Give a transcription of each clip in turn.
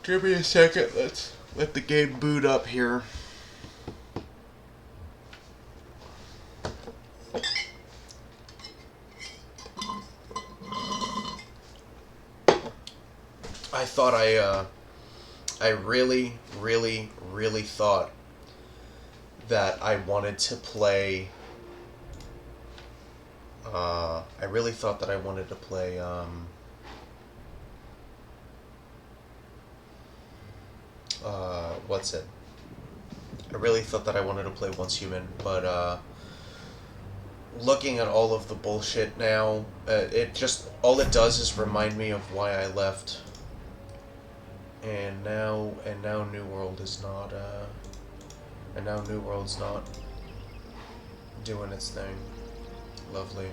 Give me a second. Let's let the game boot up here. I thought I really, really, really thought that I wanted to play. I really thought that I wanted to play. What's it? I really thought that I wanted to play Once Human, but looking at all of the bullshit now, it just all it does is remind me of why I left. And now New World is not. And now New World's not doing its thing. Lovely.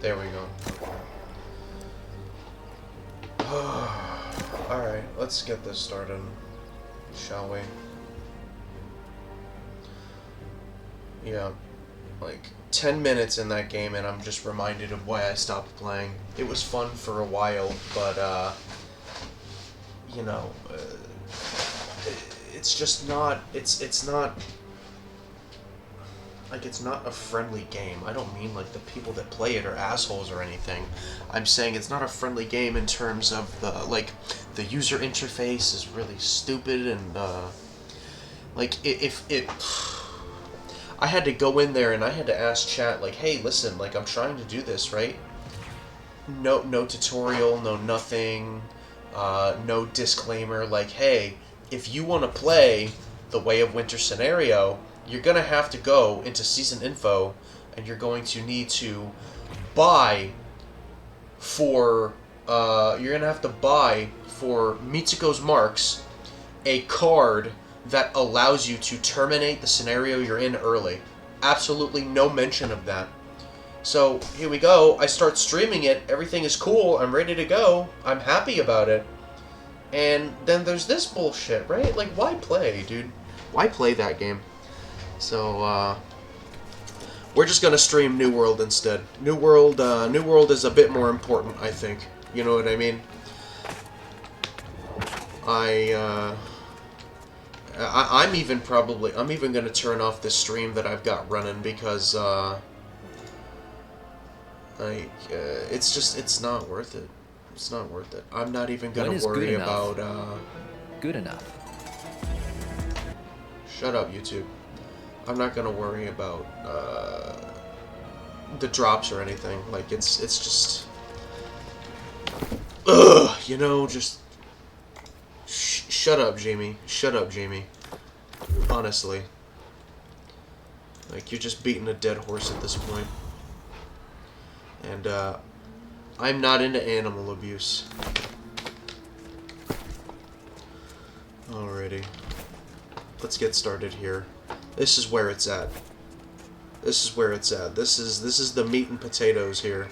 There we go. Alright, let's get this started, shall we? Yeah, like 10 minutes in that game and I'm just reminded of why I stopped playing. It was fun for a while, but you know, it's just not, it's not, like, it's not a friendly game. I don't mean, like, the people that play it are assholes or anything. I'm saying it's not a friendly game in terms of the, like, the user interface is really stupid and, like, if I had to go in there and I had to ask chat, like, hey, listen, like, I'm trying to do this, right? No tutorial, no nothing, no disclaimer, like, hey, if you want to play the Way of Winter scenario, you're going to have to go into season info and you're going to need to buy for, you're going to have to buy for Mitsuko's Marks a card that allows you to terminate the scenario you're in early. Absolutely no mention of that. So, here we go. I start streaming it. Everything is cool. I'm ready to go. I'm happy about it. And then there's this bullshit, right? Like, why play, dude? Why play that game? So, we're just gonna stream New World instead. New World is a bit more important, I think. You know what I mean? I'm even gonna turn off this stream that I've got running because, it's not worth it. It's not worth it. I'm not even gonna worry about, Good enough. Shut up, YouTube. I'm not gonna worry about, the drops or anything. Like, it's just... Ugh! You know, just... Shut up, Jamie. Shut up, Jamie. Honestly. Like, you're just beating a dead horse at this point. And, I'm not into animal abuse. Alrighty. Let's get started here. This is where it's at. This is where it's at. This is the meat and potatoes here.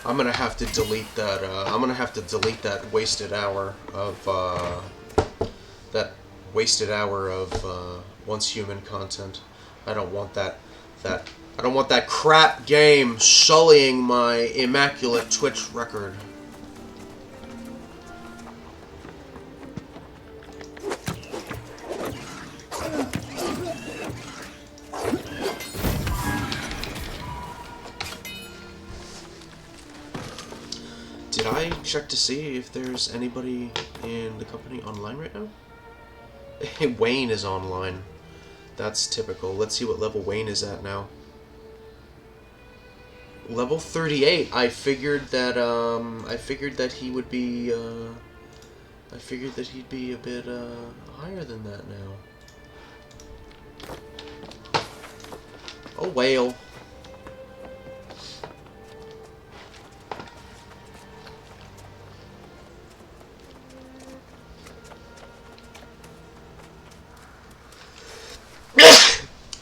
I'm gonna have to delete that. I'm gonna have to delete that wasted hour of Once Human content. I don't want that. I don't want that crap game sullying my immaculate Twitch record. Did I check to see if there's anybody in the company online right now? Wayne is online. That's typical. Let's see what level Wayne is at now. Level 38. I figured that he would be I figured that he'd be a bit higher than that now. Oh, whale.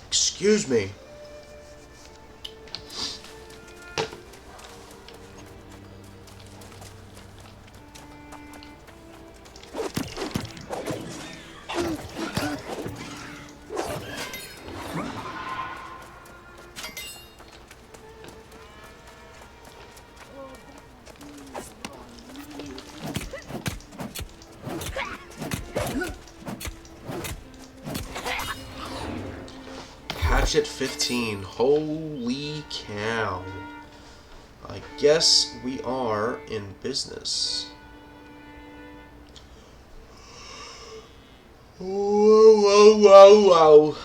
Excuse me. Hatchet 15. Holy cow. I guess we are in business. Whoa, whoa, whoa, whoa.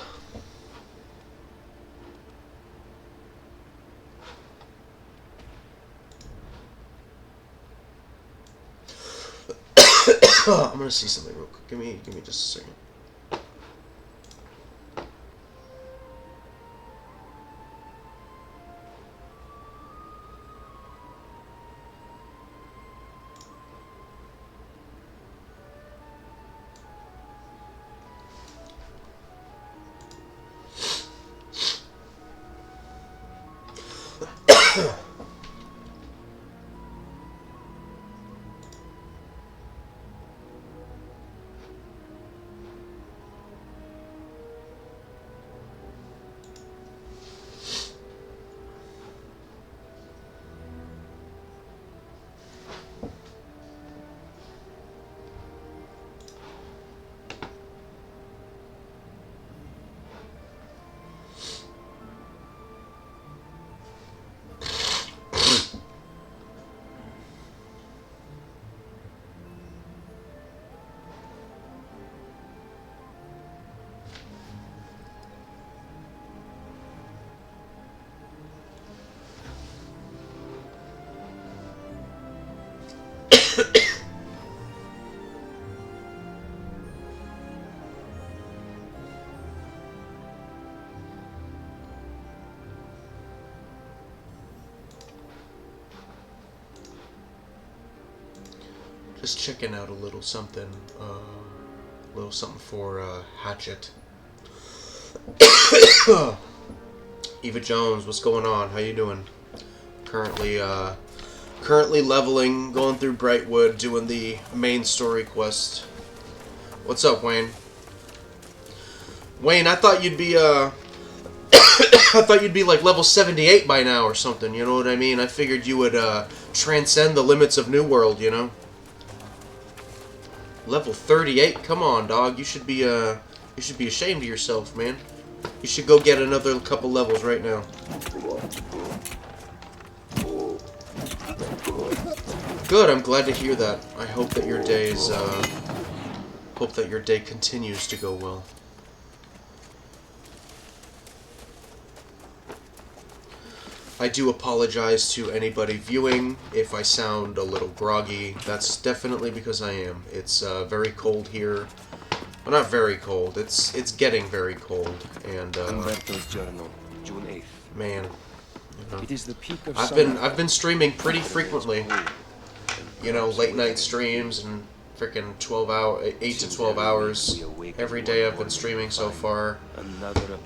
I'm gonna see something real quick. Give me just a second. Just checking out a little something for Hatchet. Eva Jones, what's going on? How you doing? Currently leveling, going through Brightwood, doing the main story quest. What's up, Wayne? Wayne, I thought you'd be I thought you'd be like level 78 by now or something. You know what I mean? I figured you would transcend the limits of New World. You know. Level 38? Come on, dog. You should be ashamed of yourself, man. You should go get another couple levels right now. Good, I'm glad to hear that. I hope that your day continues to go well. I do apologize to anybody viewing if I sound a little groggy. That's definitely because I am. It's very cold here. Well, not very cold. It's getting very cold, and Umberto's journal, June 8th. man, you know, It is the peak of I've been streaming pretty frequently. You know, late night streams and freaking 8 to 12 hours every day I've been streaming so far.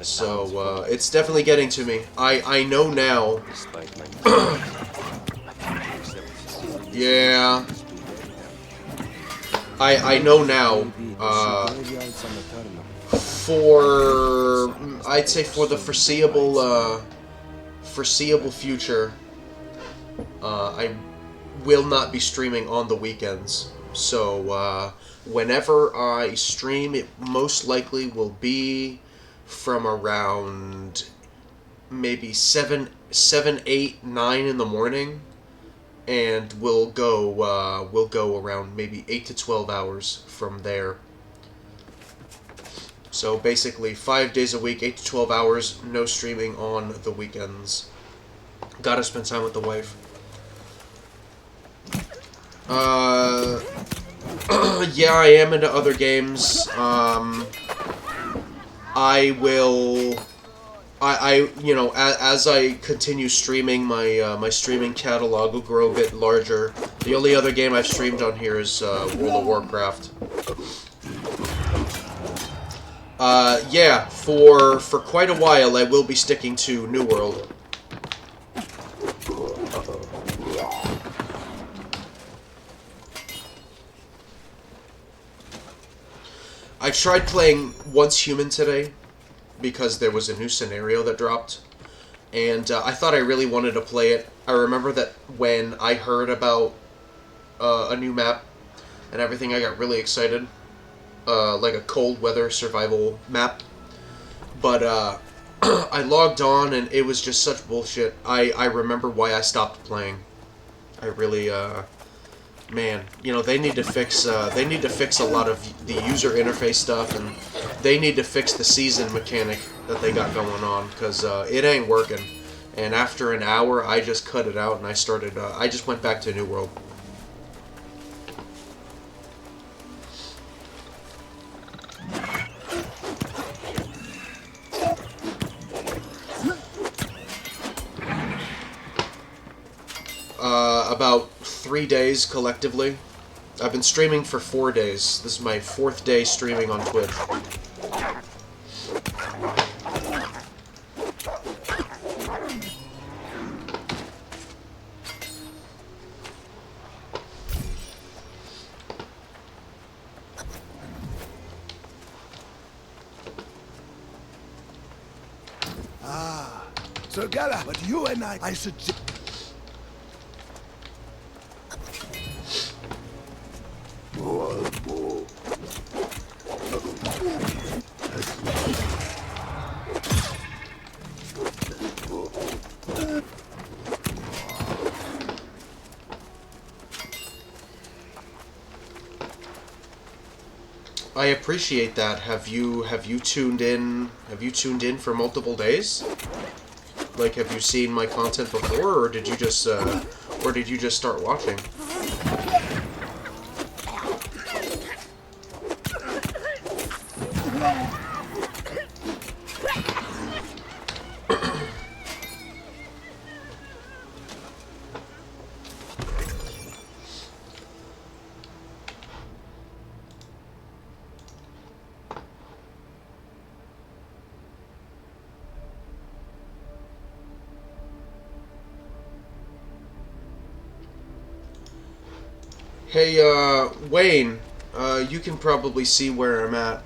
So it's definitely getting to me. I know now. Yeah. I know now. I'd say for the foreseeable future, I will not be streaming on the weekends. So whenever I stream, it most likely will be from around maybe 7, 8, 9 in the morning, and we'll go around maybe 8 to 12 hours from there. So basically 5 days a week, 8 to 12 hours, no streaming on the weekends. Gotta spend time with the wife. Yeah, I am into other games. I will... you know, as I continue streaming, my streaming catalog will grow a bit larger. The only other game I've streamed on here is World of Warcraft. Yeah, for quite a while I will be sticking to New World. I tried playing Once Human today, because there was a new scenario that dropped, and I thought I really wanted to play it. I remember that when I heard about a new map and everything, I got really excited. Like a cold weather survival map. But I logged on and it was just such bullshit. I remember why I stopped playing. I really, man, you know, they need to fix a lot of the user interface stuff, and they need to fix the season mechanic that they got going on, because it ain't working. And after an hour, I just cut it out and I just went back to New World. About 3 days collectively. I've been streaming for 4 days. This is my 4th day streaming on Twitch. Sir Gala, but you and I suggest... I appreciate that. Have you tuned in? Have you tuned in for multiple days? Like, have you seen my content before, or did you just start watching? Hey, Wayne, you can probably see where I'm at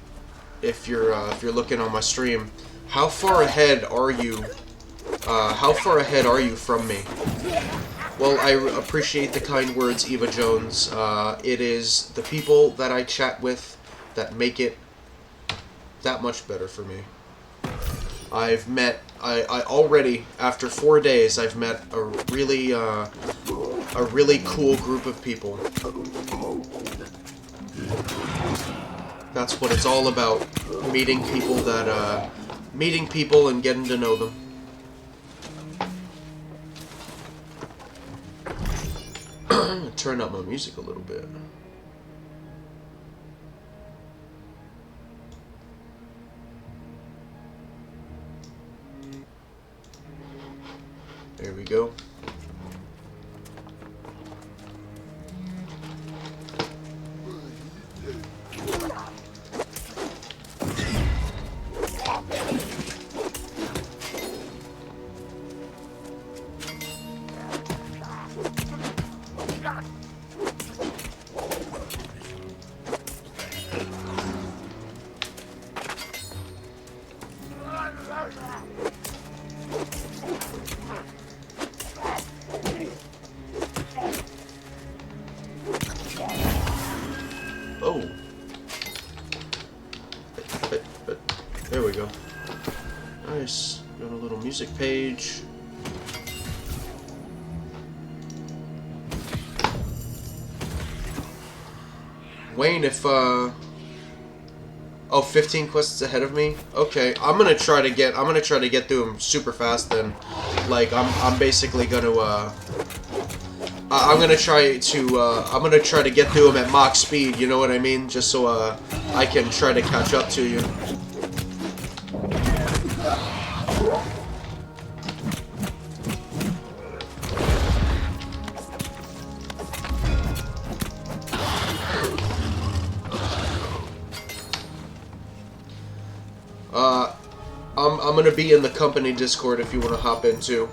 if you're looking on my stream. How far ahead are you? How far ahead are you from me? Well, I appreciate the kind words, Eva Jones. It is the people that I chat with that make it that much better for me. I've met, I already, after 4 days, I've met a really cool group of people. That's what it's all about. Meeting people and getting to know them. Turn up my music a little bit. There we go. Oh. There we go. Nice. Got a little music page. Wayne, if Oh, 15 quests ahead of me. Okay, I'm gonna try to get through them super fast. Then, like, I'm basically gonna I'm gonna try to get through them at Mach speed. You know what I mean? Just so I can try to catch up to you. I'm gonna be in the company Discord if you want to hop in too.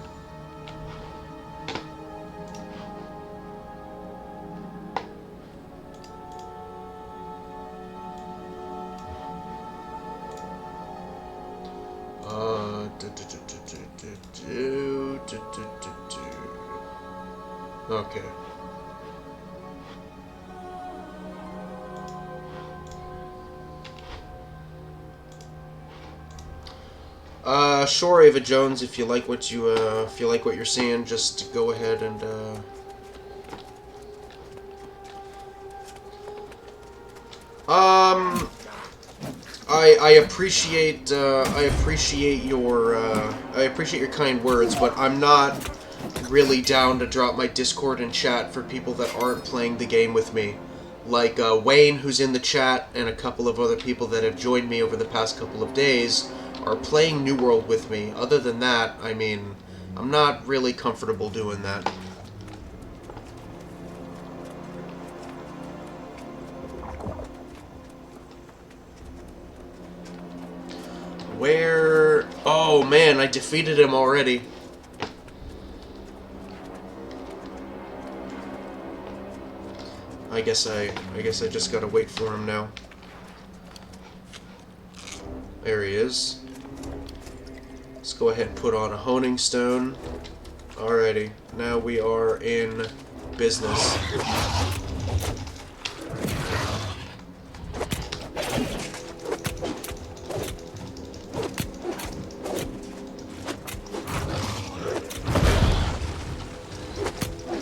Okay. Sure, Ava Jones. If you like what you're seeing, just go ahead and. I appreciate your kind words, but I'm not really down to drop my Discord and chat for people that aren't playing the game with me. Like Wayne, who's in the chat, and a couple of other people that have joined me over the past couple of days are playing New World with me. Other than that, I mean, I'm not really comfortable doing that. Where? Oh man, I defeated him already. I guess I just gotta wait for him now. There he is. Let's go ahead and put on a honing stone. Alrighty, now we are in business.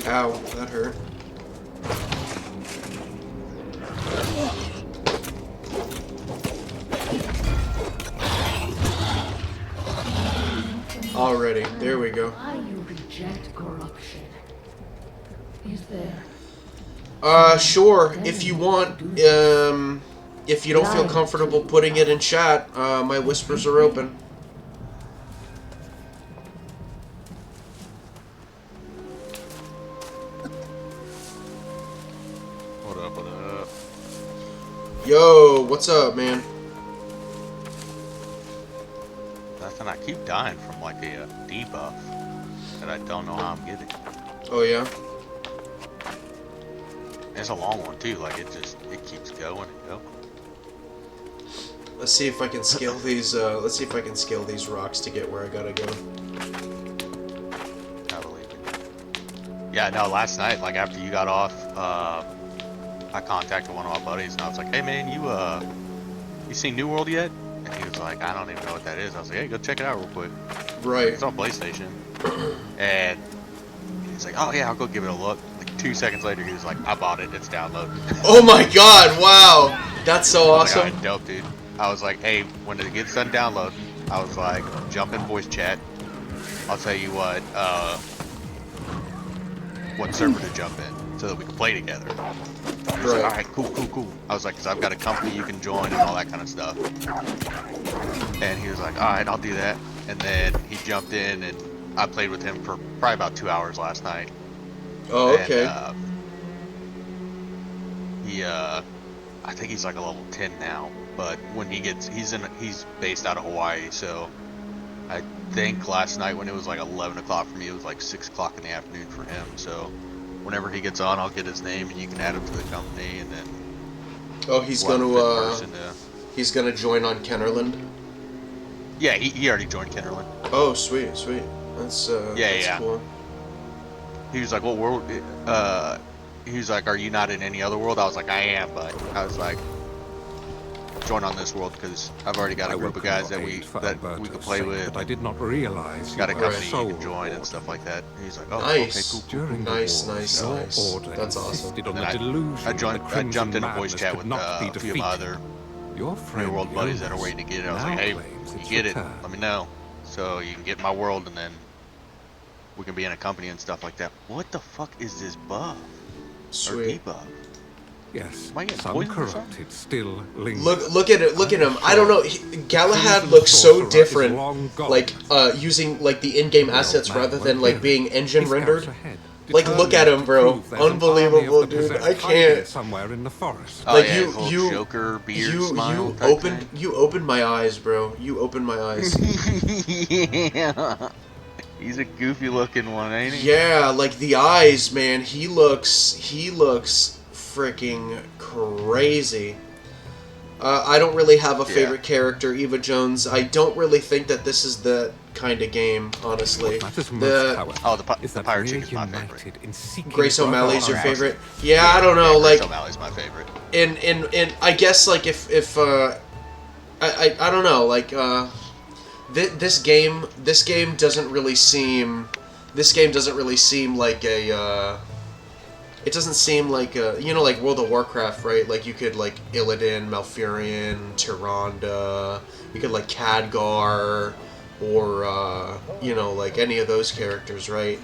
Ow, that hurt. Already, there we go. Why you reject corruption? Is there? Sure, if you want, if you don't feel comfortable putting it in chat, my whispers are open. What up, what up? Yo, what's up, man? Nothing, I keep dying from like a debuff that I don't know how I'm getting. Oh, yeah? It's a long one too, like it keeps going and going. Let's see if I can scale these, let's see if I can scale these rocks to get where I gotta go. I believe it. Yeah, no, last night, like after you got off, I contacted one of my buddies and I was like, hey man, you seen New World yet? And he was like, I don't even know what that is. I was like, hey, go check it out real quick. Right. It's on PlayStation. And he's like, oh yeah, I'll go give it a look. Like 2 seconds later, he was like, I bought it, it's downloaded. Oh my god, wow! That's so awesome. Like, all right, dope, dude. I was like, hey, when it gets done downloading, I was like, jump in voice chat. I'll tell you what server to jump in so that we can play together. He was like, all right, cool. I was like, because I've got a company you can join and all that kind of stuff. And he was like, all right, I'll do that. And then he jumped in and I played with him for probably about 2 hours last night. Oh, okay. And, I think he's like a level 10 now. But when he's based out of Hawaii, so I think last night when it was like 11 o'clock for me, it was like 6 o'clock in the afternoon for him. So whenever he gets on, I'll get his name and you can add him to the company, and then. Oh, he's gonna join on Kennerland. Yeah, he already joined Kennerland. Oh, sweet. That's cool. He was like, what world? He was like, are you not in any other world? I was like, I am, but I was like, join on this world because I've already got a group of guys that we could play with. But I did not realize got a company you can join and stuff like that. And he's like, oh, nice. Okay, cool. Nice. That's awesome. I jumped in a voice chat with a few of my other Your New friend world buddies that are Jonas waiting to get it. I was now like, hey, claims you it's get your it, turn. let me know. So you can get my world and then we can be in a company and stuff like that. What the fuck is this buff? Or Sweet. debuff? Yes, Am I getting some poisoned or something? corrupted still linger. Look at it. Look at him. I don't know. Galahad Crimson looks so Sorcerer is different. long gone. Like using like the in-game The old assets man rather won't than like hear being it. engine He scouts rendered. ahead, Like look at him, determined to bro. prove there's an Unbelievable, army of the dude. possessed I hiding can't. somewhere in the forest. Oh Like yeah, his little Joker beard smile type opened you opened my eyes, bro. You opened my eyes. thing. Yeah. He's a goofy looking one, ain't he? Yeah, like the eyes, man. He looks freaking crazy. I don't really have a favorite character, Eva Jones. I don't really think that this is the kind of game, honestly. Matters most, however, Oh, the is that pirate we're chick is my favorite. united in seeking Grace O'Malley's your brotherhood. favorite? Yeah, I don't know, Grace like O'Malley's my favorite. in I guess like if I don't know, like this game doesn't really seem like a it doesn't seem like a, you know, like World of Warcraft, right? Like you could like Illidan, Malfurion, Tyrande, you could like Khadgar, or you know, like any of those characters, right?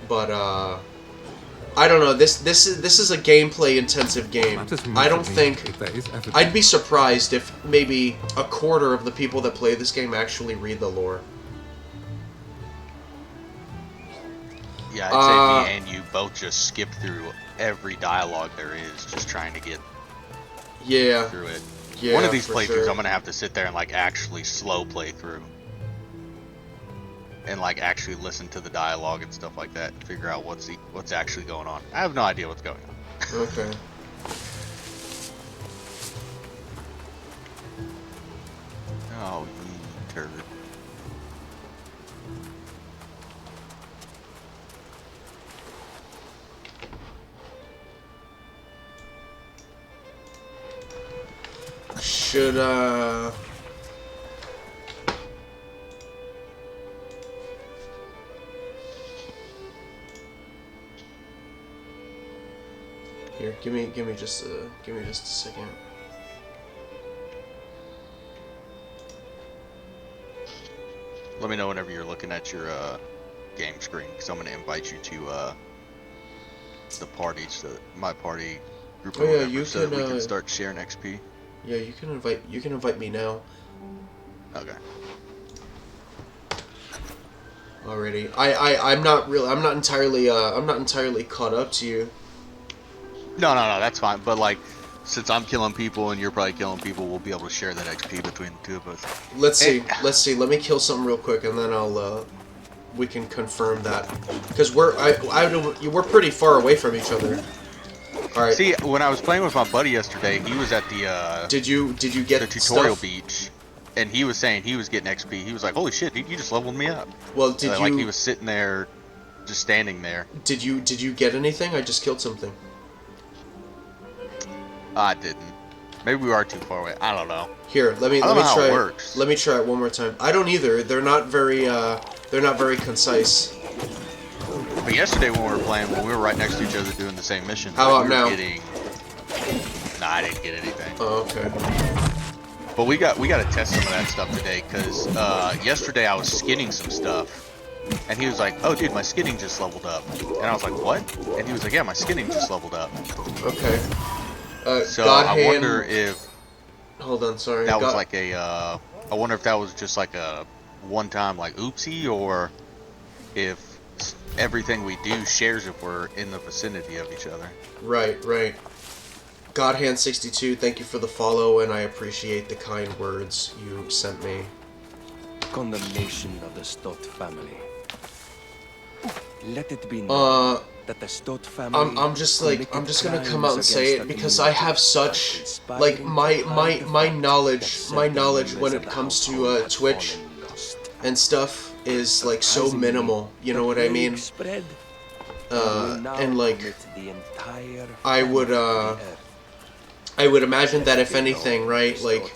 But I don't know. This is a gameplay intensive game. Matters most I don't to me think if there is evidence. I'd be surprised if maybe a quarter of the people that play this game actually read the lore. Yeah, I'd say me and you both just skip through every dialogue there is, just trying to get Yeah. through it. Yeah, One of these for playthroughs, sure. I'm gonna have to sit there and like actually slow play through, and like actually listen to the dialogue and stuff like that, and figure out what's actually going on. I have no idea what's going on. Okay. Oh, you turd. Should here, give me just a second. Let me know whenever you're looking at your game screen, because I'm gonna invite you to the parties, my party group, Oh, or yeah, whatever, you so that we can, can start sharing XP. Yeah, you can invite me now. Okay. Already. I'm not entirely caught up to you. No, that's fine. But like, since I'm killing people and you're probably killing people, we'll be able to share that XP between the two of us. Let's see. Let me kill something real quick, and then I'll we can confirm that, because we're pretty far away from each other. All right. See, when I was playing with my buddy yesterday, he was at the Did you get the tutorial stuff? beach, and he was saying he was getting XP. He was like, "Holy shit, you just leveled me up." Well, did Like you he was sitting there, just standing there. did you get anything? I just killed something. I didn't. Maybe we are too far away. I don't know. Here, let me I don't know how try it works. Let me try it one more time. I don't either. They're not very concise. But yesterday when we were playing, when we were right next to each other doing the same mission, How like, about we were now? getting... Nah, I didn't get anything. Oh, okay. But we got to test some of that stuff today, because yesterday I was skinning some stuff, and he was like, "Oh, dude, my skinning just leveled up," and I was like, "What?" And he was like, "Yeah, my skinning just leveled up." Okay. So God I hand... wonder if Hold on, sorry. that was like a. I wonder if that was just like a one-time like oopsie, or if everything we do shares if we're in the vicinity of each other. Right. Godhand62, thank you for the follow, and I appreciate the kind words you sent me. Condemnation of the Stott family. Let it be known that the Stott family. I'm just gonna come out and say it, because I have such like my knowledge when it comes to Twitch and stuff is like so minimal. You know what I mean? And like I would imagine that if anything, right, like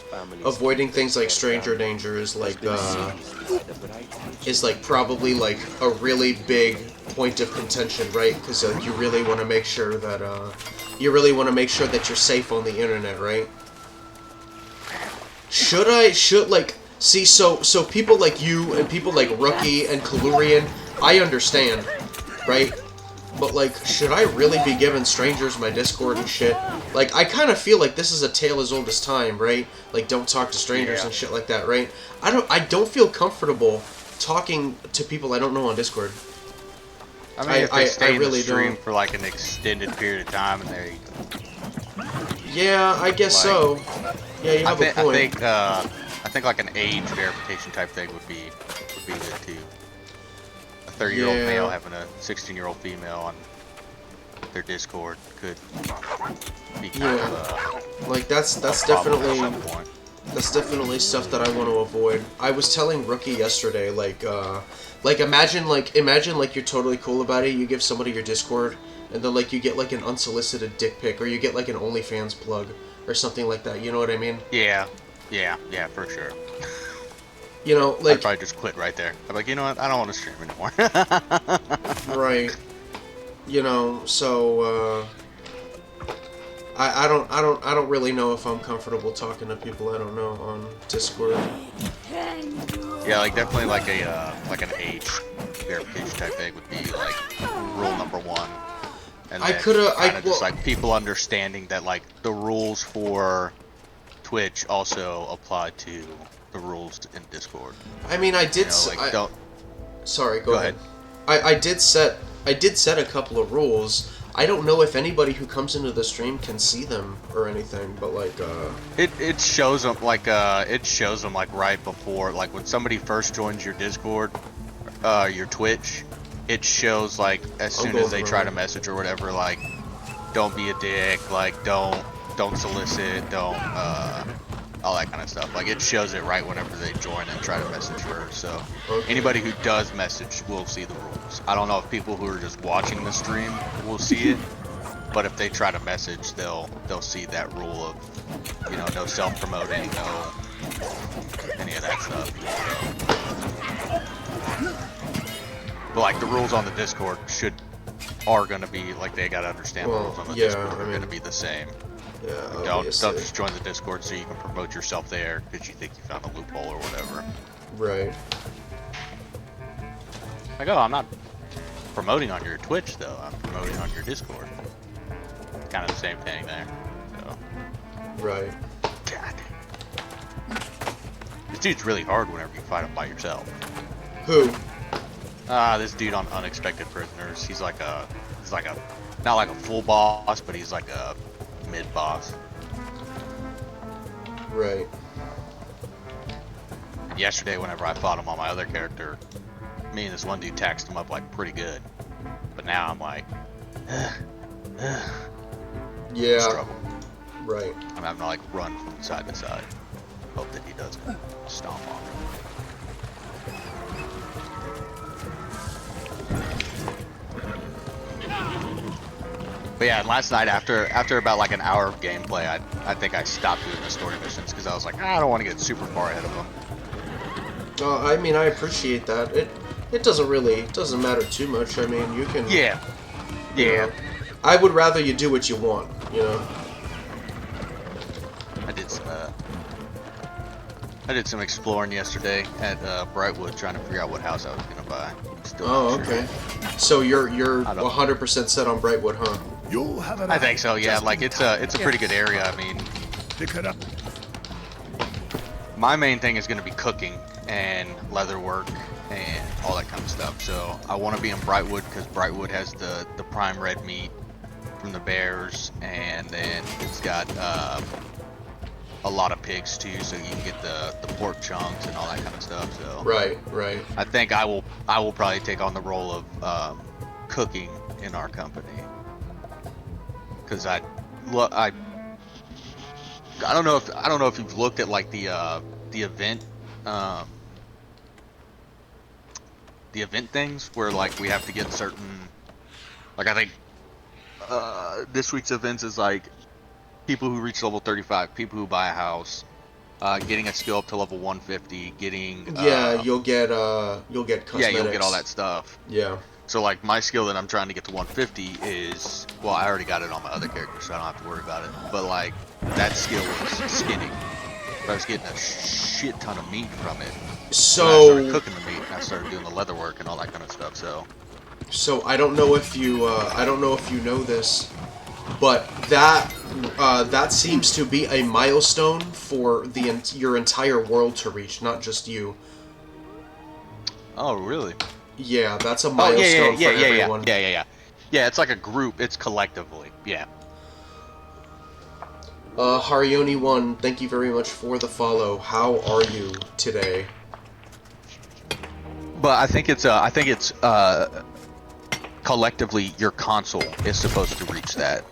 avoiding things like stranger danger is like probably like a really big point of contention, right? Because you really want to make sure that you're safe on the internet, right? should like see so people like you and people like Rookie and Kalurian, I understand, right? But like, should I really be giving strangers my Discord and shit? Like, I kind of feel like this is a tale as old as time, right? Like, don't talk to strangers and shit like that, right? I don't feel comfortable talking to people I don't know on Discord. I mean, if they stay in really the stream don't. for like an extended period of time, and they, Yeah, I guess so. Yeah, you have a point. I think like an age verification type thing would be good too. A 30-year-old Yeah. male having a 16-year-old female on their Discord could be kind of Like that's problem definitely at some point. that's definitely stuff that I want to avoid. I was telling Rookie yesterday, like imagine you're totally cool about it. You give somebody your Discord, and then like you get like an unsolicited dick pic, or you get like an OnlyFans plug, or something like that. You know what I mean? Yeah, for sure. You know, I'd like probably just quit right there. I'm like, you know what? I don't want to stream anymore. right. You know, so I don't really know if I'm comfortable talking to people I don't know on Discord. Yeah, like definitely like an age verification type thing would be like rule number one. And I then coulda- I- kinda just well- like people understanding that like the rules for Twitch also apply to the rules in Discord. I mean, I did. You know, like don't. Sorry, go Go ahead. I did set a couple of rules. I don't know if anybody who comes into the stream can see them or anything, but like It shows them like right before, like when somebody first joins your Discord, your Twitch, it shows like as soon as they try to message or whatever, like don't be a dick, like don't solicit, don't all that kind of stuff. Like it shows it right whenever they join and try to message first. So anybody who does message will see the rules. I don't know if people who are just watching the stream will see it, but if they try to message, they'll see that rule of, you know, no self-promoting, no any of that stuff. But like the rules on the Discord are gonna be like, they gotta understand the rules on the Discord are gonna be the same. yeah, Don't just join the Discord so you can promote yourself there because you think you found a loophole or whatever. right. Like, oh, I'm not promoting on your Twitch though. I'm promoting on your Discord. Kind of the same thing there. So. Right. God. This dude's really hard whenever you fight him by yourself. Who? This dude on Unexpected Prisoners. He's like a not like a full boss, but he's like a mid boss. Right. And yesterday, whenever I fought him on my other character, me and this one dude taxed him up like pretty good. But now I'm like, Yeah. struggle. Right. I'm having to like run from side to side. Hope that he doesn't stomp on me. But yeah, and last night after about like an hour of gameplay, I think I stopped doing the story missions because I was like, I don't want to get super far ahead of them. I mean, I appreciate that. It doesn't matter too much. I mean, you can. Yeah. You know, I would rather you do what you want. You know. I did some exploring yesterday at Brightwood, trying to figure out what house I was gonna buy. Still not sure. Okay. So you're I don't- 100% set on Brightwood, huh? You'll have it. I think so. Yeah, like it's a pretty good area. I mean, Pick it up. my main thing is gonna be cooking and leather work and all that kind of stuff. So I want to be in Brightwood because Brightwood has the prime red meat from the bears, and then it's got a lot of pigs too, so you can get the pork chunks and all that kind of stuff. So Right. I think I will probably take on the role of cooking in our company, because I don't know if you've looked at like the event things where like we have to get certain, like I think this week's events is like people who reach level 35, people who buy a house, getting a skill up to level 150, getting You'll get cosmetics. yeah, you'll get all that stuff. Yeah. So like my skill that I'm trying to get to 150 is, well, I already got it on my other character, so I don't have to worry about it. But like that skill is skinning. But I was getting a shit ton of meat from it. And I started So, cooking the meat, and I started doing the leather work and all that kind of stuff. so I don't know if you know this, but that seems to be a milestone for your entire world to reach, not just you. Oh, really? Yeah, that's a Oh, milestone for everyone. yeah. Yeah, it's like a group. It's collectively. Yeah. Harioni1, thank you very much for the follow. How are you today? But I think it's collectively your console is supposed to reach that.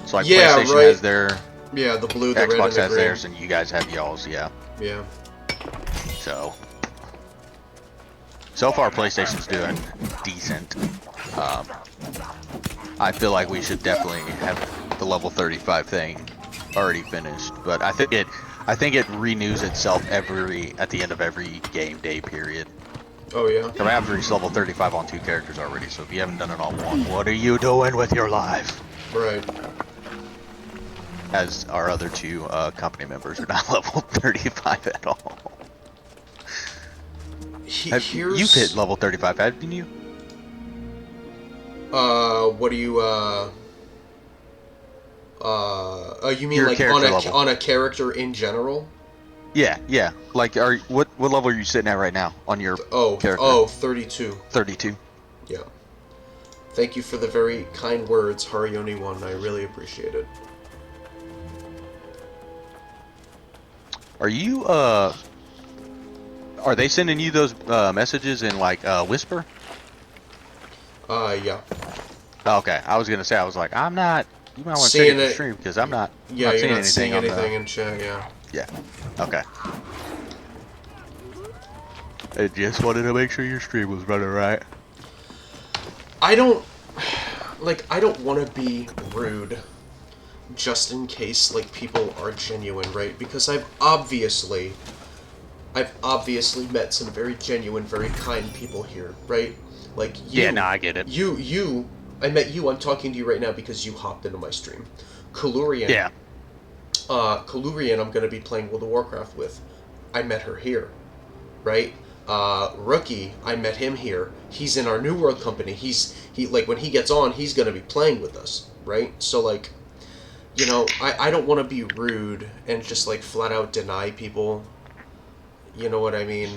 So like Yeah, PlayStation right. has their, Yeah, the blue, the red, and Xbox the has green. theirs, and you guys have y'all's. Yeah. Yeah. So far PlayStation's doing decent. I feel like we should definitely have the level 35 thing already finished, but I think it renews itself at the end of every game day period. Oh yeah. So I've reached level 35 on 2 characters already, so if you haven't done it on one, what are you doing with your life? Right. As our other 2 company members are not level 35 at all. You've hit level 35, haven't you? What do you, you mean Your like character level. on a character in general? Yeah. Like, what level are you sitting at right now on your character? 32. 32. Yeah. Thank you for the very kind words, Harioni1. I really appreciate it. Are you, are they sending you those messages in like Whisper? Yeah. Okay, I was gonna say, I was like, I'm not. You might want to Seeing check the it- stream because I'm not. Yeah, not you're not seeing seeing anything anything on in chat, yeah. the. Yeah. Okay. I just wanted to make sure your stream was running right. I don't want to be rude just in case, like, people are genuine, right? Because I've obviously met some very genuine, very kind people here, right? Like, you... Yeah, no, I get it. I met you, I'm talking to you right now because you hopped into my stream. Kalurian. Yeah. Kalurian I'm going to be playing World of Warcraft with. I met her here, right? Rookie, I met him here. He's in our New World company. He like, when he gets on, he's going to be playing with us, right? So, like, you know, I don't want to be rude and just, like, flat out deny people. You know what I mean?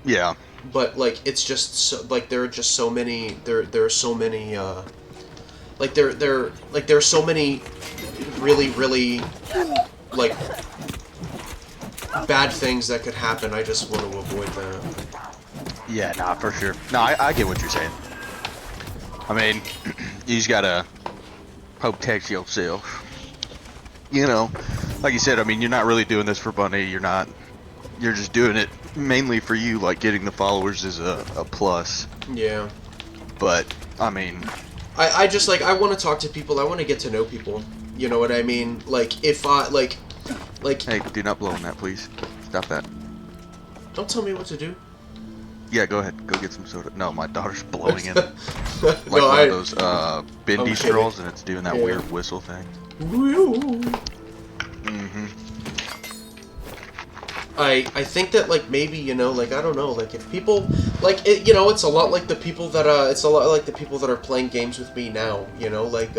Yeah. But, like, it's just so, like, there are just so many there are so many like there are so many really like bad things that could happen. I just want to avoid that. Yeah, nah, for sure. No, I get what you're saying. I mean, you just gotta protect yourself. You know, like you said, I mean, you're not really doing this for money. You're just doing it mainly for you. Like, getting the followers is a plus. Yeah. But, I mean... I just, like, I want to talk to people. I want to get to know people. You know what I mean? Like, if I, like... Hey, do not blow on that, please. Stop that. Don't tell me what to do. Yeah, go ahead. Go get some soda. No, my daughter's blowing in. No, Like one of those bendy I'm straws, kidding. and it's doing that Yeah. weird whistle thing. I think that, like, maybe, you know, like, I don't know, like, if people, like, it, you know, it's a lot like the people that are playing games with me now, you know, like,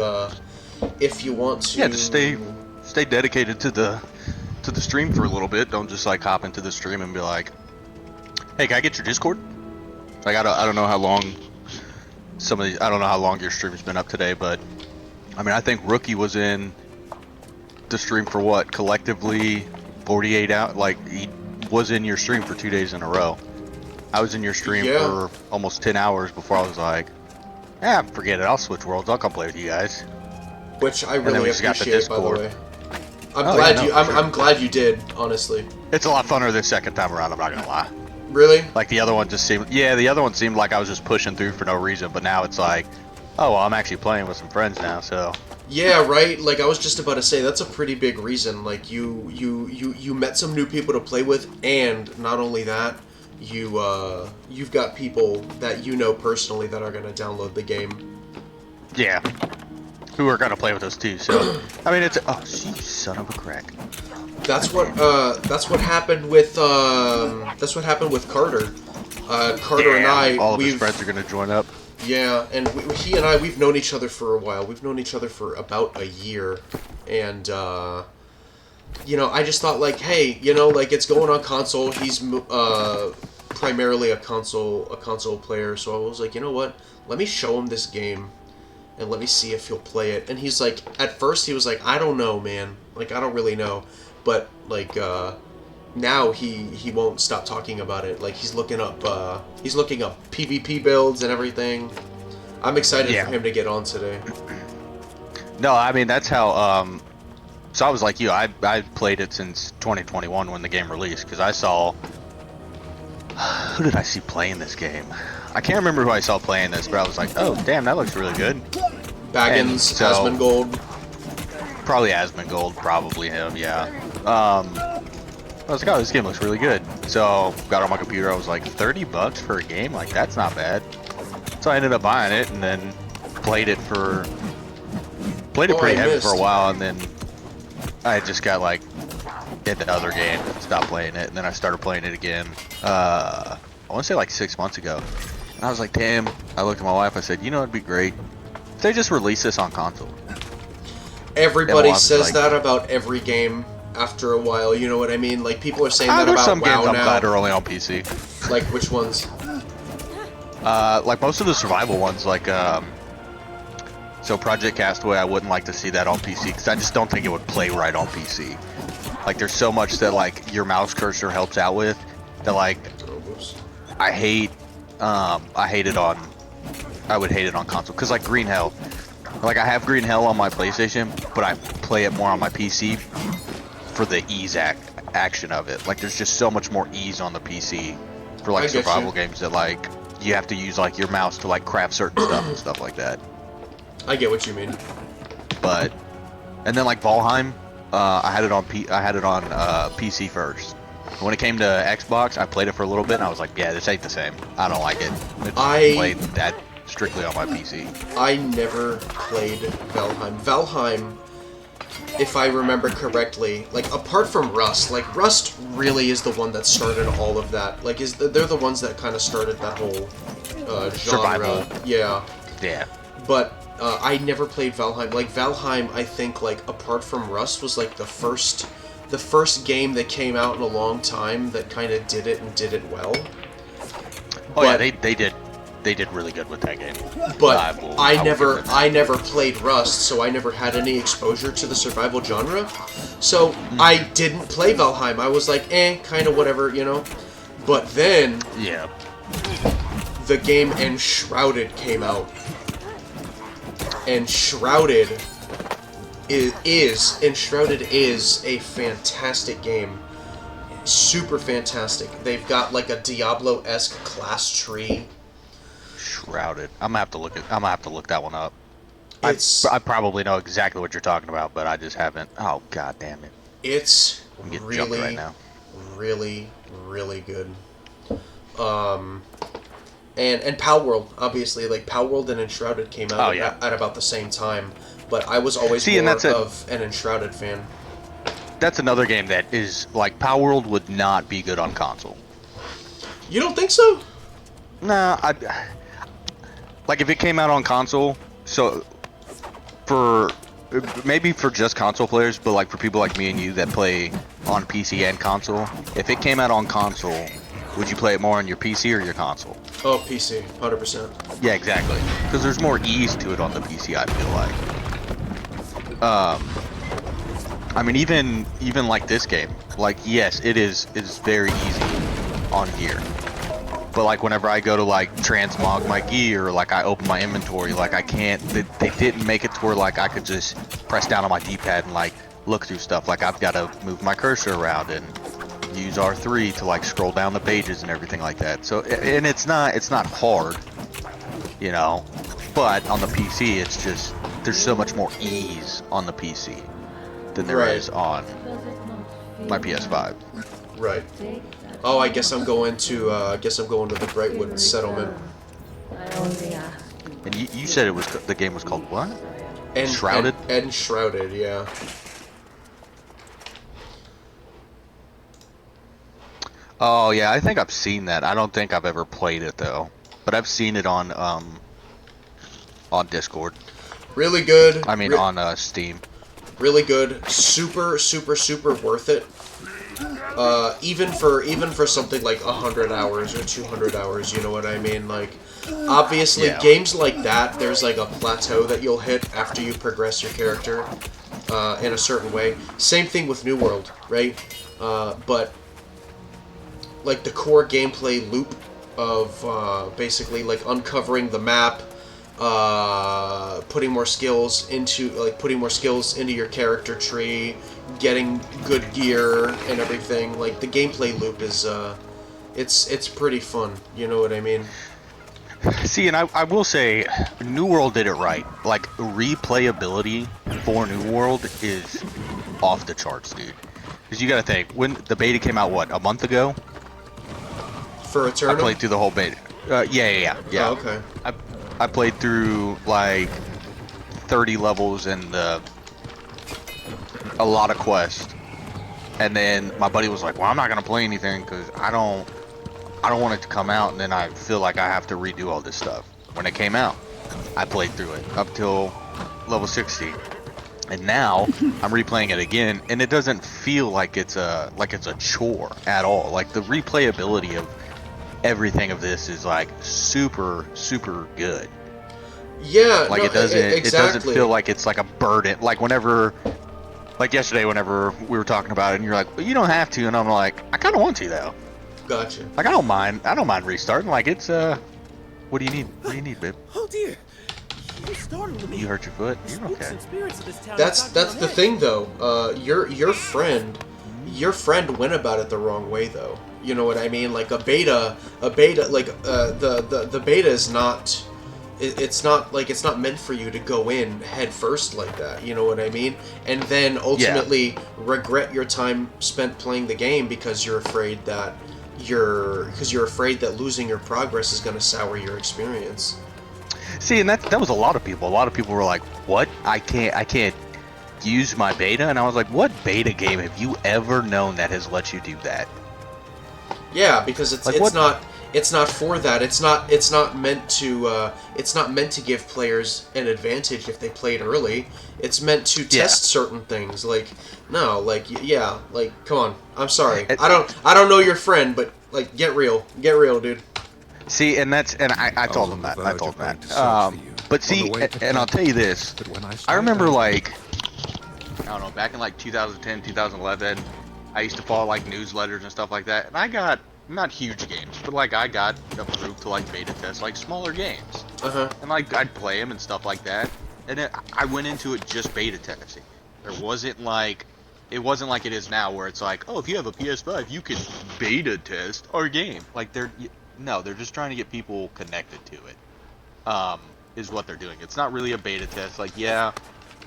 if you want to... Yeah, just stay dedicated to the stream for a little bit. Don't just, like, hop into the stream and be like, hey, can I get your Discord? Like, I don't know how long I don't know how long your stream's been up today, but I mean, I think Rookie was in the stream for what, collectively 48 hours. Like, he was in your stream for 2 days in a row. I was in your stream Yeah. for almost 10 hours before I was like, forget it, I'll switch worlds, I'll come play with you guys. Which I then really we just got the appreciate, by the Discord. way. I'm Oh, glad yeah, no, you. for sure. I'm glad you did. Honestly. It's a lot funner the second time around, I'm not gonna lie. Really? Like, the other one just seemed, the other one seemed like I was just pushing through for no reason, but now it's like, oh, well, I'm actually playing with some friends now, so. Yeah, right. Like, I was just about to say, that's a pretty big reason. Like, you met some new people to play with, and not only that, you've got people that you know personally that are gonna download the game. Yeah. Who are gonna play with us too, so. I mean, it's, oh, you son of a crack. That's what happened with Carter. Carter and I, all of his friends are gonna join up. yeah, and he and I, we've known each other for a while. We've known each other for about a year, and you know, I just thought like, hey, you know, like it's going on console. He's primarily a console player, so I was like, you know what? Let me show him this game, and let me see if he'll play it. And he's like, at first he was like, I don't know, man. Like, I don't really know, but like now he won't stop talking about it. Like he's looking up PvP builds and everything. I'm excited for him to get on today. No, I mean that's how. So I was like you. I played it since 2021 when the game released because I saw. Who did I see playing this game? I can't remember who I saw playing this, but I was like, oh damn, that looks really good. Baggins, Asmongold. Probably Asmongold, probably him, yeah. I was like, oh, this game looks really good. So got on my computer, I was like, $30 for a game? Like, that's not bad. So I ended up buying it and then played it pretty heavy for a while, and then I just got like into other games and stopped playing it, and then I started playing it again. I want to say like 6 months ago. And I was like, damn. I looked at my wife, I said, you know, it'd be great if they just release this on console. Everybody says that about every game after a while, you know what I mean? Like, people are saying that there's about some WoW games I'm now. glad are only on PC. Like, which ones? Like most of the survival ones, like, so Project Castaway, I wouldn't like to see that on PC, because I just don't think it would play right on PC. Like, there's so much that, like, your mouse cursor helps out with, that, like, I would hate it on console, because, like, Green Hell. Like, I have Green Hell on my PlayStation, but I play it more on my PC for the ease action of it. Like, there's just so much more ease on the PC for, like, survival games that, like, you have to use, like, your mouse to, like, craft certain stuff and stuff like that. I get what you mean. But, and then, like, Valheim, I had it on PC first. When it came to Xbox, I played it for a little bit, and I was like, yeah, this ain't the same. I don't like it. I played that strictly on my PC. I never played Valheim. Valheim, if I remember correctly, like, apart from Rust, like, Rust really is the one that started all of that. Like, they're the ones that kind of started that whole genre. Survival. Yeah. Yeah. But I never played Valheim. Like, Valheim, I think, like, apart from Rust, was, like, the first game that came out in a long time that kind of did it and did it well. Oh, yeah, they did really good with that game. But I never played Rust, so I never had any exposure to the survival genre. So I didn't play Valheim. I was like, kind of whatever, you know. But then, yeah, the game Enshrouded came out. Enshrouded is a fantastic game. Super fantastic. They've got like a Diablo-esque class tree. Shrouded. I'm gonna have to look that one up. It's I probably know exactly what you're talking about, but I just haven't. Oh, god damn it! It's I'm getting jumped right now. really good. And Palworld, obviously, like Palworld and Enshrouded came out at about the same time, but I was always more of an Enshrouded fan. That's another game that is like Palworld would not be good on console. You don't think so? Nah, like if it came out on console, so maybe for just console players, but like for people like me and you that play on PC and console, if it came out on console, would you play it more on your PC or your console? Oh, PC, 100%. Yeah, exactly. Because there's more ease to it on the PC, I feel like. I mean, even like this game, like yes, it is very easy on gear. But like whenever I go to like transmog my gear, or like I open my inventory, like I can't. They didn't make it to where like I could just press down on my D-pad and like look through stuff. Like I've got to move my cursor around and use R3 to like scroll down the pages and everything like that. So and it's not hard, you know. But on the PC, it's just there's so much more ease on the PC than there is on my PS5. Right. Oh, I guess I'm going to the Brightwood settlement. And you said the game was called what? Enshrouded, yeah. Oh yeah, I think I've seen that. I don't think I've ever played it though, but I've seen it on Discord. Really good. I mean on Steam. Really good. Super, super, super worth it. Even for something like 100 hours or 200 hours, you know what I mean? Like, obviously, Yeah. games like that, there's like a plateau that you'll hit after you progress your character in a certain way. Same thing with New World, right? But like the core gameplay loop of basically like uncovering the map, putting more skills into your character tree, getting good gear and everything. Like the gameplay loop is it's pretty fun. You know what I mean? See, and I will say, New World did it right. Like replayability for New World is off the charts, dude. Because you got to think, when the beta came out, what, a month ago? For I Aeternum? played through the whole beta. Yeah. Oh, okay. I played through like 30 levels and a lot of quests, and then my buddy was like, "Well, I'm not gonna play anything because I don't want it to come out, and then I feel like I have to redo all this stuff." When it came out, I played through it up till level 60, and now I'm replaying it again, and it doesn't feel like it's a chore at all. Like the replayability of everything of this is like super good. Yeah, Like no, it doesn't exactly. feel like it's like a burden. Like whenever, like yesterday, whenever we were talking about it, and you're like, well, you don't have to, and I'm like, I kind of want to though. Gotcha. Like I don't mind restarting. Like it's what do you need? What do you need, babe? Oh dear! You startled me. You hurt your foot? You're Spooks okay. and spirits of this town That's have knocked the me on thing though. Your friend went about it the wrong way though. You know what I mean? Like a beta like the beta is not. It's not meant for you to go in head first like that. You know what I mean? And then ultimately regret your time spent playing the game because you're afraid that losing your progress is going to sour your experience. See, and that was a lot of people. A lot of people were like, "What? I can't use my beta." And I was like, "What beta game have you ever known that has let you do that?" Yeah, because it's not for that. It's not meant to give players an advantage if they played early. It's meant to test certain things. Like come on. I'm sorry. I don't know your friend, but like get real, dude. See, and I told him that. I told him that. But see, and I'll tell you this. I remember like, I don't know, back in like 2010, 2011, I used to follow like newsletters and stuff like that, and I got not huge games, but like I got approved to like beta test like smaller games, and like I'd play them and stuff like that, and I went into it just beta testing. There wasn't like, it wasn't like it is now where it's like, oh, if you have a PS5, you can beta test our game. Like they're just trying to get people connected to it. Is what they're doing. It's not really a beta test. Like, yeah,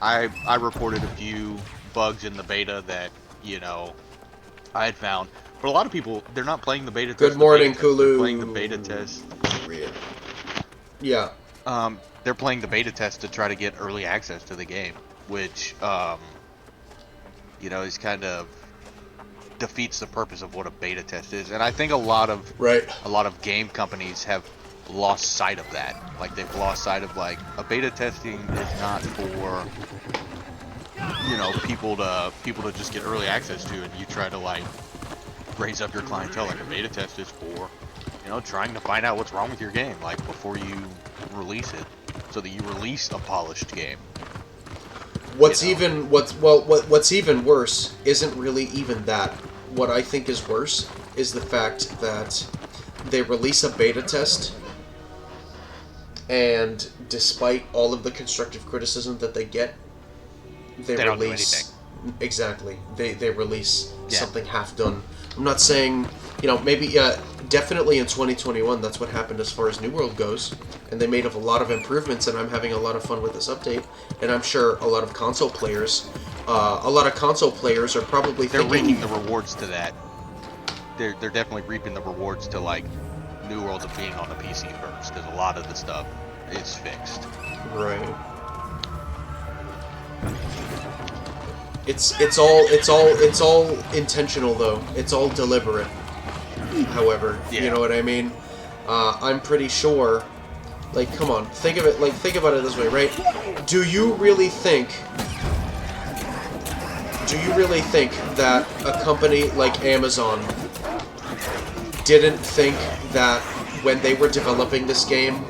I reported a few bugs in the beta that, you know, I had found. But a lot of people, they're not playing the beta test. Good morning, Kulu. They're playing the beta test. Yeah. They're playing the beta test to try to get early access to the game, which, you know, is kind of defeats the purpose of what a beta test is. And I think a lot of game companies have lost sight of that. Like they've lost sight of like a beta testing is not for, you know, people to just get early access to, and you try to like raise up your clientele. Like a beta test is for, you know, trying to find out what's wrong with your game, like before you release it, so that you release a polished game. What's even worse isn't really even that. What I think is worse is the fact that they release a beta test, and despite all of the constructive criticism that they get, they don't do release anything. Exactly. They release something half done. I'm not saying, you know, maybe definitely in 2021 that's what happened as far as New World goes, and they made a lot of improvements, and I'm having a lot of fun with this update, and I'm sure a lot of console players are probably They're thinking, reaping the rewards to that. They're definitely reaping the rewards to like New World of being on the PC first, because a lot of the stuff is fixed. right. It's all intentional though. It's all deliberate. However, you know what I mean? I'm pretty sure. Like, come on, think of it. Like, think about it this way, right? Do you really think that a company like Amazon didn't think that when they were developing this game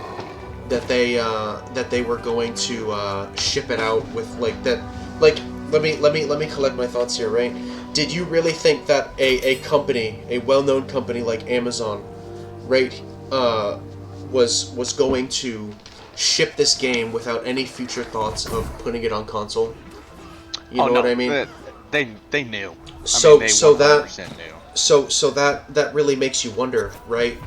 that they were going to ship it out with like that? Like, let me collect my thoughts here, right? Did you really think that a company, a well-known company like Amazon, right, was going to ship this game without any future thoughts of putting it on console? You know what I mean? They knew. So they so 100% that knew. so that really makes you wonder, right?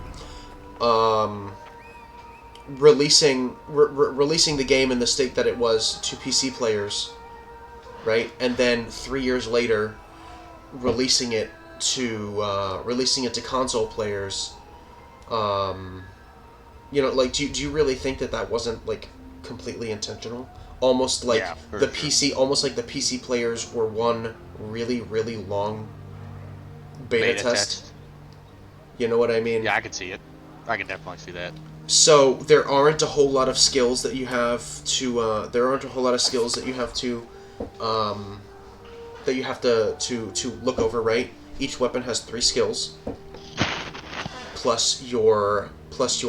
Releasing the game in the state that it was to PC players, right, and then 3 years later releasing it to console players. You know, like, do you really think that wasn't like completely intentional? Almost like the PC players were one really, really long beta test. You know what I mean? Yeah, I could see it. I can definitely see that. So there aren't a whole lot of skills that you have to look over, right? Each weapon has 3 skills plus your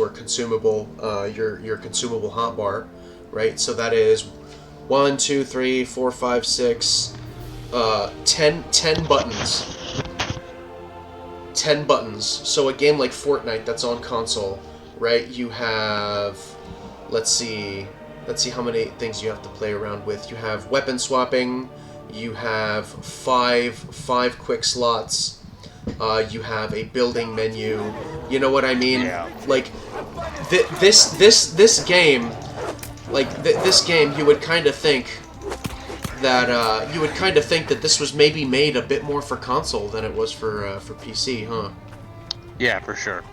consumable your consumable hotbar, right? So that is 1, 2, 3, 4, 5, 6, 10 buttons. 10 buttons. So a game like Fortnite that's on console, right? You have, let's see how many things you have to play around with. You have weapon swapping. You have five quick slots. You have a building menu. You know what I mean? Yeah. Like this game, this game, you would kind of think that this was maybe made a bit more for console than it was for PC, huh? Yeah, for sure.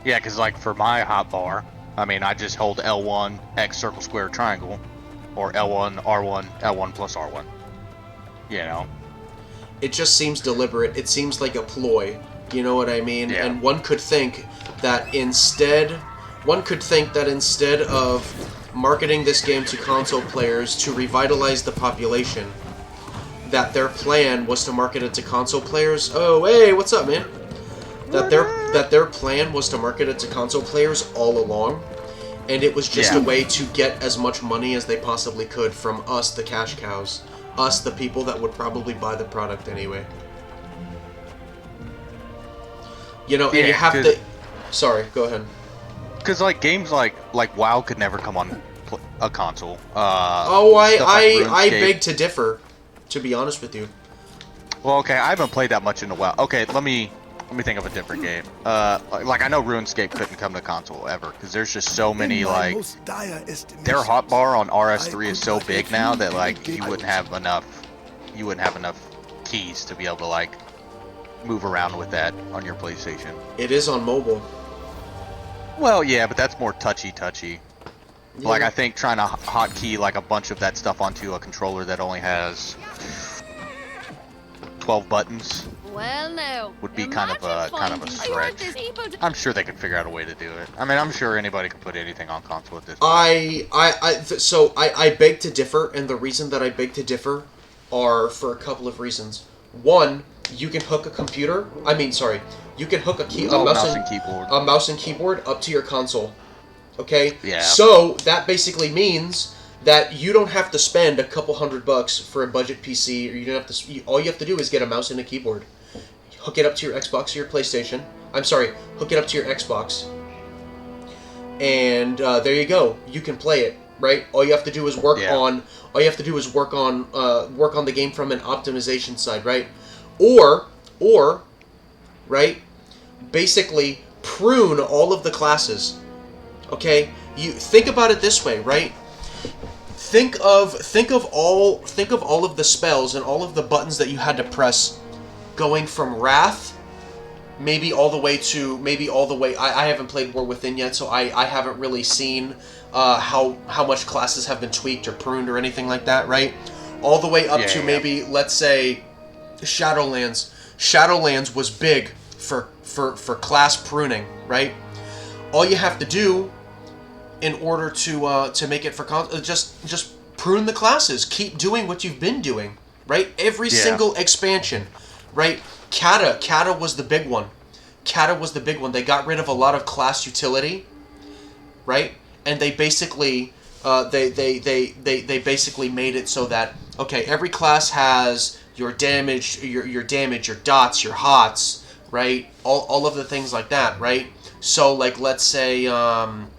Yeah, because like for my hotbar, I mean, I just hold L1, X, circle, square, triangle, or L1, R1, L1 plus R1. You know? It just seems deliberate. It seems like a ploy. You know what I mean? Yeah. And one could think that instead of marketing this game to console players to revitalize the population, that their plan was to market it to console players. Oh, hey, what's up, man? That their plan was to market it to console players all along, and it was just a way to get as much money as they possibly could from us, the cash cows, us, the people that would probably buy the product anyway. You know, and you have to. Sorry, go ahead. Because like games like WoW could never come on a console. I beg to differ, to be honest with you. Well, okay, I haven't played that much into WoW. Okay, let me think of a different game. Like I know RuneScape couldn't come to console ever because there's just so many like their hotbar on RS3 is so big now that like you wouldn't have enough keys to be able to like move around with that on your PlayStation. It is on mobile. Well, yeah, but that's more touchy. Yeah. Like I think trying to hotkey like a bunch of that stuff onto a controller that only has 12 buttons Well, no. would be kind of a stretch. I'm sure they could figure out a way to do it. I mean, I'm sure anybody could put anything on console at this point. So I beg to differ, and the reason that I beg to differ are for a couple of reasons. One, you can hook a computer. You can hook a mouse and keyboard up to your console. Okay. Yeah. So that basically means that you don't have to spend a couple $100 for a budget PC, or you don't have to. All you have to do is get a mouse and a keyboard, hook it up to your Xbox or your PlayStation. Hook it up to your Xbox, and there you go. You can play it, right? All you have to do is work on the game from an optimization side, right? Or, right? Basically, prune all of the classes. Okay, you think about it this way, right? Think of all of the spells and all of the buttons that you had to press, going from Wrath, maybe all the way. I haven't played War Within yet, so I haven't really seen how much classes have been tweaked or pruned or anything like that, right? All the way up to maybe, let's say, Shadowlands. Shadowlands was big for class pruning, right? All you have to do in order to make it for just prune the classes. Keep doing what you've been doing, right? Every single expansion, right? Kata was the big one. Kata was the big one. They got rid of a lot of class utility, right? And they basically they basically made it so that, okay, every class has your damage, your damage, your dots, your hots, right? All of the things like that, right? So, like, let's say, I'm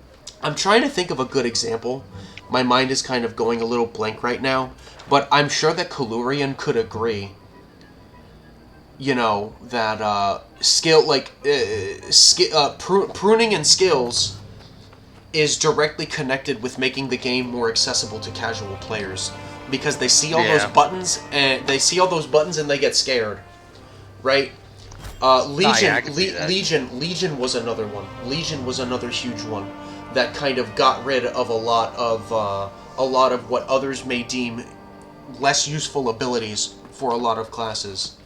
trying to think of a good example. My mind is kind of going a little blank right now, but I'm sure that Kalurian could agree, you know, that pruning and skills is directly connected with making the game more accessible to casual players, because they see all those buttons and they get scared, right? Legion was another one. Legion was another huge one that kind of got rid of a lot of what others may deem less useful abilities for a lot of classes.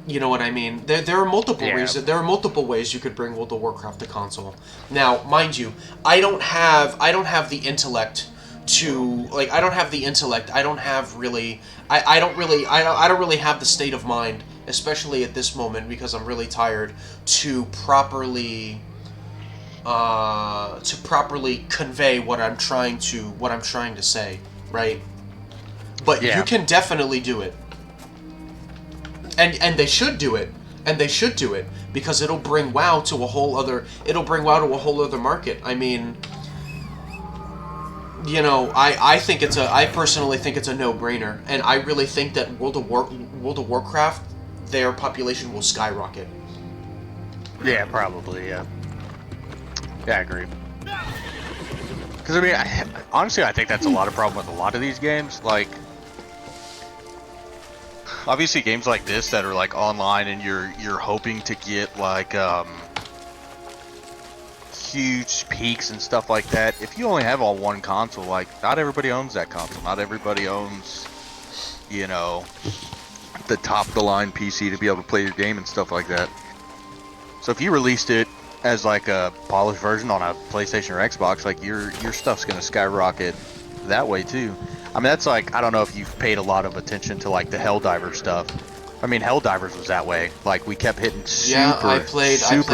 You know what I mean? There are multiple reasons. There are multiple ways you could bring World of Warcraft to console. Now, mind you, I don't have the intellect to, like, I don't really have the state of mind, especially at this moment, because I'm really tired, to properly convey what I'm trying to say, right? But you can definitely do it. And they should do it. And they should do it, because it'll bring WoW to a whole other market. I mean, you know, I personally think it's a no-brainer, and I really think that World of Warcraft, their population will skyrocket. Yeah, probably, yeah. Yeah, I agree. Because, I mean, honestly, I think that's a lot of problem with a lot of these games. Like, obviously games like this that are, like, online and you're hoping to get, like, huge peaks and stuff like that. If you only have all one console, like, not everybody owns that console. Not everybody owns, you know, the top-of-the-line PC to be able to play your game and stuff like that. So if you released it as, like, a polished version on a PlayStation or Xbox, like, your stuff's gonna skyrocket that way too. I mean, that's like, I don't know if you've paid a lot of attention to, like, the Helldiver stuff. I mean, Helldivers was that way. Like, we kept hitting super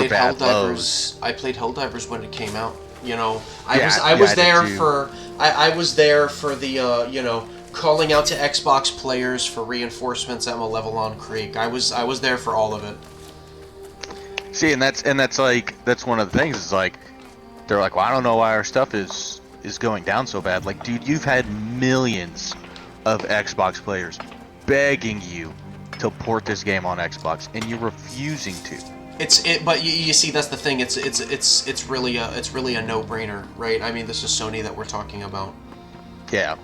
bad lows. I played Helldivers when it came out. You know, I was there for the you know, calling out to Xbox players for reinforcements at Malevelon Creek. I was there for all of it. See, and that's like, that's one of the things, is like, they're like, well, I don't know why our stuff is going down so bad. Like, dude, you've had millions of Xbox players begging you to port this game on Xbox, and you're refusing to. But you see, that's the thing. It's really a no-brainer, right? I mean, this is Sony that we're talking about. Yeah.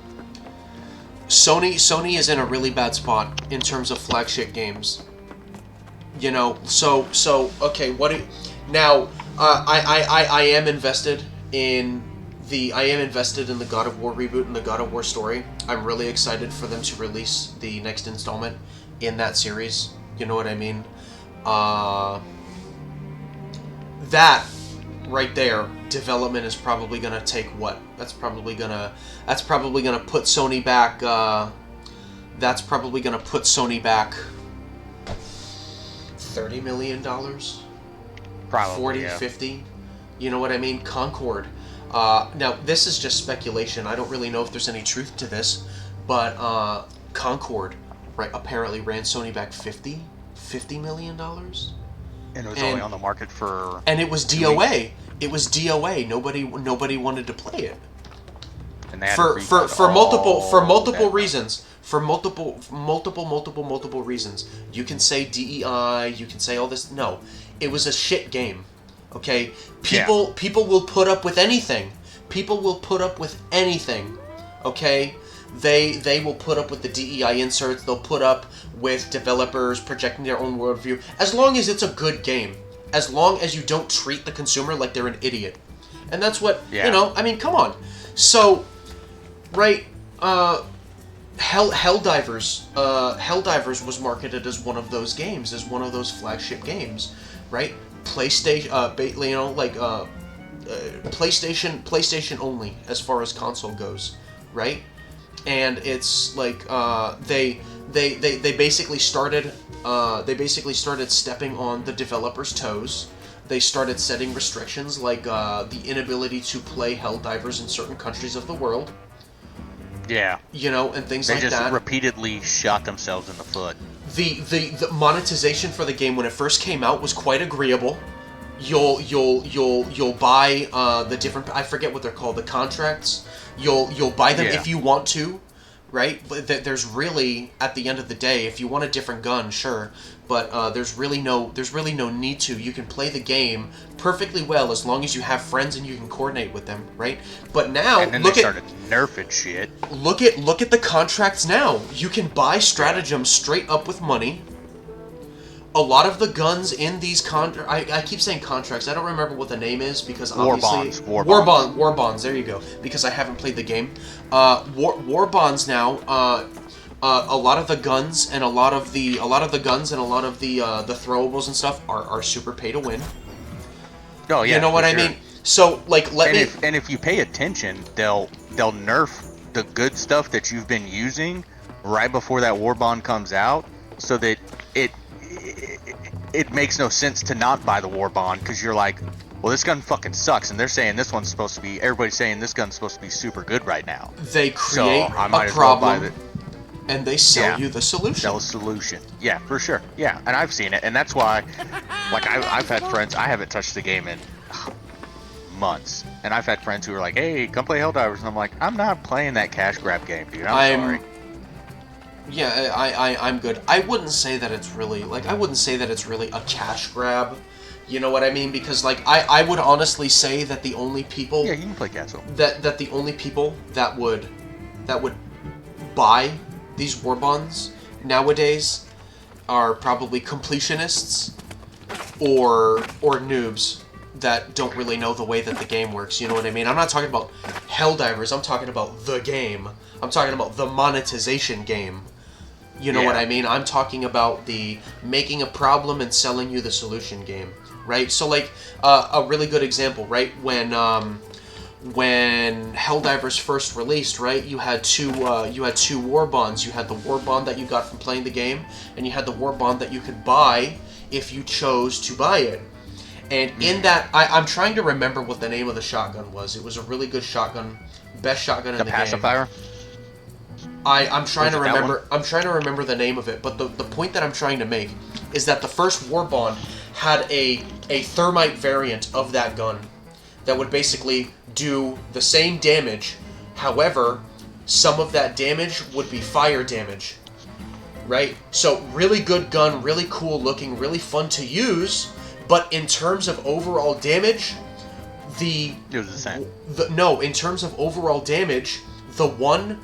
Sony is in a really bad spot in terms of flagship games. You know, so okay. I am invested in the God of War reboot and the God of War story. I'm really excited for them to release the next installment in that series. You know what I mean? That right there, development is probably gonna take what? That's probably gonna put Sony back. That's probably gonna put Sony back $30 million. Probably 40, yeah. 50. You know what I mean? Concord. Now, this is just speculation. I don't really know if there's any truth to this, but Concord, right, apparently ran Sony back $50 million. And it was only on the market for... And it was DOA. It was DOA. Nobody wanted to play it. And they had for multiple reasons. For multiple reasons. You can say DEI, you can say all this. No. It was a shit game. Okay? People will put up with anything. People will put up with anything. Okay? They will put up with the DEI inserts. They'll put up with developers projecting their own worldview. As long as it's a good game. As long as you don't treat the consumer like they're an idiot. And that's what, you know, I mean, come on. So, right, Helldivers was marketed as one of those games, as one of those flagship games, right? PlayStation, PlayStation only as far as console goes, right? And it's like they basically started stepping on the developers' toes. They started setting restrictions like the inability to play Helldivers in certain countries of the world. Yeah. You know, and things They like just that. repeatedly shot themselves in the foot. The monetization for the game when it first came out was quite agreeable. You'll buy the different, I forget what they're called, the contracts. You'll buy them if you want to, right? But there's really, at the end of the day, if you want a different gun, sure, but there's really no need to. You can play the game perfectly well as long as you have friends and you can coordinate with them, right? But now And then they started nerfing shit. Look at the contracts now. You can buy stratagems straight up with money. A lot of the guns in these I keep saying contracts. I don't remember what the name is because obviously War bonds. There you go. Because I haven't played the game. War bonds now. A lot of the guns and a lot of the throwables and stuff are super pay to win. Oh yeah, you know what I mean. So like and if you pay attention, they'll nerf the good stuff that you've been using right before that war bond comes out, so that it makes no sense to not buy the war bond because you're like, well, this gun fucking sucks, and they're saying this one's supposed to be. Everybody's saying this gun's supposed to be super good right now. They create a problem, and they sell you the solution. Sell a solution. Yeah, for sure. Yeah, and I've seen it, and that's why, like, I've had friends. I haven't touched the game in months, and I've had friends who are like, "Hey, come play Helldivers," and I'm like, "I'm not playing that cash grab game, dude. I'm sorry." Yeah, I'm good. I wouldn't say that it's really a cash grab. You know what I mean? Because like I would honestly say that the only people you can play Castle. That the only people that would buy these war bonds nowadays are probably completionists or noobs that don't really know the way that the game works. You know what I mean? I'm not talking about Helldivers. I'm talking about the game. I'm talking about the monetization game. You know what I mean? I'm talking about the making a problem and selling you the solution game, right? So like a really good example, right? When Helldivers first released, right? You had two war bonds. You had the war bond that you got from playing the game, and you had the war bond that you could buy if you chose to buy it. And in that, I'm trying to remember what the name of the shotgun was. It was a really good shotgun, best shotgun in the game. The pacifier. I'm trying to remember. I'm trying to remember the name of it. But the point that I'm trying to make is that the first war bond had a thermite variant of that gun that would basically do the same damage. However, some of that damage would be fire damage. Right? So really good gun, really cool looking, really fun to use. But in terms of overall damage, it was the same. In terms of overall damage, the one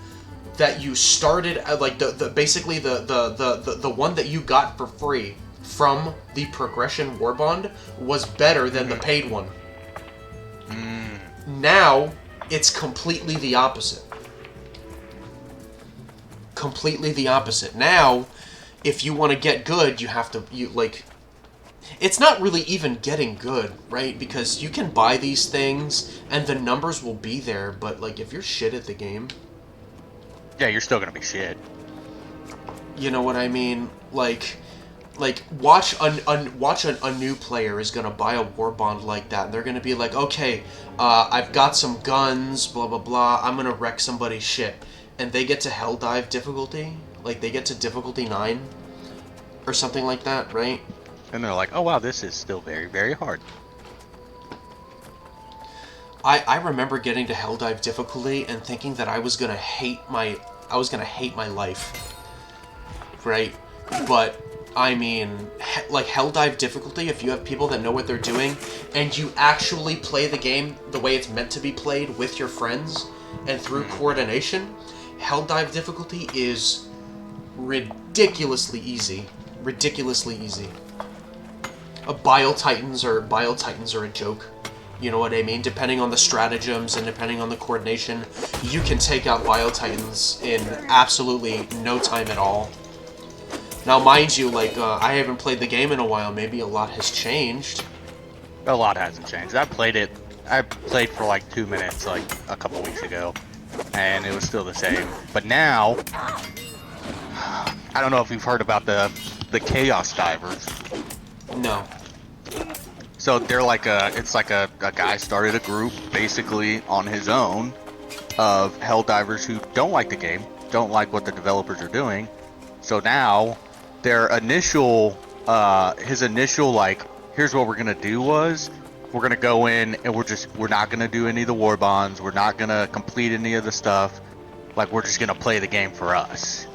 that you started, like the one that you got for free from the progression war bond was better than the paid one. Now it's completely the opposite. Completely the opposite. Now, if you want to get good, you have to it's not really even getting good, right? Because you can buy these things and the numbers will be there, but like if you're shit at the game, yeah, you're still gonna be shit. You know what I mean? Like watch a new player is gonna buy a war bond like that, and they're gonna be like, okay, I've got some guns, blah blah blah. I'm gonna wreck somebody's shit, and they get to Helldive difficulty, like they get to difficulty 9 or something like that, right? And they're like, oh wow, this is still very, very hard. I remember getting to Helldive difficulty and thinking that I was gonna hate my life, right? But I mean, like Helldive difficulty, if you have people that know what they're doing and you actually play the game the way it's meant to be played with your friends and through coordination, Helldive difficulty is ridiculously easy. Ridiculously easy. Bile Titans are a joke. You know what I mean? Depending on the stratagems and depending on the coordination, you can take out Bio Titans in absolutely no time at all. Now, mind you, like, I haven't played the game in a while. Maybe a lot has changed. A lot hasn't changed. I played for like 2 minutes, like a couple weeks ago, and it was still the same. But now, I don't know if you've heard about the Chaos Divers. No. So they're like it's like a guy started a group basically on his own of hell divers who don't like the game, don't like what the developers are doing. So now their initial, his initial like, here's what we're gonna do was, we're gonna go in and we're not gonna do any of the war bonds, we're not gonna complete any of the stuff, like we're just gonna play the game for us.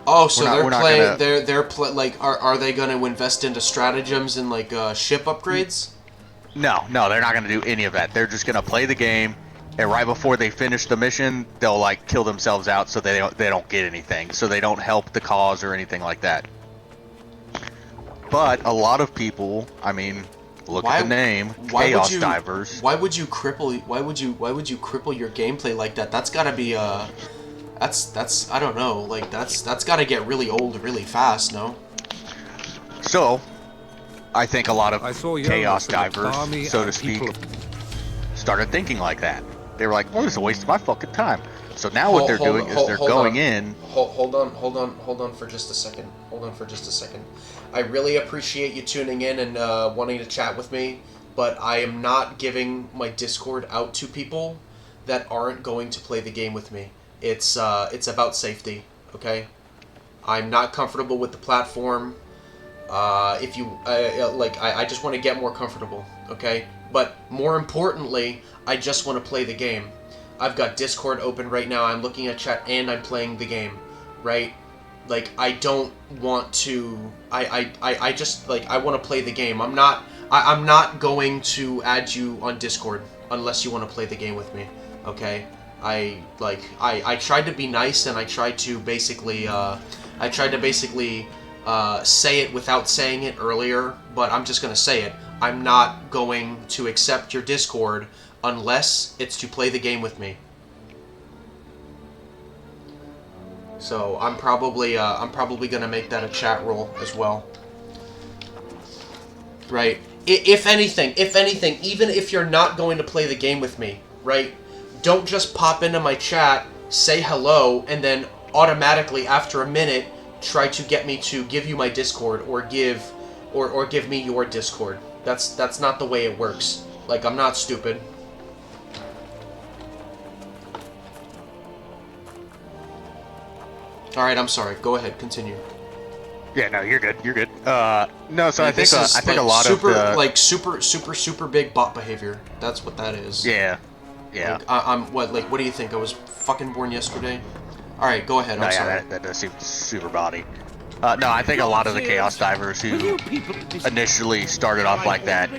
Oh, so we're not like, are they going to invest into stratagems and like ship upgrades? No, they're not gonna do any of that. They're just gonna play the game, and right before they finish the mission, they'll like kill themselves out so they don't get anything, so they don't help the cause or anything like that. But a lot of people, I mean, look at the name, Chaos Divers. Why would you cripple your gameplay like that? That's got to be that's I don't know, like that's got to get really old really fast, no? So, I think a lot of Chaos Jonas with an Divers, army so to and speak, people- started thinking like that. They were like, "Oh, this is a waste of my fucking time." So now what they're doing is they're going in. Hold on for just a second. Hold on for just a second. I really appreciate you tuning in and wanting to chat with me, but I am not giving my Discord out to people that aren't going to play the game with me. It's about safety, okay? I'm not comfortable with the platform. If you I just want to get more comfortable, okay? But more importantly, I just want to play the game. I've got Discord open right now. I'm looking at chat and I'm playing the game, right? Like, I don't want to. I just like, I want to play the game. I'm not going to add you on Discord unless you want to play the game with me, okay? I tried to be nice and I tried to basically say it without saying it earlier, but I'm just gonna say it. I'm not going to accept your Discord unless it's to play the game with me. So I'm probably gonna make that a chat rule as well. Right? If anything, even if you're not going to play the game with me, right? Don't just pop into my chat, say hello, and then automatically after a minute try to get me to give you my Discord or give me your Discord. That's not the way it works. Like, I'm not stupid. Alright, I'm sorry. Go ahead, continue. Yeah, no, you're good. You're good. No, so Like, I think a lot super, of the, like super big bot behavior. That's what that is. yeah. Like, I'm what do you think? I was fucking born yesterday? Alright, go ahead. I'm sorry. That does seem super body. No, I think a lot of the Chaos Divers who initially started off like that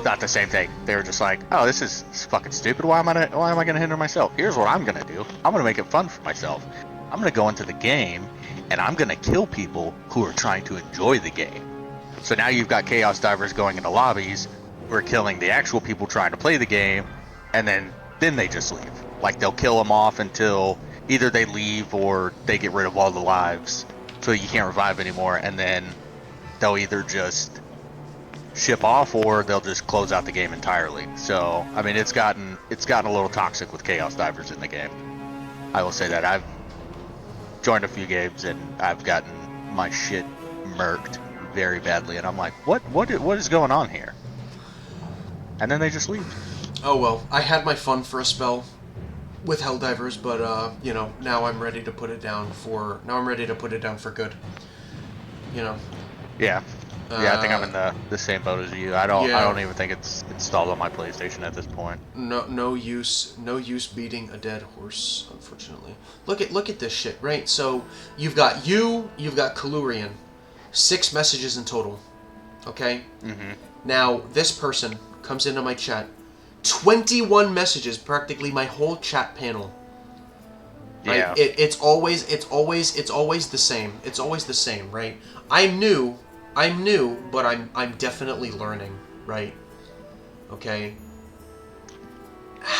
thought the same thing. They were just like, "Oh, this is fucking stupid. Why am I gonna hinder myself? Here's what I'm gonna do. I'm gonna make it fun for myself. I'm gonna go into the game and I'm gonna kill people who are trying to enjoy the game." So now you've got Chaos Divers going into lobbies who are killing the actual people trying to play the game, and then they just leave. Like, they'll kill them off until either they leave or they get rid of all the lives, so you can't revive anymore, and then they'll either just ship off or they'll just close out the game entirely. So, I mean, it's gotten a little toxic with Chaos Divers in the game. I will say that. I've joined a few games and I've gotten my shit murked very badly, and I'm like, what is going on here? And then they just leave. Oh well, I had my fun for a spell with Helldivers, but you know, now I'm ready to put it down for good. You know. Yeah. Yeah, I think I'm in the same boat as you. I don't even think it's installed on my PlayStation at this point. No use beating a dead horse, unfortunately. Look at this shit, right? So you've got Kalurian, 6 messages in total. Okay? Mm-hmm. Now this person comes into my chat, 21 messages, practically my whole chat panel. Right? Yeah. It's always the same. It's always the same, right? I'm new, but I'm definitely learning, right? Okay.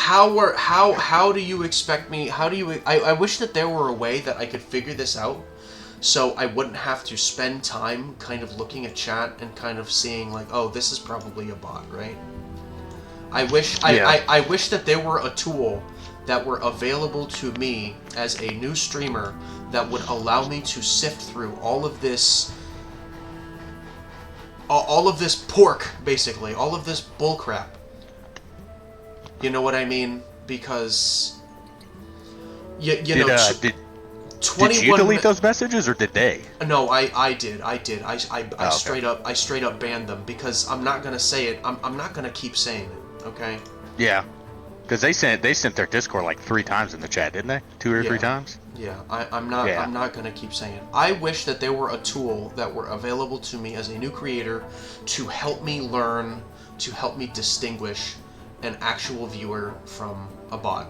how do you expect me? How do you? I wish that there were a way that I could figure this out, so I wouldn't have to spend time kind of looking at chat and kind of seeing like, oh, this is probably a bot, right? I wish I wish that there were a tool that were available to me as a new streamer that would allow me to sift through all of this pork, basically, all of this bullcrap. You know what I mean? Because did you delete those messages, or did they? No, I did. I okay. straight up banned them because I'm not gonna say it. I'm not gonna keep saying it. Okay. Yeah, because they sent their Discord like 3 times in the chat, didn't they? 2 or 3 times. Yeah, I'm not gonna keep saying it. I wish that there were a tool that were available to me as a new creator to help me learn, to help me distinguish an actual viewer from a bot.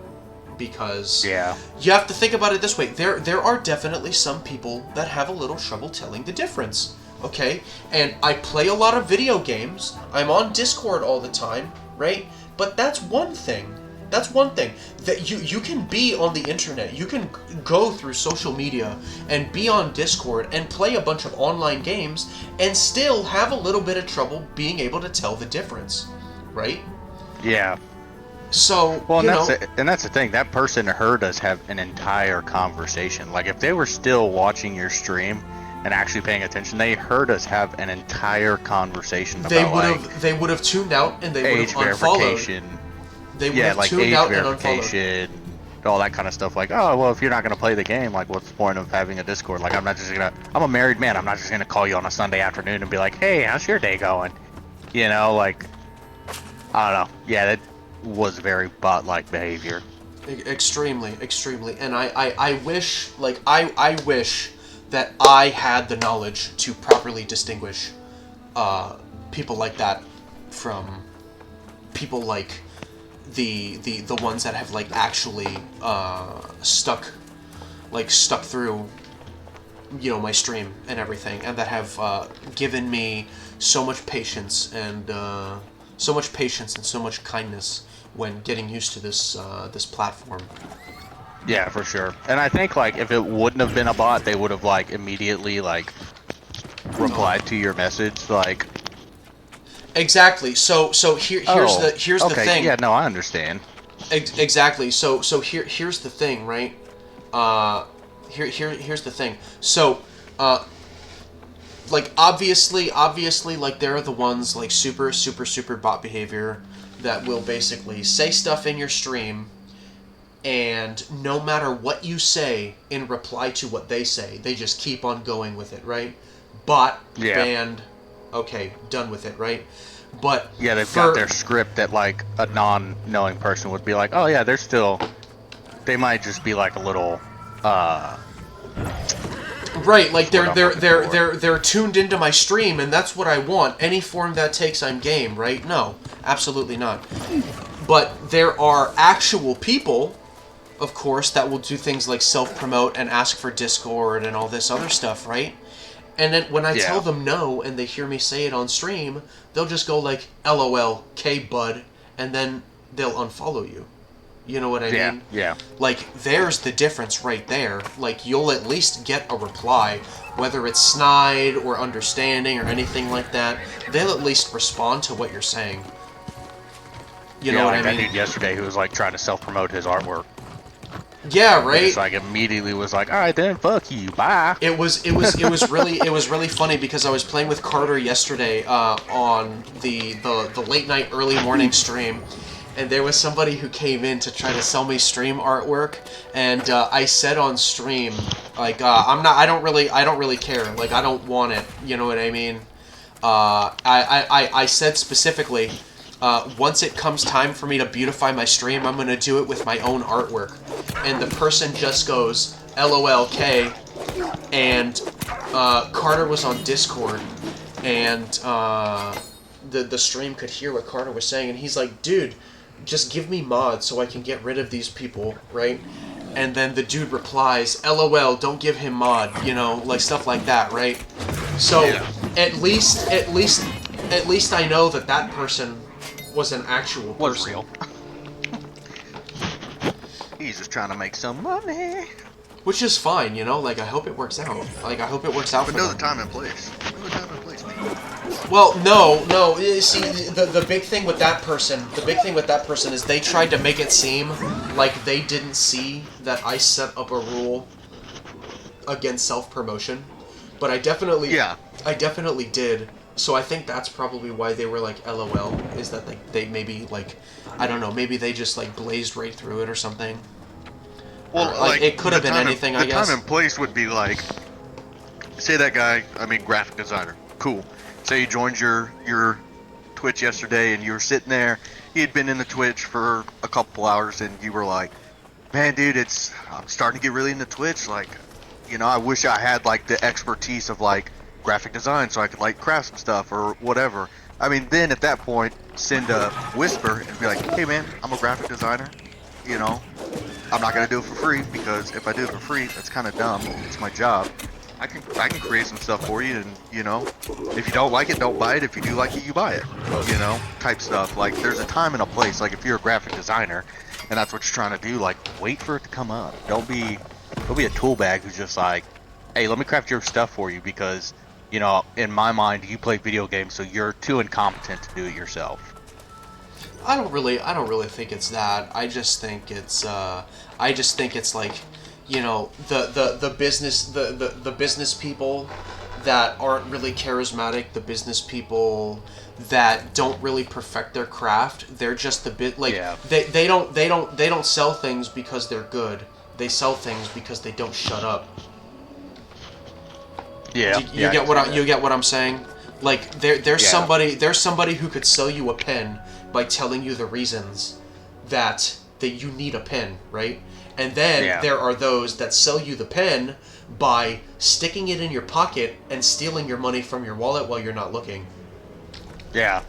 Because you have to think about it this way. There are definitely some people that have a little trouble telling the difference. Okay? And I play a lot of video games. I'm on Discord all the time, right? But that's one thing. That's one thing. That you can be on the internet. You can go through social media and be on Discord and play a bunch of online games and still have a little bit of trouble being able to tell the difference, right? Yeah. So, well, and that's the thing. That person heard us have an entire conversation. Like, if they were still watching your stream and actually paying attention, they heard us have an entire conversation about they would have tuned out and they would age have unfollowed. verification. They would have tuned age out verification, and unfollowed. all that kind of stuff. Like, oh, well, if you're not gonna play the game, like, what's the point of having a Discord? Like, I'm a married man. I'm not just gonna call you on a Sunday afternoon and be like, hey, how's your day going? You know, like, I don't know. Yeah, that was very bot-like behavior. Extremely. And I wish, like, I wish that I had the knowledge to properly distinguish people like that from people like the ones that have, like, actually stuck through, you know, my stream and everything, and that have given me so much patience and so much kindness when getting used to this this platform. Yeah, for sure. And I think, like, if it wouldn't have been a bot, they would have, like, immediately, like, replied to your message, like. Exactly. So here's the thing. Yeah, no, I understand. Exactly. So here's the thing, right? Here's the thing. So like, obviously, like, there are the ones, like, super bot behavior that will basically say stuff in your stream, and no matter what you say in reply to what they say, they just keep on going with it, right? Bot, banned, okay, done with it, right? But yeah, they've got their script that, like, a non-knowing person would be like, oh yeah, they might just be like a little right, like, they're tuned into my stream, and that's what I want. Any form that takes, I'm game, right? No, absolutely not. But there are actual people, of course, that will do things like self-promote and ask for Discord and all this other stuff, right? And then when I tell them no, and they hear me say it on stream, they'll just go like, LOL, K bud, and then they'll unfollow you. You know what I mean? Yeah. Like, there's the difference right there. Like, you'll at least get a reply, whether it's snide or understanding or anything like that. They'll at least respond to what you're saying. You know what I mean? That dude yesterday who was, like, trying to self-promote his artwork. Yeah, right. It's like immediately was like, all right, then, fuck you, bye. It was really funny because I was playing with Carter yesterday on the late night, early morning stream, and there was somebody who came in to try to sell me stream artwork, and I said on stream, like, I don't really care, like, I don't want it. You know what I mean? I said specifically, once it comes time for me to beautify my stream, I'm gonna do it with my own artwork. And the person just goes, LOLK, and Carter was on Discord, and the stream could hear what Carter was saying, and he's like, dude, just give me mods so I can get rid of these people, right? And then the dude replies, LOL, don't give him mod, you know, like, stuff like that, right? So, at least I know that person was an actual person. Was real. He's just trying to make some money. Which is fine, you know. Like I hope it works out. Like I hope it works out But for know them. the time and place. Know the time and place, man. Well, no. See, the big thing with that person, is they tried to make it seem like they didn't see that I set up a rule against self-promotion, but I definitely did. So I think that's probably why they were like, LOL, is that they maybe like, I don't know, maybe they just like blazed right through it or something. Well, Or, like it could have been anything, I guess. The time and place would be like, say that guy, graphic designer, cool. Say he joined your Twitch yesterday, and you were sitting there. He had been in the Twitch for a couple hours, and you were like, "Man, dude, I'm starting to get really into Twitch. Like, I wish I had like the expertise of like graphic design, so I could like craft some stuff or whatever." I mean, then at that point, send a whisper and be like, "Hey, man, I'm a graphic designer. I'm not gonna do it for free, because if I do it for free, that's kind of dumb. It's my job. I can create some stuff for you, and if you don't like it, don't buy it. If you do like it, you buy it. Type stuff. Like, there's a time and a place. Like, if you're a graphic designer and that's what you're trying to do, like, wait for it to come up. Don't be a tool bag who's just like, hey, let me craft your stuff for you, because in my mind, you play video games, so you're too incompetent to do it yourself. I don't really think it's that. I just think it's like, the business people that aren't really charismatic, the business people that don't really perfect their craft. They're just the bit like, they don't sell things because they're good. They sell things because they don't shut up. Yeah. You get what I'm saying? Like there's somebody who could sell you a pen by telling you the reasons that you need a pen, right? And then there are those that sell you the pen by sticking it in your pocket and stealing your money from your wallet while you're not looking. Yeah.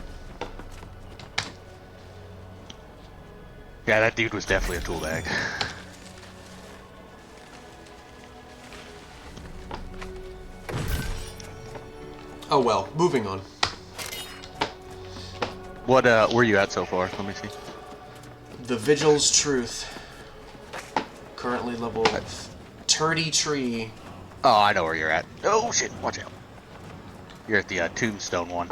Yeah, that dude was definitely a tool bag. Oh well, moving on. What where you at so far? Let me see. The Vigil's Truth. Currently level 30 tree. Oh, I know where you're at. Oh shit, watch out. You're at the tombstone one.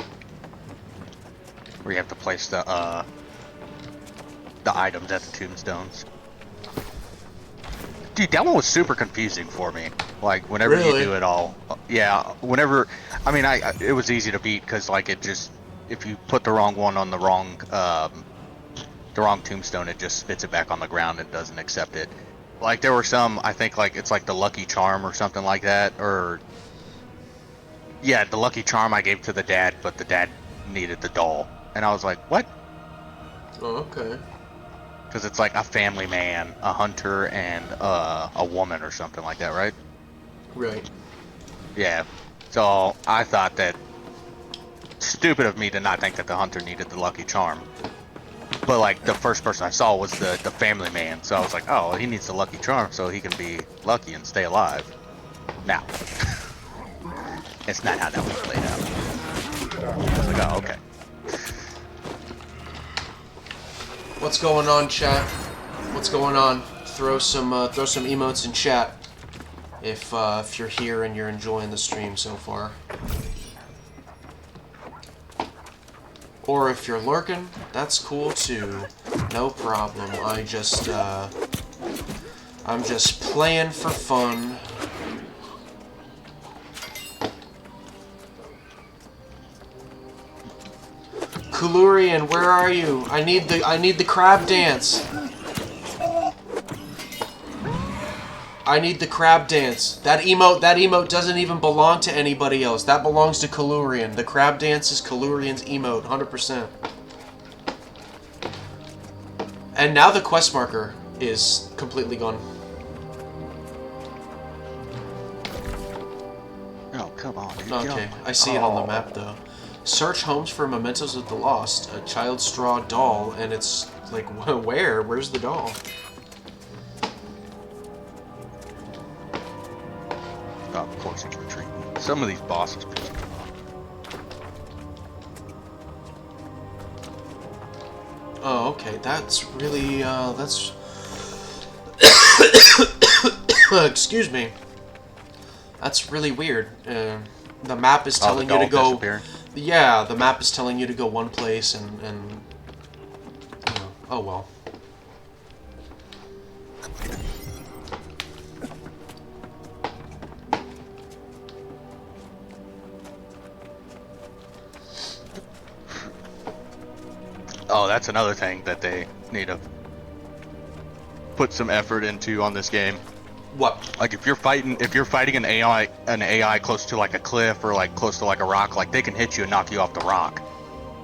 Where you have to place the items at the tombstones. Dude, that one was super confusing for me. Like, whenever you do it all. Yeah, whenever... I mean, it was easy to beat, because, like, it just... If you put the wrong one on the wrong tombstone, it just spits it back on the ground and doesn't accept it. Like, there were some, I think, like, it's like the Lucky Charm or something like that, or... Yeah, the Lucky Charm I gave to the dad, but the dad needed the doll. And I was like, what? Oh, okay. Because it's like a family man, a hunter, and a woman or something like that, right? Right. Yeah. So I thought that... Stupid of me to not think that the hunter needed the Lucky Charm. But like, the first person I saw was the family man. So I was like, oh, he needs the Lucky Charm so he can be lucky and stay alive. Now. It's not how that was played out. I was like, oh, okay. What's going on, chat? What's going on? Throw some emotes in chat if you're here and you're enjoying the stream so far. Or if you're lurking, that's cool too. No problem. I'm just playing for fun. Kulurian, where are you? I need the crab dance. I need the crab dance. That emote doesn't even belong to anybody else. That belongs to Kulurian. The crab dance is Kulurian's emote, 100%. And now the quest marker is completely gone. Oh, come on, dude. Okay, I see it on the map though. Search homes for mementos of the lost. A child straw doll, and it's like, where? Where's the doll? Oh, of course it's retreating. Some of these bosses piss me off. Oh, okay. That's really, Excuse me. That's really weird. The map is Oh, the telling you to dog go. disappeared? Yeah, the map is telling you to go one place, and you know, oh well. Oh, that's another thing that they need to put some effort into on this game. What? Like if you're fighting an AI close to like a cliff or like close to like a rock, like they can hit you and knock you off the rock.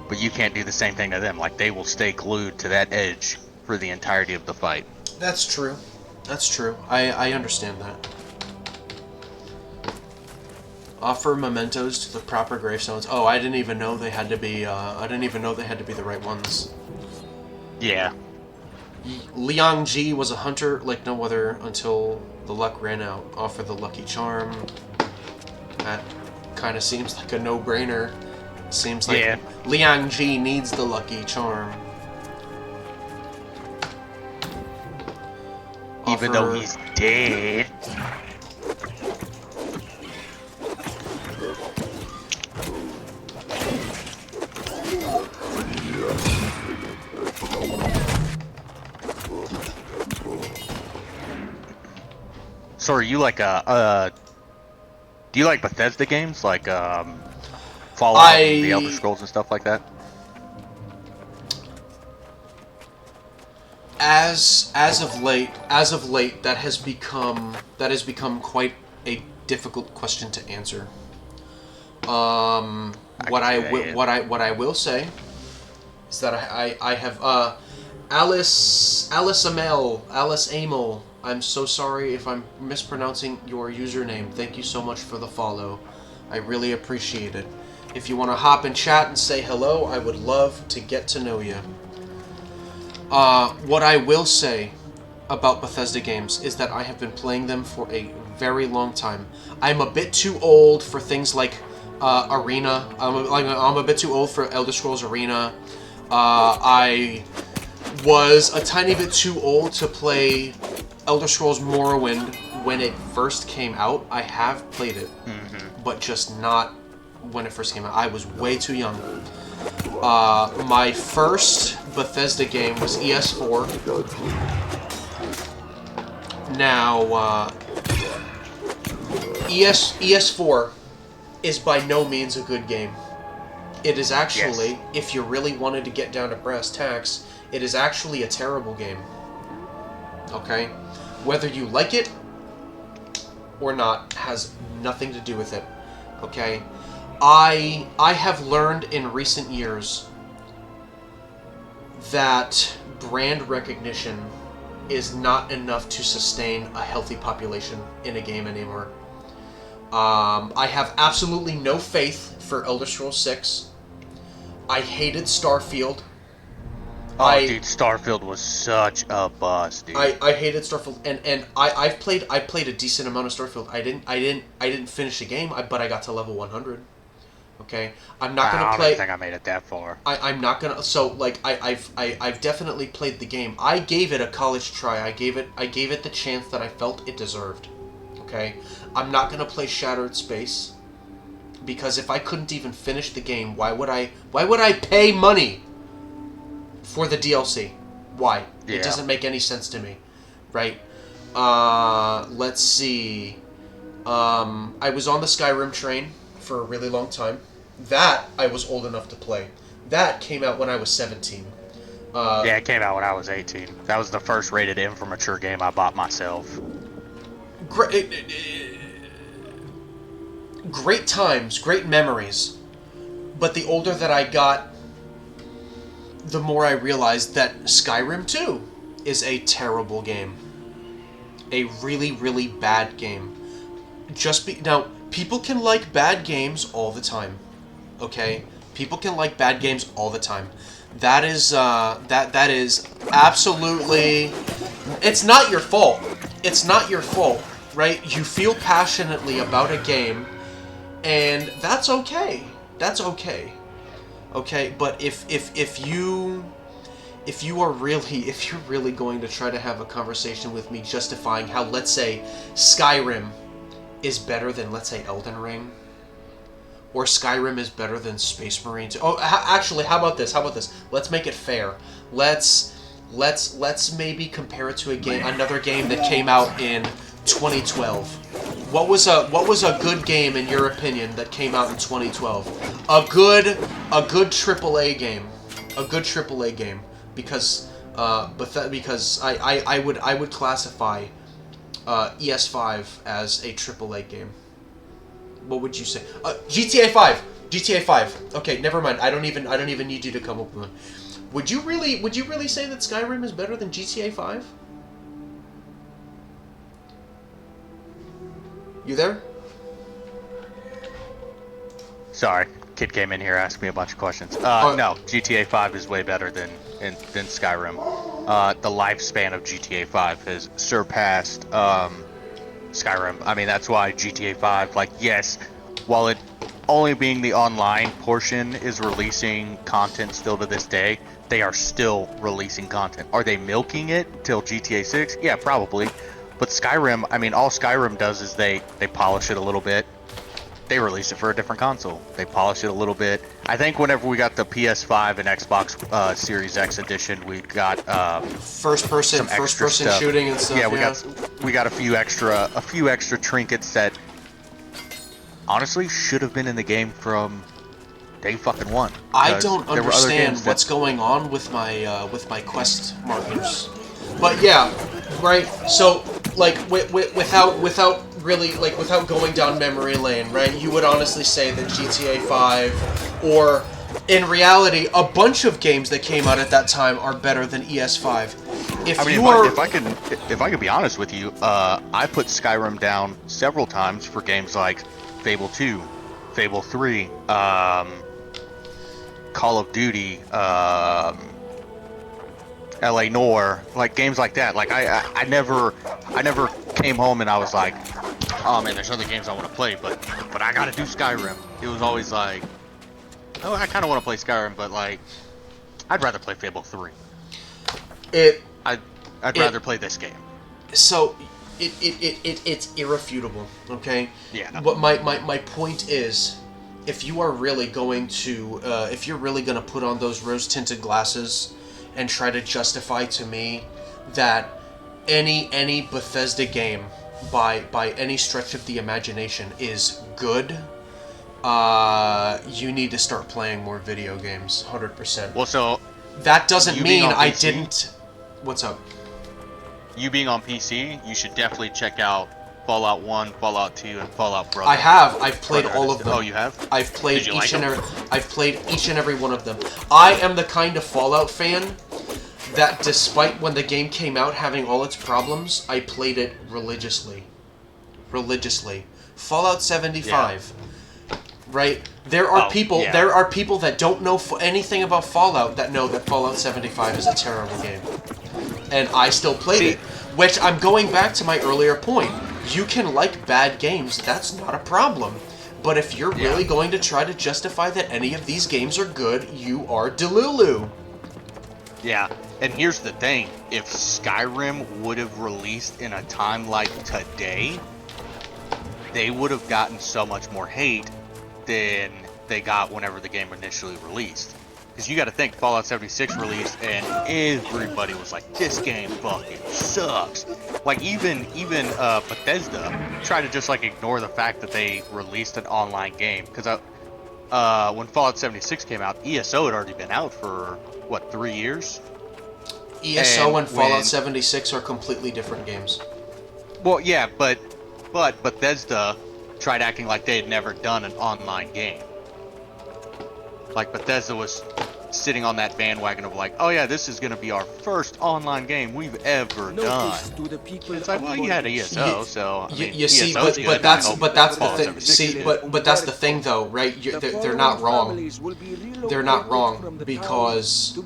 But you can't do the same thing to them. Like they will stay glued to that edge for the entirety of the fight. That's true. That's true. I understand that. Offer mementos to the proper gravestones. Oh, I didn't even know they had to be. I didn't even know they had to be the right ones. Yeah. Liang Ji was a hunter like no other until the luck ran out. Offer the lucky charm. That kind of seems like a no-brainer. Seems like Yeah. Liang Ji needs the lucky charm. Even though he's dead. So are you like do you like Bethesda games like Fallout and the Elder Scrolls and stuff like that? As of late, that has become quite a difficult question to answer. What I will say is that I have Alice Amel. I'm so sorry if I'm mispronouncing your username. Thank you so much for the follow. I really appreciate it. If you want to hop in chat and say hello, I would love to get to know you. What I will say about Bethesda games is that I have been playing them for a very long time. I'm a bit too old for things like Arena. I'm a bit too old for Elder Scrolls Arena. I was a tiny bit too old to play Elder Scrolls Morrowind when it first came out. I have played it, but just not when it first came out. I was way too young. My first Bethesda game was ES4. Now, ES4 is by no means a good game. It is actually, if you really wanted to get down to brass tacks, it is actually a terrible game. Okay? Whether you like it or not has nothing to do with it. Okay? I have learned in recent years that brand recognition is not enough to sustain a healthy population in a game anymore. I have absolutely no faith for Elder Scrolls 6. I hated Starfield. Dude, Starfield was such a bust, dude. I hated Starfield, and I played a decent amount of Starfield. I didn't finish the game, but I got to level 100. Okay, I'm not gonna play. I don't think I made it that far. I'm not gonna. So like I've definitely played the game. I gave it a college try. I gave it the chance that I felt it deserved. Okay, I'm not gonna play Shattered Space because if I couldn't even finish the game, why would I pay money for the DLC? Why? Yeah. It doesn't make any sense to me, right? Let's see. I was on the Skyrim train for a really long time. That I was old enough to play. That came out when I was 17. Yeah, it came out when I was 18. That was the first rated M for mature game I bought myself. Great times, great memories. But the older that I got, the more I realized that Skyrim 2 is a terrible game. A really, really bad game. Now, people can like bad games all the time. Okay? People can like bad games all the time. That is that is absolutely, it's not your fault. It's not your fault, right? You feel passionately about a game, and that's okay. That's okay. Okay, but if if you're really going to try to have a conversation with me justifying how, let's say, Skyrim is better than, let's say, Elden Ring, or Skyrim is better than Space Marines. Oh, actually, how about this? Let's make it fair. Let's maybe compare it to another game that came out in 2012. What was a good game in your opinion that came out in 2012? A good AAA game. A good AAA game. Because I would classify ES5 as a AAA game. What would you say? GTA 5. GTA 5. Okay, never mind. I don't even need you to come up with one. Would you really say that Skyrim is better than GTA 5? You there? Sorry, kid came in here, asked me a bunch of questions. No, GTA 5 is way better than Skyrim. The lifespan of GTA 5 has surpassed Skyrim. I mean, that's why GTA 5, like, yes, while it only being the online portion is releasing content still to this day, they are still releasing content. Are they milking it till GTA 6? Yeah, probably. But Skyrim, I mean, all Skyrim does is they polish it a little bit. They release it for a different console. They polish it a little bit. I think whenever we got the PS5 and Xbox Series X edition, we got first person shooting and stuff. Yeah, we got a few extra trinkets that honestly should have been in the game from day fucking one. I don't understand what's going on with my quest markers. But yeah, right. So like without really, like, without going down memory lane, right? You would honestly say that GTA 5, or in reality, a bunch of games that came out at that time are better than ES5. If I could be honest with you, I put Skyrim down several times for games like Fable 2, Fable 3, Call of Duty, LA Noire, like games like that. Like I never came home and I was like, oh man, there's other games I want to play, but I gotta do Skyrim. It was always like, oh, I kind of want to play Skyrim, but like, I'd rather play Fable 3. I'd rather play this game. So it's irrefutable, okay? Yeah. But my point is, if you are really going to if you're really gonna put on those rose-tinted glasses and try to justify to me that any Bethesda game by any stretch of the imagination is good, you need to start playing more video games, 100%. Well, so that doesn't mean I didn't. What's up? You being on PC, you should definitely check out Fallout 1, Fallout 2, and Fallout Brother. I have. I've played all of them. Oh, you have? I've played Did you like them? I've played each and every one of them. I am the kind of Fallout fan that, despite when the game came out having all its problems, I played it religiously. Fallout 75. Yeah. Right? There are people that don't know anything about Fallout that know that Fallout 75 is a terrible game. And I still played it. Which, I'm going back to my earlier point. You can like bad games, that's not a problem. But if you're really going to try to justify that any of these games are good, you are Delulu. Yeah, and here's the thing. If Skyrim would have released in a time like today, they would have gotten so much more hate than they got whenever the game initially released. Because you got to think, Fallout 76 released, and everybody was like, "This game fucking sucks." Like even Bethesda tried to just like ignore the fact that they released an online game. Because when Fallout 76 came out, ESO had already been out for what, 3 years? ESO and Fallout 76 are completely different games. Well, yeah, but Bethesda tried acting like they had never done an online game. Like Bethesda was sitting on that bandwagon of like, oh yeah, this is gonna be our first online game we've ever done. It's like, well, you had ESO, so I mean, you see, but that's the thing. See, but that's the thing, though, right? They're not wrong. They're not wrong because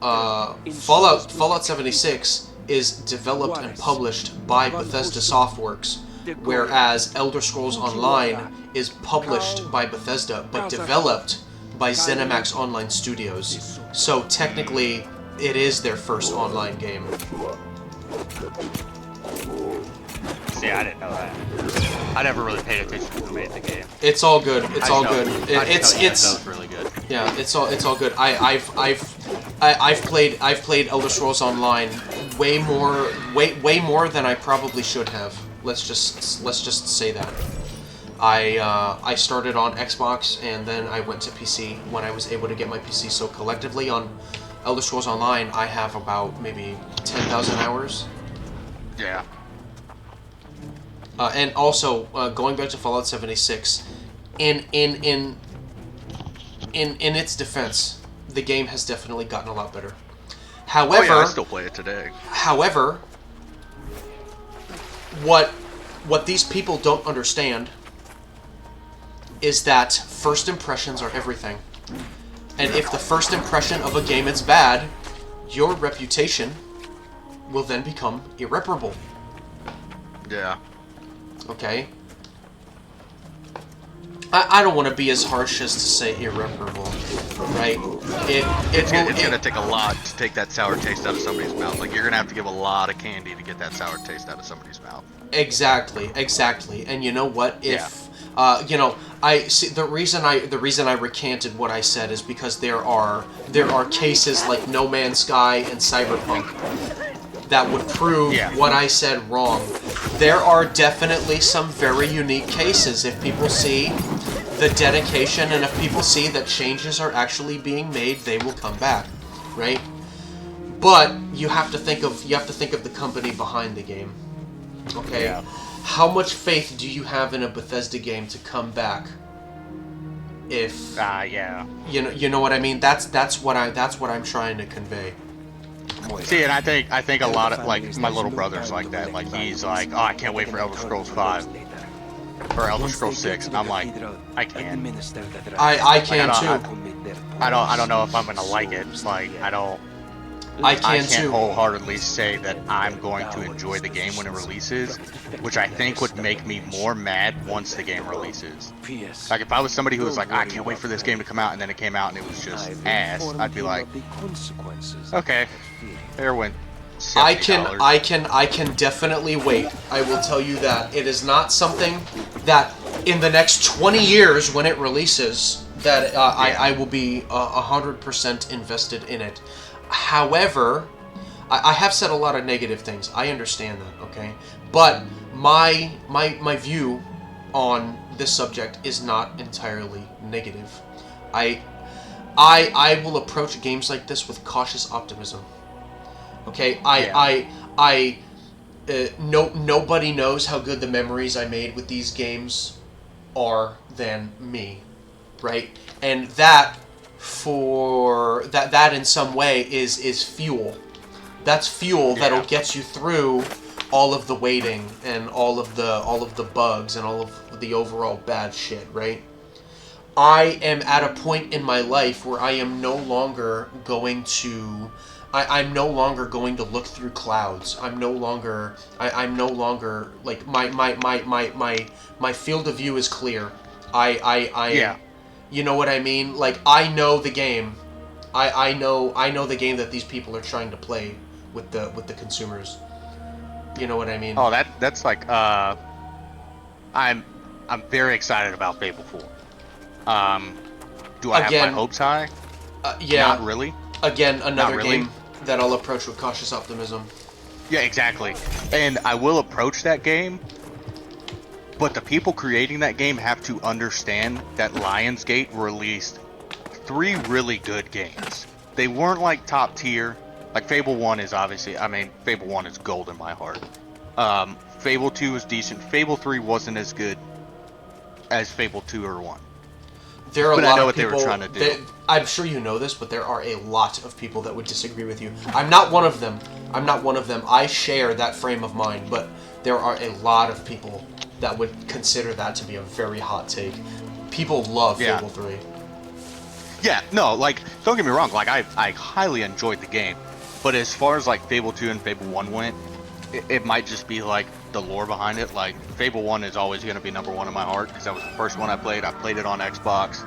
Fallout 76 is developed and published by Bethesda Softworks, whereas Elder Scrolls Online is published by Bethesda but developed by ZeniMax Online Studios. So technically, it is their first online game. See, I didn't know that. I never really paid attention to who made the game. It's all good. It's all good. It's really good. Yeah, it's all good. I've played Elder Scrolls Online way more than I probably should have. Let's just say that. I started on Xbox and then I went to PC when I was able to get my PC. So collectively on Elder Scrolls Online, I have about maybe 10,000 hours. Yeah. And also going back to Fallout 76, in its defense, the game has definitely gotten a lot better. However, I still play it today. However, what these people don't understand is that first impressions are everything. And if the first impression of a game is bad, your reputation will then become irreparable. Yeah. Okay? I don't want to be as harsh as to say irreparable, right? It's gonna take a lot to take that sour taste out of somebody's mouth. Like, you're gonna have to give a lot of candy to get that sour taste out of somebody's mouth. Exactly. And you know what? If I see the reason I recanted what I said is because there are cases like No Man's Sky and Cyberpunk that would prove what I said wrong. There are definitely some very unique cases. If people see the dedication and if people see that changes are actually being made, they will come back, right? But you have to think of the company behind the game. Okay? Yeah. How much faith do you have in a Bethesda game to come back? If you know what I mean? That's what I'm trying to convey. See, and I think a lot of, like, my little brother's like that. Like, he's like, oh, I can't wait for Elder Scrolls 5 or Elder Scrolls 6, and I'm like, I can. I can too. I don't know if I'm gonna like it. Like, I can't wholeheartedly say that I'm going to enjoy the game when it releases, which I think would make me more mad once the game releases. Like, if I was somebody who was like, I can't wait for this game to come out, and then it came out and it was just ass, I'd be like, okay, there went $70. I can definitely wait. I will tell you that it is not something that in the next 20 years when it releases that I will be 100% invested in it. However, I have said a lot of negative things. I understand that, okay? But my view on this subject is not entirely negative. I will approach games like this with cautious optimism. Okay? Nobody knows how good the memories I made with these games are than me, right? And that in some way is fuel. That's fuel that'll get you through all of the waiting and all of the bugs and all of the overall bad shit, right? I am at a point in my life where I am no longer going to I'm no longer going to look through clouds. I'm no longer like my field of view is clear. You know what I mean? Like, I know the game. I know the game that these people are trying to play with the consumers. You know what I mean? Oh, that's like I'm very excited about Fable 4. Do I have my hopes high? Yeah. Not really. Again, another game that I'll approach with cautious optimism. Yeah, exactly. And I will approach that game, but the people creating that game have to understand that Lionsgate released 3 really good games. They weren't like top tier. Like, Fable 1 is obviously, Fable 1 is gold in my heart. Fable 2 is decent. Fable 3 wasn't as good as Fable 2 or 1. There are but a lot I know of what people, they were trying to do. I'm sure you know this, but there are a lot of people that would disagree with you. I'm not one of them. I share that frame of mind, but there are a lot of people that would consider that to be a very hot take. People love Fable 3. Yeah, no, like, don't get me wrong, like, I highly enjoyed the game, but as far as, like, Fable 2 and Fable 1 went, it might just be, like, the lore behind it. Like, Fable 1 is always going to be number 1 in my heart, because that was the first one I played. I played it on Xbox.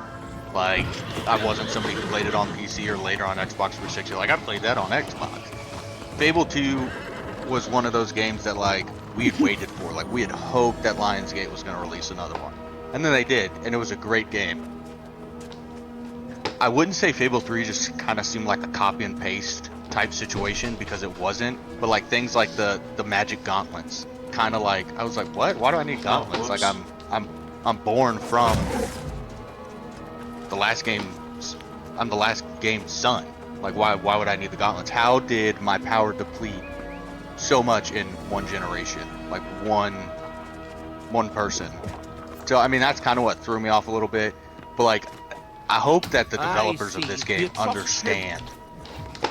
Like, I wasn't somebody who played it on PC or later on Xbox 360. Like, I played that on Xbox. Fable 2 was one of those games that, like, we had waited for. Like, we had hoped that Lionsgate was going to release another one. And then they did, and it was a great game. I wouldn't say Fable 3 just kind of seemed like a copy and paste type situation, because it wasn't. But, like, things like the magic gauntlets. Kind of like, I was like, what? Why do I need gauntlets? Like, I'm born from the last game. I'm the last game's son. Like, why would I need the gauntlets? How did my power deplete so much in one generation? Like, one person. So, I mean, that's kind of what threw me off a little bit. But, like, I hope that the developers of this game understand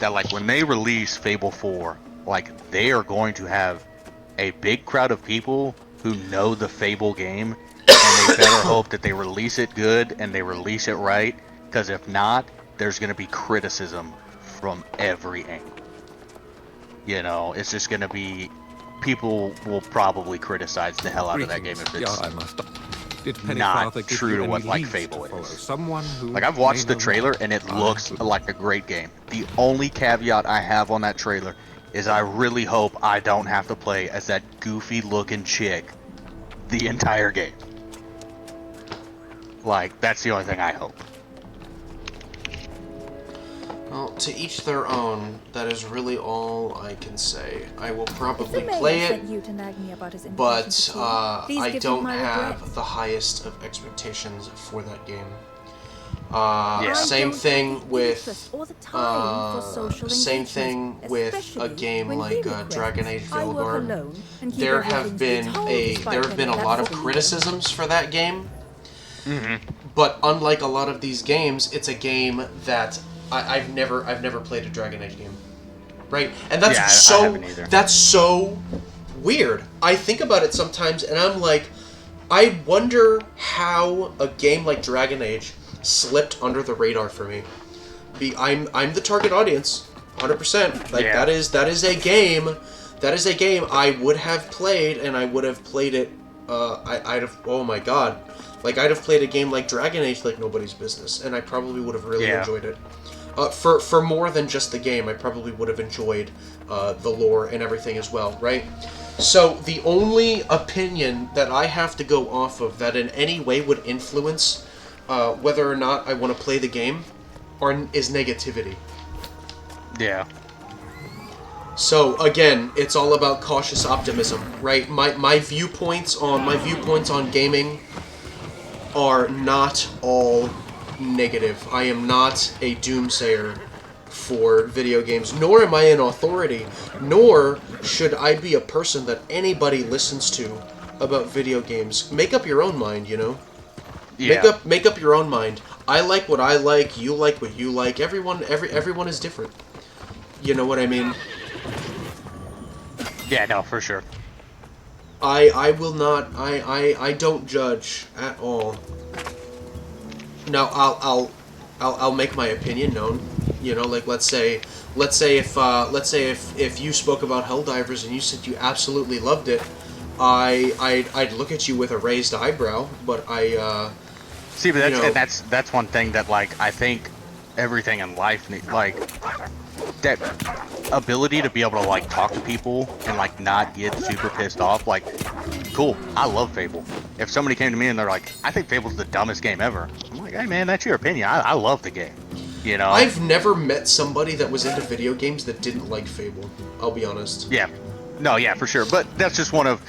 that, like, when they release Fable 4, like, they are going to have a big crowd of people who know the Fable game, and they better hope that they release it good and they release it right, because if not, there's going to be criticism from every angle. You know, it's just going to be, people will probably criticize the hell out of that game if it's I must. Did not Pennyfather give true you to any what, like, leads Fable to follow? is. Someone who Like, I've watched may the know trailer more? and it I looks would- like a great game. The only caveat I have on that trailer is I really hope I don't have to play as that goofy looking chick the entire game. Like, that's the only thing I hope. Well, to each their own. That is really all I can say. I will If the probably mayor play it, sent you to nag me about his invitation but to tea, please I give him don't my have regrets. the highest of expectations for that game. Yeah. Same I don't thing have the with interest or the time for social same engagements, thing with a especially game when like he requests Dragon Age I work Veilguard. alone and keep There everything have to be been told a despite there have been a getting lot that of sort criticisms for that game. But unlike a lot of these games, it's a game that I've never played a Dragon Age game, right? And that's Yeah, I haven't either. that's so weird. I think about it sometimes, and I'm like, I wonder how a game like Dragon Age slipped under the radar for me. I'm the target audience, 100%. Like, Yeah. that is a game. That is a game I would have played, and I would have played it. I'd have. Oh my god. Like, I'd have played a game like Dragon Age like nobody's business, and I probably would have really Yeah. enjoyed it. For more than just the game, I probably would have enjoyed the lore and everything as well, right? So, the only opinion that I have to go off of that in any way would influence whether or not I want to play the game is negativity. Yeah. So again, it's all about cautious optimism, right? My viewpoints on gaming are not all negative. I am not a doomsayer for video games, nor am I an authority, nor should I be a person that anybody listens to about video games. Make up your own mind, you know? Yeah. Make up your own mind. I like what I like, you like what you like. Everyone is different. You know what I mean? Yeah, no, for sure. I will not. I don't judge at all. Now I'll make my opinion known. You know, like let's say if you spoke about Helldivers and you said you absolutely loved it, I'd look at you with a raised eyebrow. But See, but you know, that's one thing that, like, I think everything in life like that ability to be able to, like, talk to people and, like, not get super pissed off. Like, cool, I love Fable. If somebody came to me and they're like, I think Fable's the dumbest game ever, I'm like, hey man, that's your opinion. I love the game, you know? I've never met somebody that was into video games that didn't like Fable. I'll be honest. Yeah, no, yeah, for sure. But that's just one of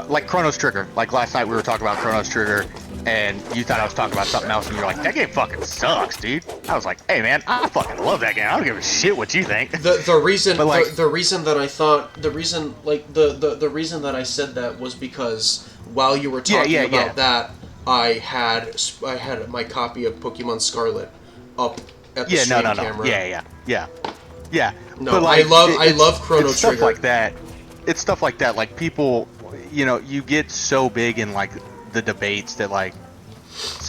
like Chronos Trigger. Like last night we were talking about Chronos Trigger, and you thought I was talking about something else, and you're like, that game fucking sucks, dude. I was like, hey man, I fucking love that game. I don't give a shit what you think. The reason But, like- the reason that I thought the reason that I said that was because while you were talking about that, I had my copy of Pokemon Scarlet up at the stream camera. Yeah. No, But, like, I love Chrono it's Trigger. Stuff like that. It's stuff like that. Like, people, you know, you get so big in, like, the debates that, like,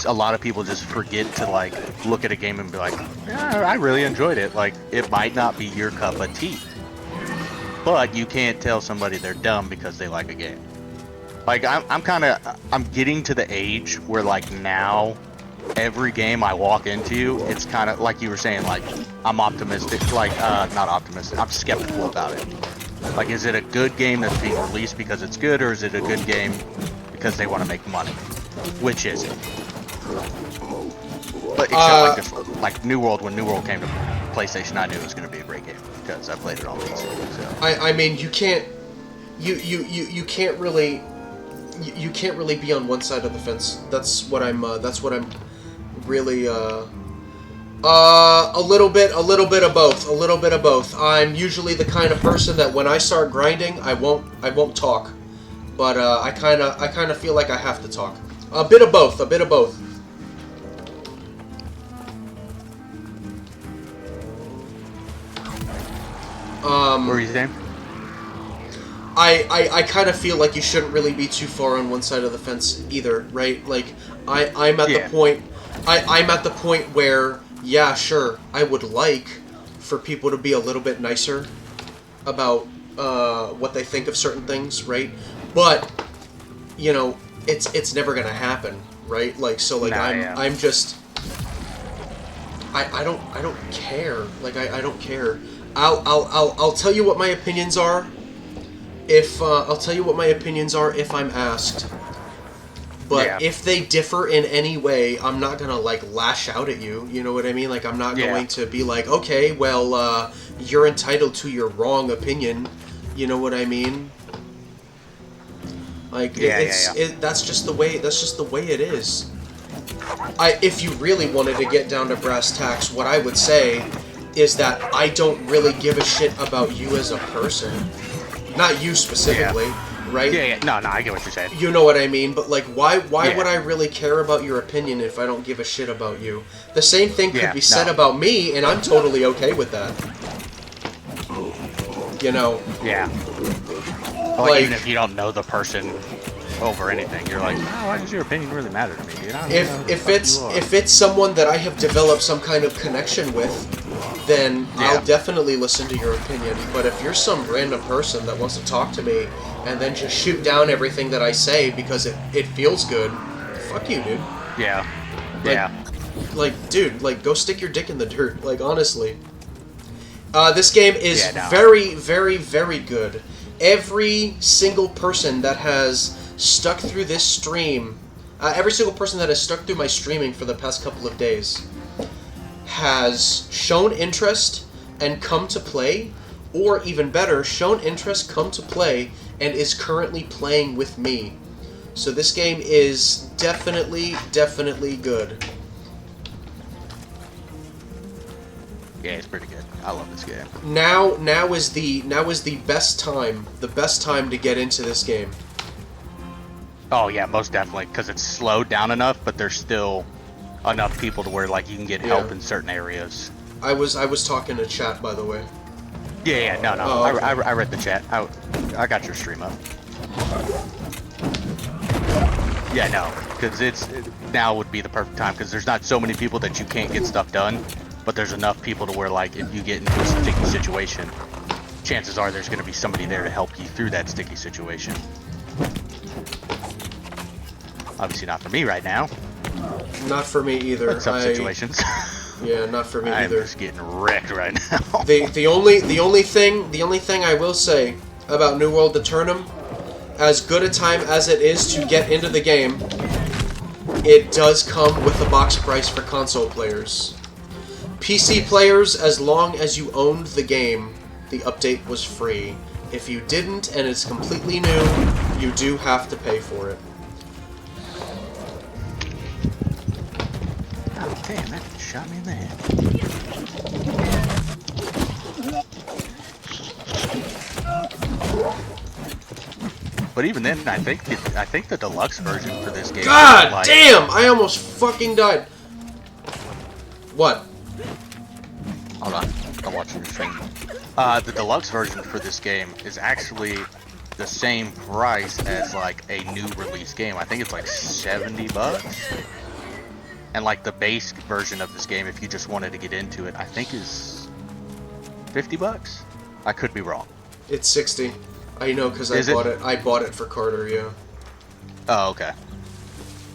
a lot of people just forget to, like, look at a game and be like, yeah, I really enjoyed it. Like, it might not be your cup of tea, but you can't tell somebody they're dumb because they like a game. Like, I'm getting to the age where, like, now every game I walk into, it's kind of like you were saying, like, I'm optimistic, like, not optimistic, I'm skeptical about it. Like, is it a good game that's being released because it's good, or is it a good game because they want to make money? Which is it? But except like this one, like New World, when New World came to PlayStation, I knew it was going to be a great game because I played it on PC. So. I mean, you can't really be on one side of the fence. That's what I'm really a little bit of both. I'm usually the kind of person that when I start grinding, I won't talk, but I kind of feel like I have to talk. A bit of both. What were you saying? I kind of feel like you shouldn't really be too far on one side of the fence either, right? Like, I'm at the point... I'm at the point where, yeah, sure, I would like for people to be a little bit nicer about what they think of certain things, right? But, you know, it's never gonna happen, right? Like, so, like, I'm just... I don't care. Like, I don't care. I'll tell you what my opinions are. I'll tell you what my opinions are if I'm asked. But if they differ in any way, I'm not gonna like lash out at you. You know what I mean? Like I'm not going to be like, okay, well, you're entitled to your wrong opinion. You know what I mean? Like that's just the way. That's just the way it is. If you really wanted to get down to brass tacks, what I would say is that I don't really give a shit about you as a person. Not you specifically, right? No, I get what you're saying. You know what I mean? But, like, why would I really care about your opinion if I don't give a shit about you? The same thing could be said about me, and I'm totally okay with that. You know? Yeah. Like, even if you don't know the person over anything, you're like, oh, why does your opinion really matter to me, dude? If it's someone that I have developed some kind of connection with, then I'll definitely listen to your opinion. But if you're some random person that wants to talk to me and then just shoot down everything that I say because it feels good, fuck you, dude. Yeah. Like, dude, like, go stick your dick in the dirt. Like, honestly. This game is very, very, very good. Every single person that has stuck through this stream, every single person that has stuck through my streaming for the past couple of days has shown interest and come to play, or even better, shown interest, come to play, and is currently playing with me. So this game is definitely good. Yeah, it's pretty good. I love this game. Now is the best time to get into this game. Oh yeah, most definitely, because it's slowed down enough, but there's still enough people to where like you can get help in certain areas. I was talking to chat, by the way. No. Oh, okay. I read the chat. I got your stream up. Yeah, no, because now would be the perfect time because there's not so many people that you can't get stuff done, but there's enough people to where like if you get into a sticky situation, chances are there's going to be somebody there to help you through that sticky situation. Obviously not for me right now. Not for me either. But some situations. Yeah, not for me either. I'm just getting wrecked right now. The only thing I will say about New World Aeternum, as good a time as it is to get into the game, it does come with a box price for console players. PC players, as long as you owned the game, the update was free. If you didn't and it's completely new, you do have to pay for it. Oh, damn, that shot me in the head. But even then, I think the deluxe version for this game. God damn! I almost fucking died. What? Hold on, I'm watching your stream. The deluxe version for this game is actually the same price as like a new release game. I think it's like $70. And like the base version of this game, if you just wanted to get into it, I think is $50. I could be wrong. It's 60. I know because I bought it for Carter. Yeah. Oh, okay.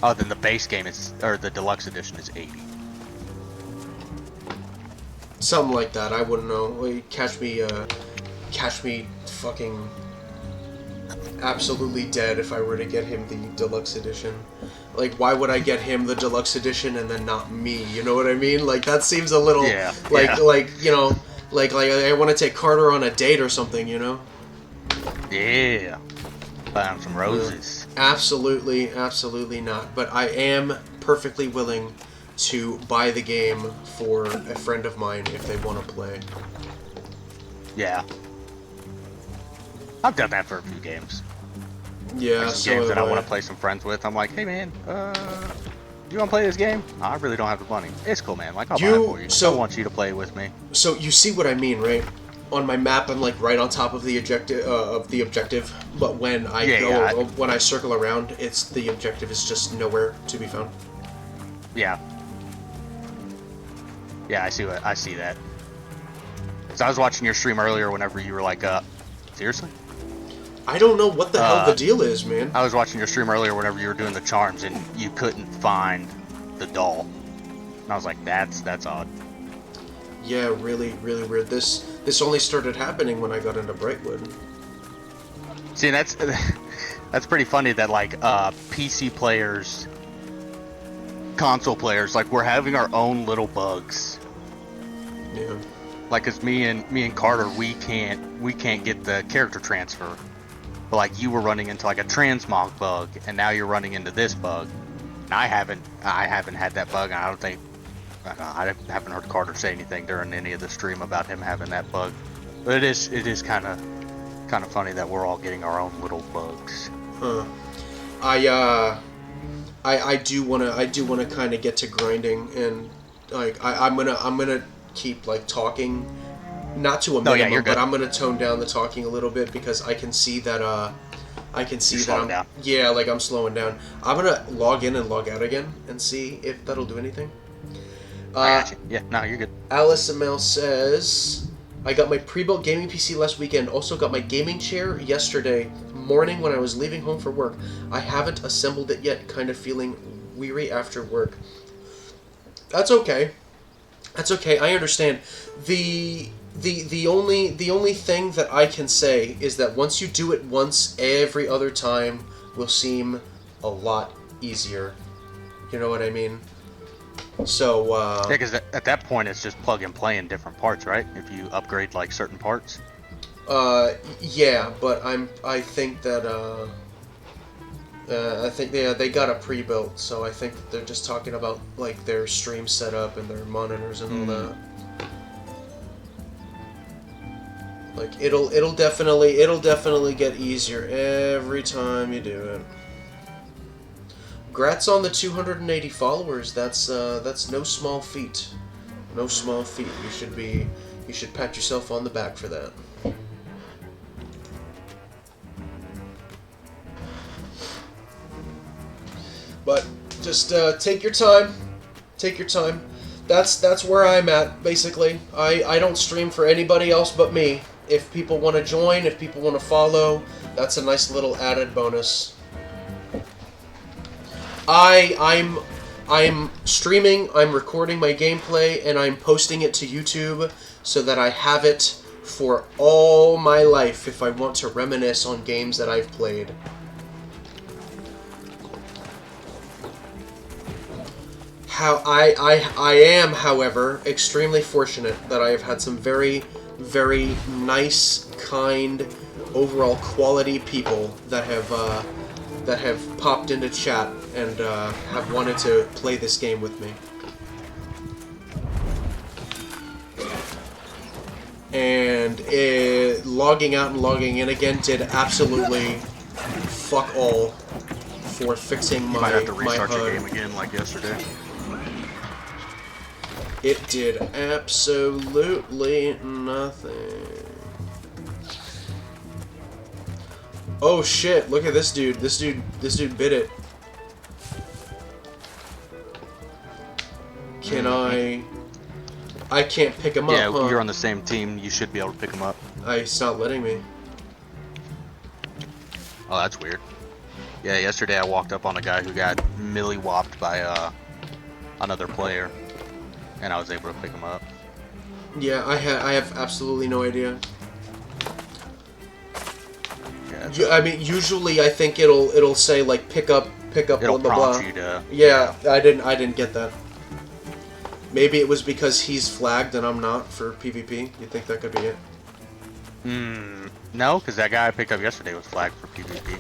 Oh, then the base game is, or the deluxe edition is 80. Something like that. I wouldn't know. Like, catch me fucking absolutely dead if I were to get him the deluxe edition. Like, why would I get him the deluxe edition and then not me? You know what I mean? Like, that seems a little like you know, like I want to take Carter on a date or something, you know? Yeah. Buy him some roses. Absolutely, absolutely not. But I am perfectly willing to buy the game for a friend of mine if they want to play. Yeah. I've done that for a few games. Yeah, Like some games that I want to play some friends with. I'm like, hey man, you want to play this game? Oh, I really don't have the money. It's cool, man. Like, I'll buy it for you. So I want you to play with me. So you see what I mean, right? On my map, I'm like right on top of the objective. But when I when I circle around, the objective is just nowhere to be found. Yeah. Yeah, I see that. So I was watching your stream earlier whenever you were like, seriously? I don't know what the hell the deal is, man. I was watching your stream earlier whenever you were doing the charms and you couldn't find the doll. And I was like, that's odd. Yeah, really, really weird. This only started happening when I got into Brightwood. See, that's pretty funny that like PC players, console players, like we're having our own little bugs. Yeah. Like, cause me and Carter, we can't get the character transfer. But like you were running into like a transmog bug, and now you're running into this bug. And I haven't had that bug, and I don't think I haven't heard Carter say anything during any of the stream about him having that bug. But it is kind of funny that we're all getting our own little bugs. Huh. I do wanna kind of get to grinding, and like I'm gonna keep like talking, not to a minimum, but I'm gonna tone down the talking a little bit because I can see that yeah, like I'm slowing down. I'm gonna log in and log out again and see if that'll do anything. I got you. Yeah, no, you're good. Alice Amel says, I got my pre-built gaming PC last weekend. Also got my gaming chair yesterday morning when I was leaving home for work. I haven't assembled it yet. Kind of feeling weary after work. That's okay. That's okay. I understand. The only thing that I can say is that once you do it once, every other time will seem a lot easier. You know what I mean? So, yeah, because at that point it's just plug and play in different parts, right? If you upgrade like certain parts. Yeah, but I think that they got a pre-built, so I think that they're just talking about like their stream setup and their monitors and all that. Like it'll definitely get easier every time you do it. Congrats on the 280 followers. That's no small feat. No small feat. You should pat yourself on the back for that. But just take your time. Take your time. That's where I'm at, basically. I don't stream for anybody else but me. If people want to join, if people want to follow, that's a nice little added bonus. I'm streaming, I'm recording my gameplay, and I'm posting it to YouTube so that I have it for all my life if I want to reminisce on games that I've played. I am, however, extremely fortunate that I have had some very, very nice, kind, overall quality people that have popped into chat and have wanted to play this game with me. And logging out and logging in again did absolutely fuck all for fixing my HUD. You might have to restart your game again like yesterday. It did absolutely nothing. Oh shit, look at this dude. This dude bit it. Can I can't pick him up, huh? You're on the same team. You should be able to pick him up. It's not letting me. Oh, that's weird. Yeah, yesterday I walked up on a guy who got milli-whopped by another player, and I was able to pick him up. Yeah, I have absolutely no idea. Yeah, I mean, usually I think it'll say like pick up, it'll blah blah prompt blah. you to. Yeah, I didn't get that. Maybe it was because he's flagged and I'm not for PvP. You think that could be it? No, because that guy I picked up yesterday was flagged for PvP.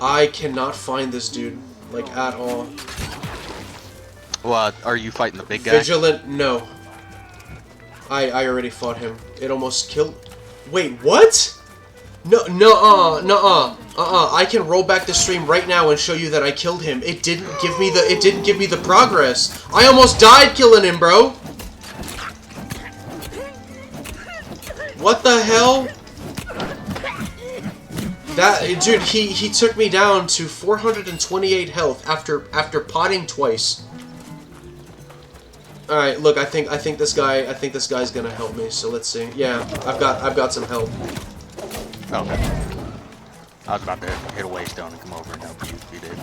I cannot find this dude, like, at all. Well, are you fighting the big guy? Vigilant, no. I already fought him. It almost killed... Wait, what? I can roll back the stream right now and show you that I killed him. It didn't give me the progress. I almost died killing him, bro. What the hell? That dude, he took me down to 428 health after potting twice. All right, look, I think this guy's gonna help me. So let's see. Yeah, I've got some help. Okay. I was about to hit a waystone and come over and help you if you did.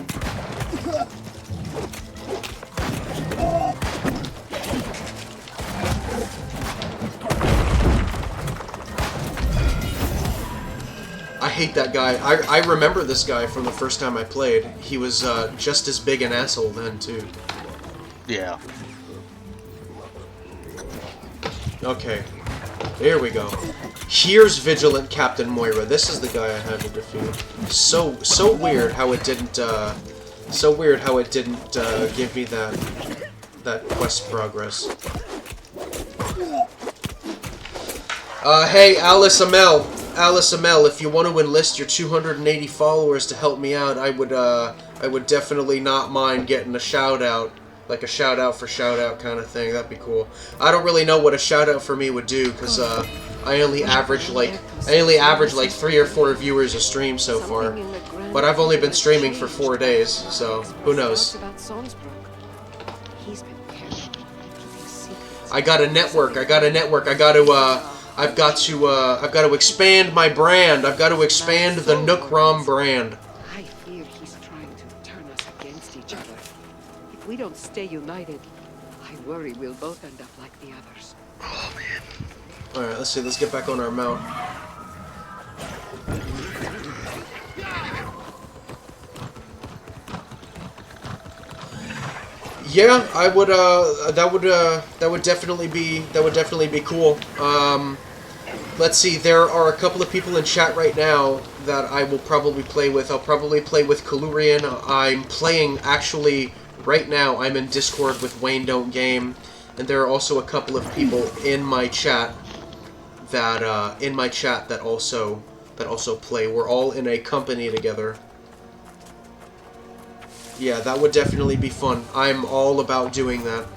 I hate that guy. I remember this guy from the first time I played. He was just as big an asshole then, too. Yeah. Okay. There we go. Here's Vigilant Captain Moira. This is the guy I had to defeat. So weird how it didn't give me that quest progress. Hey, Alice Amel, if you want to enlist your 280 followers to help me out, I would definitely not mind getting a shout out. Like a shout out for shout out kind of thing. That'd be cool. I don't really know what a shout out for me would do because I only average like 3 or 4 viewers a stream so far. But I've only been streaming for 4 days, so who knows? I got a network. I've got to expand my brand. I've got to expand the Nook ROM brand. I fear he's trying to turn us against each other. If we don't stay united, I worry we'll both end up like the others. Oh man. Alright, let's see, let's get back on our mount. Yeah, I would that would definitely be cool. Let's see, there are a couple of people in chat right now that I will probably play with. I'll probably play with Kalurian. I'm playing, actually, right now, I'm in Discord with Wayne Don't Game, and there are also a couple of people in my chat that also play. We're all in a company together. Yeah, that would definitely be fun. I'm all about doing that.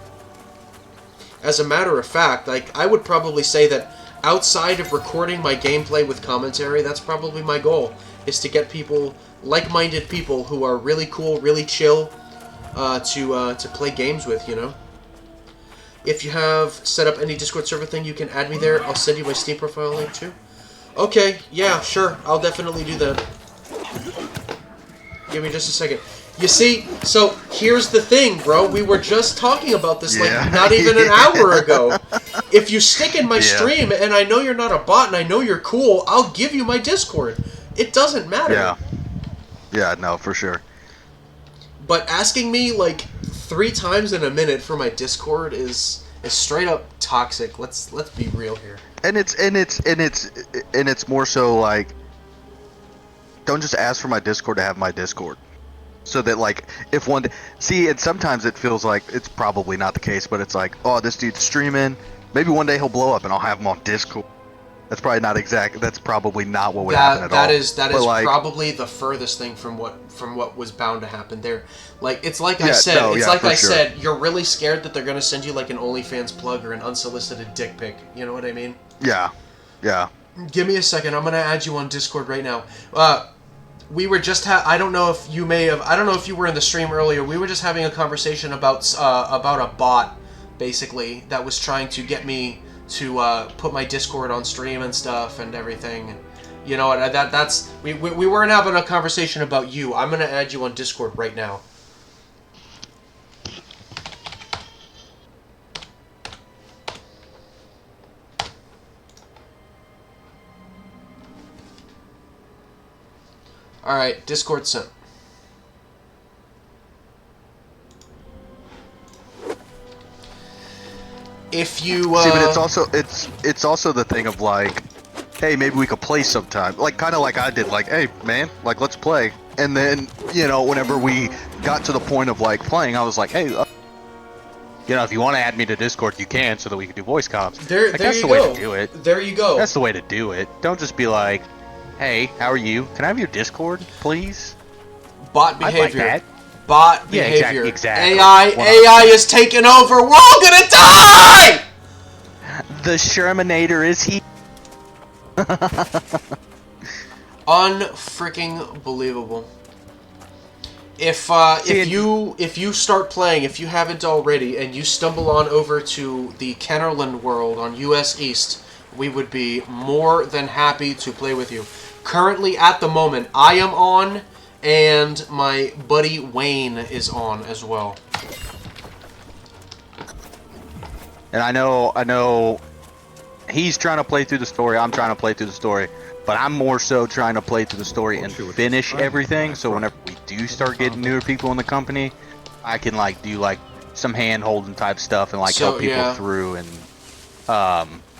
As a matter of fact, like, I would probably say that outside of recording my gameplay with commentary, that's probably my goal, is to get people, like-minded people who are really cool, really chill, to play games with, you know? If you have set up any Discord server thing, you can add me there. I'll send you my Steam profile link, too. Okay, yeah, sure. I'll definitely do that. Give me just a second. You see, so here's the thing, bro. We were just talking about this, like, not even an hour ago. If you stick in my stream, and I know you're not a bot, and I know you're cool, I'll give you my Discord. It doesn't matter. Yeah. Yeah, no, for sure. But asking me, like, 3 times in a minute for my Discord is straight up toxic. Let's be real here. And it's more so like, don't just ask for my Discord to have my Discord. So that, like, if one... See, and sometimes it feels like it's probably not the case, but it's like, oh, this dude's streaming. Maybe one day he'll blow up and I'll have him on Discord. That's probably not exact. That's probably not what would happen at all. That is like, probably the furthest thing from what was bound to happen there. Like, it's like Yeah, I said. no, it's yeah, like for I sure. said. You're really scared that they're gonna send you like an OnlyFans plug or an unsolicited dick pic. You know what I mean? Yeah. Yeah. Give me a second. I'm gonna add you on Discord right now. We were just I don't know if you may have. I don't know if you were in the stream earlier. We were just having a conversation about a bot, basically, that was trying to get me to put my Discord on stream and stuff and everything. You know what? That's we weren't having a conversation about you. I'm gonna add you on Discord right now. All right, Discord sent. If you see, but it's also the thing of like, hey, maybe we could play sometime. Like kind of like I did. Like, hey, man, like let's play. And then whenever we got to the point of like playing, I was like, hey, if you want to add me to Discord, you can, so that we can do voice comms. There that's you the go. way to do it. There you go. That's the way to do it. Don't just be like, hey, how are you? Can I have your Discord, please? Bot behavior. I'd like that. Bot Yeah, behavior. exactly. AI is taking over. We're all gonna die. The Shermanator is he? Unfreaking believable. If you start playing, if you haven't already, and you stumble on over to the Kennerland world on US East, we would be more than happy to play with you. Currently, at the moment, I am on, and my buddy Wayne is on as well. And I know he's trying to play through the story, I'm trying to play through the story, but I'm more so trying to play through the story and finish everything, so whenever we do start getting newer people in the company, I can like do like some hand-holding type stuff and like help people through and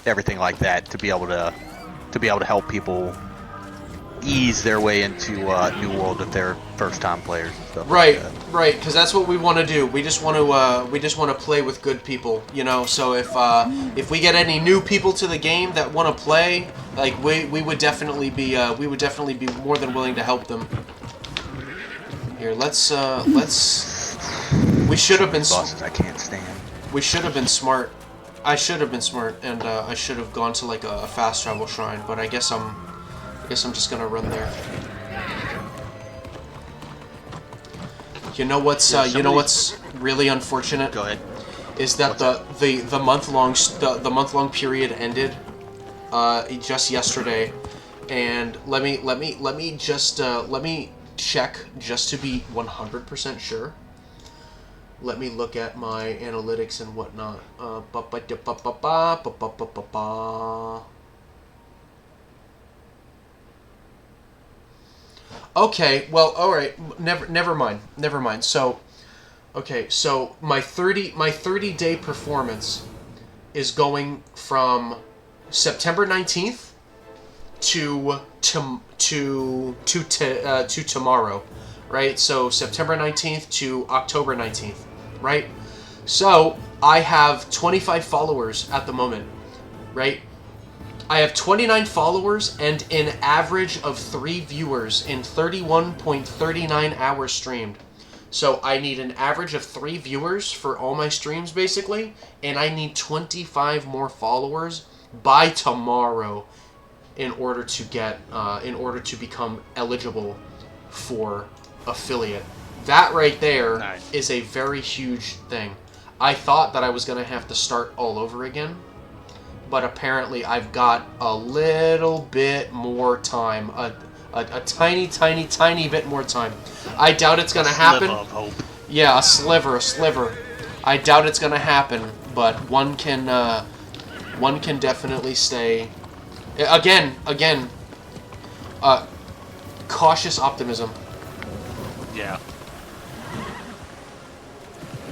everything like that to be able to help people ease their way into New World if they're first-time players and stuff. Right, like that. right, because that's what we want to do. We just want to play with good people, So if we get any new people to the game that want to play, like we would definitely be more than willing to help them. Here, let's. We should have been. Bosses I can't stand. We should have been smart. I should have been smart, and I should have gone to like a fast travel shrine. But I guess I'm just gonna run there. You know what's really unfortunate? Go ahead. Is that the month-long period ended just yesterday, and let me check just to be 100% sure. Let me look at my analytics and whatnot. Okay, well, all right. Never mind. So, okay, so my 30-day performance is going from September 19th to tomorrow, right? So September 19th to October 19th, right? So I have 25 followers at the moment, right? I have 29 followers and an average of 3 viewers in 31.39 hours streamed. So I need an average of 3 viewers for all my streams, basically, and I need 25 more followers by tomorrow in order to become eligible for affiliate. That right there is a very huge thing. I thought that I was going to have to start all over again, but apparently I've got a little bit more time, a tiny bit more time. I doubt it's going to happen. Sliver of hope. Yeah, a sliver. I doubt it's going to happen, but one can definitely stay. Again, cautious optimism. Yeah.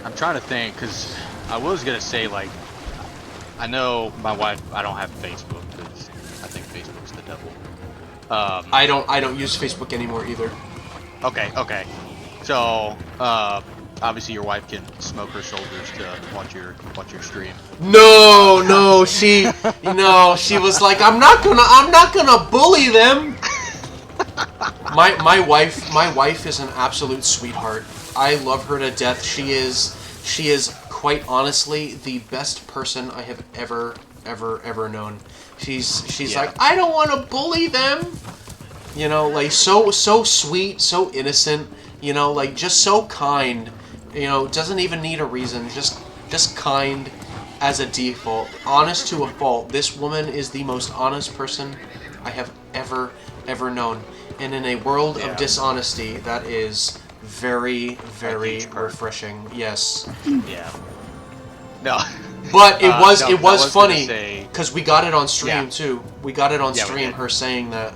I'm trying to think, because I was going to say, like, I know my wife, I don't have Facebook, because I think Facebook's the devil. I don't use Facebook anymore either. Okay. So, obviously your wife can smoke her shoulders to watch your stream. No, she was like, I'm not gonna bully them. My wife is an absolute sweetheart. I love her to death. She is quite honestly the best person I have ever known. She's like, I don't want to bully them. Like so sweet, so innocent. Like just so kind. Doesn't even need a reason. Just kind as a default. Honest to a fault. This woman is the most honest person I have ever known. And in a world Yeah. of dishonesty, that is very, very huge perk. refreshing. Yes. Yeah. No. But it was no, it I was gonna funny say- because we got it on stream Yeah. too. We got it on Yeah, we stream. did. Her saying that.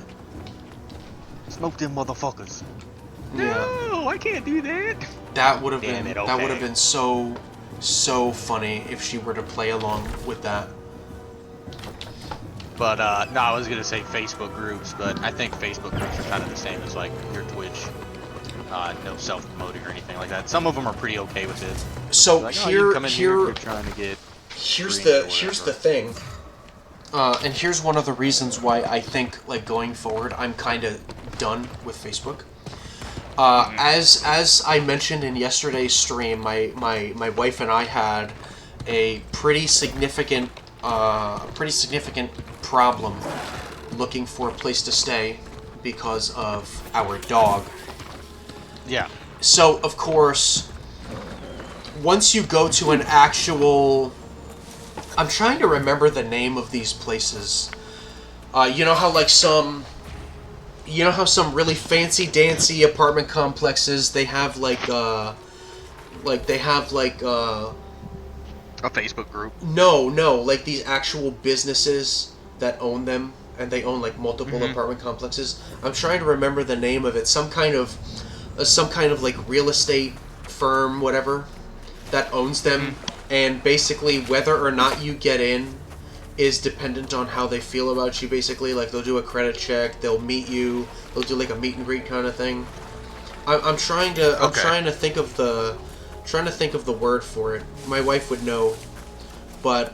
Smoke them motherfuckers. Yeah. No, I can't do that. That would have Damn been it, that would okay. have been so funny if she were to play along with that. But no, I was gonna say Facebook groups, but I think Facebook groups are kind of the same as like your Twitch. No self-promoting or anything like that. Some of them are pretty okay with it. So Like, oh, you can come in here if here you're trying to get. here's streams or the whatever. thing. And here's one of the reasons why I think, like, going forward, I'm kind of done with Facebook. As I mentioned in yesterday's stream, my wife and I had a pretty significant problem looking for a place to stay because of our dog. Yeah. So, of course, once you go to an actual... I'm trying to remember the name of these places. You know how, like, some... You know how some really fancy-dancy apartment complexes, they have, like, a Facebook group. No, like, these actual businesses that own them, and they own, like, multiple apartment complexes. I'm trying to remember the name of it. Some kind of, like, real estate firm, whatever, that owns them. And basically, whether or not you get in is dependent on how they feel about you, basically. Like, they'll do a credit check, they'll meet you, they'll do, like, a meet and greet kind of thing. I'm trying to think of the word for it. My wife would know. But,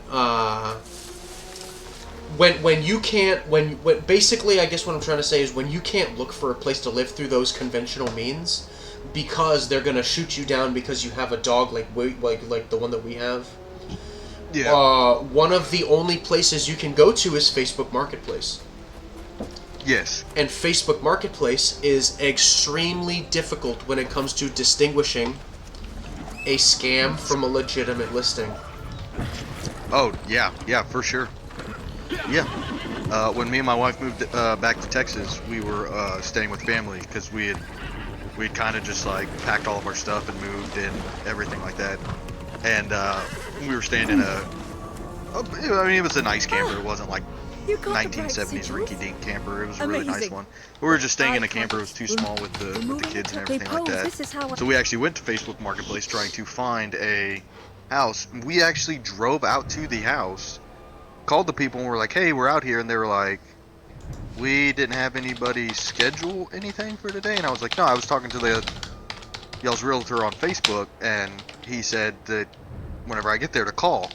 when you can't, when basically, I guess what I'm trying to say is when you can't look for a place to live through those conventional means, because they're gonna shoot you down because you have a dog like the one that we have. Yeah. One of the only places you can go to is Facebook Marketplace. Yes. And Facebook Marketplace is extremely difficult when it comes to distinguishing a scam from a legitimate listing. Oh yeah, for sure. Yeah. When me and my wife moved back to Texas, we were staying with family because we'd kind of just like packed all of our stuff and moved and everything like that. And we were staying in it was a nice camper. It wasn't like You got the right 1970s sigils. rinky-dink camper. It was a really nice Amazing. one. We were just staying in a Eye camper. It was too small with the Removing kids and the everything like pose. that. This is how I- So we actually went to Facebook Marketplace trying to find a house. We actually drove out to the house, called the people, and were like, "Hey, we're out here," and they were like, "We didn't have anybody schedule anything for today." And I was like, "No, I was talking to y'all's realtor on Facebook, and he said that whenever I get there to call,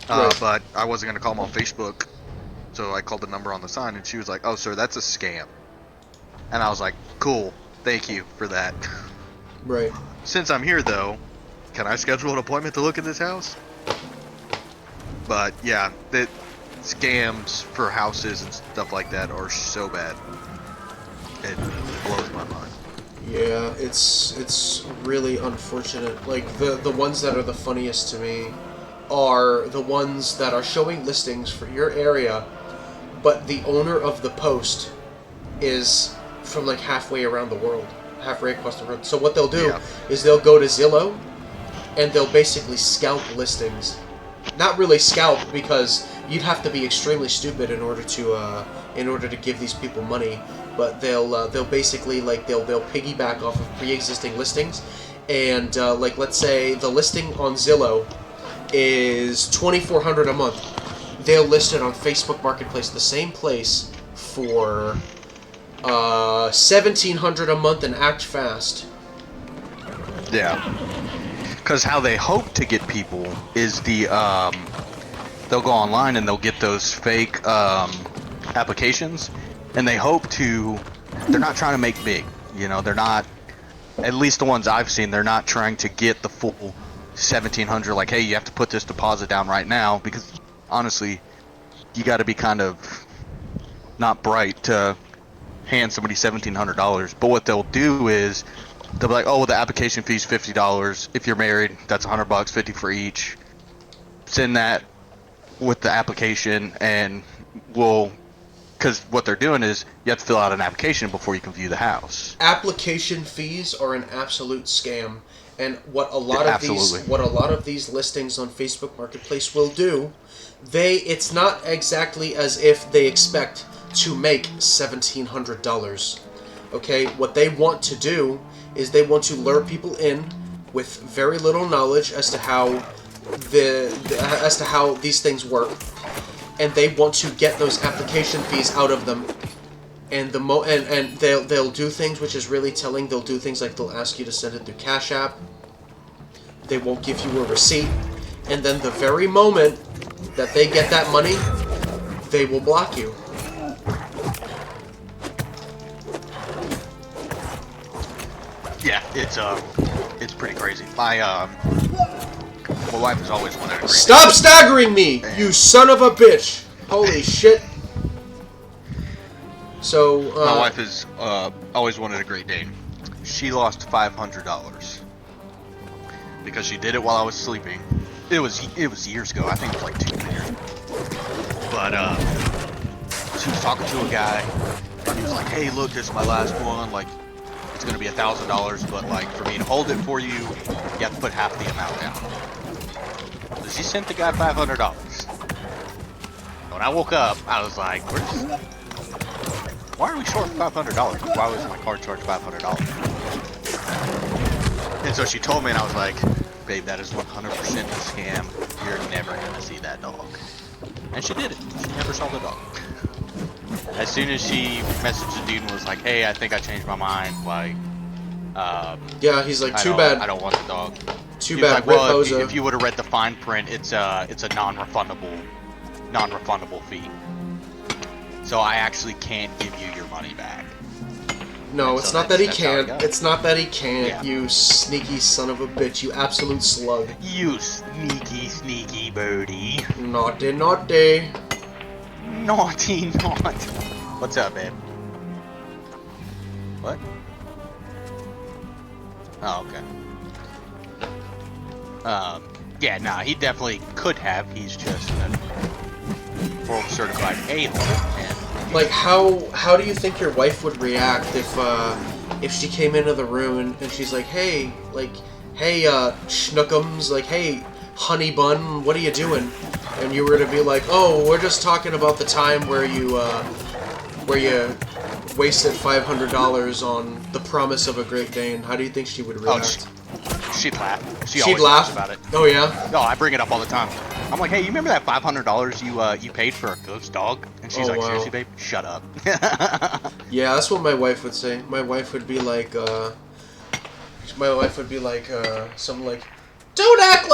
Right. but I wasn't gonna call him on Facebook." So I called the number on the sign, and she was like, "Oh, sir, that's a scam." And I was like, "Cool, thank you for that." Right. Since I'm here, though, can I schedule an appointment to look at this house? But yeah, the scams for houses and stuff like that are so bad. It blows my mind. Yeah, it's really unfortunate. Like, the ones that are the funniest to me are the ones that are showing listings for your area, but the owner of the post is from like halfway around the world, halfway across the world. So what they'll do is they'll go to Zillow and they'll basically scalp listings. Not really scalp, because you'd have to be extremely stupid in order to give these people money. But they'll basically, like, they'll piggyback off of pre-existing listings, and like, let's say the listing on Zillow is $2,400 a month. They'll list it on Facebook Marketplace, the same place, for $1,700 a month, and act fast. Yeah. Because how they hope to get people is they'll go online and they'll get those fake applications, and they hope to. They're not trying to make big, They're not. At least the ones I've seen, they're not trying to get the full 1,700. Like, hey, you have to put this deposit down right now, because honestly, you got to be kind of not bright to hand somebody $1,700. But what they'll do is they'll be like, oh, well, the application fee's $50. If you're married, that's $100, $50 for each. Send that with the application, and we'll because what they're doing is you have to fill out an application before you can view the house. Application fees are an absolute scam, and what a lot of these listings on Facebook Marketplace will do, it's not exactly as if they expect to make $1,700. Okay, what they want to do is they want to lure people in with very little knowledge as to how these things work, and they want to get those application fees out of them. And they'll do things which is really telling. They'll do things like they'll ask you to send it through Cash App. They won't give you a receipt, and then the very moment that they get that money, they will block you. Yeah, it's pretty crazy. My wife has always wanted a great Stop staggering me, you son of a bitch! Holy shit. So, my wife has always wanted a Great Dane. She lost $500 because she did it while I was sleeping. It was years ago. I think it was like 2 years. But she was talking to a guy, and he was like, "Hey, look, this is my last one. Like, it's gonna be $1,000, but like for me to hold it for you, you have to put half the amount down." So she sent the guy $500. When I woke up, I was like, why are we short $500? Why was my card charged $500? And so she told me, and I was like, babe, that is 100% a scam. You're never going to see that dog. And she did it. She never saw the dog. As soon as she messaged the dude and was like, hey, I think I changed my mind. Like, yeah, he's like, too bad. I don't want the dog. Too bad. Like, well, if you would have read the fine print, it's a non-refundable fee. So I actually can't give you your money back. No, it's not that he can't. It's not that he can't, yeah. You sneaky son of a bitch, you absolute slug. You sneaky birdie. Naughty, naughty. Naughty, naughty. What's up, babe? What? Oh, okay. Yeah, nah, he definitely could have. He's just a world certified a-hole. Like, how do you think your wife would react if she came into the room and she's like, hey, schnookums, like, hey, honey bun, what are you doing? And you were to be like, oh, we're just talking about the time where you wasted $500 on the promise of a Great Dane. How do you think she would react? She'd laugh. She'd always laugh laughs about it. Oh yeah. No, I bring it up all the time. I'm like, hey, you remember that $500 you paid for a ghost dog? And she's like, wow. seriously, babe? Shut up. Yeah, that's what my wife would say. My wife would be like, something like, don't act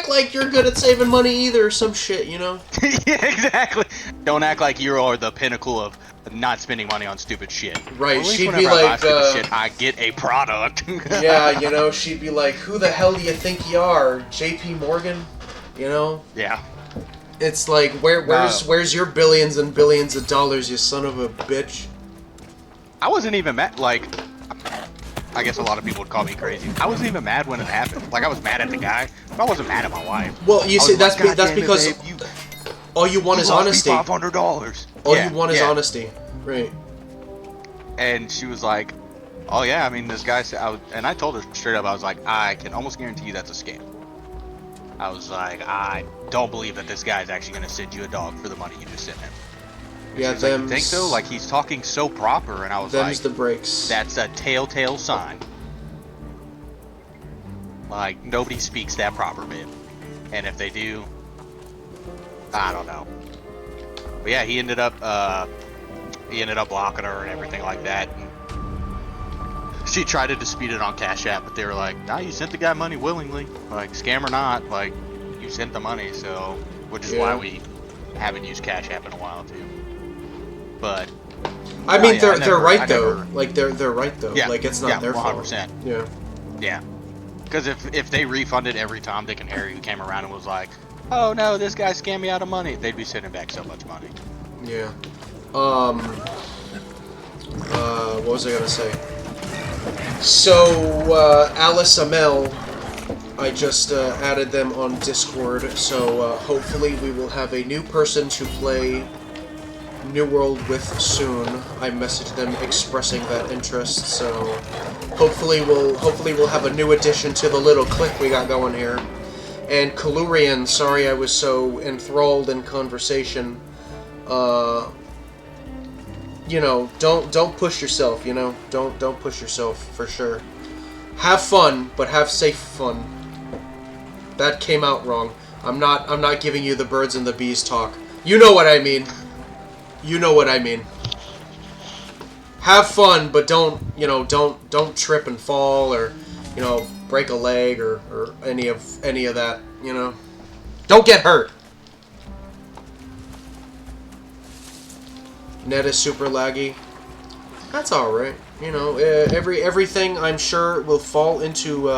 like you're good at saving money either, or some shit, you know? Yeah, exactly. Don't act like you are the pinnacle of not spending money on stupid shit. Right, well, she'd be like, shit, I get a product. Yeah, you know, she'd be like, who the hell do you think you are, JP Morgan? You know? Yeah. It's like, where's your billions and billions of dollars, you son of a bitch? I wasn't even mad, like, I guess a lot of people would call me crazy. I wasn't even mad when it happened. Like, I was mad at the guy, but I wasn't mad at my wife. Well, you see, that's like, because all you want is honesty. $500. All you want is honesty, right? And she was like, "Oh yeah, I mean, this guy said," and I told her straight up, I was like, "I can almost guarantee you that's a scam." I was like, "I don't believe that this guy's actually going to send you a dog for the money you just sent him." And yeah, like, you think so? Like, he's talking so proper, and I was like, the breaks. That's a telltale sign. Like, nobody speaks that proper, man. And if they do, I don't know. But yeah, he ended up blocking her and everything like that. And she tried to dispute it on Cash App, but they were like, "Nah, you sent the guy money willingly. Like, scam or not, like, you sent the money." So, which is why we haven't used Cash App in a while too. But I mean, they're right though. Like, they're right though. Yeah, like, it's not their 100%. fault. Yeah. Yeah. Because if they refunded every Tom, Dick, and Harry who came around and was like, "Oh no, this guy scammed me out of money," they'd be sending back so much money. Yeah. What was I gonna say? So, Alice Amel, I just added them on Discord, so hopefully we will have a new person to play New World with soon. I messaged them expressing that interest, so hopefully we'll have a new addition to the little clique we got going here. And Kalurian, sorry I was so enthralled in conversation. You know, don't push yourself, you know? Don't push yourself for sure. Have fun, but have safe fun. That came out wrong. I'm not giving you the birds and the bees talk. You know what I mean. You know what I mean. Have fun, but don't trip and fall or, you know, break a leg or any of that, you know. Don't get hurt. Net is super laggy. That's all right. You know, everything I'm sure will fall into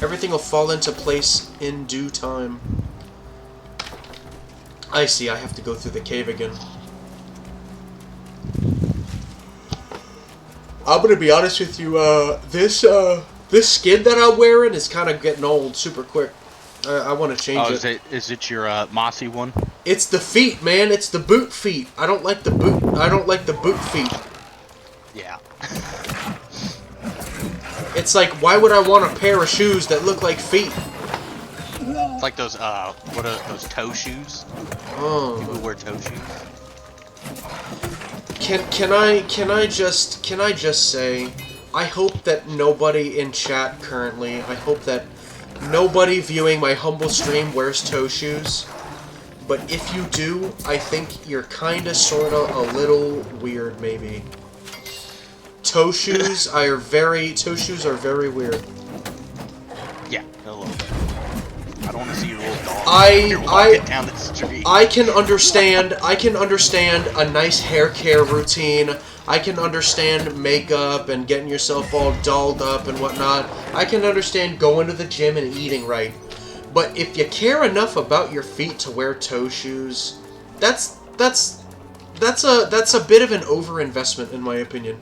everything will fall into place in due time. I see. I have to go through the cave again. I'm gonna be honest with you. This skin that I'm wearing is kind of getting old super quick. I want to change it. Is it your mossy one? It's the feet, man. It's the boot feet. I don't like the boot. I don't like the boot feet. Yeah. It's like, why would I want a pair of shoes that look like feet? It's like those what are those toe shoes? Oh. People who wear toe shoes. Can I just say, I hope that nobody in chat currently, I hope that nobody viewing my humble stream wears toe shoes. But if you do, I think you're kinda sorta a little weird, maybe. Toe shoes are very weird. Yeah, a little bit. I don't want to see your little dog. Walking down the street. I can understand a nice hair care routine. I can understand makeup and getting yourself all dolled up and whatnot. I can understand going to the gym and eating right. But if you care enough about your feet to wear toe shoes, that's a bit of an overinvestment in my opinion.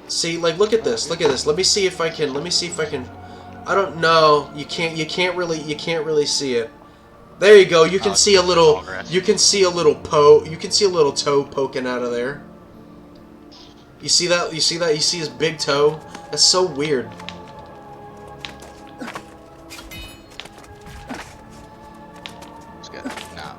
See, like, look at this. Look at this. Let me see if I can. I don't know. You can't really see it. There you go. You can see a little. Progress. You can see a little toe poking out of there. You see that? You see that? You see his big toe? That's so weird. It's good. No.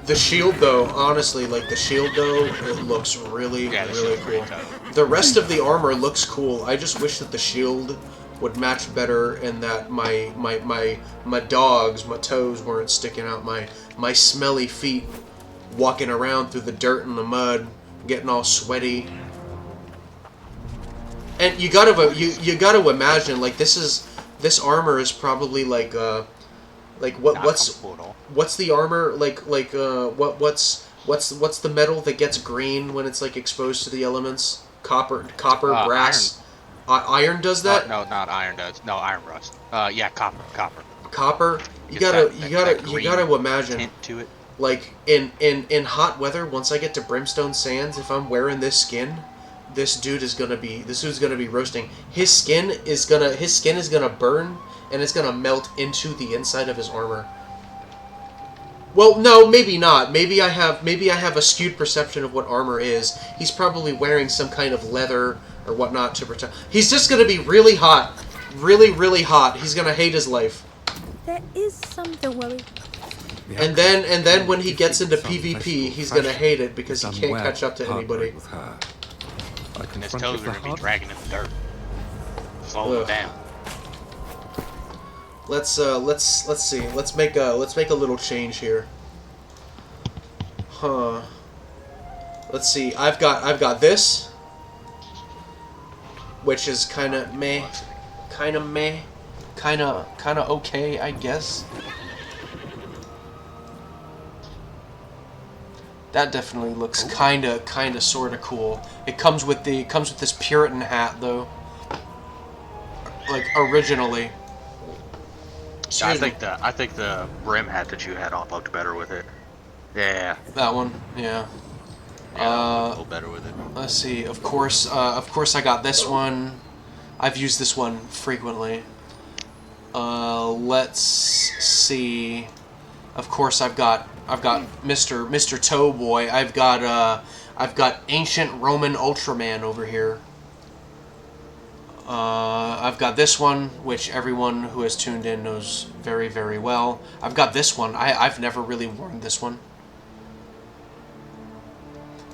The shield, though, honestly, like the shield, though, it looks really, really cool. The rest of the armor looks cool. I just wish that the shield would match better and that my dogs, my toes weren't sticking out, my smelly feet walking around through the dirt and the mud, getting all sweaty. And you gotta imagine, like, this armor is probably like what's the armor what's the metal that gets green when it's like exposed to the elements? Copper, brass. Iron does that? No, not iron does. No, iron rust. Yeah, copper. Copper. You gotta imagine. Tint to it. Like in hot weather, once I get to Brimstone Sands, if I'm wearing this skin, this dude's gonna be roasting. His skin is gonna burn and it's gonna melt into the inside of his armor. Well, no, maybe not. Maybe I have a skewed perception of what armor is. He's probably wearing some kind of leather or whatnot to protect. He's just gonna be really hot, really hot. He's gonna hate his life. There is something worry. And then when he gets into PvP, he's gonna hate it because he can't catch up to anybody. And his toes are gonna be dragging in the dirt. Slow him down. Let's see. Let's make a little change here. Huh. Let's see. I've got this, which is kind of meh, kind of okay, I guess. That definitely looks kind of sort of cool. It comes with this Puritan hat though. Like originally. I think the brim hat that you had on looked better with it. Yeah. That one, yeah. A little better with it. Let's see. Of course, I got this one. I've used this one frequently. Let's see. Of course, I've got Mr. Toe Boy. I've got Ancient Roman Ultraman over here. I've got this one, which everyone who has tuned in knows very, very well. I've got this one. I've never really worn this one.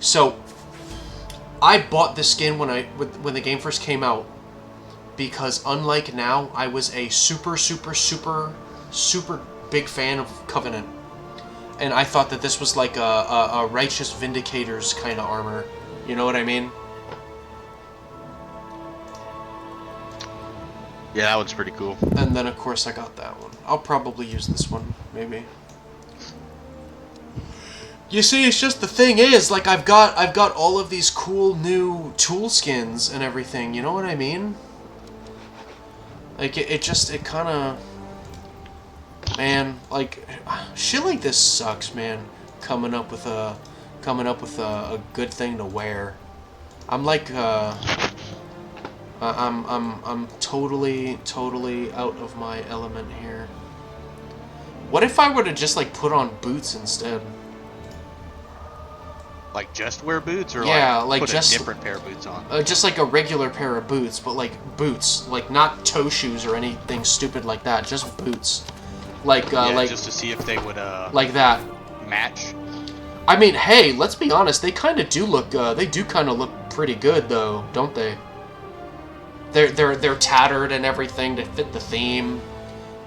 So, I bought this skin when the game first came out, because unlike now, I was a super, super, super, super big fan of Covenant. And I thought that this was like a Righteous Vindicators kind of armor. You know what I mean? Yeah, that one's pretty cool. And then, of course, I got that one. I'll probably use this one, maybe. You see, it's just the thing is, like, I've got all of these cool new tool skins and everything. You know what I mean? Like, it kind of, man, like, shit like this sucks, man. Coming up with a good thing to wear. I'm like, I'm totally out of my element here. What if I were to just like put on boots instead? Like just wear boots, or yeah, like put just a different pair of boots on? Just like a regular pair of boots, but like boots, like not toe shoes or anything stupid like that. Just boots, like yeah, like just to see if they would like that match. I mean, hey, let's be honest. They kind of do look. They do kind of look pretty good, though, don't they? They're tattered and everything to fit the theme.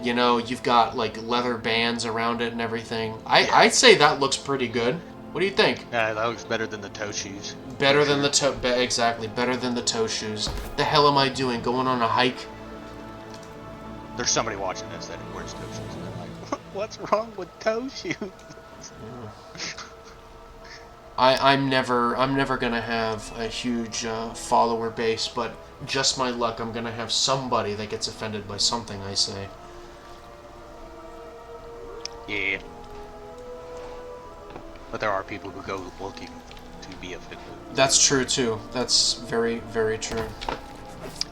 You know, you've got like leather bands around it and everything. I'd say that looks pretty good. What do you think? Yeah, that looks better than the toe shoes. Better than the toe... Exactly, better than the toe shoes. The hell am I doing? Going on a hike? There's somebody watching this that wears toe shoes, and they're like, what's wrong with toe shoes? I'm never gonna have a huge follower base, but just my luck, I'm gonna have somebody that gets offended by something I say. Yeah. But there are people who go looking to be offended. That's true too. That's very, very true.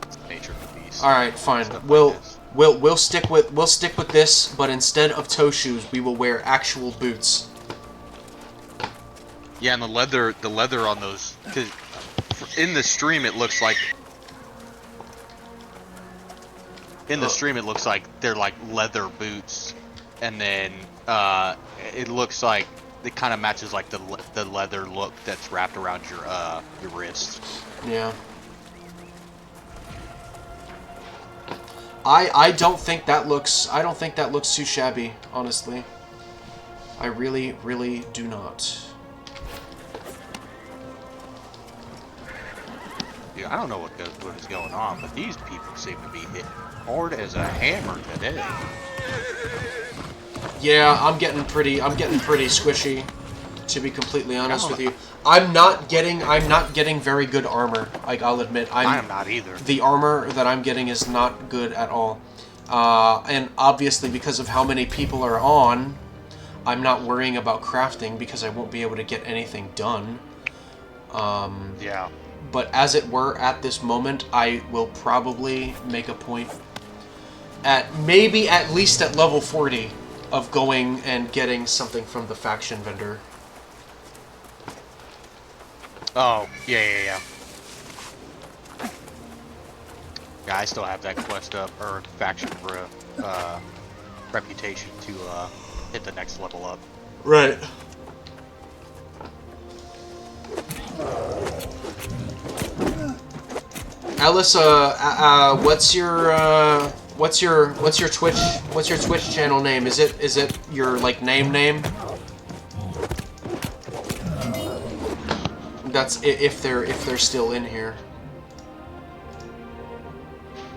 It's the nature of the beast. All right, fine. Stuff We'll like stick with this, but instead of toe shoes, we will wear actual boots. Yeah, and the leather on those, cause in the stream it looks like they're like leather boots, and then it looks like it kind of matches like the leather look that's wrapped around your wrist. Yeah. I don't think that looks too shabby, honestly. I really, really do not. Dude, I don't know what is going on, but these people seem to be hitting hard as a hammer today. Yeah, I'm getting pretty squishy, to be completely honest with you. I'm not getting very good armor. Like, I'll admit, I am not either. The armor that I'm getting is not good at all. And obviously, because of how many people are on, I'm not worrying about crafting because I won't be able to get anything done. Yeah. But as it were, at this moment, I will probably make a point at least at level 40 of going and getting something from the faction vendor. Oh, yeah. Yeah, I still have that quest up, or faction reputation to hit the next level up. Right. Alice, what's your Twitch channel name? Is it your like name? That's if they're still in here.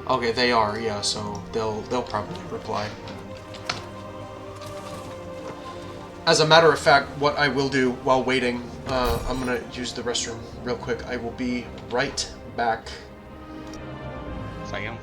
Okay, they are. Yeah, so they'll probably reply. As a matter of fact, what I will do while waiting, I'm gonna use the restroom real quick. I will be right back. Second.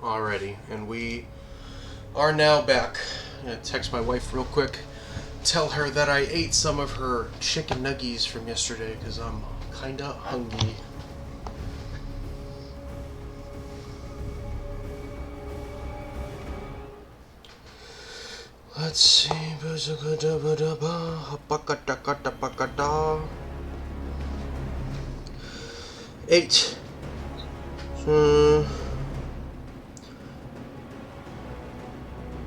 already, and we are now back. I'm gonna text my wife real quick, tell her that I ate some of her chicken nuggies from yesterday because I'm kinda hungry. Let's see. 8.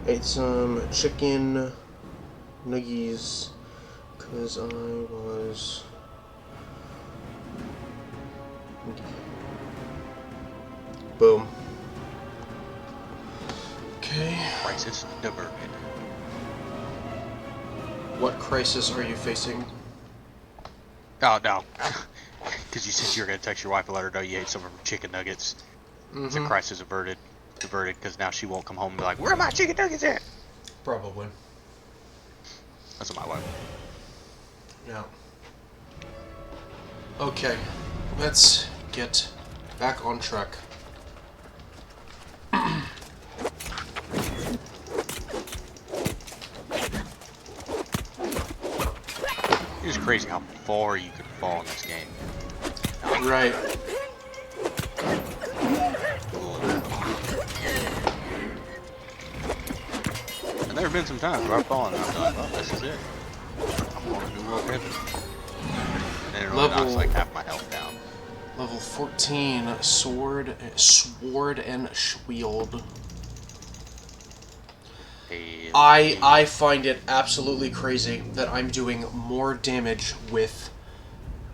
Ate some chicken nuggies because I was boom. Okay. Crisis diverted. What crisis are you facing? Oh, no. Because you said you were going to text your wife and let her know you ate some of her chicken nuggets. It's a crisis averted. Diverted, because now she won't come home and be like, where are my chicken nuggets at? Probably. That's what my wife. Yeah. Okay. Let's get back on track. It's crazy how far you can fall in this game. Right. And there have been some times where I've fallen and I've done, oh, this is it. I'm going to do world record. And then it only knocks like half my health down. Level 14, sword and shield. I find it absolutely crazy that I'm doing more damage with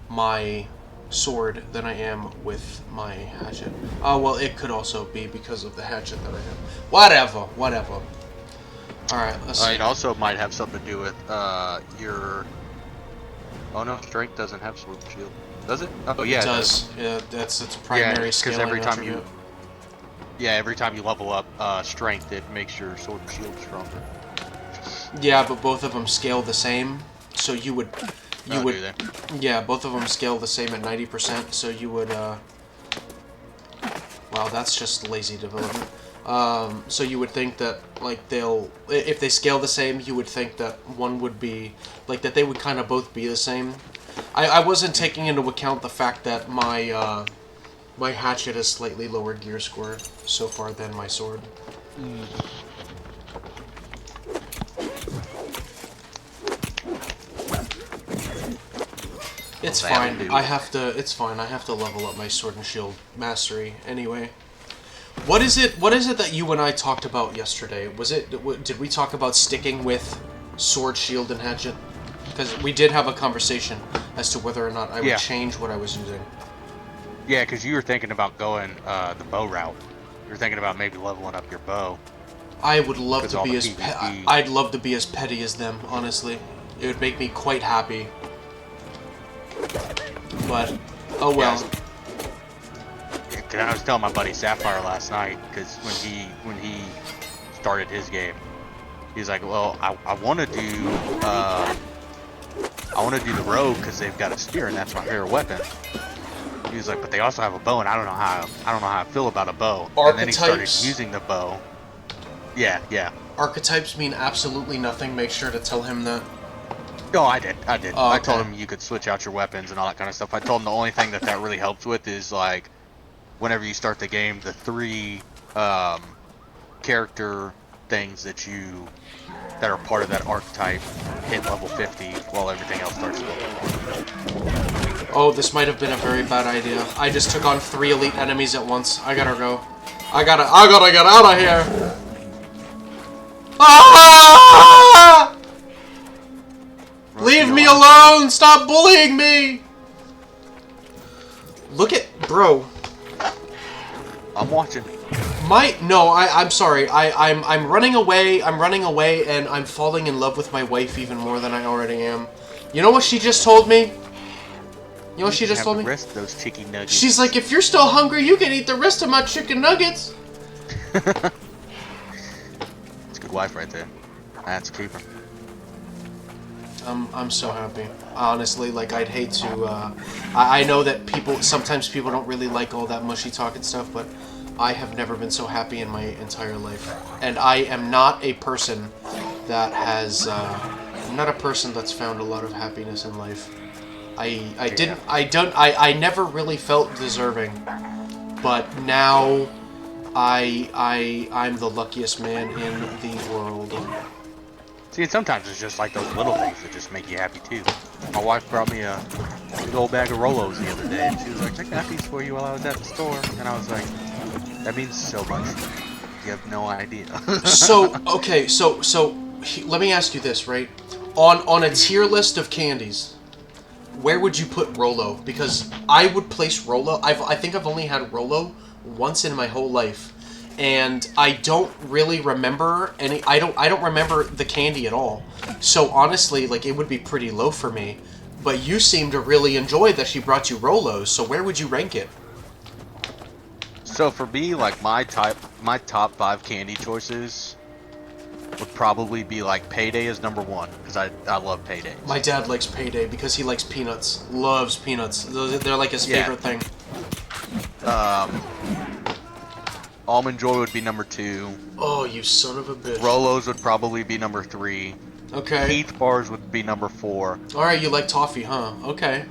my sword than I am with my hatchet. Oh, well, it could also be because of the hatchet that I have. Whatever. Alright, let's see. It also might have something to do with your... Oh no, strength doesn't have sword and shield. Does it? Oh yeah, it does. Yeah, that's its primary scaling every time attribute. every time you level up strength, it makes your sword and shield stronger. Yeah, but both of them scale the same, so you would... Do they? Yeah, both of them scale the same at 90%, so you would, Wow, that's just lazy development. So you would think that, like, if they scale the same, you would think that one would be... Like, that they would kind of both be the same. I wasn't taking into account the fact that my, my hatchet has slightly lower gear score so far than my sword. It's fine. It's fine. I have to level up my sword and shield mastery anyway. What is it that you and I talked about yesterday? Did we talk about sticking with sword, shield, and hatchet? Because we did have a conversation as to whether or not I would change what I was using. Yeah, because you were thinking about going the bow route. You were thinking about maybe leveling up your bow. I would love to be I'd love to be as petty as them, honestly. It would make me quite happy. But, oh well. Yeah, cause I was telling my buddy Sapphire last night, because when he started his game, he's like, well, I want to do the rogue because they've got a spear and that's my favorite weapon. He was like, but they also have a bow and I don't know how I feel about a bow. Archetypes. And then he started using the bow. Yeah. Archetypes mean absolutely nothing. Make sure to tell him that. No, I did. Oh, okay. I told him you could switch out your weapons and all that kind of stuff. I told him the only thing that really helps with is, like, whenever you start the game, the 3 character things that are part of that archetype hit level 50 while everything else starts to level 1. Oh, this might have been a very bad idea. I just took on 3 elite enemies at once. I gotta go. I gotta get out of here! Ah! Leave me alone! Stop bullying me! Look at... Bro. I'm watching. I'm sorry. I'm running away, and I'm falling in love with my wife even more than I already am. You know what she just told me? You know what she just told me? The rest of those chicken nuggets. She's like, if you're still hungry, you can eat the rest of my chicken nuggets. It's a good wife right there. That's a keeper. I'm so happy. Honestly, like, I'd hate to, I know that sometimes people don't really like all that mushy talk and stuff, but I have never been so happy in my entire life. And I am not a person that has, I'm not a person that's found a lot of happiness in life. I never really felt deserving, but now I'm the luckiest man in the world. See, and sometimes it's just like those little things that just make you happy too. My wife brought me a big old bag of Rolos the other day, and she was like, "I got these for you while I was at the store," and I was like, "That means so much. You have no idea." So okay, so let me ask you this, right? On a tier list of candies, where would you put Rolo? Because I would place Rolo. I think I've only had Rolo once in my whole life, and I don't really remember any. I don't remember the candy at all. So honestly, like, it would be pretty low for me. But you seem to really enjoy that she brought you Rolos. So where would you rank it? So for me, like my top 5 candy choices would probably be like Payday is number 1 because I love Payday. My dad likes Payday because he likes peanuts. Loves peanuts. They're like his favorite thing. Almond Joy would be number 2. Oh, you son of a bitch. Rolos would probably be number 3. Okay. Peach Bars would be number 4. Alright, you like toffee, huh? Okay.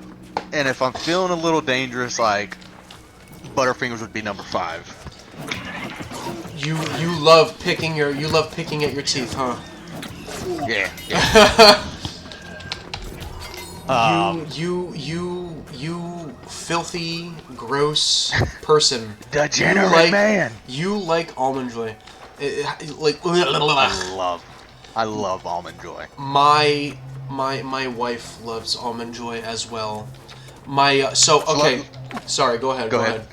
And if I'm feeling a little dangerous, like Butterfingers would be number 5. You love picking at your teeth, huh? Yeah. You filthy, gross person. Degenerate man. You like Almond Joy. I love Almond Joy. My wife loves Almond Joy as well. Sorry, go ahead. Go ahead.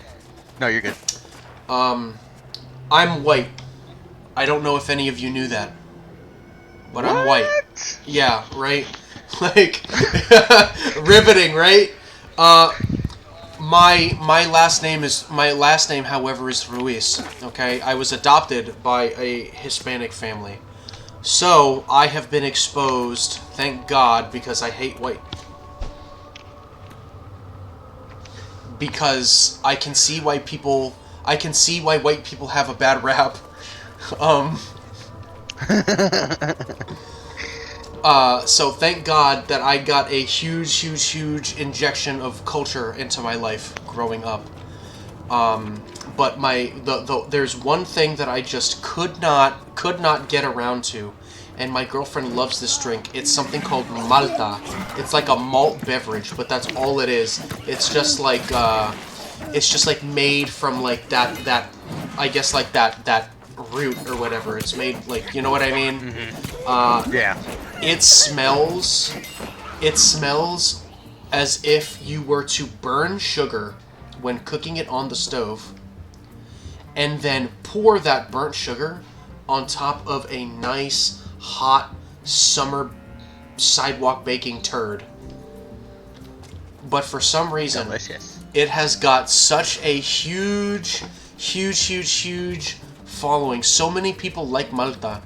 No, you're good. I'm white. I don't know if any of you knew that. But I'm white. Yeah, right? Like, riveting, right? My last name, however, is Ruiz. Okay, I was adopted by a Hispanic family, so I have been exposed. Thank God, because I hate white. Because I can see why white people have a bad rap. So thank God that I got a huge injection of culture into my life growing up. But there's one thing that I just could not get around to, and my girlfriend loves this drink. It's something called Malta. It's like a malt beverage, but that's all it is. It's just like made from like that I guess like that root or whatever. It's made like, you know what I mean? Mm-hmm. Yeah. It smells as if you were to burn sugar when cooking it on the stove, and then pour that burnt sugar on top of a nice, hot, summer sidewalk baking turd. But for some reason, delicious. It has got such a huge following. So many people like Malta.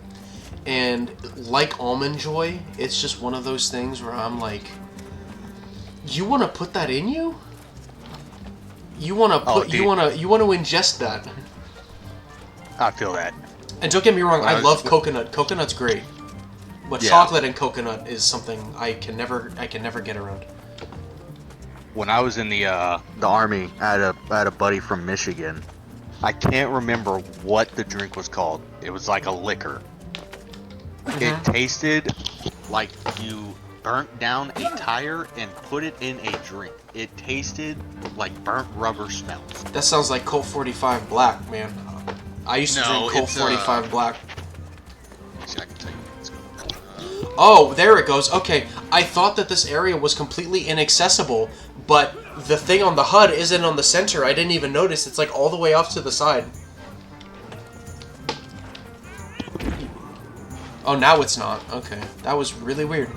And like Almond Joy, it's just one of those things where I'm like, you want to put that in you? You want to you want to ingest that? I feel that. And don't get me wrong, I love coconut. Coconut's great, but chocolate and coconut is something I can never get around. When I was in the army, I had a buddy from Michigan. I can't remember what the drink was called. It was like a liquor. Mm-hmm. It tasted like you burnt down a tire and put it in a drink. It tasted like burnt rubber smells. That sounds like Colt 45 Black, man. I used to drink Colt 45 Black. See, I can tell you what it's called. Oh, there it goes. Okay, I thought that this area was completely inaccessible, but the thing on the HUD isn't on the center. I didn't even notice. It's like all the way off to the side. Oh, now it's not. Okay, that was really weird.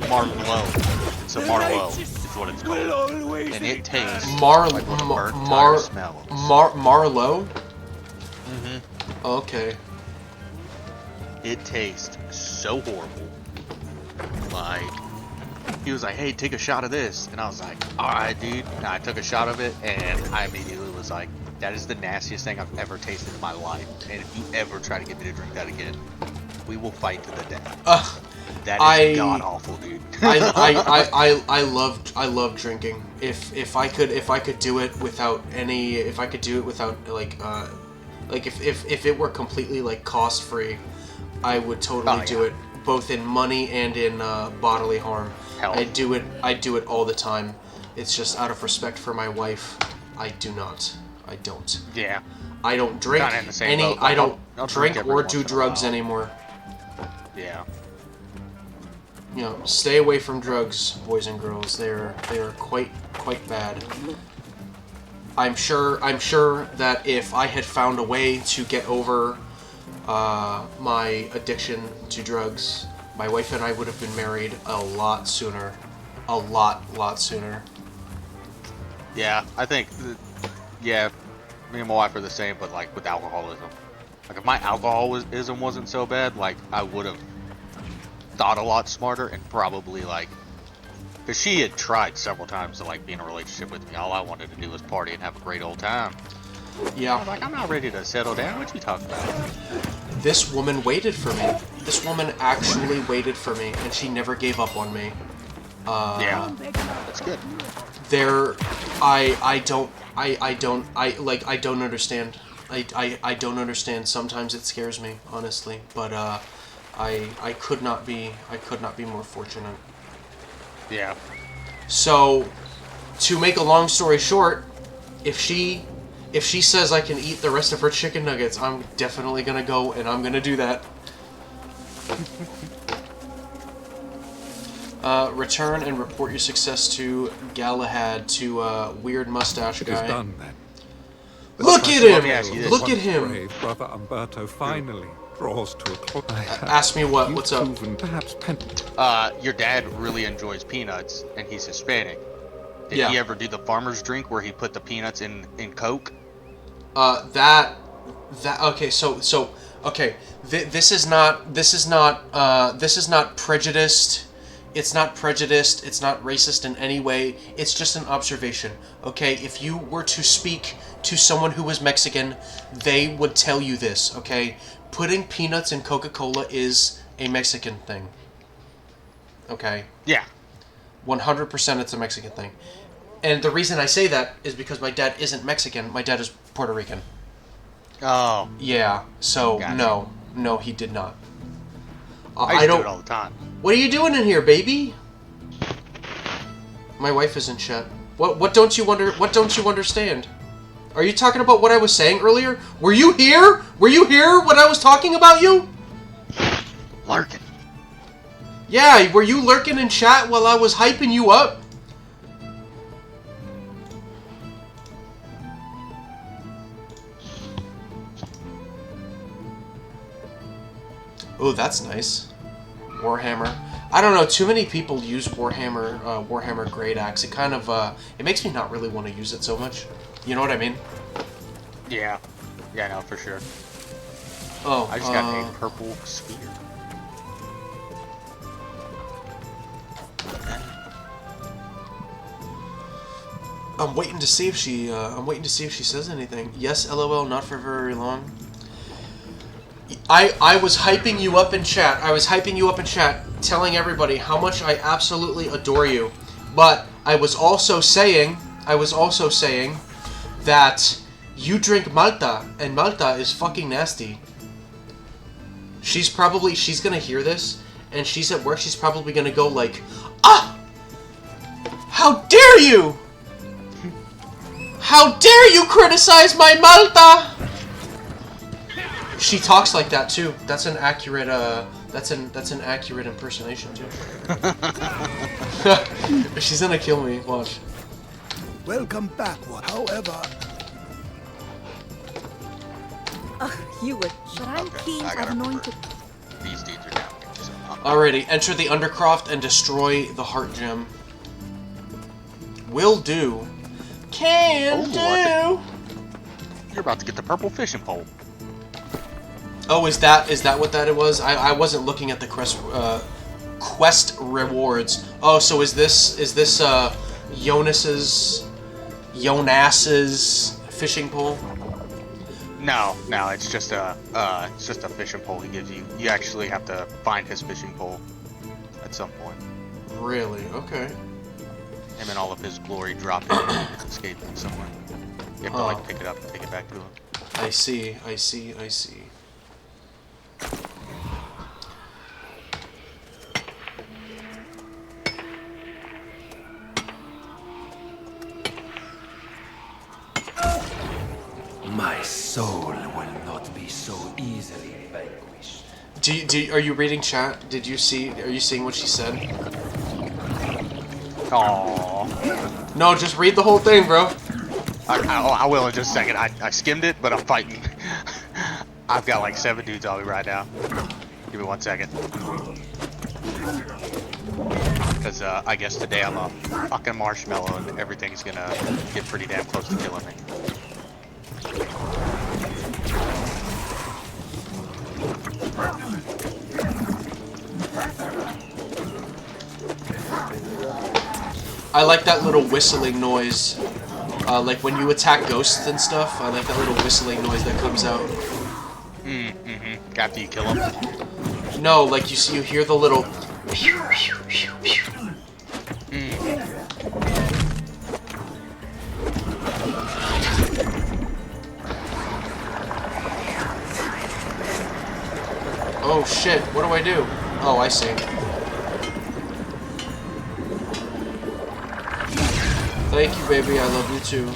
Marlowe. It's a Marlowe. Is what it's called, and it tastes like what a burnt tire smells. Marlowe? Mm-hmm. Okay. It tastes so horrible. Like, he was like, hey, take a shot of this. And I was like, alright, dude. And I took a shot of it, and I immediately was like, that is the nastiest thing I've ever tasted in my life. And if you ever try to get me to drink that again, we will fight to the death. That is god awful, dude. I love drinking. If I could do it without any, if I could do it without like if it were completely like cost free, I would totally do it, both in money and in bodily harm. I do it all the time. It's just out of respect for my wife. I don't. Yeah. I don't drink any. I don't drink or do drugs anymore. Yeah. You know, stay away from drugs, boys and girls. They are quite bad. I'm sure that if I had found a way to get over my addiction to drugs, my wife and I would have been married a lot sooner. A lot sooner. Yeah, I think, yeah, me and my wife are the same, but like with alcoholism. Like if my alcoholism wasn't so bad, like I would have thought a lot smarter and probably like, because she had tried several times to like be in a relationship with me. All I wanted to do was party and have a great old time. Yeah. I'm like, I'm not ready to settle down. What you talking about? This woman waited for me. This woman actually waited for me, and she never gave up on me. Yeah, that's good. I don't understand. I don't understand. Sometimes it scares me, honestly. But I could not be more fortunate. Yeah. So, to make a long story short, if she says I can eat the rest of her chicken nuggets, I'm definitely gonna go and I'm gonna do that. Return and report your success to Galahad, to weird mustache It is guy. done then. Look at him! Look at him! Brave brother Umberto finally draws to a close. Ask me what? What's up? Perhaps Your dad really enjoys peanuts, and he's Hispanic. Did he ever do the farmer's drink where he put the peanuts in Coke? Okay, so okay, this is not prejudiced. It's not prejudiced. It's not racist in any way. It's just an observation. Okay, if you were to speak to someone who was Mexican, they would tell you this. Okay, putting peanuts in Coca-Cola is a Mexican thing. Okay. Yeah. 100% it's a Mexican thing. And the reason I say that is because my dad isn't Mexican. My dad is Puerto Rican. Oh. Yeah. So Gotcha. no, he did not. I don't do it all the time. What are you doing in here, baby? My wife is in chat. What don't you understand? Are you talking about what I was saying earlier? Were you here? Were you here when I was talking about you? Lurking. Yeah, were you lurking in chat while I was hyping you up? Oh, that's nice. Warhammer. I don't know, too many people use Warhammer Great Axe. It kind of, it makes me not really want to use it so much. You know what I mean? Yeah. Yeah, no, for sure. Oh, I just got a purple spear. I'm waiting to see if she says anything. Yes, LOL, not for very long. I was hyping you up in chat. Telling everybody how much I absolutely adore you. But I was also saying that you drink Malta, and Malta is fucking nasty. She's gonna hear this, and she's at work, she's probably gonna go like, ah! How dare you! How dare you criticize my Malta! She talks like that too. That's an accurate that's an accurate impersonation too. She's gonna kill me, watch. Welcome back, however. You would. But I'm keen of knowing to. These dudes are down here, so Alrighty, enter the Undercroft and destroy the Heart Gem. Will do. Can do. You're about to get the purple fishing pole. Oh, is that what that was? I wasn't looking at the quest rewards. Oh, so is this Jonas's fishing pole? No, it's just a fishing pole he gives you. You actually have to find his fishing pole at some point. Really? Okay. Him and all of his glory drop it and escape him somewhere. You have to like pick it up and take it back to him. I see. My soul will not be so easily vanquished. Are you reading chat? Are you seeing what she said? Aww. No, just read the whole thing, bro. I will in just a second. I skimmed it, but I'm fighting. I've got like 7 dudes on me right now. Give me 1 second. Because I guess today I'm a fucking marshmallow and everything's gonna get pretty damn close to killing me. I like that little whistling noise. Like when you attack ghosts and stuff, I like that little whistling noise that comes out. After you kill him? No, like you hear the little... Oh shit, what do I do? Oh, I see. Thank you, baby, I love you too.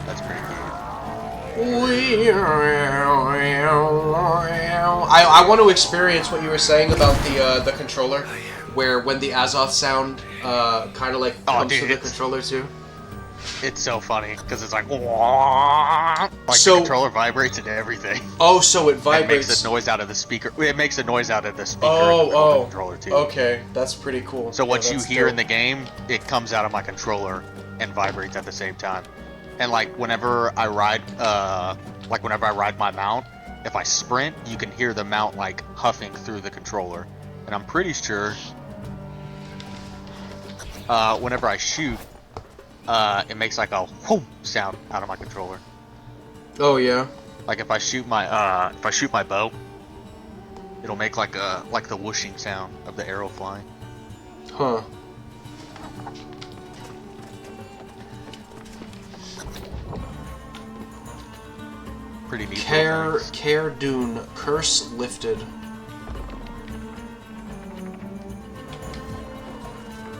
That's pretty cool. I want to experience what you were saying about the controller, where when the Azoth sound kind of like comes to the controller too. It's so funny because it's like, like the controller vibrates and everything. Oh, so it vibrates. It makes a noise out of the speaker. It makes a noise out of the speaker Oh, and the controller too. Okay, that's pretty cool. So what you hear dope. in the game, it comes out of my controller and vibrates at the same time. And like whenever I ride my mount, if I sprint, you can hear the mount like huffing through the controller. And I'm pretty sure whenever I shoot, it makes like a whoom sound out of my controller. Oh yeah. Like if I shoot my bow, it'll make like the whooshing sound of the arrow flying. Huh. Pretty neat. Care Dune, curse lifted.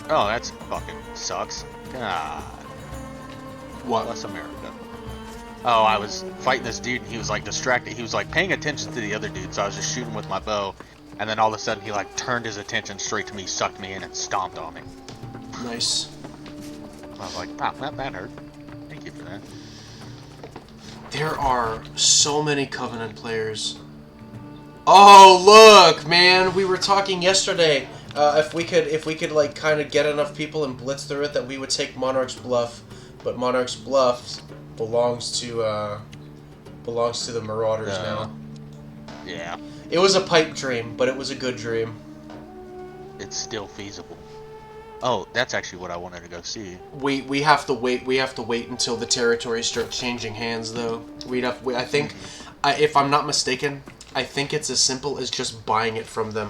Oh, that's fucking sucks. God. What? Bless America. Oh, I was fighting this dude and he was like distracted. He was like paying attention to the other dude, so I was just shooting with my bow. And then all of a sudden he like turned his attention straight to me, sucked me in, and stomped on me. Nice. I was like, wow, that hurt. Thank you for that. There are so many Covenant players. Oh, look, man! We were talking yesterday. If we could like kind of get enough people and blitz through it, that we would take Monarch's Bluff, but Monarch's Bluff belongs to the Marauders now. Yeah. It was a pipe dream, but it was a good dream. It's still feasible. Oh, that's actually what I wanted to go see. We have to wait. We have to wait until the territory starts changing hands, though. I think, if I'm not mistaken, I think it's as simple as just buying it from them.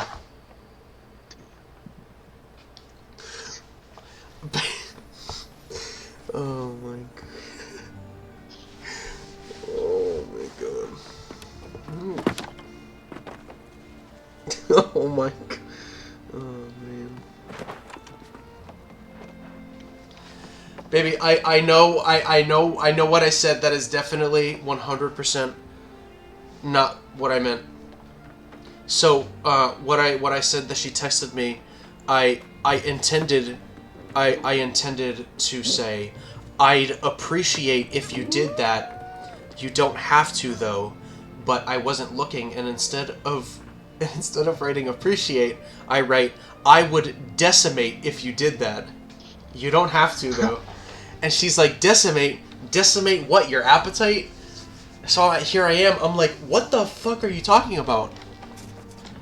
Oh my god. Oh my god. Oh my god. Oh man. Baby, I know what I said. That is definitely 100% not what I meant. So, what I said that she texted me, I intended to say, I'd appreciate if you did that. You don't have to though, but I wasn't looking, and instead of writing appreciate, I write, I would decimate if you did that. You don't have to though. And she's like, decimate what, your appetite? So here I am, I'm like, what the fuck are you talking about?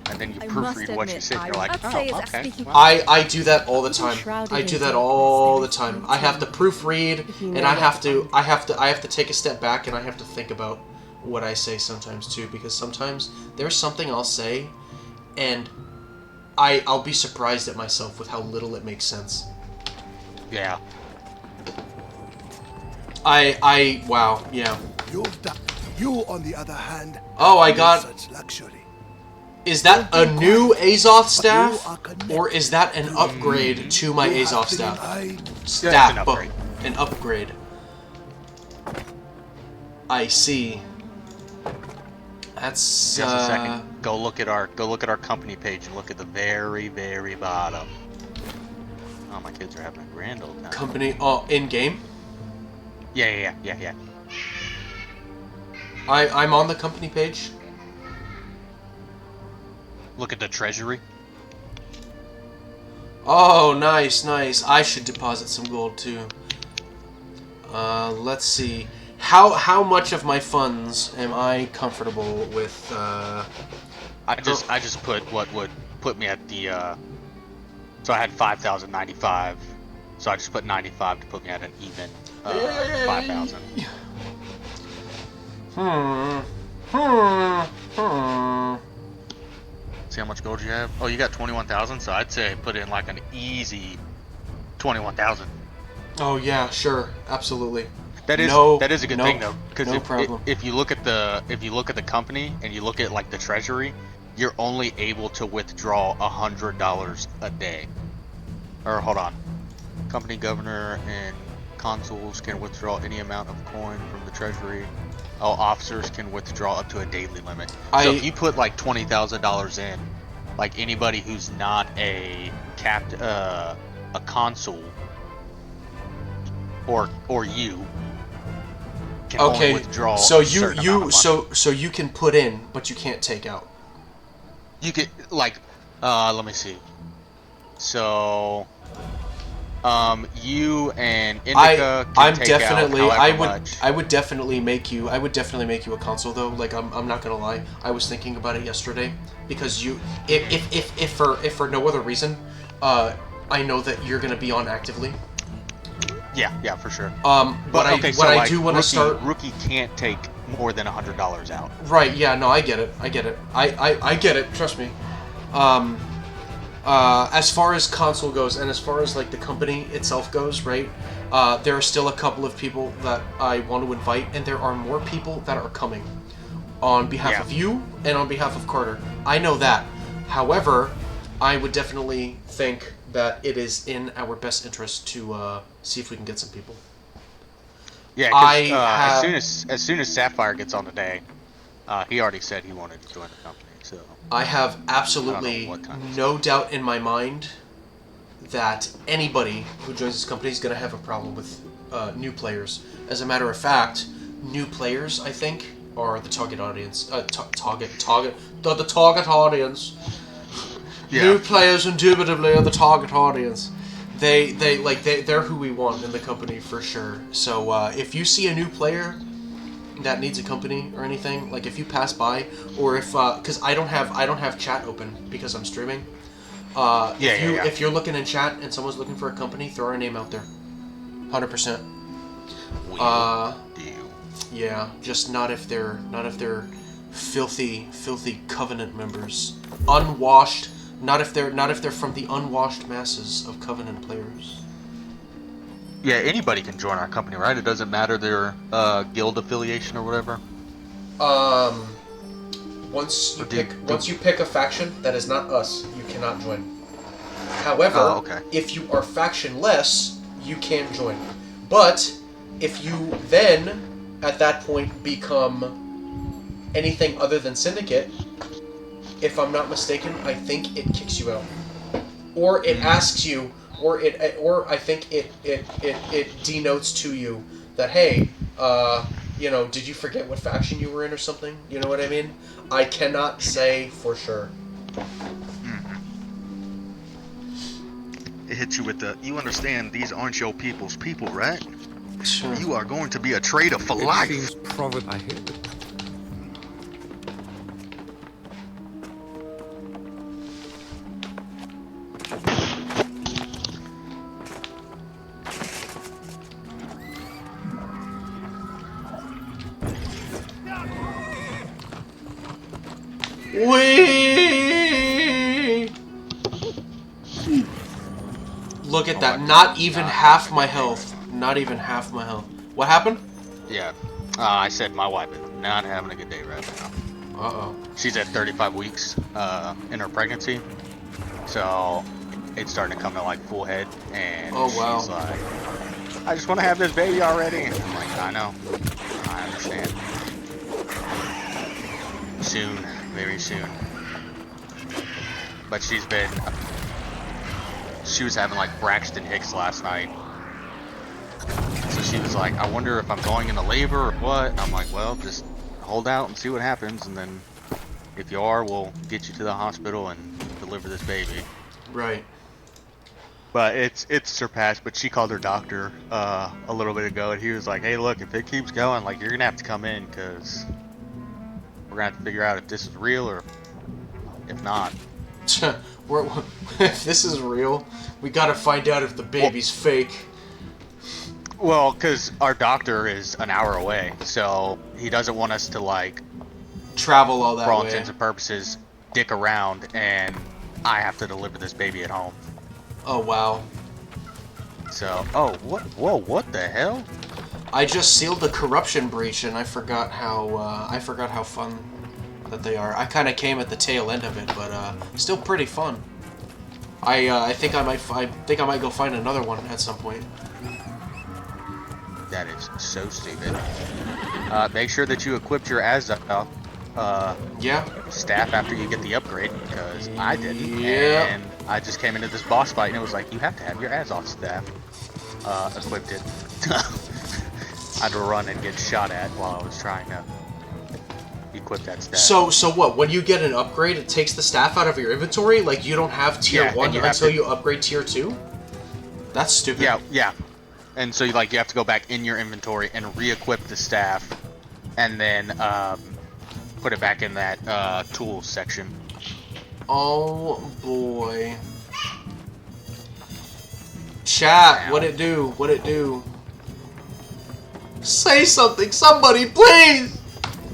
And then you I must proofread what she admit, said, and you're I like, would say oh, it's okay. speaking- well, I do that all the time. Shrouded I do in that darkness, all there the is time. no I have to telling. proofread, If you and know I have what to take a step back, and I have to think about what I say sometimes too, because sometimes there's something I'll say, and I'll be surprised at myself with how little it makes sense. yeah. Wow, yeah. You've done. You, on the other hand, Oh, I have no got- such luxury. Is that a new Azoth You staff, are connected. or is that an upgrade to my You Azoth have been staff? eyed. Staff, an upgrade. an upgrade. I see. That's Just a second. Go look at our company page and look at the very, very bottom. Oh, my kids are having a grand old time. company. In game. Yeah. I'm on the company page. Look at the treasury. Oh, nice. I should deposit some gold too. Let's see. How much of my funds am I comfortable with? I just put what would put me at the. So I had 5,095. So I just put 95 to put me at an even 5,000. See how much gold you have? Oh, you got 21,000. So I'd say put in like an easy 21,000. Oh yeah, sure, absolutely. That is No, that is a good no, thing though, because no problem. if you look at the company and you look at like the treasury, you're only able to withdraw $100 a day. Or hold on, company governor and consuls can withdraw any amount of coin from the treasury. All officers can withdraw up to a daily limit. So if you put like $20,000 in, like anybody who's not a consul or you can only withdraw so a certain amount of money. so you can put in, but you can't take out. You could like let me see. So you and Indica can take out however much. I would definitely make you a console though. Like I'm not gonna lie. I was thinking about it yesterday because if for no other reason, I know that you're gonna be on actively. Yeah, for sure. But I do want to start. Rookie can't take more than $100 out. Right? Yeah. No, I get it. I get it. Trust me. As far as console goes, and as far as like the company itself goes, right? There are still a couple of people that I want to invite, and there are more people that are coming on behalf of you and on behalf of Carter. I know that. However, I would definitely think that it is in our best interest to see if we can get some people. Yeah, because as soon as Sapphire gets on today, he already said he wanted to join the company. So I have absolutely no doubt in my mind that anybody who joins this company is going to have a problem with new players. As a matter of fact, new players, I think, are the target audience. The target audience. Yeah. New players indubitably are the target audience. They're who we want in the company for sure. So if you see a new player that needs a company or anything, like if you pass by, or if because I don't have chat open because I'm streaming. If you're looking in chat and someone's looking for a company, throw our name out there. 100%. Yeah, just not if they're filthy Covenant members, unwashed. Not if they're from the unwashed masses of Covenant players. Yeah, anybody can join our company, right? It doesn't matter their guild affiliation or whatever. Once you pick a faction that is not us, you cannot join. However, if you are factionless, you can join. But if you then, at that point, become anything other than Syndicate, if I'm not mistaken, I think it kicks you out. Or it asks you, or I think it denotes to you that, hey, you know, did you forget what faction you were in or something? You know what I mean? I cannot say for sure. It hits you with the, you understand these aren't your people's people, right? Sure. You are going to be a traitor for It life. seems provident. I hear it. Whee! Look at that. Not even half my health. Not even half my health. What happened? Yeah. I said my wife is not having a good day right now. Uh-oh. She's at 35 weeks in her pregnancy. So it's starting to come to like full head. And Oh, wow. she's like, I just want to have this baby already. And I'm like, I know. I understand. Soon. Very soon. But she was having like Braxton Hicks last night. So she was like, I wonder if I'm going into labor or what. And I'm like, well, just hold out and see what happens. And then if you are, we'll get you to the hospital and deliver this baby. Right. But it's surpassed. But she called her doctor a little bit ago, and he was like, hey, look, if it keeps going, like, you're going to have to come in because we're going to have to figure out if this is real or if not. If this is real, we gotta find out if the baby's fake. Well, because our doctor is an hour away, so he doesn't want us to, like, travel all that for all way. intents and purposes, dick around, and I have to deliver this baby at home. Oh, wow. So, oh, what? Whoa, what the hell? I just sealed the corruption breach, and I forgot how fun that they are. I kind of came at the tail end of it, but still pretty fun. I think I might go find another one at some point. That is so stupid. Make sure that you equipped your Azov staff after you get the upgrade, because I didn't. Yeah. And I just came into this boss fight, and it was like, you have to have your Azov staff equipped. It. I had to run and get shot at while I was trying to equip that staff. So what? When you get an upgrade, it takes the staff out of your inventory? Like, you don't have tier 1 until you upgrade tier 2? That's stupid. Yeah. And so you have to go back in your inventory and re-equip the staff, and then put it back in that tools section. Oh boy. Chat, what it do? What it do? Say something, somebody, please!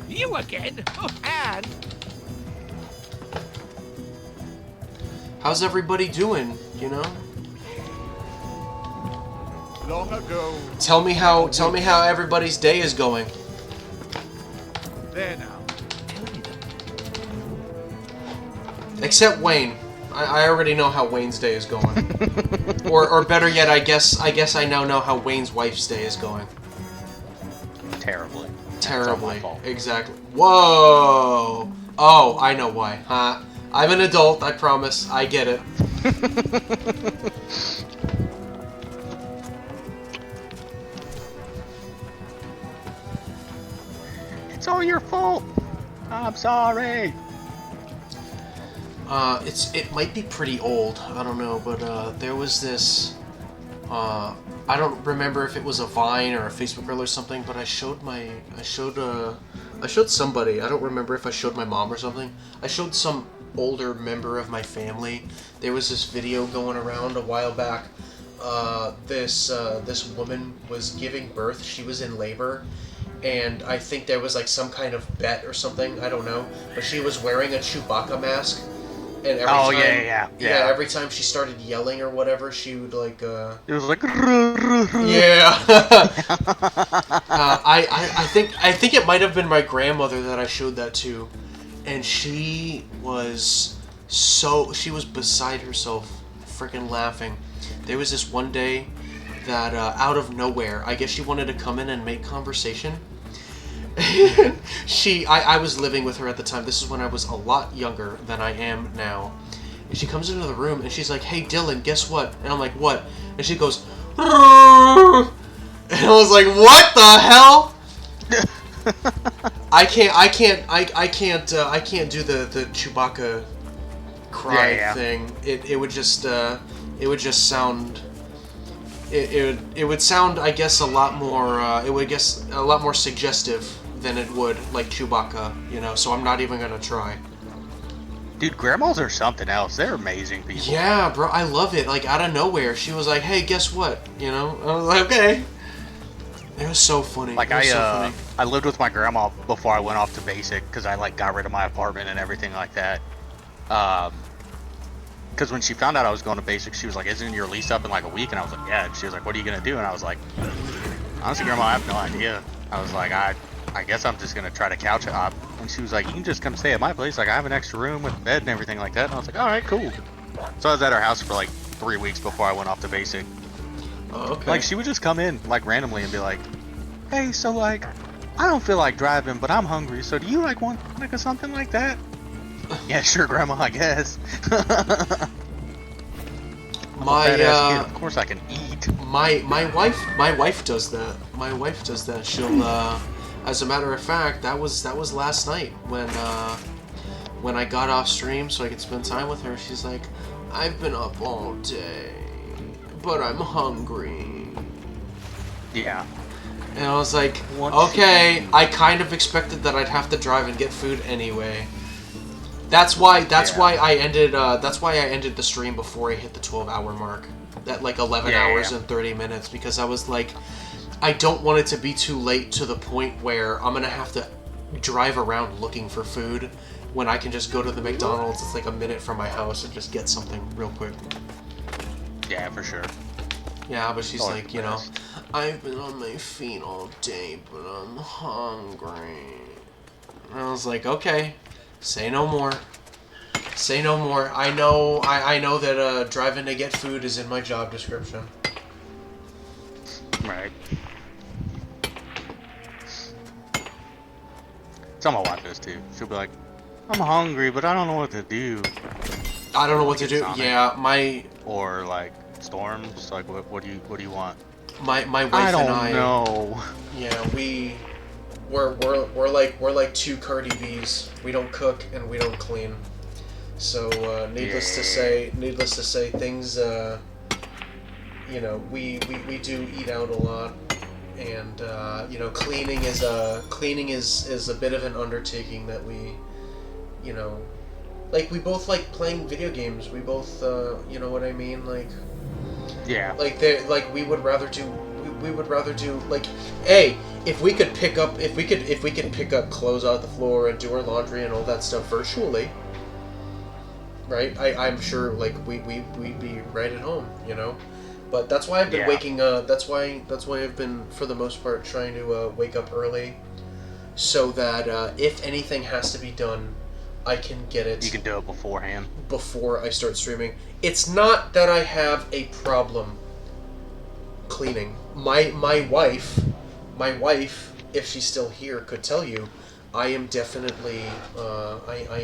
You again? Oh, and How's everybody doing, you know? Long ago. Tell me how everybody's day is going. There now. Except Wayne. I already know how Wayne's day is going. or better yet, I guess I now know how Wayne's wife's day is going. Terribly. Terribly. Exactly. Whoa! Oh, I know why. Huh? I'm an adult, I promise. I get it. It's all your fault. I'm sorry. It might be pretty old. I don't know, but there was this. I don't remember if it was a Vine or a Facebook reel or something, but I showed somebody. I don't remember if I showed my mom or something. I showed some older member of my family. There was this video going around a while back. This woman was giving birth. She was in labor, and I think there was like some kind of bet or something. I don't know, but she was wearing a Chewbacca mask. And every time, yeah. Every time she started yelling or whatever, she would like. It was like. Yeah. I think it might have been my grandmother that I showed that to, and she was beside herself, freaking laughing. There was this one day that out of nowhere, I guess she wanted to come in and make conversation. I was living with her at the time. This is when I was a lot younger than I am now. And she comes into the room and she's like, "Hey Dylan, guess what?" And I'm like, "What?" And she goes, "Rrrr." And I was like, "What the hell?" I can't do the Chewbacca cry thing. It would just sound. It would sound, I guess, a lot more suggestive than it would like Chewbacca, you know. So I'm not even gonna try. Dude, grandmas are something else. They're amazing people. Yeah, bro, I love it. Like out of nowhere, she was like, "Hey, guess what?" You know, I was like, "Okay." It was so funny. Like I lived with my grandma before I went off to basic because I like got rid of my apartment and everything like that. Because when she found out I was going to basic, she was like, "Isn't your lease up in like a week?" And I was like, "Yeah." And she was like, "What are you gonna do?" And I was like, "Honestly, grandma, I have no idea." I was like, I guess I'm just gonna try to couch hop." And she was like, "You can just come stay at my place. Like I have an extra room with a bed and everything like that." And I was like, "All right, cool." So I was at her house for like 3 weeks before I went off to basic. Oh, okay. Like she would just come in like randomly and be like, "Hey, so like, I don't feel like driving, but I'm hungry. So do you like want like something like that?" Yeah, sure, grandma, I guess. Of course I can eat. My wife does that. My wife does that. She'll as a matter of fact, that was last night when I got off stream so I could spend time with her. She's like, "I've been up all day, but I'm hungry." Yeah. And I was like, "Okay, I kind of expected that I'd have to drive and get food anyway." That's why I ended the stream before I hit the 12-hour mark. At like 11 hours and 30 minutes, because I was like, I don't want it to be too late to the point where I'm gonna have to drive around looking for food when I can just go to the McDonald's. It's like a minute from my house and just get something real quick. Yeah, for sure. Yeah, but she's like, you know, "I've been on my feet all day, but I'm hungry." And I was like, "Okay, say no more. Say no more. I know that driving to get food is in my job description." Right. That's how my wife is too. She'll be like, "I'm hungry, but I don't know what to do." I don't know what to do. Yeah, or like storms. Like, what do you want? My wife and I don't know. Yeah, we're like two Cardi B's. We don't cook and we don't clean. So needless to say, things. You know, we do eat out a lot, and you know, cleaning is a bit of an undertaking that we, you know, like we both like playing video games. We both, you know what I mean, like. Yeah. Like we would rather do like, hey, if we could pick up clothes out the floor and do our laundry and all that stuff virtually, right? I'm sure like we'd be right at home, you know. But that's why I've been waking. That's why I've been, for the most part, trying to wake up early, so that if anything has to be done, I can get it. You can do it beforehand. Before I start streaming. It's not that I have a problem cleaning. My wife, if she's still here, could tell you, I am definitely I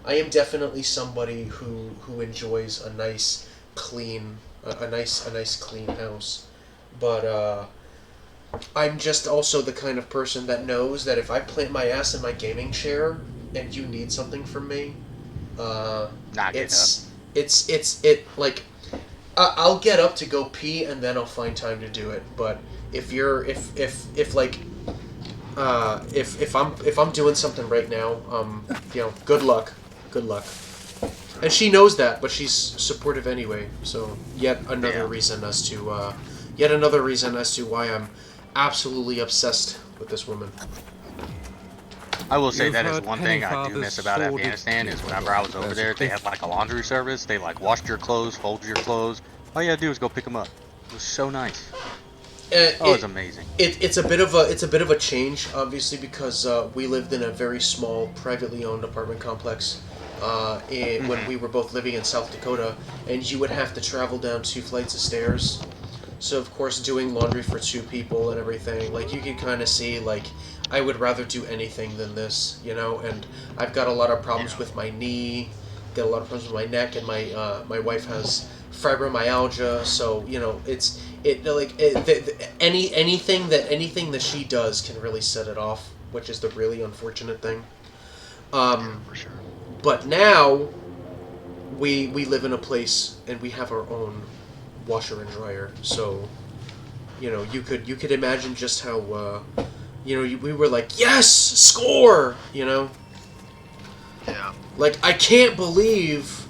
am definitely somebody who enjoys a nice clean clean house. But I'm just also the kind of person that knows that if I plant my ass in my gaming chair and you need something from me, I'll get up to go pee and then I'll find time to do it. But if I'm doing something right now, you know, good luck. And she knows that, but she's supportive anyway. So yet another reason as to why I'm absolutely obsessed with this woman. I will say that is one thing I do miss about Afghanistan is whenever I was over there, they had like a laundry service. They like washed your clothes, folded your clothes. All you had to do was go pick them up. It was so nice. It was amazing. It's a bit of a change, obviously, because we lived in a very small, privately owned apartment complex when we were both living in South Dakota, and you would have to travel down 2 flights of stairs So of course doing laundry for 2 people and everything, like you can kind of see like I would rather do anything than this, you know. And I've got a lot of problems with my knee, got a lot of problems with my neck, and my wife has fibromyalgia. So you know anything that she does can really set it off, which is the really unfortunate thing. For sure. But now we live in a place and we have our own washer and dryer, so you know you could imagine just how we were like, yes, score, you know. Yeah. Like, I can't believe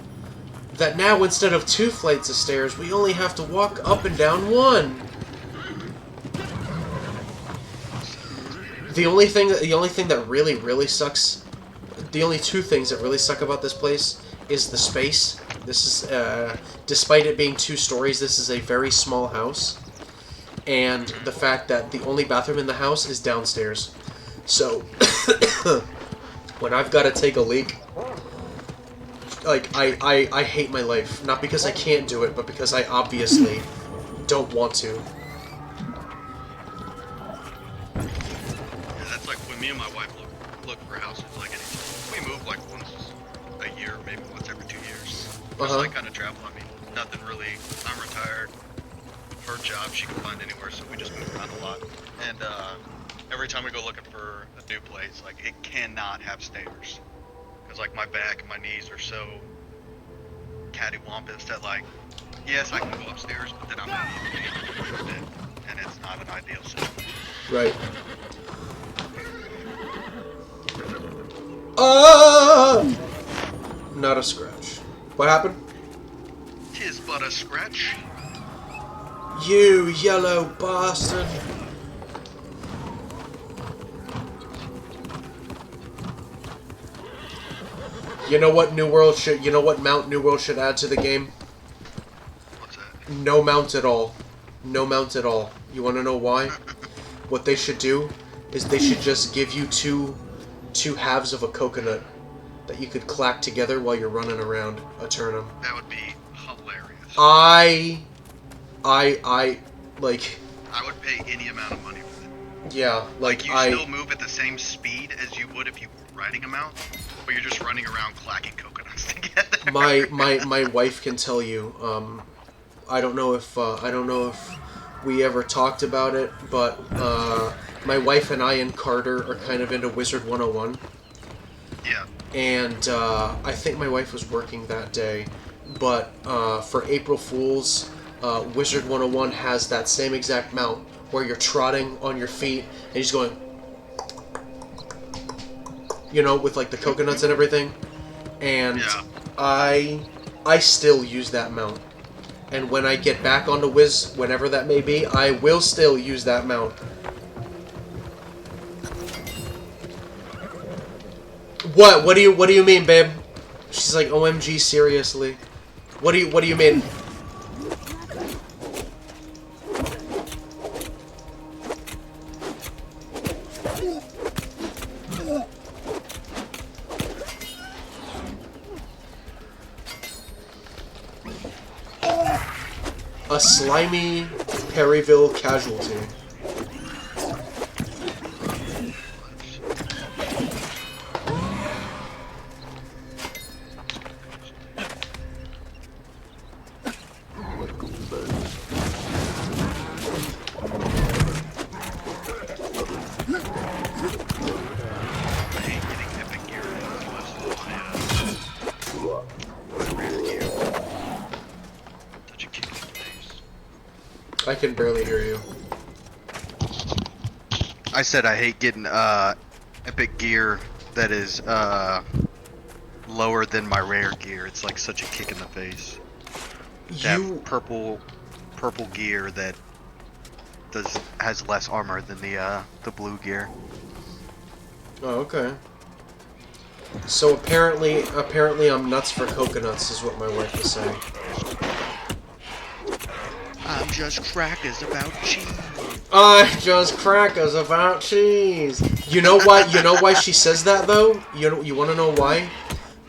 that now instead of 2 flights of stairs we only have to walk up and down 1. The only thing that really sucks, the only 2 things that really suck about this place is the space. This is, despite it being 2 stories, this is a very small house. And the fact that the only bathroom in the house is downstairs. So, when I've got to take a leak, like, I hate my life. Not because I can't do it, but because I obviously don't want to. Yeah, that's like when me and my wife look for houses, like we move like once a year, maybe once every 2 years. Just like kind of travel. I mean, nothing really. I'm retired. Her job she can find anywhere, so we just move around a lot. And every time we go looking for a new place, like it cannot have stairs, because like my back and my knees are so cattywampus that like, yes, I can go upstairs, but then I'm not even able to move it, and it's not an ideal situation. Right. Not a scratch. What happened? 'Tis but a scratch. You yellow bastard! You know what Mount New World should add to the game? What's that? No mount at all. No mount at all. You want to know why? What they should do is they should just give you two halves of a coconut that you could clack together while you're running around Aeternum. That would be hilarious. Like... I would pay any amount of money for it. Yeah, like you still move at the same speed as you would if you were riding a mount, but you're just running around clacking coconuts together. My wife can tell you. I don't know if we ever talked about it, but my wife and I and Carter are kind of into Wizard 101. Yeah. And I think my wife was working that day, but for April Fools, Wizard 101 has that same exact mount where you're trotting on your feet and you're just going, you know, with like the coconuts and everything. And yeah. I still use that mount. And when I get back onto Wiz, whenever that may be, I will still use that mount. What? What do you mean, babe? She's like, OMG, seriously. What do you mean? A slimy Perryville casualty. I can barely hear you. I said I hate getting epic gear that is lower than my rare gear. It's like such a kick in the face. That purple gear that has less armor than the blue gear. Oh, okay. So apparently I'm nuts for coconuts, is what my wife is saying. I'm just crackers about cheese. I'm just crackers about cheese. You know why? You know why she says that though? You want to know why?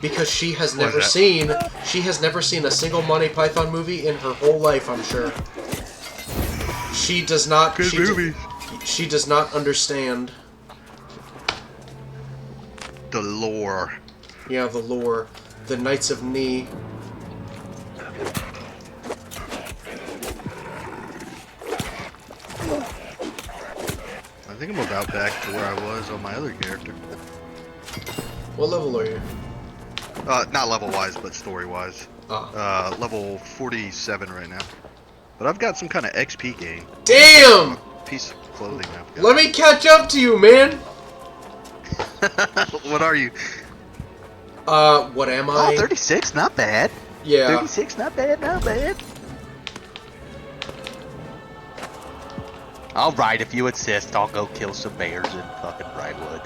Because she has never seen a single Monty Python movie in her whole life, I'm sure. She does not. Good movie. She does not understand. The lore. Yeah, the lore. The Knights of Ni. I think I'm about back to where I was on my other character. What level are you? Not level-wise, but story-wise. Ah. Level 47 right now. But I've got some kind of XP gain. Damn! Piece of clothing I've got. Let me catch up to you, man! What are you? What am I? Oh, 36, not bad. Yeah. 36, not bad, not bad. Alright, if you insist, I'll go kill some bears in fucking Brightwood.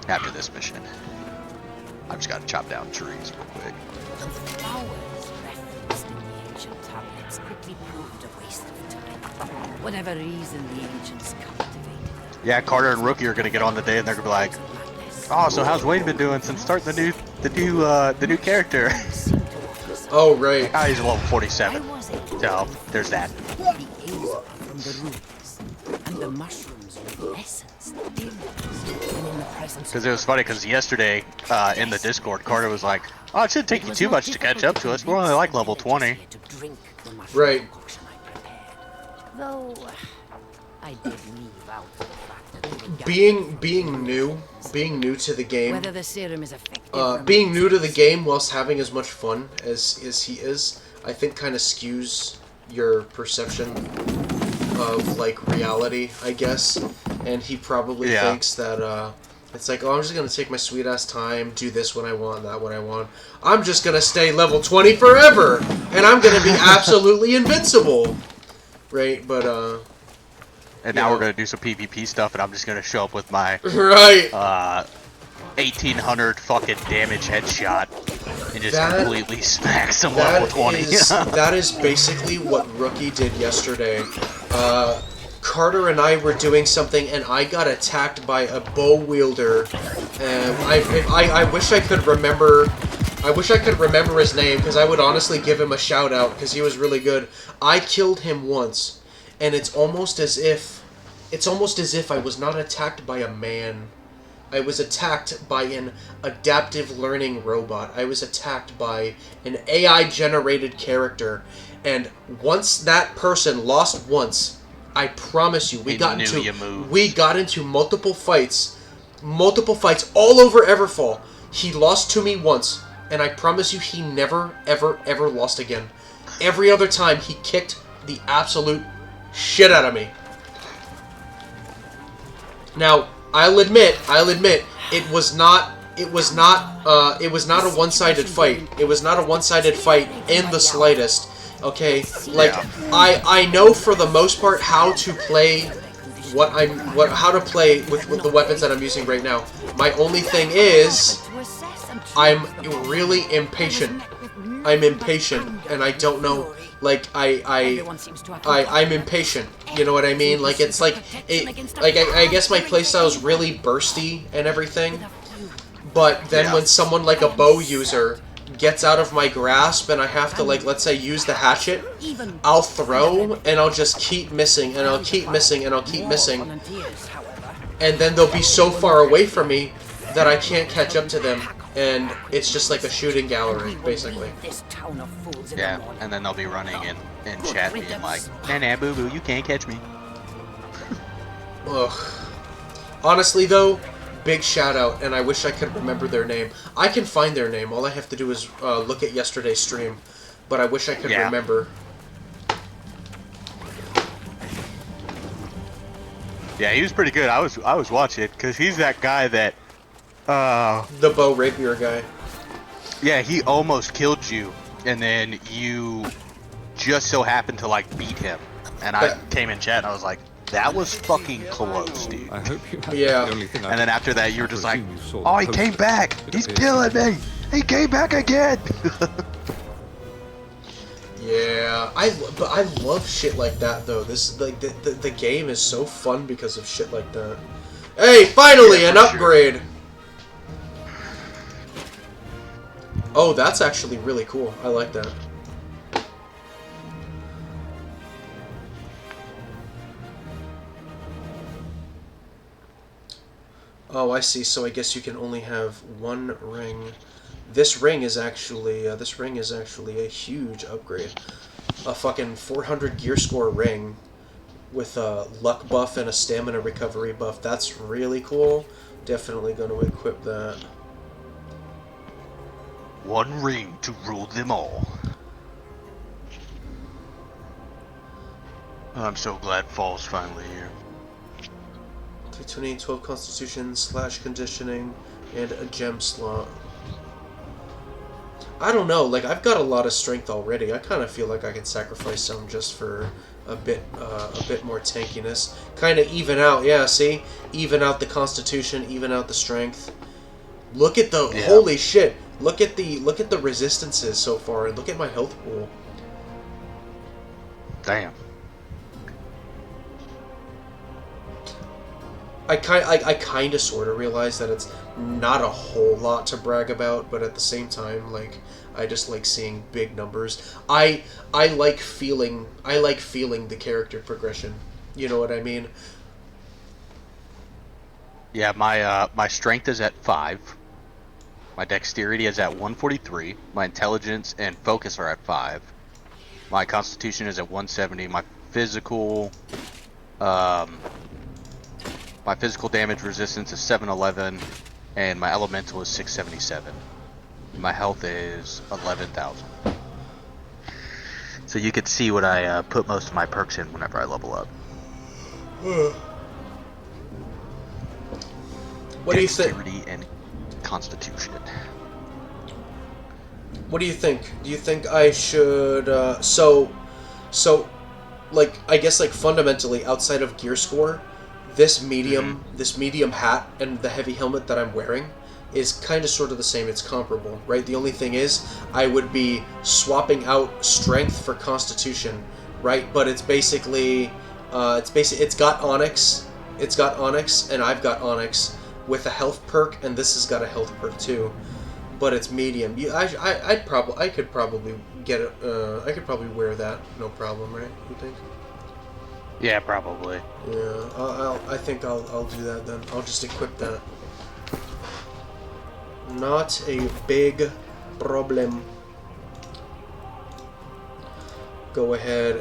After this mission. I just gotta chop down trees real quick. The flowers referenced in the ancient tablets quickly proved a waste of time. Whatever reason the ancients cultivated. Yeah, Carter and Rookie are gonna get on the day and they're gonna be like, "Oh, so how's Wayne been doing since starting the new character?" Oh, right. Oh, he's level 47. So there's that. The ale from the ruins, and the mushrooms with essence dimmed, and in the presence Because it was funny, because yesterday in the Discord, Carter was like, "Oh, it shouldn't take you too much to catch up to us. We're only like level 20." Right. Though I did leave out the fact that they were Being new to the game. whether the serum is effective. Being new to the game whilst having as much fun as he is, I think kind of skews your perception of, like, reality, I guess. And he probably thinks that, it's like, oh, I'm just gonna take my sweet-ass time, do this when I want, that when I want. I'm just gonna stay level 20 forever! And I'm gonna be absolutely invincible! Right, but, And now we're gonna do some PvP stuff, and I'm just gonna show up with my right. 1800 fucking damage headshot and just completely smack some level 20. That is basically what Rookie did yesterday. Carter and I were doing something, and I got attacked by a bow wielder. And I wish I could remember. I wish I could remember his name, because I would honestly give him a shout out, because he was really good. I killed him once, and it's almost as if I was not attacked by a man. I was attacked by an adaptive learning robot. I was attacked by an AI-generated character. And once that person lost once, I promise you, we got into multiple fights all over Everfall. He lost to me once, and I promise you he never, ever, ever lost again. Every other time, he kicked the absolute shit out of me. Now, I'll admit, it was not a one-sided fight. It was not a one-sided fight in the slightest. Okay, like I know for the most part how to play how to play with the weapons that I'm using right now. My only thing is I'm really impatient. I'm impatient, and I don't know. Like I'm impatient. You know what I mean? Like it's like I guess my playstyle is really bursty and everything. But then when someone like a bow user gets out of my grasp and I have to, like, let's say use the hatchet, I'll throw and I'll just keep missing and I'll keep missing and I'll keep missing. And then they'll be so far away from me that I can't catch up to them. And it's just like a shooting gallery, basically. Yeah, and then they'll be running in chat being like, "Nah, boo-boo, you can't catch me." Ugh. Honestly, though, big shout out, and I wish I could remember their name. I can find their name. All I have to do is look at yesterday's stream. But I wish I could remember. Yeah, he was pretty good. I was watching it, because he's that guy that... the bow rapier guy. Yeah, he almost killed you, and then you just so happened to, like, beat him. And I came in chat, and I was like, that was fucking close, dude. I hope you had Yeah. the only thing And then after that, you were just like, presume you saw "Oh, the he came poster. back! It He's appears killing me! He came back again!" Yeah, but I love shit like that though. This like the game is so fun because of shit like that. Hey, finally an upgrade. Oh, that's actually really cool. I like that. Oh, I see. So I guess you can only have one ring. This ring is actually a huge upgrade. A fucking 400 gear score ring with a luck buff and a stamina recovery buff. That's really cool. Definitely going to equip that. One ring to rule them all. I'm so glad fall's finally here. 320, 12 constitution / conditioning, and a gem slot. I don't know, like, I've got a lot of strength already. I kind of feel like I could sacrifice some just for a bit more tankiness. Kind of even out, yeah, see? Even out the constitution, even out the strength. Look at the, holy shit! Look at the resistances so far, and look at my health pool. Damn. I kind of sort of realize that it's not a whole lot to brag about, but at the same time, like, I just like seeing big numbers. I like feeling the character progression. You know what I mean? Yeah, my strength is at 5. My dexterity is at 143. My intelligence and focus are at 5. My constitution is at 170. My physical damage resistance is 711, and my elemental is 677. My health is 11,000. So you can see what I put most of my perks in whenever I level up. What do you think? Dexterity and constitution. What do you think? Do you think I should, so, like, I guess, like, fundamentally, outside of gear score, this medium hat and the heavy helmet that I'm wearing is kind of sort of the same. It's comparable, right? The only thing is, I would be swapping out strength for constitution, right? But it's basically, it's got onyx, and I've got onyx with a health perk, and this has got a health perk too. But it's medium. I could probably get it. I could probably wear that, no problem, right? You think? Yeah, probably. Yeah, I think I'll do that then. I'll just equip that. Not a big problem. Go ahead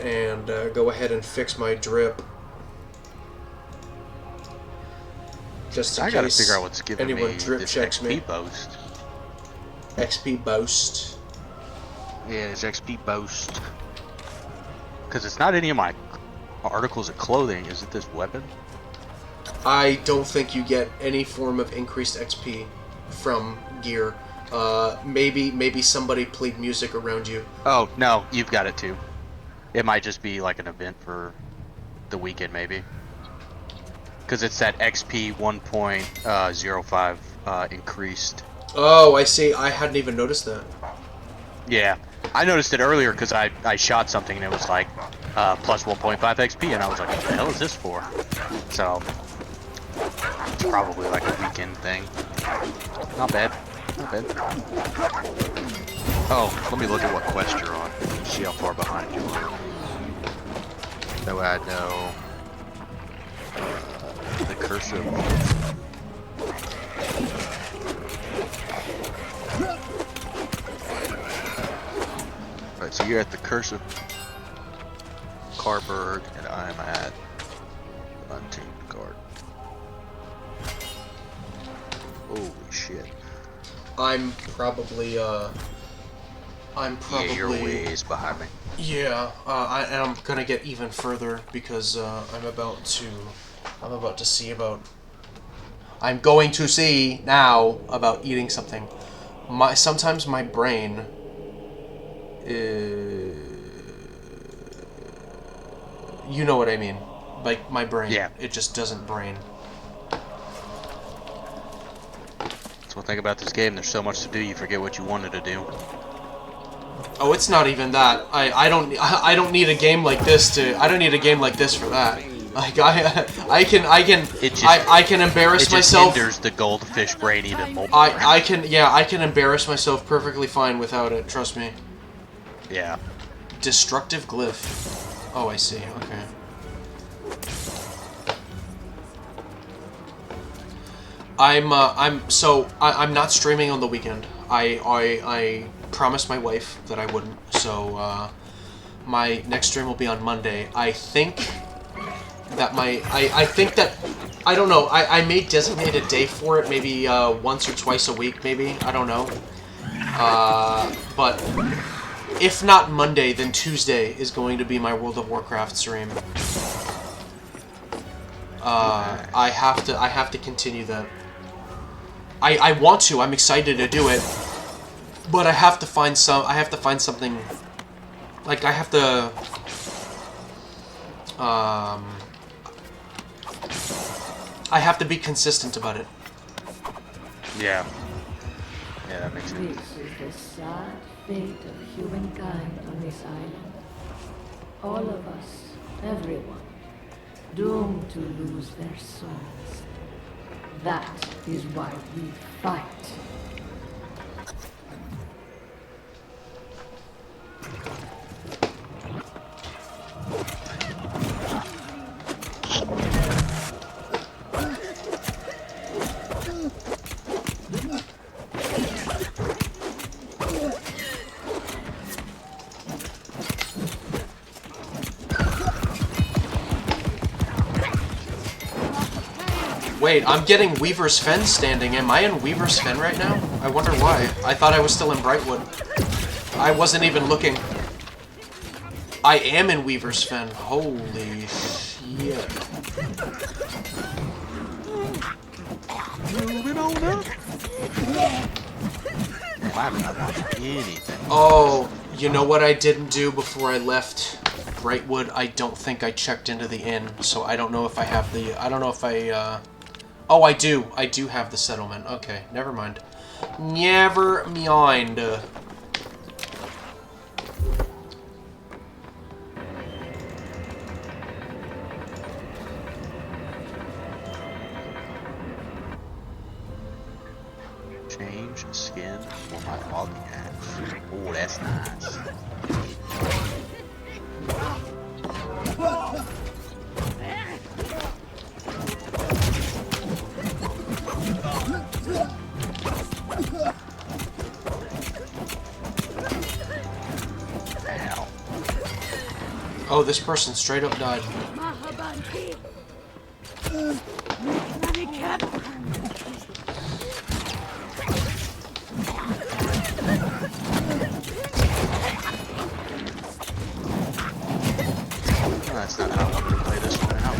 and fix my drip. Just in I gotta case figure out what's giving anyone me drip this checks XP me. boost. XP boost. Yeah, it's XP boost. Because it's not any of my articles of clothing. Is it this weapon? I don't think you get any form of increased XP from gear. Maybe somebody played music around you. Oh, no, you've got it too. It might just be like an event for the weekend, maybe. Because it's that XP 1.05 increased. Oh, I see. I hadn't even noticed that. Yeah, I noticed it earlier because I shot something and it was like plus 1.5 XP, and I was like, what the hell is this for? So, it's probably like a weekend thing. Not bad. Not bad. Oh, let me look at what quest you're on. See how far behind you are. That way I know the cursive. Alright, so you're at the Curse of Carberg, and I'm at Untamed Guard. Holy shit. I'm probably Yeah, you're ways behind me. Yeah, I'm gonna get even further because I'm going to see now about eating something. Sometimes my brain you know what I mean. Like, my brain. Yeah. It just doesn't brain. That's one thing about this game, there's so much to do, you forget what you wanted to do. Oh, it's not even that. I don't need a game like this for that. Like, I can embarrass myself. It hinders the goldfish brain even more. I can embarrass myself perfectly fine without it, trust me. Yeah. Destructive glyph. Oh, I see. Okay. I'm not streaming on the weekend. I promised my wife that I wouldn't. So my next stream will be on Monday. I think that I don't know. I may designate a day for it, maybe once or twice a week, maybe. I don't know. But if not Monday, then Tuesday is going to be my World of Warcraft stream. I have to continue that. I want to. I'm excited to do it, but I have to find something. Like I have to. I have to be consistent about it. Yeah. Yeah, that makes sense. This is the sad fate of humankind on this island. All of us, everyone, doomed to lose their souls. That is why we fight. Wait, I'm getting Weaver's Fen standing. Am I in Weaver's Fen right now? I wonder why. I thought I was still in Brightwood. I wasn't even looking. I am in Weaver's Fen. Holy shit. Moving on up. I haven't watched anything. Oh, you know what I didn't do before I left Brightwood? I don't think I checked into the inn, so I don't know if I have the... I don't know if I, Oh, I do. I do have the settlement. Okay, never mind. Never mind. Change skin for my logging axe. Oh, that's nice. Ow. Oh, this person straight up died. That's not how I wanted to play this one out.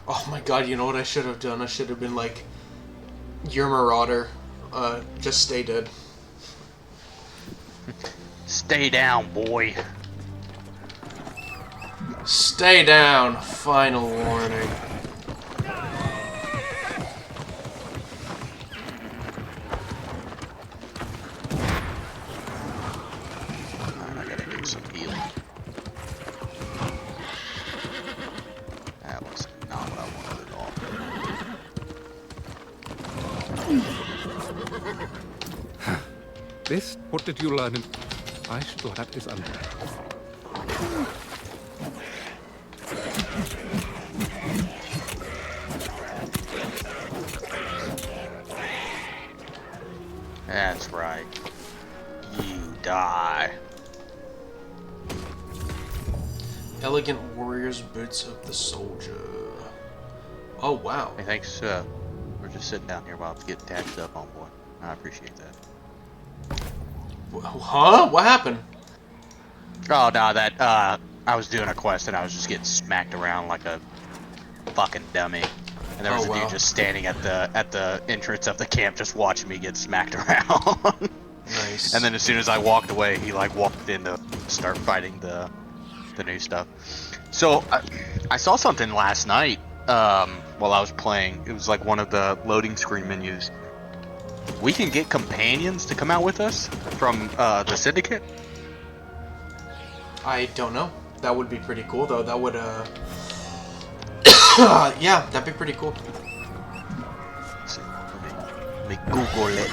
Oh my god, you know what I should have done? I should have been like, "You're Marauder. Just stay dead." Stay down, boy. Stay down. Final warning. I gotta do some healing. That was not what I wanted at all. This? What did you learn in... I thought that is under... That's right. You die. Elegant warrior's boots of the soldier. Oh wow. Hey, thanks. We're just sitting down here while I'm getting taxed up, homeboy. I appreciate that. Huh? What happened? Oh no, that I was doing a quest and I was just getting smacked around like a fucking dummy. And there was a dude just standing at the entrance of the camp just watching me get smacked around. Nice. And then as soon as I walked away, he like walked in to start fighting the new stuff. So I saw something last night while I was playing. It was like one of the loading screen menus. We can get companions to come out with us from the Syndicate. I don't know. That would be pretty cool though. That would yeah, that'd be pretty cool. Let's see. Let me Google it.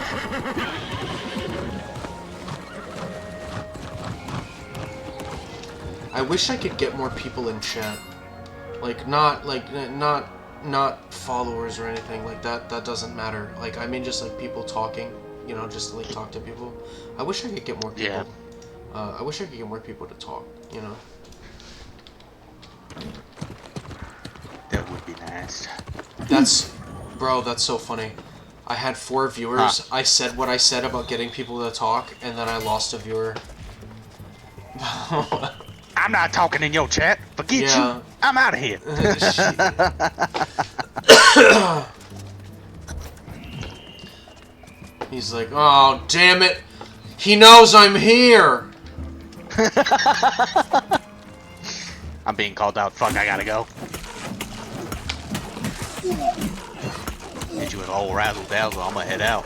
I wish I could get more people in chat. Like, not followers or anything like that. That doesn't matter. Like, I mean, just like people talking. You know, just to, like, talk to people. I wish I could get more people. Yeah. I wish I could get more people to talk. You know. That would be nice. Bro, that's so funny. I had 4 viewers. Huh. I said what I said about getting people to talk, and then I lost a viewer. I'm not talking in your chat. Forget you. I'm out of here. He's like, oh, damn it. He knows I'm here. I'm being called out. Fuck, I gotta go. Hit you with a whole razzle dazzle. I'm gonna head out.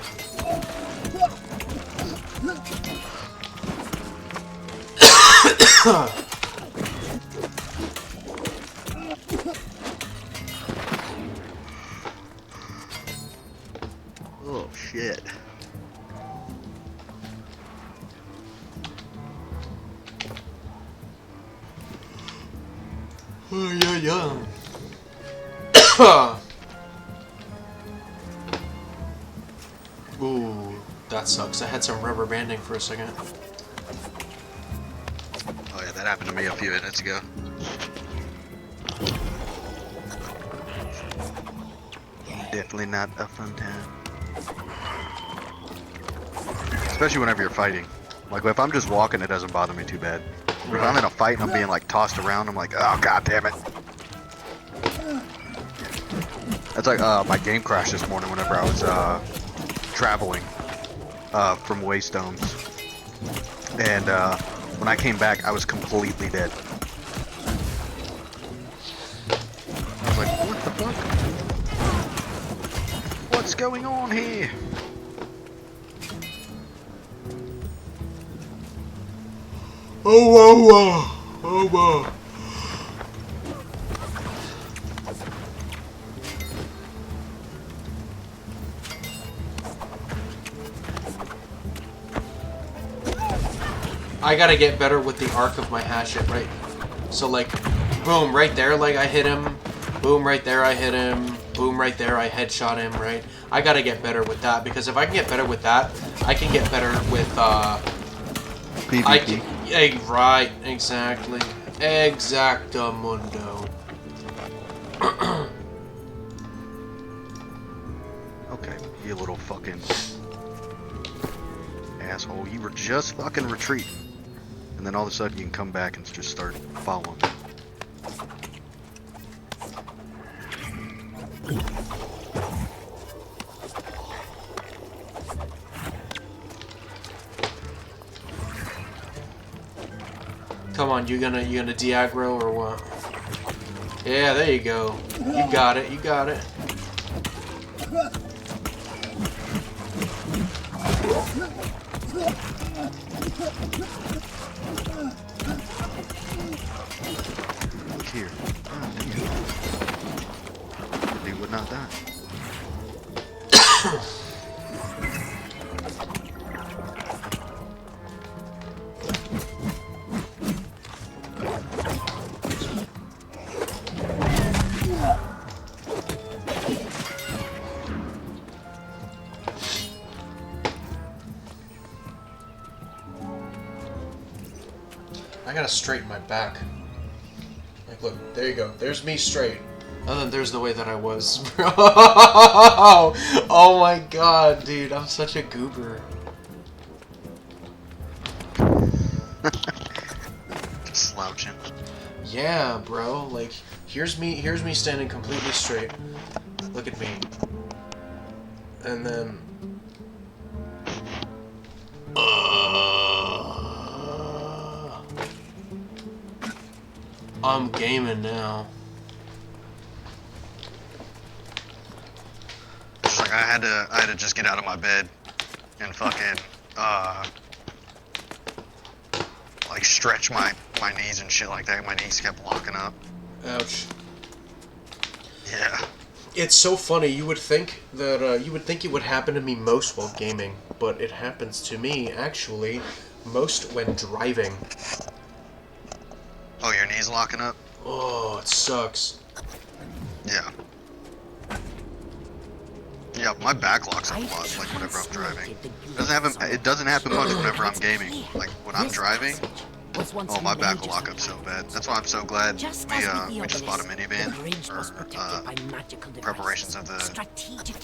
Oh shit. Oh, yeah. Ooh, that sucks. I had some rubber banding for a second. Oh yeah, that happened to me a few minutes ago. Definitely not a fun time. Especially whenever you're fighting. Like, if I'm just walking, it doesn't bother me too bad. But if I'm in a fight and I'm being, like, tossed around, I'm like, oh, god damn it. That's like, my game crashed this morning whenever I was, traveling, from Waystones. And, when I came back, I was completely dead. I was like, what the fuck? What's going on here? Oh, wow. I gotta get better with the arc of my hatchet, right? So, like, boom, right there, like, I hit him. Boom, right there, I hit him. Boom, right there, I headshot him, right? I gotta get better with that, because if I can get better with that, I can get better with, PvP. Right, exactly. Exactamundo. Okay, you little fucking asshole. You were just fucking retreating. And then all of a sudden you can come back and just start following. Come on, you gonna de-aggro or what? Yeah, there you go. You got it, you got it. Look here. Oh, damn. He would not die. I gotta straighten my back. Like, look, there you go. There's me straight. And then there's the way that I was. Oh my god, dude. I'm such a goober. Slouching. Yeah, bro. Like, here's me standing completely straight. Look at me. And then... I'm gaming now. It's like I had to just get out of my bed and fucking like stretch my knees and shit like that. My knees kept locking up. Ouch. Yeah. It's so funny. You would think that it would happen to me most while gaming, but it happens to me actually most when driving. Oh, your knee's locking up? Oh, it sucks. Yeah. Yeah, my back locks up a lot, like whenever I'm driving. It doesn't happen much whenever I'm gaming. Like when I'm driving, oh, my back will lock up so bad. That's why I'm so glad we just bought a minivan for preparations of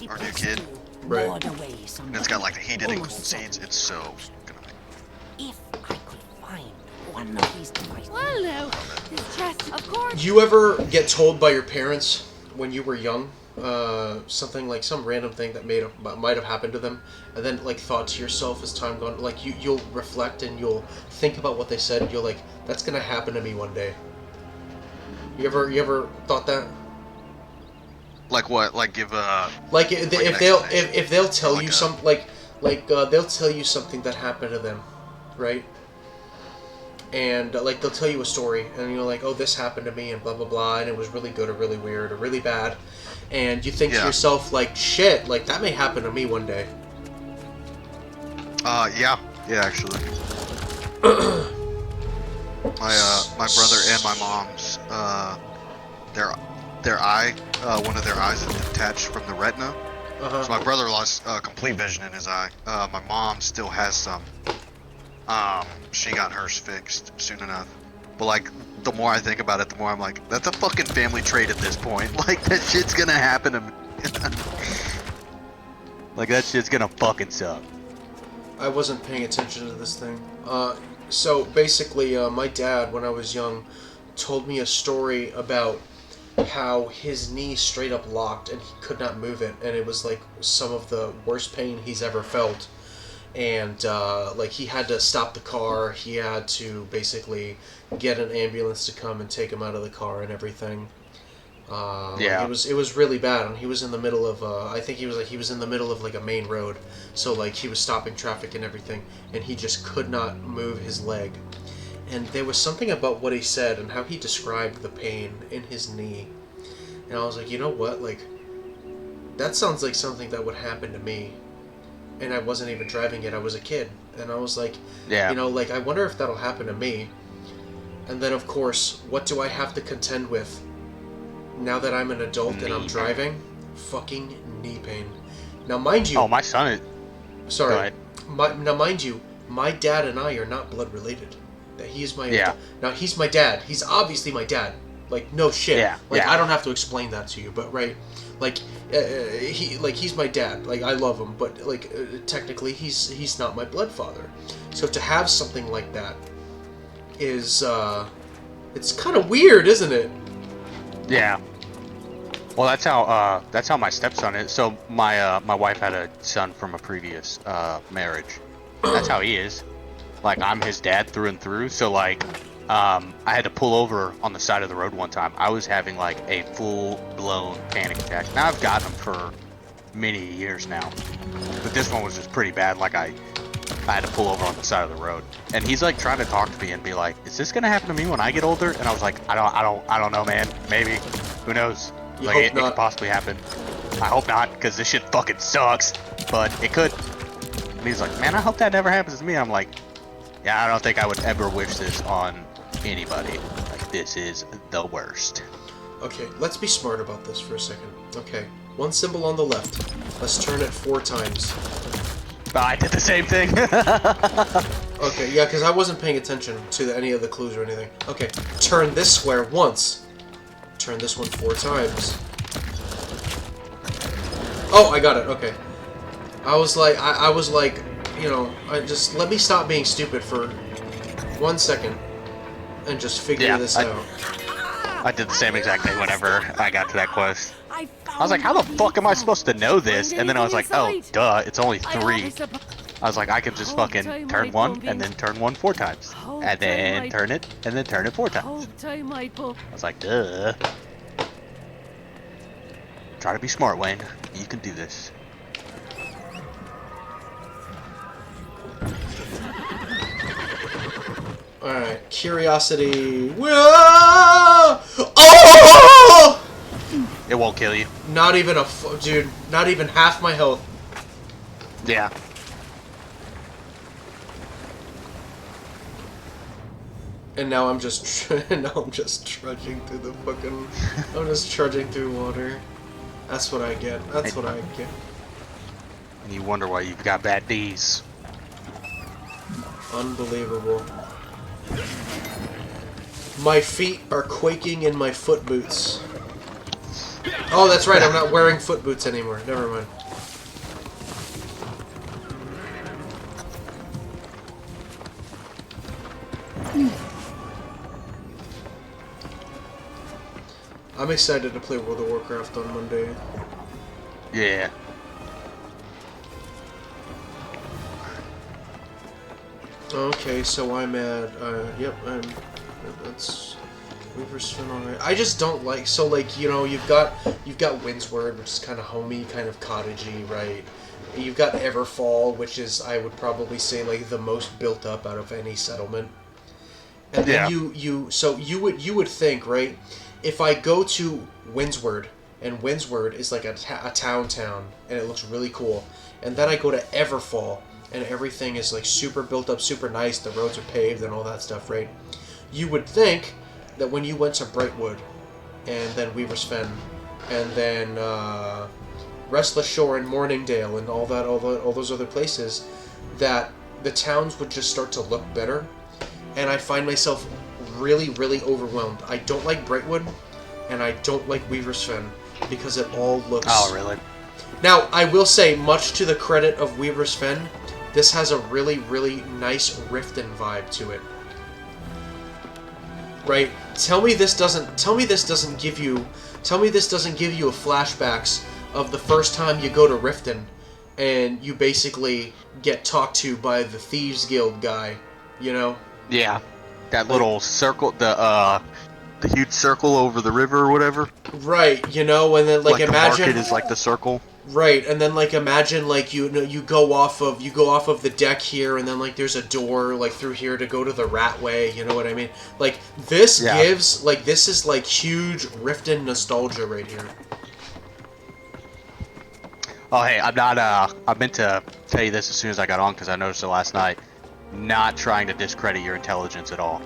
our new kid. Right. And it's got like the heated and cooled seats. It's so gonna make. If I could find one of these devices. Well, no, this chest, of course. You ever get told by your parents when you were young, something like some random thing that might have happened to them, and then like thought to yourself as time gone, like you'll reflect and you'll think about what they said, and you're like, that's gonna happen to me one day. You ever thought that? Like what? Like give like if they'll tell like you some they'll tell you something that happened to them, right? And like they'll tell you a story, and you're like, oh, this happened to me, and blah blah blah, and it was really good or really weird or really bad, and you think to yourself like, shit, like that may happen to me one day. Yeah, actually. My brother and my mom's their eye, one of their eyes is detached from the retina. So my brother lost complete vision in his eye. My mom still has some. She got hers fixed soon enough. But like, the more I think about it, the more I'm like, that's a fucking family trait at this point. Like, that shit's gonna happen to me. Like, that shit's gonna fucking suck. I wasn't paying attention to this thing. So basically, my dad, when I was young, told me a story about how his knee straight up locked and he could not move it, and it was like some of the worst pain he's ever felt. And like he had to stop the car, he had to basically get an ambulance to come and take him out of the car and everything. Yeah. It was really bad, and he was in the middle of I think he was in the middle of like a main road, so like he was stopping traffic and everything, and he just could not move his leg. And there was something about what he said and how he described the pain in his knee, and I was like, you know what, like that sounds like something that would happen to me. And I wasn't even driving yet, I was a kid. And I was like, you know, like, I wonder if that'll happen to me. And then, of course, what do I have to contend with now that I'm an adult and I'm driving? Fucking knee pain. Now, mind you... Oh, my son is... Sorry. Go ahead. Now, mind you, my dad and I are not blood related. He's my... Yeah. Now, he's my dad. He's obviously my dad. Like, no shit. Yeah. Like, I don't have to explain that to you, but, right... Like, he's my dad. Like, I love him, but like, technically, he's not my blood father. So to have something like that is, it's kind of weird, isn't it? Yeah. Well, that's how my stepson is. So my wife had a son from a previous marriage. That's how he is. Like, I'm his dad through and through. So like, I had to pull over on the side of the road one time. I was having like a full-blown panic attack. Now I've gotten them for many years now, but this one was just pretty bad. Like I had to pull over on the side of the road, and he's like trying to talk to me and be like, "Is this gonna happen to me when I get older?" And I was like, "I don't know, man. Maybe. Who knows? Like it could possibly happen. I hope not, because this shit fucking sucks. But it could." And he's like, "Man, I hope that never happens to me." I'm like, "Yeah, I don't think I would ever wish this on anybody. Like, this is the worst." Okay, let's be smart about this for a second. Okay, one symbol on the left. Let's turn it 4 times. I did the same thing. Okay, yeah, because I wasn't paying attention to any of the clues or anything. Okay, turn this square once. Turn this one 4 times. Oh, I got it. Okay. I was like, you know, let me stop being stupid for 1 second and just figure this out. I did the same exact thing whenever I got to that quest. I was like, how the fuck am I supposed to know this? And then I was like, oh, duh, it's only 3. I was like, I can just fucking turn 1 and then turn 1 4 times. And then turn it, and then turn it 4 times. I was like, duh. Try to be smart, Wayne. You can do this. Alright, curiosity. Whoa! Oh! It won't kill you. Not even dude, not even half my health. Yeah. And now I'm just trudging through the fucking. I'm just trudging through water. That's what I get. That's what I get. And you wonder why you've got bad D's. Unbelievable. My feet are quaking in my foot boots. Oh, that's right. I'm not wearing foot boots anymore. Never mind. I'm excited to play World of Warcraft on Monday. Yeah. Okay, so I'm at, yep, that's, Weaver's Fin, alright. I just don't like, so like, you know, you've got Windsward, which is kind of homey, kind of cottagey, right? You've got Everfall, which is, I would probably say, like, the most built up out of any settlement. And then you would think, right, if I go to Windsward, and Windsward is like a town, and it looks really cool, and then I go to Everfall, and everything is like super built up, super nice, the roads are paved and all that stuff, right? You would think that when you went to Brightwood, and then Weaver's Fen, and then Restless Shore and Morningdale, and all those other places, that the towns would just start to look better, and I find myself really, really overwhelmed. I don't like Brightwood, and I don't like Weaver's Fen, because it all looks... Oh, really? Now, I will say, much to the credit of Weaver's Fen, this has a really, really nice Riften vibe to it. Right? Tell me this doesn't give you flashbacks of the first time you go to Riften, and you basically get talked to by the Thieves Guild guy, you know? Yeah. That little circle, the huge circle over the river or whatever. Right, you know, and then like imagine the market is like the circle. Right, and then like imagine like you go off of the deck here, and then like there's a door like through here to go to the Ratway. You know what I mean? Like this gives like this is like huge Riften nostalgia right here. Oh hey, I'm not. I meant to tell you this as soon as I got on because I noticed it last night. Not trying to discredit your intelligence at all.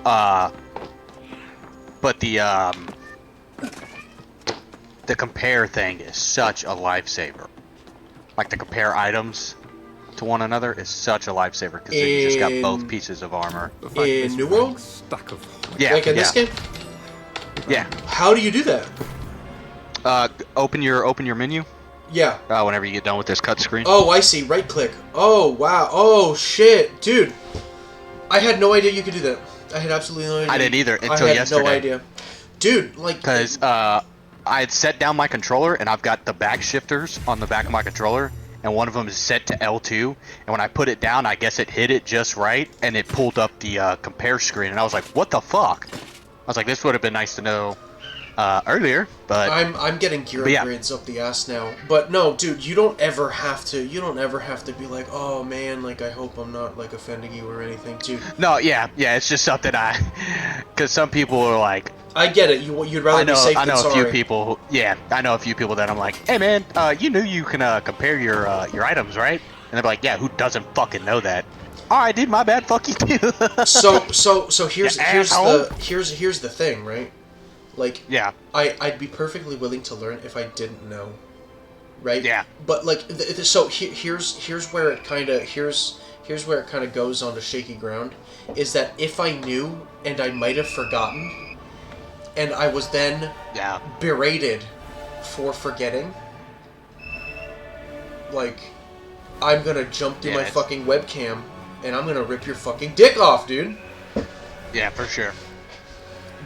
But the compare thing is such a lifesaver. Like the compare items to one another is such a lifesaver because then you just got both pieces of armor. In New World? Yeah. Like in this game? Yeah. How do you do that? Open your menu. Yeah. Whenever you get done with this cut screen. Oh, I see. Right click. Oh, wow. Oh, shit. Dude. I had no idea you could do that. I had absolutely no idea. I didn't either until yesterday. I had no idea. Dude, like... Because, I had set down my controller, and I've got the back shifters on the back of my controller, and one of them is set to L2, and when I put it down, I guess it hit it just right, and it pulled up the compare screen, and I was like, what the fuck? I was like, this would have been nice to know earlier, but... I'm getting gear upgrades up the ass now. But no, dude, you don't ever have to be like, oh man, like, I hope I'm not, like, offending you or anything, dude. No, yeah, it's just something because some people are like... I get it. You'd rather be safe than sorry. I know a few people that I'm like, hey man, you knew you can compare your items, right? And they're like, yeah, who doesn't fucking know that? Oh, I did, my bad. Fuck you too. so here's the thing, right? Like, yeah, I'd be perfectly willing to learn if I didn't know, right? Yeah. But like, so here's where it kind of goes onto shaky ground, is that if I knew and I might have forgotten. And I was then berated for forgetting. Like, I'm gonna jump through my fucking webcam, and I'm gonna rip your fucking dick off, dude. Yeah, for sure.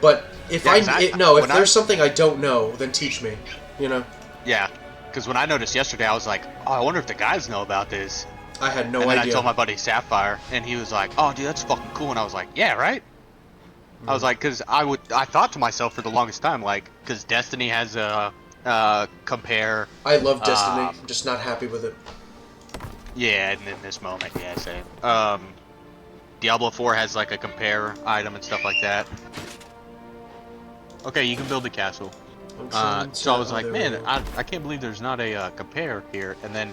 But if there's something I don't know, then teach me. You know. Yeah, because when I noticed yesterday, I was like, oh, I wonder if the guys know about this. I had no idea. And then I told my buddy Sapphire, and he was like, oh, dude, that's fucking cool. And I was like, yeah, right. I was like, because I thought to myself for the longest time, like, because Destiny has a compare. I love Destiny. I'm just not happy with it. Yeah, and in this moment, yeah, same. Diablo 4 has like a compare item and stuff like that. Okay, you can build a castle. So I was like, man, I can't believe there's not a compare here. And then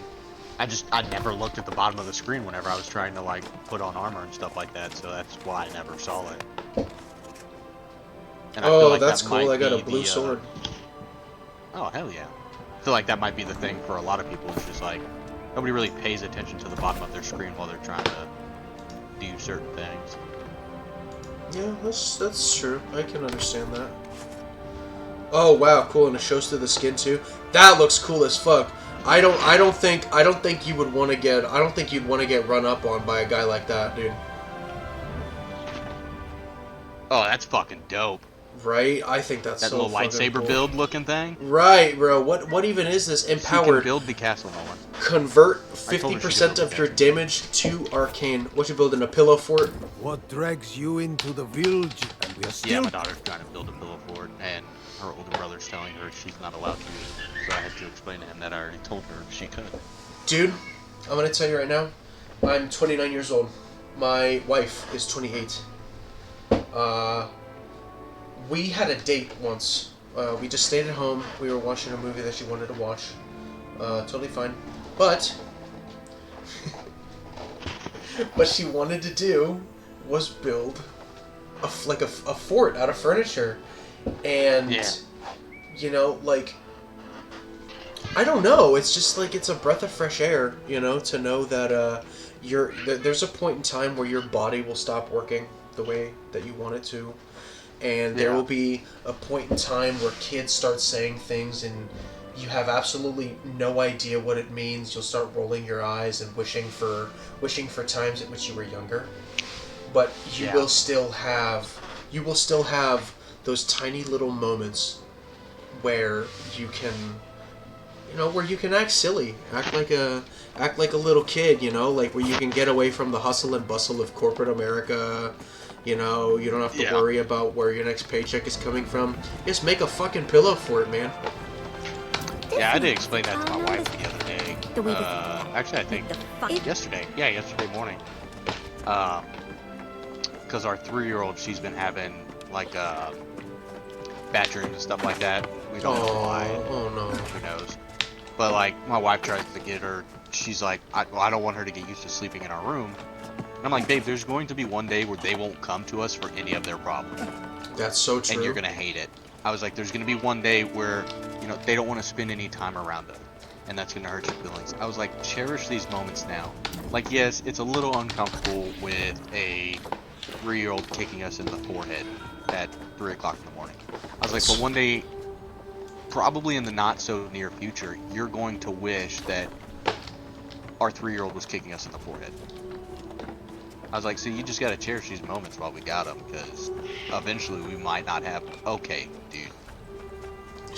I never looked at the bottom of the screen whenever I was trying to like put on armor and stuff like that. So that's why I never saw it. And I feel Oh, like that's that cool. might I got a be blue the, sword. Oh, hell yeah. I feel like that might be the thing for a lot of people. It's just like, nobody really pays attention to the bottom of their screen while they're trying to do certain things. Yeah, that's true. I can understand that. Oh wow, cool, and it shows through the skin too. That looks cool as fuck. I don't think you would want to get. I don't think you'd want to get run up on by a guy like that, dude. Oh, that's fucking dope. Right? I think that's that so little fucking lightsaber cool. build looking thing. Right, bro. What even is this? Empowered. You can build the castle, Nolan. Convert 50% of your damage to arcane. What you building? A pillow fort? What drags you into the village? And we are still... Yeah, my daughter's trying to build a pillow fort, and her older brother's telling her she's not allowed to. So I had to explain to him that I already told her she could. Dude, I'm gonna tell you right now. I'm 29 years old. My wife is 28. We had a date once. We just stayed at home. We were watching a movie that she wanted to watch. Totally fine. But what she wanted to do was build a fort out of furniture. And, you know, like, I don't know. It's just like it's a breath of fresh air, you know, to know that there's a point in time where your body will stop working the way that you want it to. And there will be a point in time where kids start saying things and you have absolutely no idea what it means. You'll start rolling your eyes and wishing for times at which you were younger. But you will still have those tiny little moments where you can, you know, where you can act silly, act like a little kid, you know, like where you can get away from the hustle and bustle of corporate America. You know, you don't have to worry about where your next paycheck is coming from. Just make a fucking pillow for it, man. Yeah, I did explain that to my wife the other day. Actually, I think yesterday. Yeah, yesterday morning. Because our 3-year-old, she's been having like bad dreams and stuff like that. We don't know why. Oh no. Who knows? But like, my wife tries to get her. She's like, I don't want her to get used to sleeping in our room. I'm like, babe, there's going to be one day where they won't come to us for any of their problems. That's so true. And you're going to hate it. I was like, there's going to be one day where, you know, they don't want to spend any time around us. And that's going to hurt your feelings. I was like, cherish these moments now. Like, yes, it's a little uncomfortable with a 3-year-old kicking us in the forehead at 3 o'clock in the morning. I was like, but one day, probably in the not so near future, you're going to wish that our 3-year-old was kicking us in the forehead. I was like, so you just gotta cherish these moments while we got them, because eventually we might not have them. Okay, dude.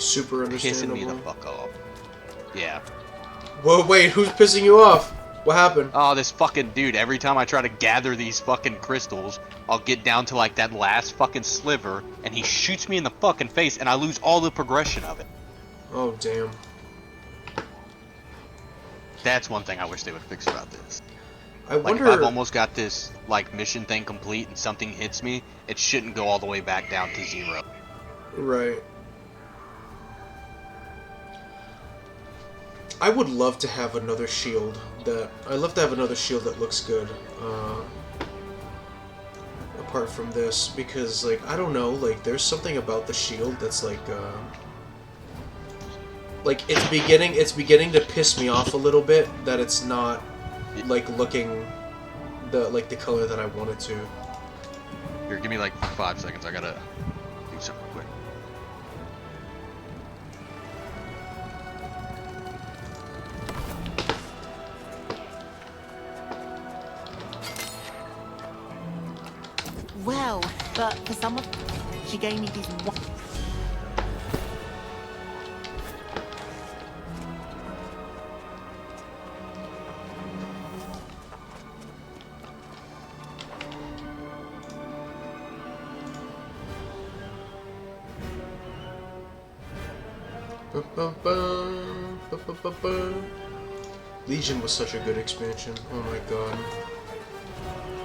Super understandable. Pissing me the fuck off. Yeah. Whoa, wait, who's pissing you off? What happened? Oh, this fucking dude. Every time I try to gather these fucking crystals, I'll get down to like that last fucking sliver, and he shoots me in the fucking face, and I lose all the progression of it. Oh, damn. That's one thing I wish they would fix about this. I wonder... Like, if I've almost got this, like, mission thing complete and something hits me, it shouldn't go all the way back down to 0. Right. I would love to have another shield that... I'd love to have another shield that looks good. Apart from this, because, like, I don't know, like, there's something about the shield that's, like, it's beginning to piss me off a little bit that it's not... like looking the color that I want it to. Here, give me like 5 seconds. I gotta do something quick. Well, but for someone, she gave me these one. Legion was such a good expansion. Oh my god.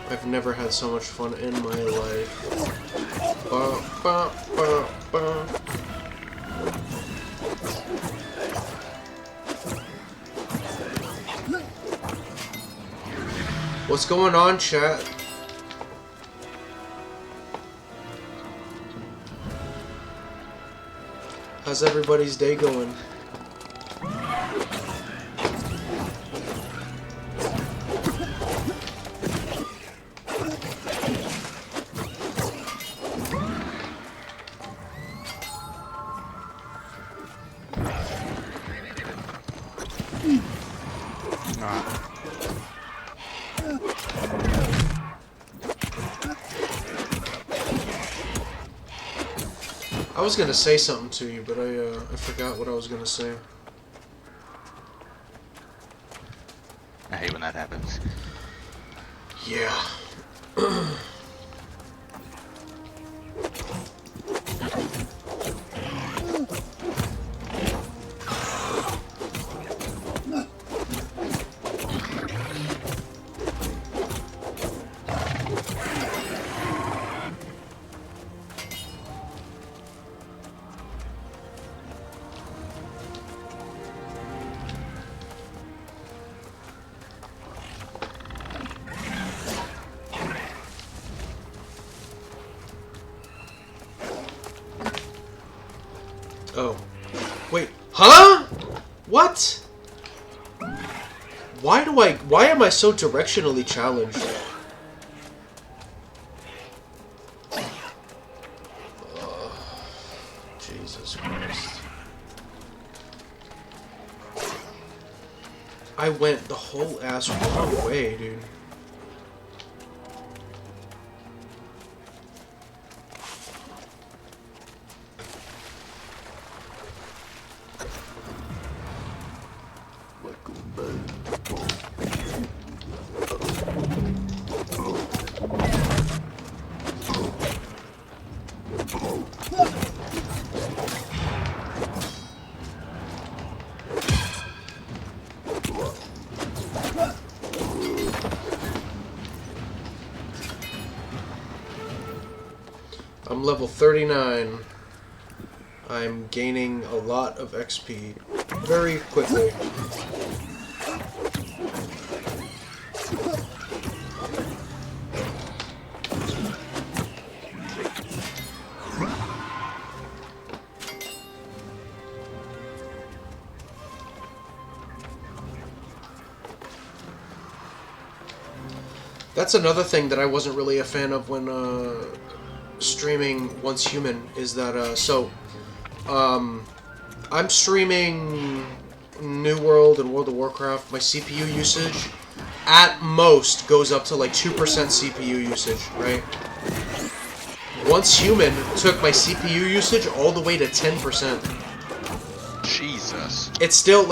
I've never had so much fun in my life. What's going on, chat? How's everybody's day going? I was gonna say something to you, but I forgot what I was gonna say. I hate when that happens. Yeah. Oh. Wait. Huh? What? Why am I so directionally challenged? Jesus Christ. I went the whole ass wrong way, dude. I'm level 39. I'm gaining a lot of XP very quickly. That's another thing that I wasn't really a fan of when streaming Once Human, is that I'm streaming New World and World of Warcraft. My CPU usage at most goes up to like 2% CPU usage, right? Once Human took my CPU usage all the way to 10%. Jesus. It's still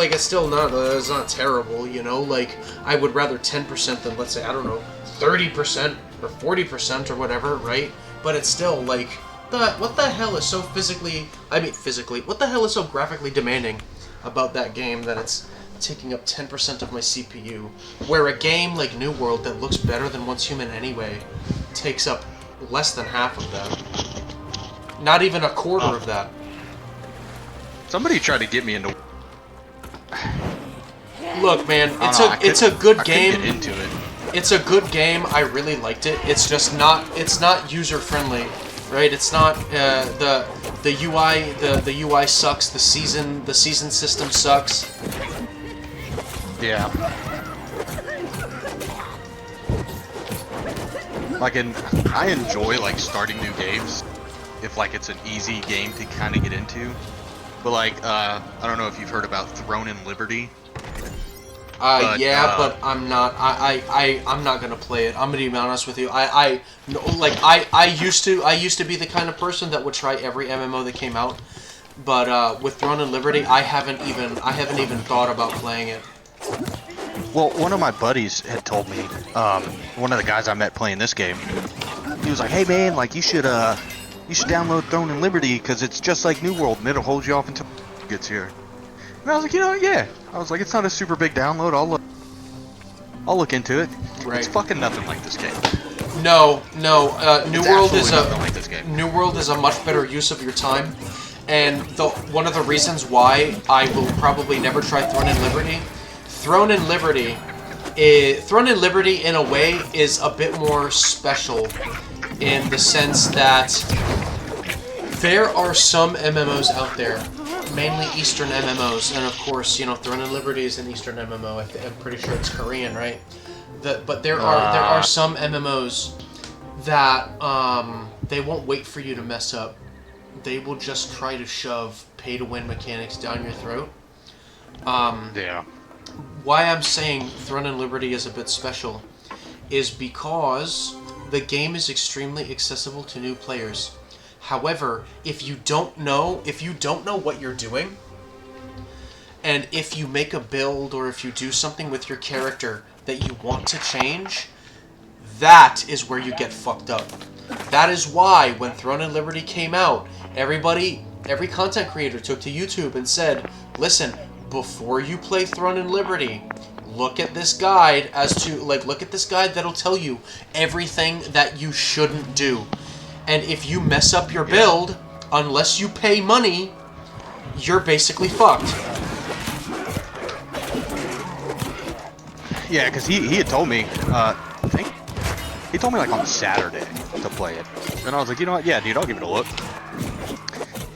not it's not terrible, you know. Like, I would rather 10% than, let's say, I don't know, 30% or 40% or whatever, right? But it's still like, what the hell is so what the hell is so graphically demanding about that game that it's taking up 10% of my CPU, where a game like New World that looks better than Once Human anyway takes up less than half of that. Not even a quarter of that. Somebody tried to get me into. Look, man, it's a good game. I couldn't get into it. It's a good game. I really liked it. It's just not user friendly, right? It's not the UI the UI sucks. The season system sucks. Yeah. Like, I enjoy like starting new games if like it's an easy game to kind of get into. But like, I don't know if you've heard about Throne and Liberty. But I'm not. I'm not gonna play it. I'm gonna be honest with you. I used to be the kind of person that would try every MMO that came out. But with Throne and Liberty, I haven't even thought about playing it. Well, one of my buddies had told me, one of the guys I met playing this game, he was like, "Hey man, like you should download Throne and Liberty because it's just like New World and it'll hold you off until it gets here." And I was like, yeah. I was like, it's not a super big download. I'll look into it. Right. It's fucking nothing like this game. No. New World is like this game. New World is a much better use of your time, and one of the reasons why I will probably never try Throne and Liberty. Throne and Liberty in a way is a bit more special, in the sense that there are some MMOs out there mainly Eastern MMOs, and of course, you know, Throne and Liberty is an Eastern MMO. I'm pretty sure it's Korean, right? But there are some MMOs that they won't wait for you to mess up. They will just try to shove pay-to-win mechanics down your throat. Yeah. Why I'm saying Throne and Liberty is a bit special is because the game is extremely accessible to new players. However, if you don't know what you're doing, and if you make a build or if you do something with your character that you want to change, that is where you get fucked up. That is why when Throne and Liberty came out, every content creator took to YouTube and said, listen, before you play Throne and Liberty, look at this guide look at this guide that'll tell you everything that you shouldn't do. And if you mess up your build, unless you pay money, you're basically fucked. Yeah, because he had told me, I think, he told me like on Saturday to play it. And I was like, you know what, yeah, dude, I'll give it a look.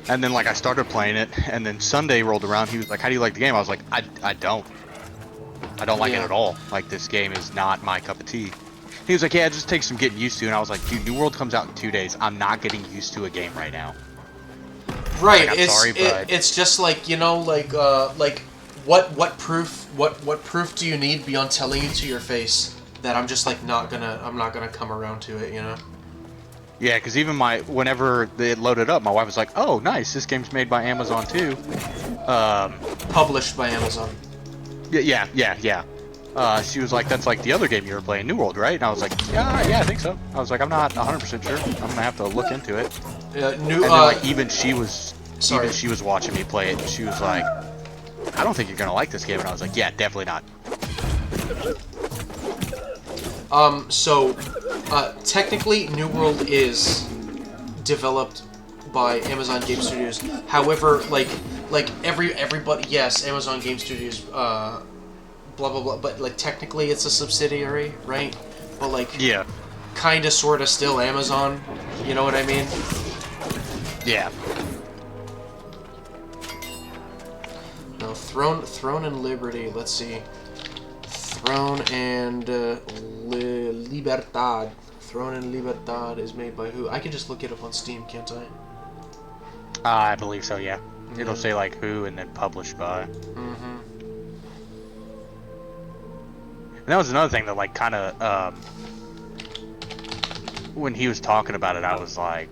And then like I started playing it, and then Sunday rolled around, he was like, how do you like the game? I was like, I don't like it at all. Like, this game is not my cup of tea. He was like, yeah, it just takes some getting used to. And I was like, dude, New World comes out in 2 days. I'm not getting used to a game right now. Right. Like, It's just like, you know, like what proof do you need beyond telling you to your face that I'm just like I'm not gonna come around to it, you know? Yeah, because even whenever it loaded up, my wife was like, oh, nice, this game's made by Amazon too. Published by Amazon. Yeah. She was like, that's like the other game you were playing, New World, right? And I was like, yeah, I think so. I was like, I'm not 100% sure. I'm gonna have to look into it. And then, like, even she was watching me play it, and she was like, I don't think you're gonna like this game. And I was like, yeah, definitely not. Technically, New World is developed by Amazon Game Studios. However, everybody, yes, Amazon Game Studios, blah blah blah. But like technically, it's a subsidiary, right? But like, yeah, kinda, sorta, still Amazon. You know what I mean? Yeah. No, Throne and Liberty. Let's see. Throne and Libertad. Throne and Libertad is made by who? I can just look it up on Steam, can't I? I believe so, yeah. It'll say like who and then published by. Mm-hmm. And that was another thing that like kind of when he was talking about it, I was like,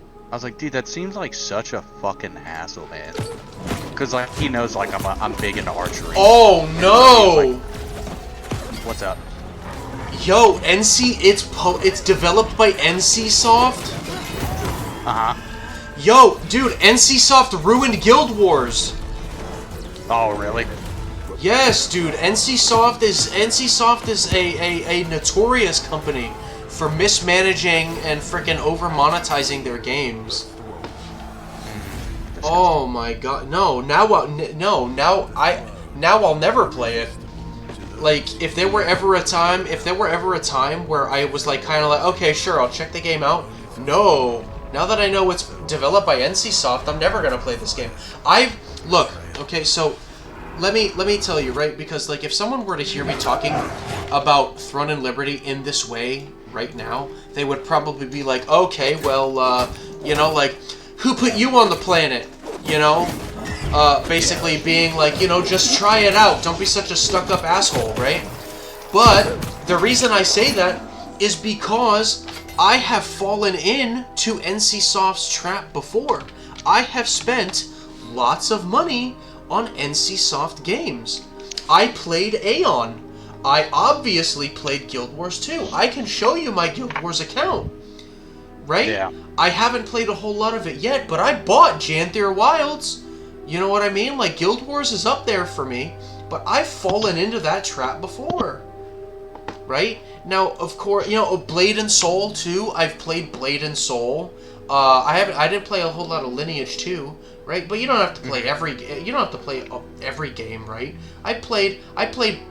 dude, that seems like such a fucking hassle, man. Because like he knows like I'm big into archery. Oh no! What's up? Yo, it's developed by NCSoft? Uh-huh. Yo, dude, NCSoft ruined Guild Wars. Oh, really? Yes, dude, NCSoft is a notorious company for mismanaging and freaking over-monetizing their games. Oh my god. No, now I'll never play it. Like, if there were ever a time where I was like kind of like, okay, sure, I'll check the game out. No. Now that I know it's developed by NCSoft, I'm never gonna play this game. Look, okay, so let me tell you, right? Because like, if someone were to hear me talking about Throne and Liberty in this way right now, they would probably be like, okay, well, you know, like, who put you on the planet? You know? Basically being like, you know, just try it out. Don't be such a stuck-up asshole, right? But the reason I say that is because I have fallen into NCSoft's trap before. I have spent lots of money on NCSoft games. I played Aeon. I obviously played Guild Wars 2. I can show you my Guild Wars account. Right? Yeah. I haven't played a whole lot of it yet, but I bought Janthier Wilds. You know what I mean? Like, Guild Wars is up there for me, but I've fallen into that trap before. Right? Now, of course, you know, Blade and Soul 2, I've played Blade and Soul. I didn't play a whole lot of Lineage 2, right? But you don't have to play every game, right? I played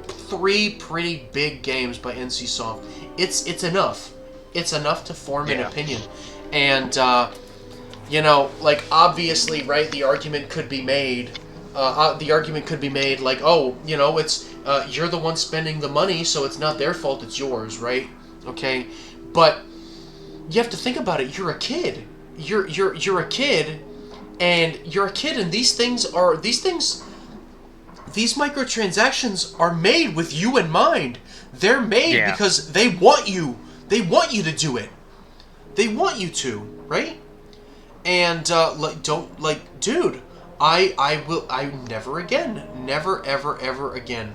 3 pretty big games by NCSoft. It's enough. It's enough to form an opinion. And you know, like, obviously, right, the argument could be made the argument could be made like, oh, you know, it's you're the one spending the money, so it's not their fault, it's yours, right? Okay, but you have to think about it. You're a kid. You're a kid, and you're a kid, and these microtransactions are made with you in mind. They're made because they want you. They want you to do it. They want you to, right? And dude, I never again, never ever again.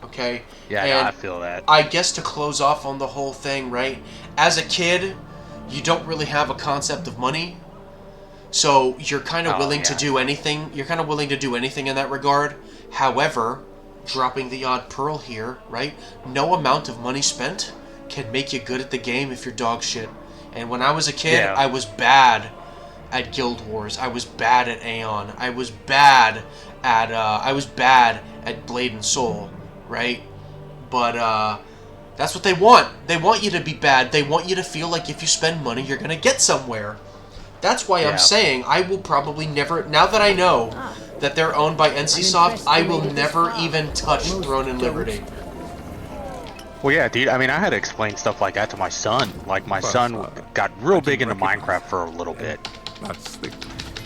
Okay. Yeah, and I feel that. I guess to close off on the whole thing, right? As a kid, you don't really have a concept of money, so you're kind of willing to do anything. You're kind of willing to do anything in that regard. However, dropping the odd pearl here, right? No amount of money spent can make you good at the game if you're dog shit. And when I was a kid, I was bad at Guild Wars. I was bad at Aeon. I was bad at Blade and Soul, right? But that's what they want. They want you to be bad. They want you to feel like if you spend money, you're gonna get somewhere. That's why I'm saying I will probably never. Now that I know that they're owned by NCSoft, I will never even touch Throne and Liberty. Well, yeah, dude. I mean, I had to explain stuff like that to my son. Like, my son got real big into Minecraft for a little bit,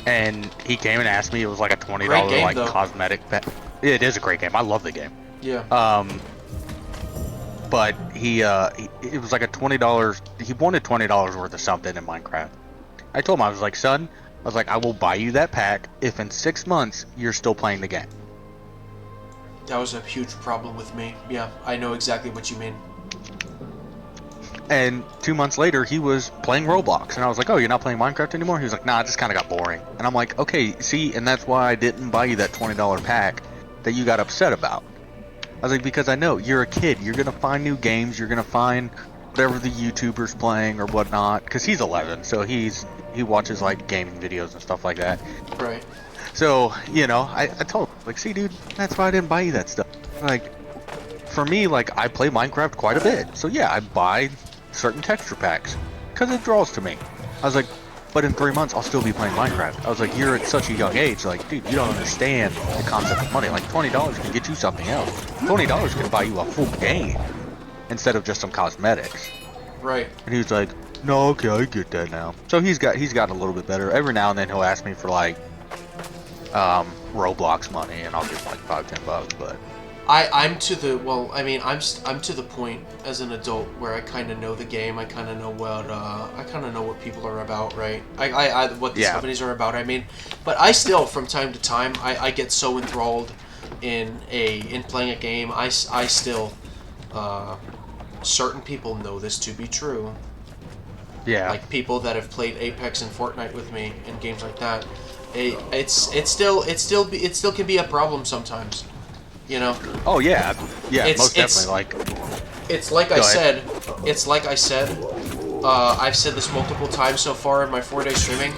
and he came and asked me. It was like a $20 like cosmetic pack. It is a great game. I love the game. Yeah. But it was like a $20. He wanted $20 worth of something in Minecraft. I told him, I was like, son, I was like, I will buy you that pack if in 6 months you're still playing the game. That was a huge problem with me. Yeah, I know exactly what you mean. And 2 months later, he was playing Roblox, and I was like, oh, you're not playing Minecraft anymore? He was like, nah, it just kind of got boring. And I'm like, okay, see, and that's why I didn't buy you that $20 pack that you got upset about. I was like, because I know you're a kid. You're going to find new games. You're going to find whatever the YouTuber's playing or whatnot. Because he's 11, so he watches, like, gaming videos and stuff like that. Right. So, you know, I told him, like, see, dude, that's why I didn't buy you that stuff. Like, for me, like, I play Minecraft quite a bit. So, yeah, I buy certain texture packs because it draws to me. I was like, but in 3 months, I'll still be playing Minecraft. I was like, you're at such a young age. Like, dude, you don't understand the concept of money. Like, $20 can get you something else. $20 can buy you a full game instead of just some cosmetics. Right. And he was like, no, okay, I get that now. So he's gotten a little bit better. Every now and then he'll ask me for, like, Roblox money, and I'll give him like $5-10, but I'm to the point as an adult where I kind of know the game. I kind of know what people are about, right? What these companies are about. I mean, but I still, from time to time, I get so enthralled in playing a game. I still, certain people know this to be true. Yeah. Like people that have played Apex and Fortnite with me and games like that. It still can be a problem sometimes, you know. Oh yeah, most definitely. It's like I said. I've said this multiple times so far in my 4-day streaming.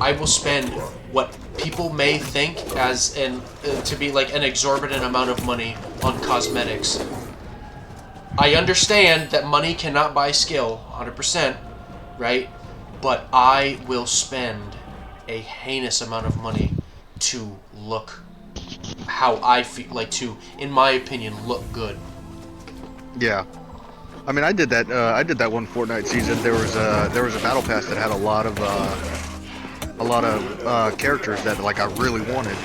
I will spend what people may think as to be like an exorbitant amount of money on cosmetics. I understand that money cannot buy skill, 100%, right? But I will spend a heinous amount of money to look how I feel, like to, in my opinion, look good. Yeah, I mean, I did that one Fortnite season. There was a battle pass that had a lot of characters that like I really wanted.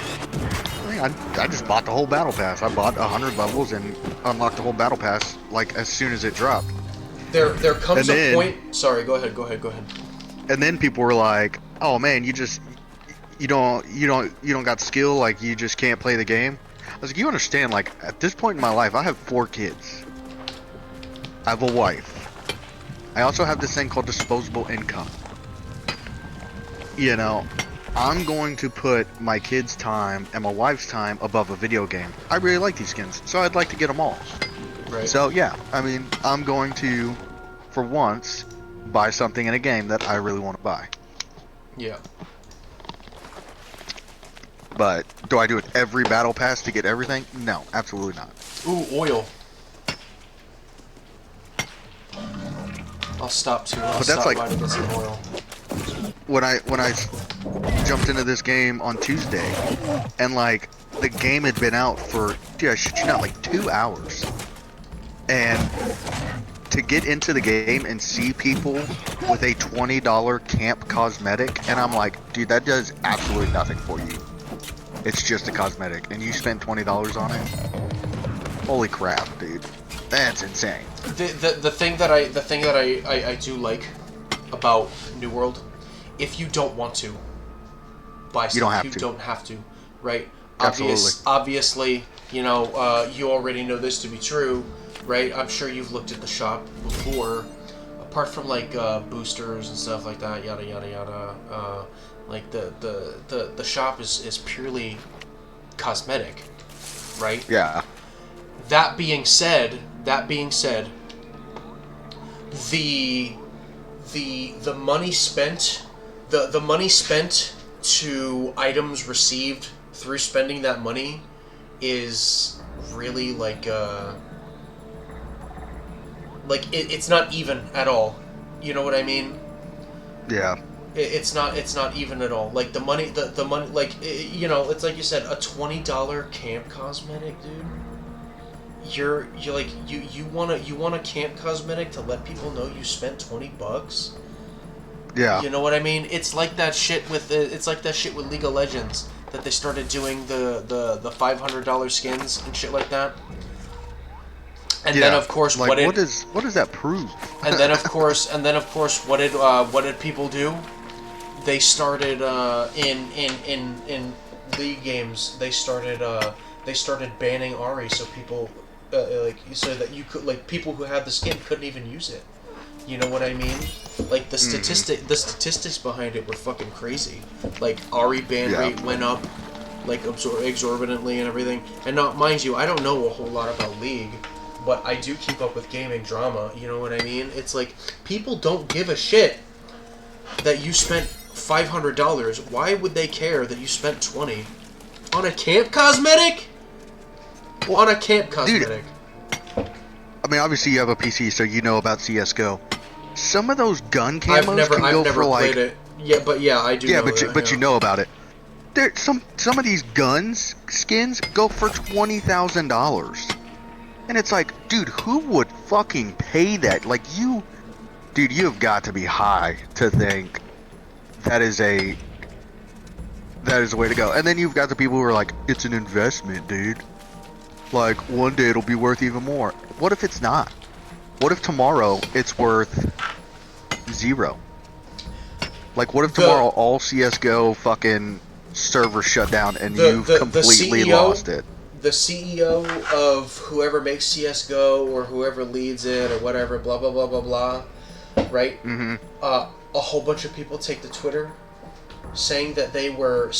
I just bought the whole battle pass. I bought 100 levels and unlocked the whole battle pass like as soon as it dropped. There comes a point. Sorry, go ahead. And then people were like, "Oh man, you don't got skill, like you just can't play the game." I was like, "You understand? Like at this point in my life, I have 4 kids. I have a wife. I also have this thing called disposable income. You know, I'm going to put my kids' time and my wife's time above a video game. I really like these skins, so I'd like to get them all. Right. So yeah, I mean, I'm going to, for once, buy something in a game that I really want to buy." Yeah. But do I do it every battle pass to get everything? No, absolutely not. Ooh, oil. I'll stop too. I'll stop by to get some oil. when I jumped into this game on Tuesday, and like the game had been out for, dude, I shit you not, like 2 hours, and to get into the game and see people with a $20 camp cosmetic, and I'm like, dude, that does absolutely nothing for you. It's just a cosmetic, and you spent $20 on it. Holy crap, dude, that's insane. The thing that I do like about New World, if you don't want to buy stuff, you don't have to, right? Absolutely. Obviously, you know, you already know this to be true, right? I'm sure you've looked at the shop before. Apart from like boosters and stuff like that, yada yada yada. Like the shop is purely cosmetic, right? Yeah. That being said, the money spent, the money spent to items received through spending that money is really like it's not even at all. You know what I mean? Yeah. It's not even at all. Like the money, the money, like you know, it's like you said, a $20 camp cosmetic, dude. You're like you want a camp cosmetic to let people know you spent $20. Yeah. You know what I mean? It's like that shit with League of Legends that they started doing the $500 skins and shit like that. And then of course like, what does that prove? and then of course what did people do? They started in League games. They started banning Ari, so people so that you could, like, people who had the skin couldn't even use it. You know what I mean? Like the statistics behind it were fucking crazy. Like Ari ban rate went up like exorbitantly and everything. And now, mind you, I don't know a whole lot about League, but I do keep up with gaming drama. You know what I mean? It's like people don't give a shit that you spent $500. Why would they care that you spent $20 on a camp cosmetic? On a camp cosmetic. Dude, I mean, obviously you have a PC, so you know about CS:GO. Some of those gun camos can go for like. Played it. Yeah, but yeah, I do. Yeah, know but you know about it. There, some of these guns skins go for $20,000, and it's like, dude, who would fucking pay that? Like dude, you have got to be high to think that is the way to go. And then you've got the people who are like, it's an investment, dude. Like, one day it'll be worth even more. What if it's not? What if tomorrow it's worth 0? Like, what if tomorrow all CSGO fucking servers shut down and you've completely lost it? The CEO of whoever makes CSGO or whoever leads it or whatever, blah, blah, blah, blah, blah, right? Mm-hmm. A whole bunch of people take to Twitter saying that they were,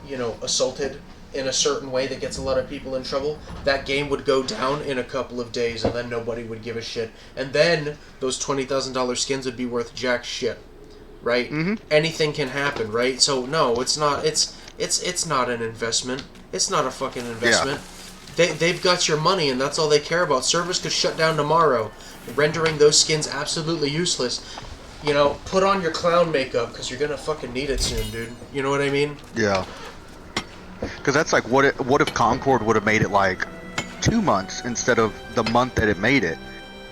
you know, assaulted in a certain way that gets a lot of people in trouble. That game would go down in a couple of days, and then nobody would give a shit. And then those $20,000 skins would be worth jack shit, right? Mm-hmm. Anything can happen, right? So no, it's not. It's not an investment. It's not a fucking investment. Yeah. They've got your money, and that's all they care about. Servers could shut down tomorrow, rendering those skins absolutely useless. You know, put on your clown makeup because you're gonna fucking need it soon, dude. You know what I mean? Yeah. Because that's like, what if Concord would have made it like 2 months instead of the month that it made it?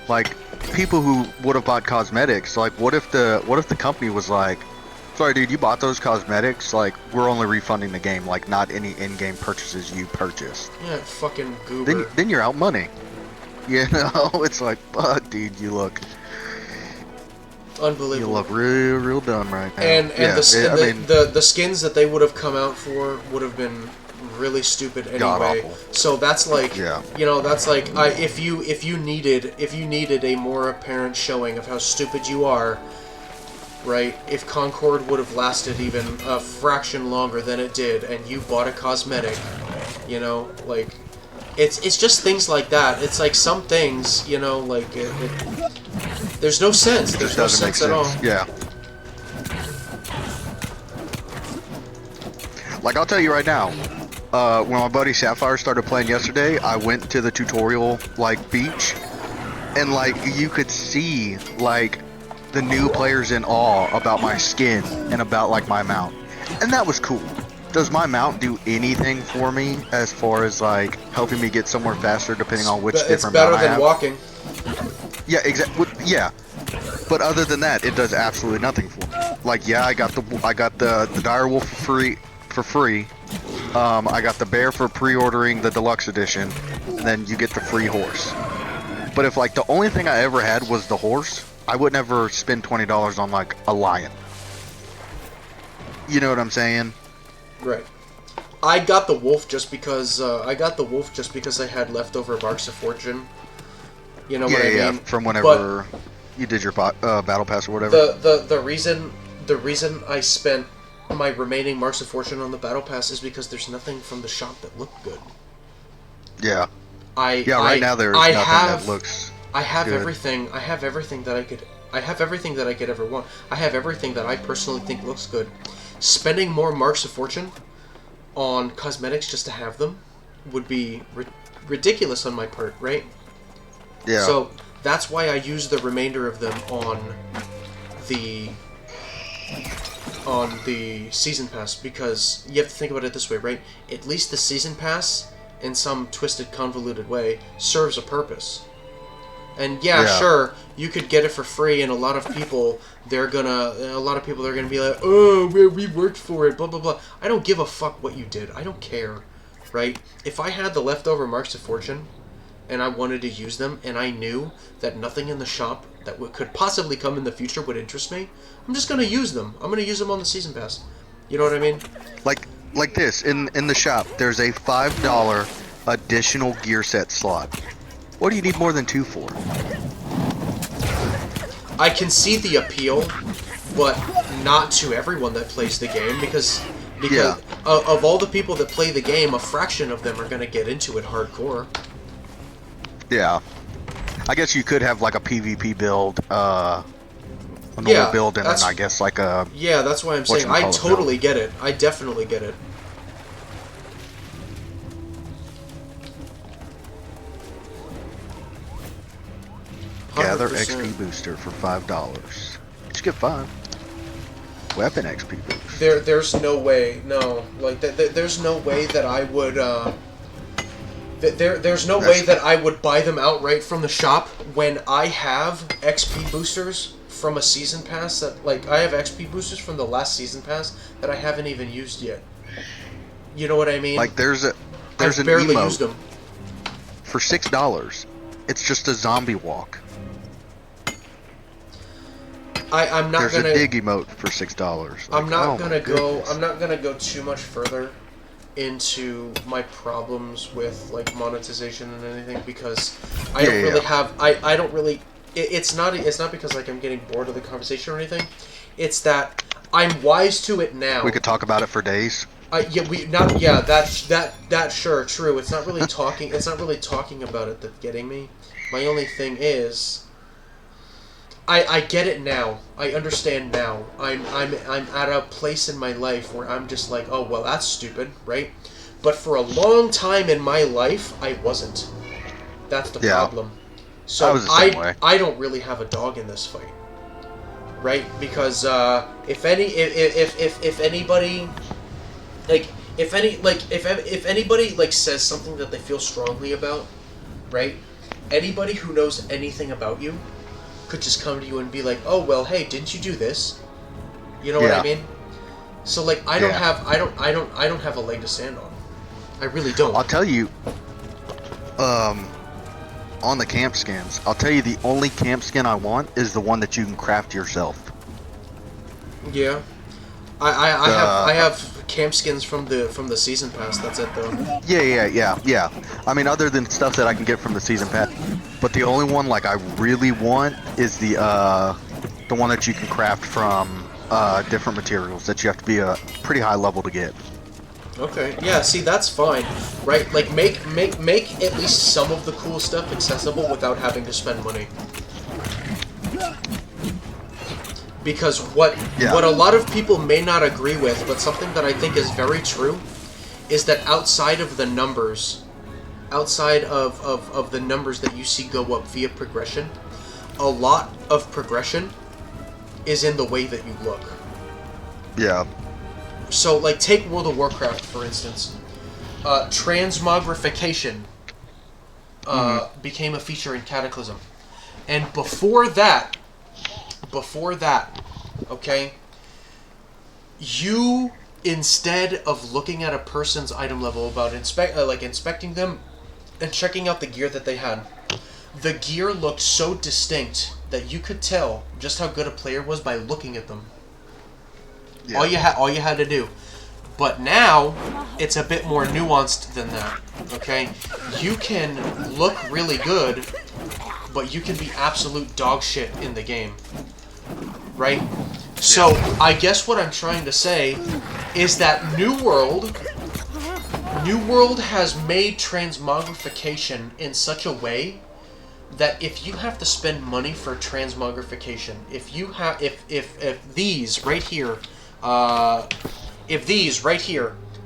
Like, people who would have bought cosmetics, like, what if the company was like, sorry dude, you bought those cosmetics, like, we're only refunding the game, like, not any in-game purchases you purchased. Yeah, fucking goober. Then you're out money. You know, it's like, fuck dude, you look unbelievable. You look real dumb right now. And the skins that they would have come out for would have been really stupid anyway. So that's like, you know, that's like, if you needed a more apparent showing of how stupid you are, right? If Concord would have lasted even a fraction longer than it did, and you bought a cosmetic, you know, like, it's just things like that. It's like some things, you know, like there's no sense. There's no sense at all. Yeah. Like, I'll tell you right now, when my buddy Sapphire started playing yesterday, I went to the tutorial, like, beach, and, like, you could see, like, the new players in awe about my skin and about like my mount, and that was cool. Does my mount do anything for me as far as like helping me get somewhere faster depending on which different mount I have? It's better than walking. Yeah, exactly. Yeah, but other than that, it does absolutely nothing for me. Like, yeah, I got the dire wolf for free. I got the bear for pre-ordering the deluxe edition, and then you get the free horse. But if like the only thing I ever had was the horse, I would never spend $20 on like a lion. You know what I'm saying? Right. I got the wolf just because I had leftover marks of fortune. You know what I mean? Yeah, from whenever you did your battle pass or whatever. The reason I spent my remaining marks of fortune on the battle pass is because there's nothing from the shop that looked good. Yeah. Right now there's nothing that looks I have good. everything. I have everything that I could ever want. I have everything that I personally think looks good. Spending more marks of fortune on cosmetics just to have them would be ridiculous on my part, right? Yeah. So that's why I use the remainder of them on the season pass, because you have to think about it this way, right? At least the season pass, in some twisted, convoluted way, serves a purpose. And sure, you could get it for free, and a lot of people they're gonna be like, oh, we worked for it, blah blah blah. I don't give a fuck what you did. I don't care, right? If I had the leftover marks of fortune, and I wanted to use them, and I knew that nothing in the shop that could possibly come in the future would interest me, I'm just gonna use them. I'm gonna use them on the season pass. You know what I mean? Like this in the shop, there's a $5 additional gear set slot. What do you need more than 2 for? I can see the appeal, but not to everyone that plays the game, because of all the people that play the game, a fraction of them are going to get into it hardcore. Yeah. I guess you could have like a PvP build, a normal build, and then I guess like a... Yeah, that's why I'm saying I totally get it. I definitely get it. Gather XP booster for $5. Just get 5. Weapon XP boost. There's no way. No, like there's no way that I would. There's no way that I would buy them outright from the shop when I have XP boosters from a season pass that, like, I have XP boosters from the last season pass that I haven't even used yet. You know what I mean? Like there's an barely emote used them. for $6. It's just a zombie walk. I'm not There's gonna. a dig emote for $6. Like, I'm not gonna go. I'm not gonna go too much further into my problems with like monetization and anything, because I don't really have. I don't really. It's not because like I'm getting bored of the conversation or anything. It's that I'm wise to it now. We could talk about it for days. That's sure true. It's not really talking. It's not really talking about it that's getting me. My only thing is, I get it now. I understand now. I'm at a place in my life where I'm just like, oh well, that's stupid, right? But for a long time in my life, I wasn't. That's the problem. So I don't really have a dog in this fight, right? Because if anybody says something that they feel strongly about, right? Anybody who knows anything about you could just come to you and be like, "Oh well, hey, didn't you do this?" You know what I mean? So like, I don't have a leg to stand on. I really don't. I'll tell you, on the camp skins, I'll tell you the only camp skin I want is the one that you can craft yourself. Yeah, I have camp skins from the season pass. That's it though. Yeah. I mean, other than stuff that I can get from the season pass, but the only one like I really want is the one that you can craft from different materials that you have to be a pretty high level to get. Okay. Yeah. See, that's fine, right? Like, make at least some of the cool stuff accessible without having to spend money. Because what a lot of people may not agree with, but something that I think is very true, is that outside of the numbers, outside of the numbers that you see go up via progression, a lot of progression is in the way that you look. Yeah. So, like, take World of Warcraft, for instance. Transmogrification became a feature in Cataclysm. And before that, okay, you, instead of looking at a person's item level, about inspecting them and checking out the gear that they had, the gear looked so distinct that you could tell just how good a player was by looking at them. Yeah. All you had to do. But now it's a bit more nuanced than that. Okay, you can look really good, but you can be absolute dog shit in the game, right? So I guess what I'm trying to say is that New World has made transmogrification in such a way that if you have to spend money for transmogrification, if these right here,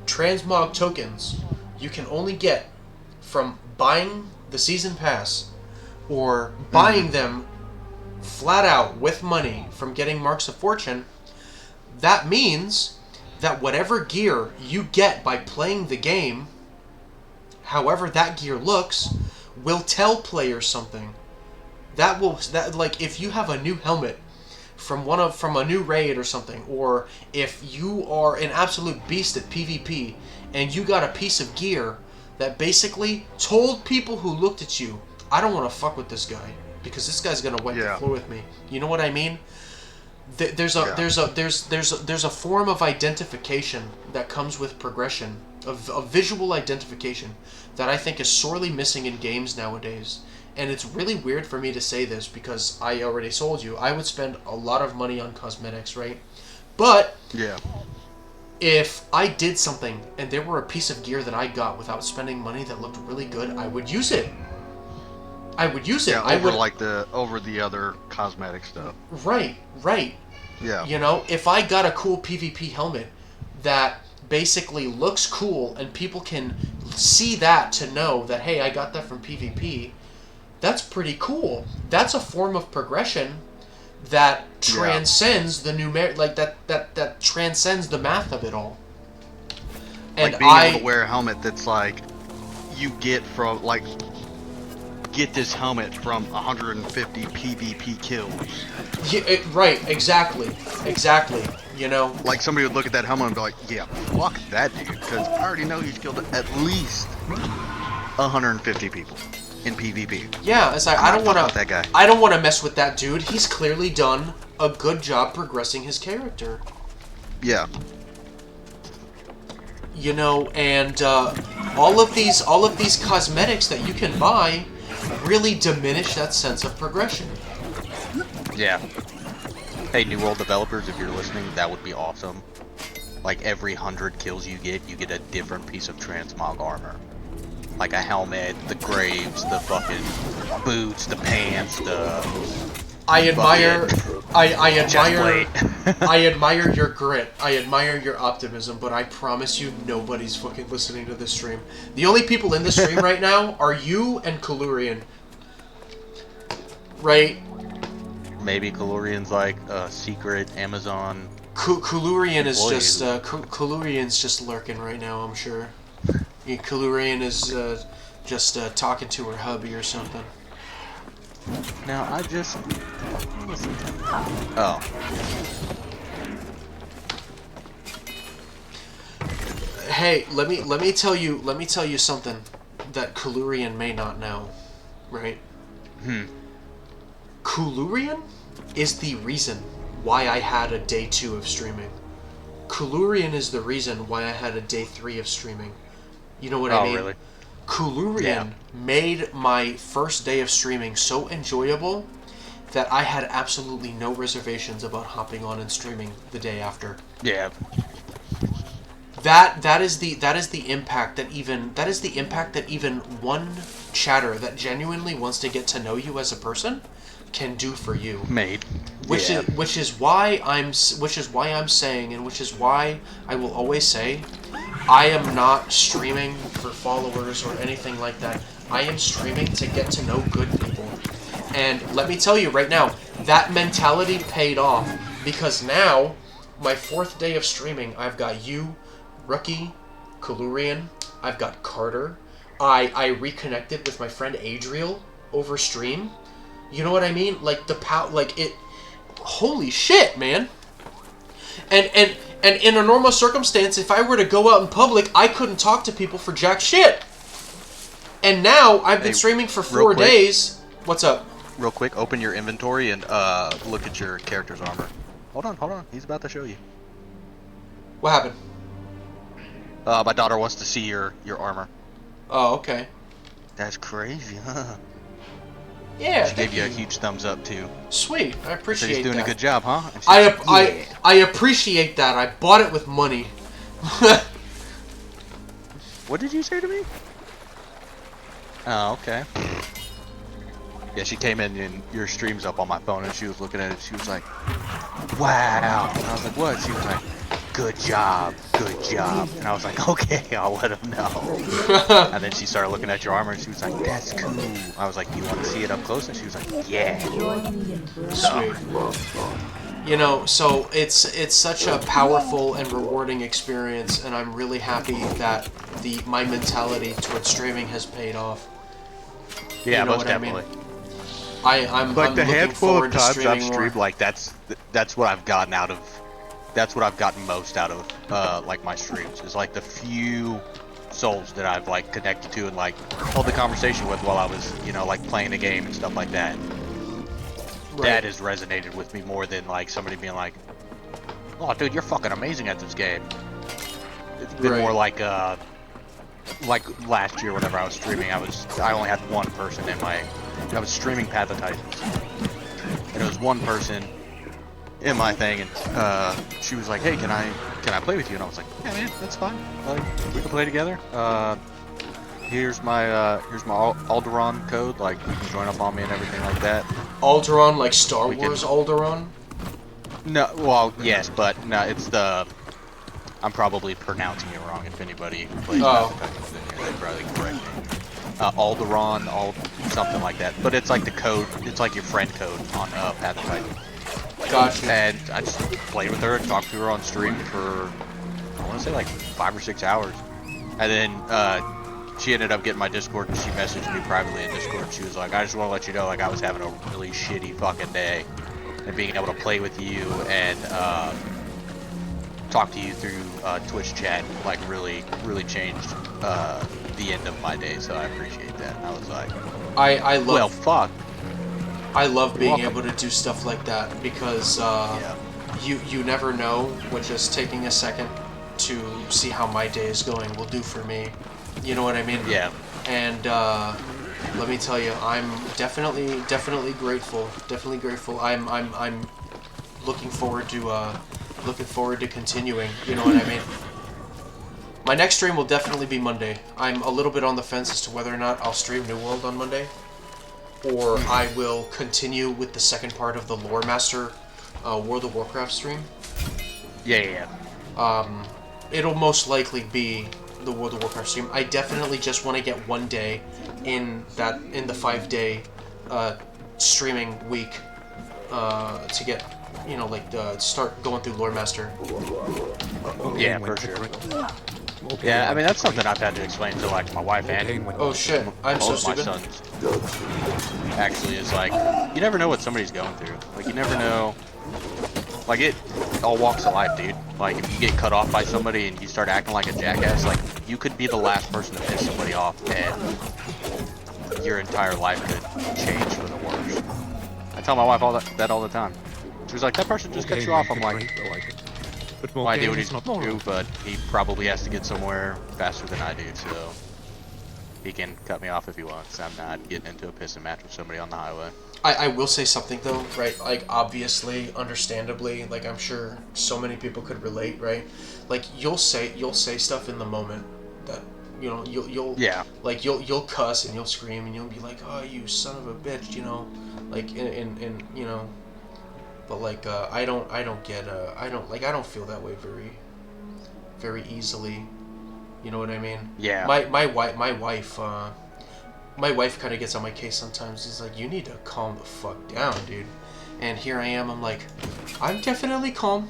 transmog tokens, you can only get from buying the season pass or buying them flat out with money from getting Marks of Fortune, that means that whatever gear you get by playing the game, however that gear looks, will tell players something. Like if you have a new helmet from a new raid or something, or if you are an absolute beast at PvP and you got a piece of gear that basically told people who looked at you, I don't want to fuck with this guy because this guy's gonna wipe the floor with me. You know what I mean? There's a form of identification that comes with progression, of visual identification, that I think is sorely missing in games nowadays. And it's really weird for me to say this because I already told you I would spend a lot of money on cosmetics, right? But if I did something and there were a piece of gear that I got without spending money that looked really good, I would use it. Yeah, over the other cosmetic stuff. Right. Yeah. You know, if I got a cool PvP helmet that basically looks cool and people can see that to know that, hey, I got that from PvP, that's pretty cool. That's a form of progression that transcends the numeric, like that transcends the math of it all. And like being able to wear a helmet that's like you get from get this helmet from 150 PvP kills. Yeah, right, exactly. You know, like somebody would look at that helmet and be like, "Yeah, fuck that dude," because I already know he's killed at least 150 people in PvP. Yeah, it's like I don't want that guy. I don't want to mess with that dude. He's clearly done a good job progressing his character. Yeah. You know, and all of these cosmetics that you can buy really diminish that sense of progression. Yeah. Hey, New World developers, if you're listening, that would be awesome. Like every 100 kills you get a different piece of transmog armor. Like a helmet, the graves, the fucking boots, the pants, I admire your grit. I admire your optimism, but I promise you nobody's fucking listening to this stream. The only people in the stream right now are you and Kalurian. Right? Maybe Kalurian's like a secret Amazon. Kalurian is just Kalurian's just lurking right now, I'm sure. Kalurian is just talking to her hubby or something. Now I just listen to him. Oh. Hey, let me tell you something that Kalurian may not know, right? Kalurian is the reason why I had a day 2 of streaming. Kalurian is the reason why I had a day 3 of streaming. You know what I mean? Really? Kalurian made my first day of streaming so enjoyable that I had absolutely no reservations about hopping on and streaming the day after. Yeah. That is the impact that even one chatter that genuinely wants to get to know you as a person can do for you. Which is why I'm saying, and which is why I will always say, I am not streaming for followers or anything like that. I am streaming to get to know good people. And let me tell you right now, that mentality paid off Because now, my 4th day of streaming, I've got you, Rookie, Kalurian, I've got Carter. I reconnected with my friend Adriel over stream. You know what I mean? Like, holy shit, man. And in a normal circumstance, if I were to go out in public, I couldn't talk to people for jack shit. And now, I've been streaming for 4 days. What's up? Real quick, open your inventory and look at your character's armor. Hold on. He's about to show you. What happened? My daughter wants to see your armor. Oh, okay. That's crazy, huh? Yeah, she gave you a huge thumbs up too. Sweet, I appreciate that. He's doing a good job, huh? I appreciate that. I bought it with money. What did you say to me? Oh, okay. Yeah, she came in and your stream's up on my phone and she was looking at it. She was like, wow. And I was like, what? She was like, good job. And I was like, okay, I'll let him know. And then she started looking at your armor and she was like, that's cool. I was like, you want to see it up close? And she was like, yeah. Sweet. You know, so it's such a powerful and rewarding experience, and I'm really happy that my mentality towards streaming has paid off. Yeah, you know most definitely. I'm the handful of times I've streamed, like that's what I've gotten out of. That's what I've gotten most out of like my streams is like the few souls that I've like connected to and like held the conversation with while I was like playing the game and stuff like that. Right. That has resonated with me more than like somebody being like, "Oh, dude, you're fucking amazing at this game." It's been more like last year whenever I was streaming, I only had one person in I was streaming Path of Titans, and it was one person in my thing, and she was like, "Hey, can I play with you?" And I was like, "Yeah, man, that's fine. We can play together. Here's my Alderaan code. Like, you can join up on me and everything like that." Alderaan, like Star Wars Alderaan? No, well, yes, but no, it's the. I'm probably pronouncing it wrong. If anybody plays Path of Titans in here, they probably correct me. Alderaan, something like that. But it's like the code. It's like your friend code on Path of Titans. Gotcha. And I just played with her and talked to her on stream for, I want to say like 5 or 6 hours. And then she ended up getting my Discord and she messaged me privately in Discord. She was like, I just want to let you know, like, I was having a really shitty fucking day. And being able to play with you and talk to you through Twitch chat, like, really changed the end of my day. So I appreciate that. And I was like, I love... Well, fuck. I love being able to do stuff like that because you never know what just taking a second to see how my day is going will do for me. You know what I mean? Yeah. And let me tell you, I'm definitely grateful. Definitely grateful. I'm looking forward to continuing. You know what I mean? My next stream will definitely be Monday. I'm a little bit on the fence as to whether or not I'll stream New World on Monday, or I will continue with the second part of the Lore Master World of Warcraft stream. Yeah. It'll most likely be the World of Warcraft stream. I definitely just want to get one day in the 5-day streaming week to get, start going through Lore Master. Yeah, for sure. Yeah, I mean, that's something I've had to explain to, like, my wife and oh shit, I'm so stupid. My sons. Actually, is like, you never know what somebody's going through. Like, you never know. Like, it all walks of life, dude. Like, if you get cut off by somebody and you start acting like a jackass, like, you could be the last person to piss somebody off, and your entire life could change for the worse. I tell my wife that all the time. She's like, that person just cut you off. I'm like, well, I do what he's do, but he probably has to get somewhere faster than I do, so he can cut me off if he wants. I'm not getting into a pissing match with somebody on the highway. I will say something though, right? Like, obviously, understandably, like, I'm sure so many people could relate, right? Like, you'll say stuff in the moment that, you'll cuss and you'll scream and you'll be like, oh, you son of a bitch, like, but like, I don't feel that way very easily. You know what I mean? Yeah. My wife kind of gets on my case sometimes. It's like, you need to calm the fuck down, dude. And here I am, I'm like, I'm definitely calm.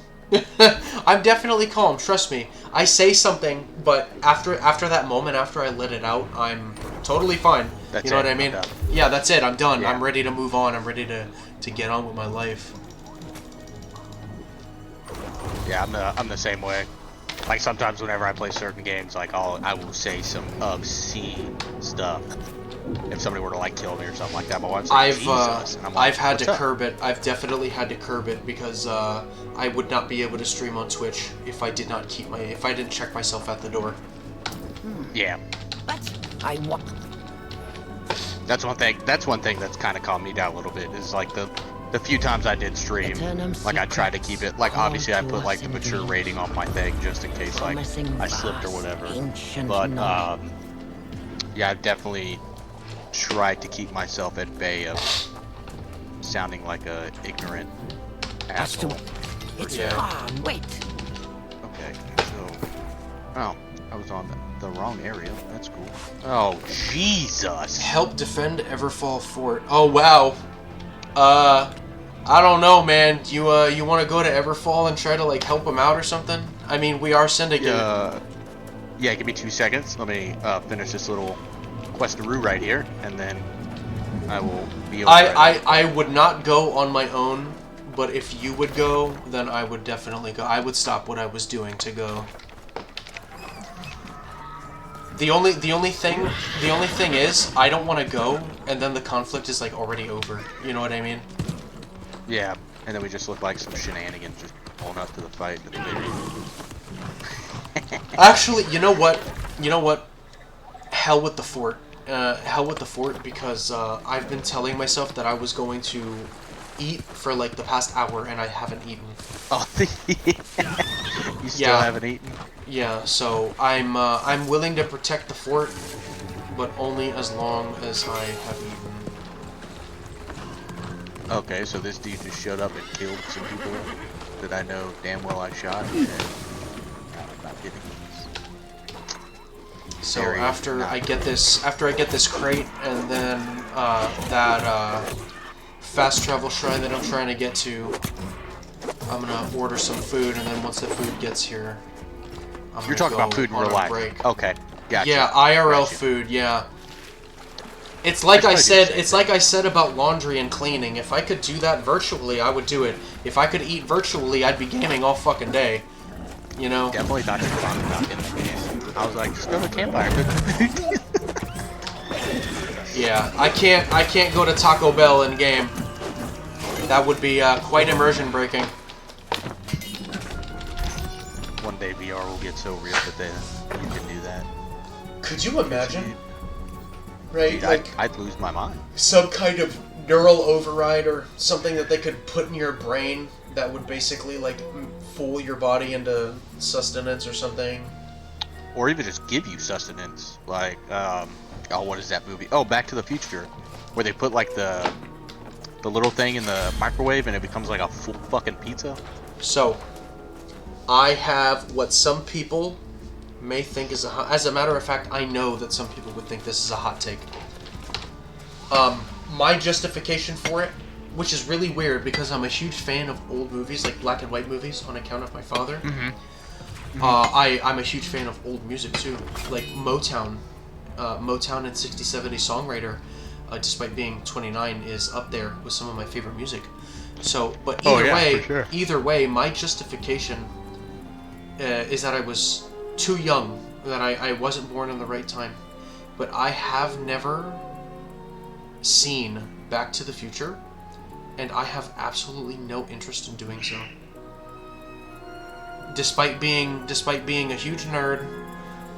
I'm definitely calm, trust me. I say something, but after that moment, after I let it out, I'm totally fine. That's you know it, what I mean? I'm done. Yeah, that's it, I'm done. Yeah. I'm ready to move on. I'm ready to get on with my life. Yeah, I'm the same way. Like sometimes whenever I play certain games, like I will say some obscene stuff. If somebody were to like kill me or something like that, my wife's like, Jesus. And I'm like, I've had to "What's up?" curb it. I've definitely had to curb it because I would not be able to stream on Twitch if I did not if I didn't check myself at the door. Yeah. But I want. That's one thing. That's one thing that's kind of calmed me down a little bit. Is like the few times I did stream, like I tried to keep it. Like obviously I put like the mature rating on my thing just in case like I slipped or whatever. But yeah, I've definitely tried to keep myself at bay of sounding like a ignorant asshole. It's Yeah. on. Wait. Okay, so oh, I was on the wrong area. That's cool. Oh Jesus! Help defend Everfall Fort. Oh wow. I don't know, man. You want to go to Everfall and try to like help him out or something? I mean, we are syndicated. Yeah, give me 2 seconds. Let me finish this little questaroo right here, and then I will be able to... I would not go on my own, but if you would go, then I would definitely go. I would stop what I was doing to go. The only thing is, I don't want to go, and then the conflict is like already over. You know what I mean? Yeah, and then we just look like some shenanigans just pulling up to the fight. Actually, you know what? Hell with the fort. Hell with the fort, because I've been telling myself that I was going to eat for like the past hour, and I haven't eaten. Oh, you still haven't eaten? Yeah, so I'm willing to protect the fort, but only as long as I have eaten. Okay, so this dude just showed up and killed some people that I know damn well I shot. And I'm not kidding. So after I get this crate and then that fast travel shrine that I'm trying to get to, I'm gonna order some food, and then once the food gets here, You're talking about food in real life. Break. Okay. Gotcha. Yeah, IRL Gotcha. food. Yeah. It's like I said. It's like I said about laundry and cleaning. If I could do that virtually, I would do it. If I could eat virtually, I'd be gaming all fucking day. You know. Definitely thought you were talking about in the game. I was like, just go to the campfire. Yeah, I can't go to Taco Bell in game. That would be quite immersion breaking. One day VR will get so real that you can do that. Could you imagine? Right, Dude, like I'd lose my mind. some kind of neural override or something that they could put in your brain that would basically like fool your body into sustenance or something. Or even just give you sustenance. Like, oh, what is that movie? Oh, Back to the Future, where they put like the little thing in the microwave and it becomes like a full fucking pizza. So, I have what some people may think is as a matter of fact, I know that some people would think this is a hot take. My justification for it, which is really weird because I'm a huge fan of old movies, like black and white movies, on account of my father. I'm a huge fan of old music too, like Motown. Motown and 60-70 songwriter, despite being 29, is up there with some of my favorite music. So, but either way, my justification is that I was too young, that I wasn't born in the right time. But I have never seen Back to the Future, and I have absolutely no interest in doing so. Despite being a huge nerd,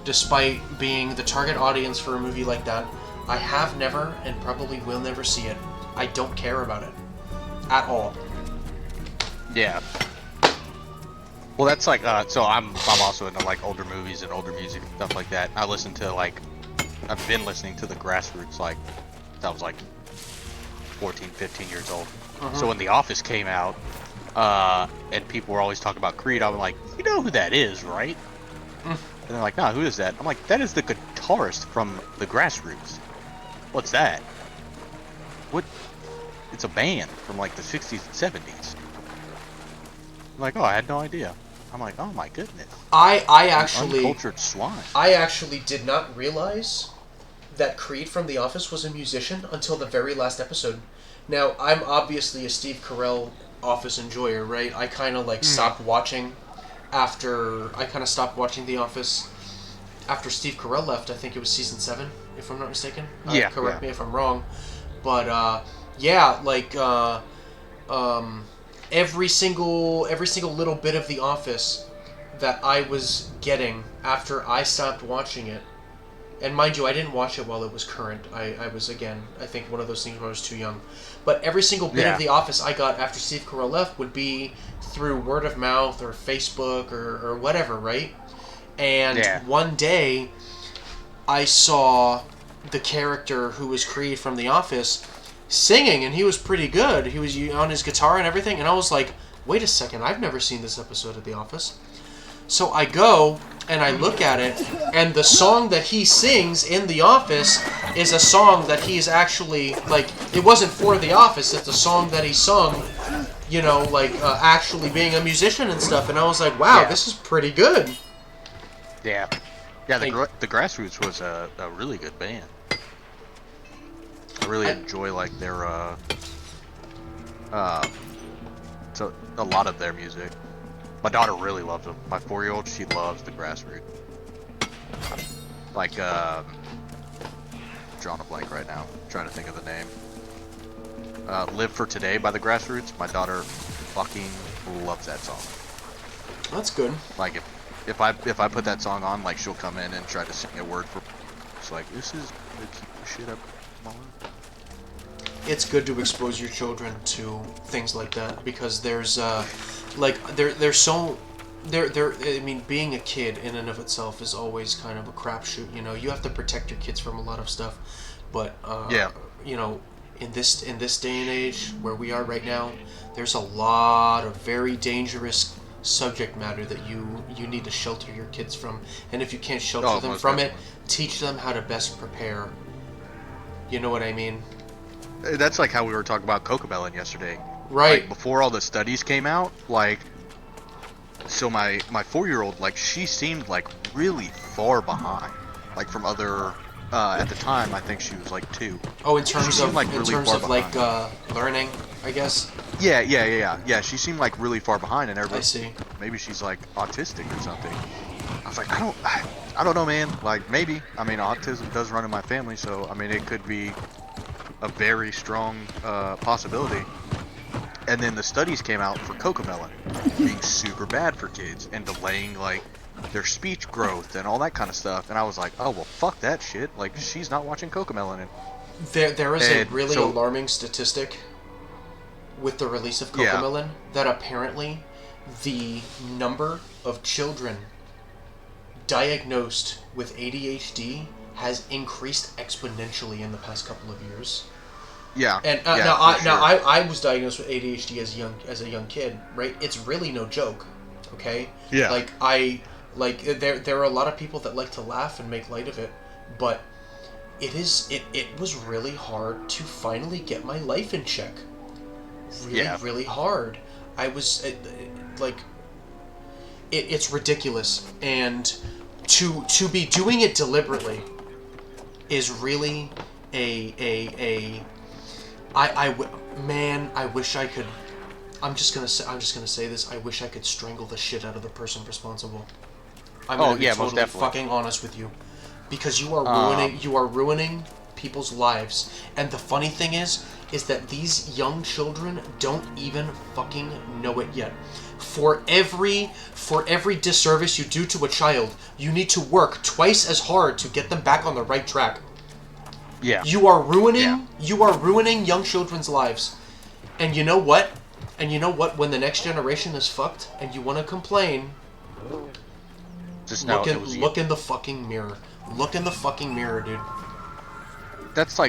despite being the target audience for a movie like that, I have never and probably will never see it. I don't care about it at all. Yeah. Well, that's like, so I'm also into like older movies and older music and stuff like that. I listen to like, I've been listening to the Grassroots like, that was like 14, 15 years old. So when The Office came out, and people were always talking about Creed, I'm like, you know who that is, right? And they're like, nah, who is that? I'm like, that is the guitarist from the Grassroots. What's that? What? it's a band from like the 60s and 70s. I'm like, oh, I had no idea. I'm like, oh my goodness. I actually uncultured swine. I actually did not realize that Creed from The Office was a musician until the very last episode. Now, I'm obviously a Steve Carell Office enjoyer, right? I kind of stopped watching The Office after Steve Carell left. I think it was season 7, if I'm not mistaken. Correct me if I'm wrong. But every single little bit of The Office that I was getting after I stopped watching it. And mind you, I didn't watch it while it was current. I was, again, I think one of those things where I was too young. But every single bit of The Office I got after Steve Carell left would be through word of mouth or Facebook or whatever, right? And one day, I saw the character who was Creed from The Office singing, and he was pretty good. He was on his guitar and everything, and I was like, wait a second, I've never seen this episode of The Office. So I go and I look at it, and the song that he sings in The Office is a song that he's actually, it wasn't for The Office, it's a song that he sung, actually being a musician and stuff, and I was like, wow, this is pretty good. Yeah. Yeah, the Grassroots was a really good band. I really enjoy, their, so a lot of their music. My daughter really loves them. My 4-year-old, she loves the Grassroots. Drawing a blank right now. I'm trying to think of the name. Live for Today by the Grassroots. My daughter fucking loves that song. That's good. If I put that song on, she'll come in and try to sing a word for. It's like, this is to keep the shit up. It's good to expose your children to things like that, because there's I mean, being a kid in and of itself is always kind of a crapshoot. You have to protect your kids from a lot of stuff, but in this day and age where we are right now, there's a lot of very dangerous subject matter that you need to shelter your kids from, and if you can't shelter them from it, teach them how to best prepare. You know what I mean? That's like how we were talking about Cocomelon yesterday. Right. Before all the studies came out, so my 4-year-old, she seemed really far behind, from other. At the time, I think she was 2. Oh, in terms of learning, I guess. Yeah. She seemed really far behind, and everybody. I see. Maybe she's autistic or something. I was like, I don't know, man. Maybe. I mean, autism does run in my family, so I mean, it could be a very strong possibility. And then the studies came out for Cocomelon being super bad for kids and delaying their speech growth and all that kind of stuff. And I was like, oh well, fuck that shit. She's not watching Cocomelon. There is a really alarming statistic with the release of Cocomelon that apparently the number of children diagnosed with ADHD has increased exponentially in the past couple of years. Yeah. And I was diagnosed with ADHD as a young kid, right? It's really no joke, okay? Yeah. There are a lot of people that like to laugh and make light of it, but it was really hard to finally get my life in check. Really hard. I was it's ridiculous, and to be doing it deliberately is really I wish I could. I'm just gonna say this. I wish I could strangle the shit out of the person responsible. I'm gonna be totally fucking honest with you, because you are ruining people's lives. And the funny thing is that these young children don't even fucking know it yet. For every disservice you do to a child, you need to work twice as hard to get them back on the right track. Yeah. You are ruining young children's lives. And you know what? When the next generation is fucked and you want to complain, just look in the fucking mirror. Look in the fucking mirror, dude. That's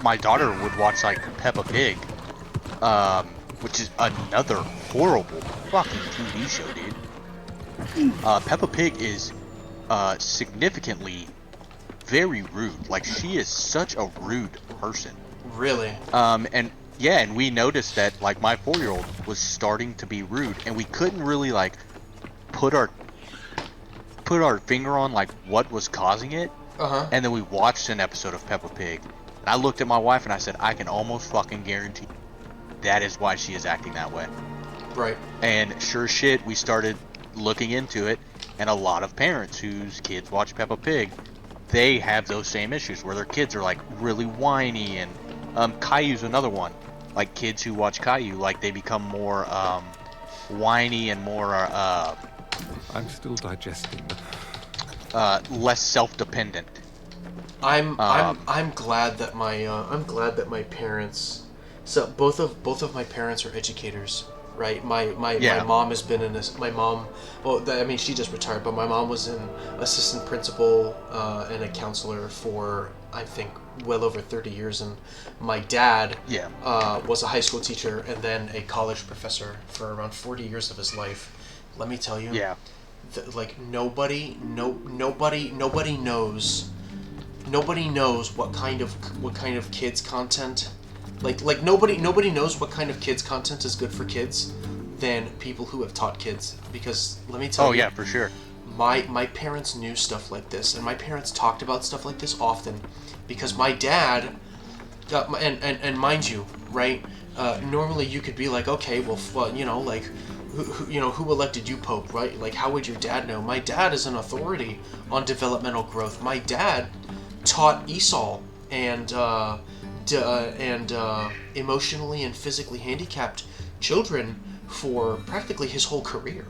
my daughter would watch Peppa Pig, which is another horrible fucking TV show, dude. Peppa Pig is significantly very rude. She is such a rude person. Really? And yeah, and we noticed that like my 4-year-old was starting to be rude, and we couldn't really like put our finger on like what was causing it. And then we watched an episode of Peppa Pig, and I looked at my wife and I said, I can almost fucking guarantee that is why she is acting that way. Right. And sure shit, we started looking into it, and a lot of parents whose kids watch Peppa Pig, they have those same issues where their kids are like really whiny, and Caillou's another one. Like kids who watch Caillou, like they become more whiny and more I'm still digesting. less self-dependent. I'm glad that my parents, so both of my parents are educators, right? My mom has been in this. My mom, well, I mean, she just retired, but my mom was an assistant principal and a counselor for, I think, well over 30 years, and my dad was a high school teacher and then a college professor for around 40 years of his life. Let me tell you, like nobody knows what kind of kids content, like nobody knows what kind of kids content is good for kids than people who have taught kids. Because let me tell you, yeah, for sure, my parents knew stuff like this, and my parents talked about stuff like this often, because my dad, and mind you, right, normally you could be like, okay, well, you know, like, who elected you Pope, right? Like, how would your dad know? My dad is an authority on developmental growth. My dad taught Esau and emotionally and physically handicapped children for practically his whole career,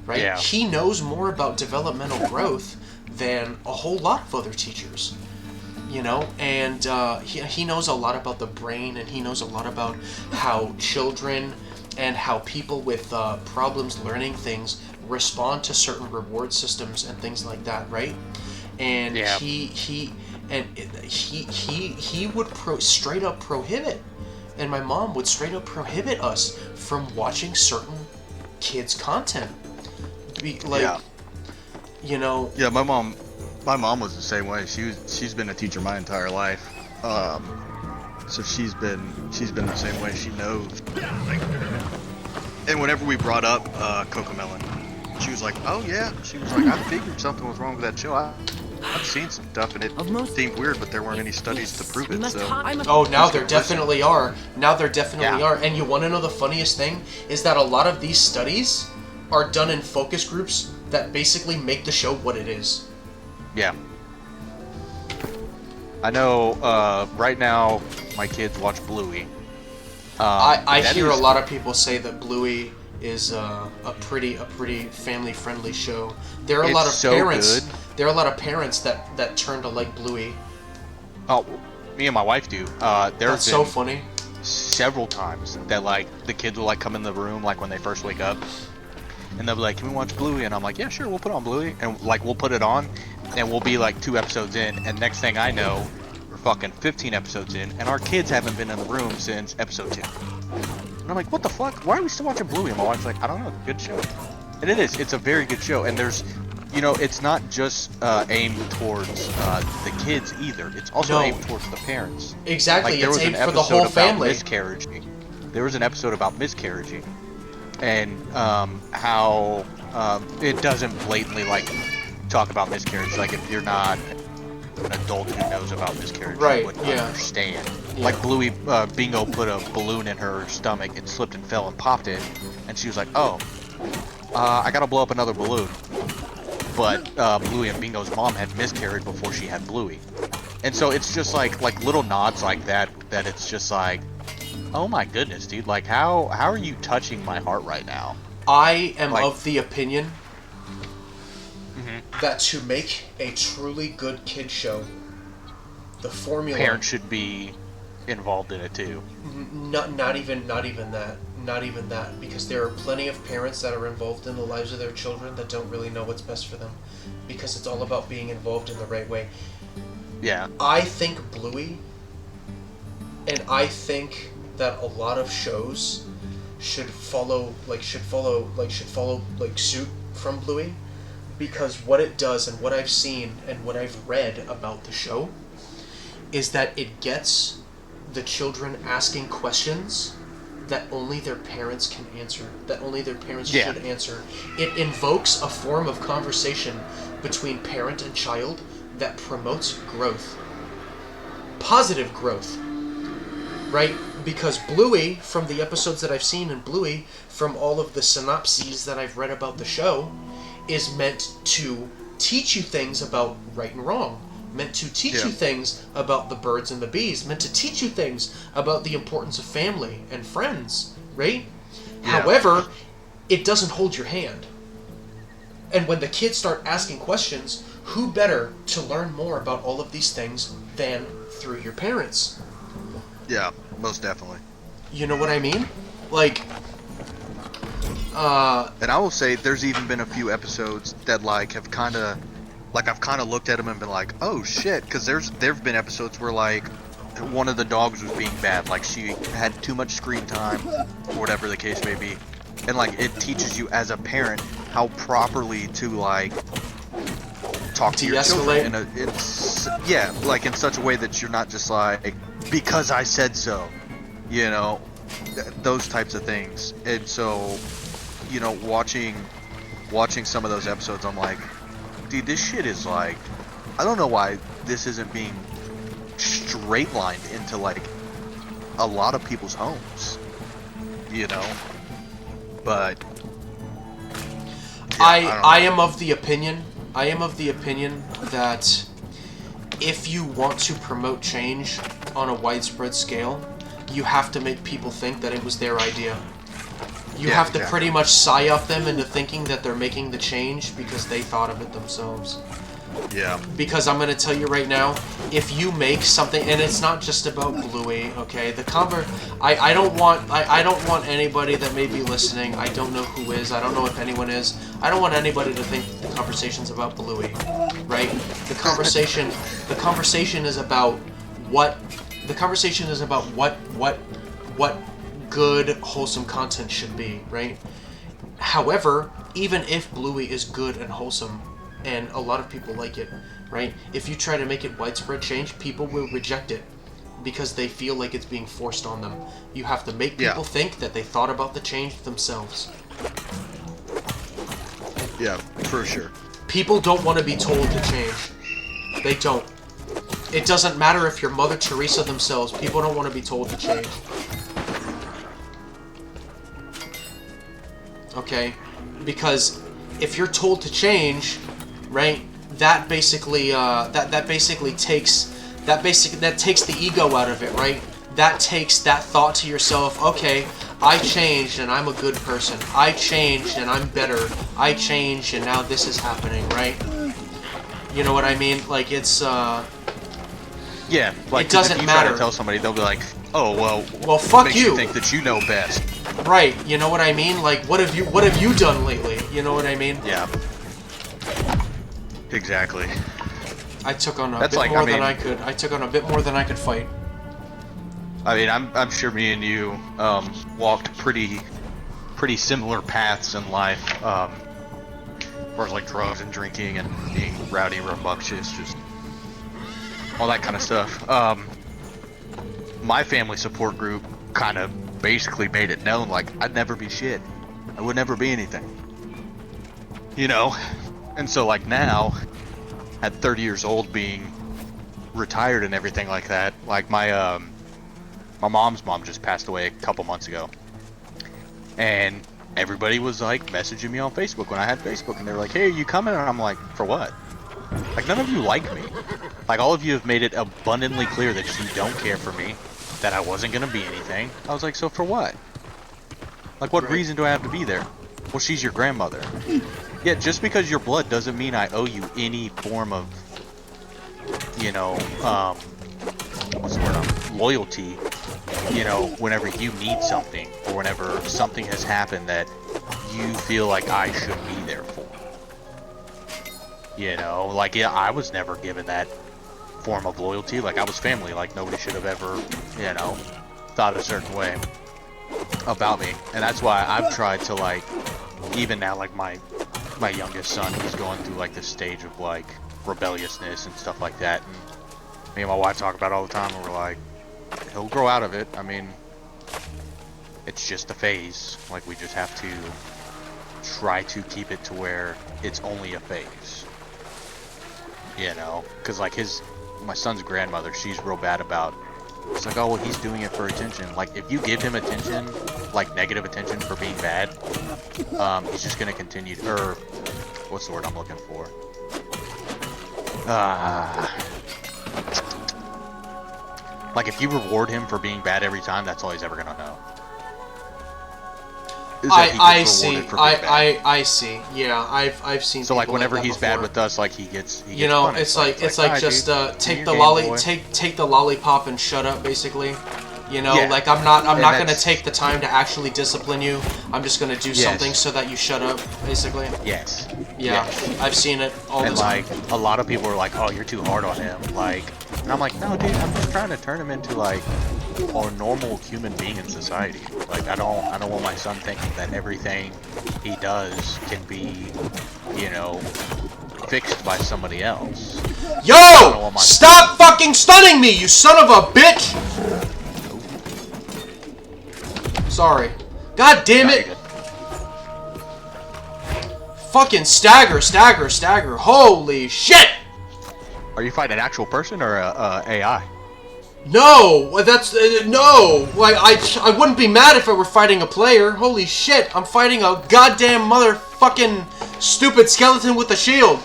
right? Yeah. He knows more about developmental growth than a whole lot of other teachers, you know, and he knows a lot about the brain, and he knows a lot about how children and how people with problems learning things respond to certain reward systems and things like that, right? And he would straight up prohibit, and my mom would straight up prohibit us from watching certain kids' content. You know. Yeah, my mom was the same way. She's been a teacher my entire life. So she's been the same way. She knows. Like, and whenever we brought up Cocomelon, she was like, "Oh yeah." She was like, "I figured something was wrong with that show. I've seen some stuff and it seemed weird, but there weren't any studies to prove it." So. Oh, now there definitely are. Now there definitely are. And you want to know the funniest thing is that a lot of these studies are done in focus groups that basically make the show what it is. Yeah. I know. Right now, my kids watch Bluey. I hear a lot of people say that Bluey is a pretty family-friendly show. There are a lot of parents. Good. There are a lot of parents that turn to like Bluey. Oh, me and my wife do. That's so funny. Several times that like the kids will like come in the room like when they first wake up, and they'll be like, "Can we watch Bluey?" And I'm like, "Yeah, sure, we'll put on Bluey." And like we'll put it on, and we'll be like 2 episodes in, and next thing I know, we're fucking 15 episodes in, and our kids haven't been in the room since episode 2. And I'm like, "What the fuck? Why are we still watching Bluey?" And my wife's like, "I don't know, it's a good show." And it is. It's a very good show, and there's, you know, it's not just aimed towards the kids either. It's also aimed towards the parents. Exactly. Like, there it's was aimed an for the episode whole about family. miscarriaging. There was an episode about miscarriaging, and how it doesn't blatantly like talk about miscarriage. Like if you're not an adult who knows about miscarriage, you wouldn't understand. Yeah. Like Bluey, Bingo put a balloon in her stomach and slipped and fell and popped it, and she was like, "Oh, I gotta blow up another balloon." But Bluey and Bingo's mom had miscarried before she had Bluey, and so it's just like little nods like that. That it's just like, oh my goodness, dude! Like how are you touching my heart right now? I am of the opinion that to make a truly good kid show, the formula, parents should be involved in it too. Not even that, because there are plenty of parents that are involved in the lives of their children that don't really know what's best for them, because it's all about being involved in the right way. Yeah. I think Bluey, and I think that a lot of shows should follow suit from Bluey, because what it does and what I've seen and what I've read about the show is that it gets the children asking questions that only their parents can answer, that only their parents should answer. It invokes a form of conversation between parent and child that promotes growth. Positive growth. Right? Because Bluey, from the episodes that I've seen in Bluey, from all of the synopses that I've read about the show, is meant to teach you things about right and wrong. Meant to teach you things about the birds and the bees, meant to teach you things about the importance of family and friends, right? Yeah. However, it doesn't hold your hand. And when the kids start asking questions, who better to learn more about all of these things than through your parents? Yeah, most definitely. You know what I mean? Like, and I will say, there's even been a few episodes that like have kind of, like I've kind of looked at them and been like, oh shit, because there've been episodes where like one of the dogs was being bad, like she had too much screen time, or whatever the case may be, and like it teaches you as a parent how properly to like talk to your children like in such a way that you're not just like, because I said so, you know, those types of things. And so, you know, watching some of those episodes, I'm like, dude, this shit is like, I don't know why this isn't being straight lined into like a lot of people's homes, you know. But yeah, I am of the opinion that if you want to promote change on a widespread scale, you have to make people think that it was their idea. You have to pretty much psyop them into thinking that they're making the change because they thought of it themselves. Yeah. Because I'm going to tell you right now, if you make something, and it's not just about Bluey, okay? I don't want anybody that may be listening. I don't know who is. I don't know if anyone is. I don't want anybody to think the conversation's about Bluey, right? The conversation is about what good, wholesome content should be, right? However, even if Bluey is good and wholesome, and a lot of people like it, right? If you try to make it widespread change, people will reject it because they feel like it's being forced on them. You have to make people think that they thought about the change themselves. Yeah, for sure. People don't want to be told to change. They don't. It doesn't matter if you're Mother Teresa themselves. People don't want to be told to change. Okay? Because if you're told to change, right, that basically takes the ego out of it, right? That takes that thought to yourself, okay, I changed and I'm a good person. I changed and I'm better. I changed and now this is happening, right? You know what I mean? Like, it's yeah, like, it doesn't if you matter. try to tell somebody, they'll be like, oh, well, fuck makes you think that you know best. Right, you know what I mean? Like, what have you done lately? You know what I mean? Yeah. Exactly. I took on a bit more than I could. I took on a bit more than I could fight. I mean, I'm sure me and you walked pretty similar paths in life. As far as like drugs and drinking and being rowdy, rambunctious, just all that kind of stuff. My family support group kind of basically made it known, like, I'd never be shit. I would never be anything. You know? And so, like, now, at 30 years old, being retired and everything like that, like, my mom's mom just passed away a couple months ago. And everybody was, like, messaging me on Facebook when I had Facebook, and they were like, hey, are you coming? And I'm like, for what? Like, none of you like me. Like, all of you have made it abundantly clear that you don't care for me, that I wasn't gonna be anything. I was like, so for what? Like, what reason do I have to be there? Well, she's your grandmother. Yeah, just because you're blood doesn't mean I owe you any form of, you know, what's the word? Loyalty. You know, whenever you need something, or whenever something has happened that you feel like I should be there for. You know, like, yeah, I was never given that form of loyalty. Like, I was family. Like, nobody should have ever, you know, thought a certain way about me. And that's why I've tried to, like, even now, like, my youngest son, he's going through, like, this stage of, like, rebelliousness and stuff like that. And me and my wife talk about it all the time, and we're like, he'll grow out of it. I mean, it's just a phase. Like, we just have to try to keep it to where it's only a phase. You know? Because, like, my son's grandmother, she's real bad about, it's like, oh, well, he's doing it for attention. Like, if you give him attention, like, negative attention for being bad, he's just gonna continue, or, what's the word I'm looking for? Like, if you reward him for being bad every time, that's all he's ever gonna know. I see. Yeah, I've seen. So like, whenever like he's bad with us, like he gets you know, punished. it's like just take the lollipop and shut up, basically. You know, yeah. like I'm not gonna take the time to actually discipline you. I'm just gonna do something so that you shut up, basically. Yes. Yeah, yes. I've seen it all the time. And like, a lot of people are like, "Oh, you're too hard on him." Like, and I'm like, "No, dude, I'm just trying to turn him into like a normal human being in society. Like, I don't want my son thinking that everything he does can be, you know, fixed by somebody else." Yo! Stop fucking stunning me, you son of a bitch! Sorry. God damn it! Fucking stagger. Holy shit! Are you fighting an actual person or a AI? No, that's no. Like I wouldn't be mad if I were fighting a player. Holy shit! I'm fighting a goddamn motherfucking stupid skeleton with a shield.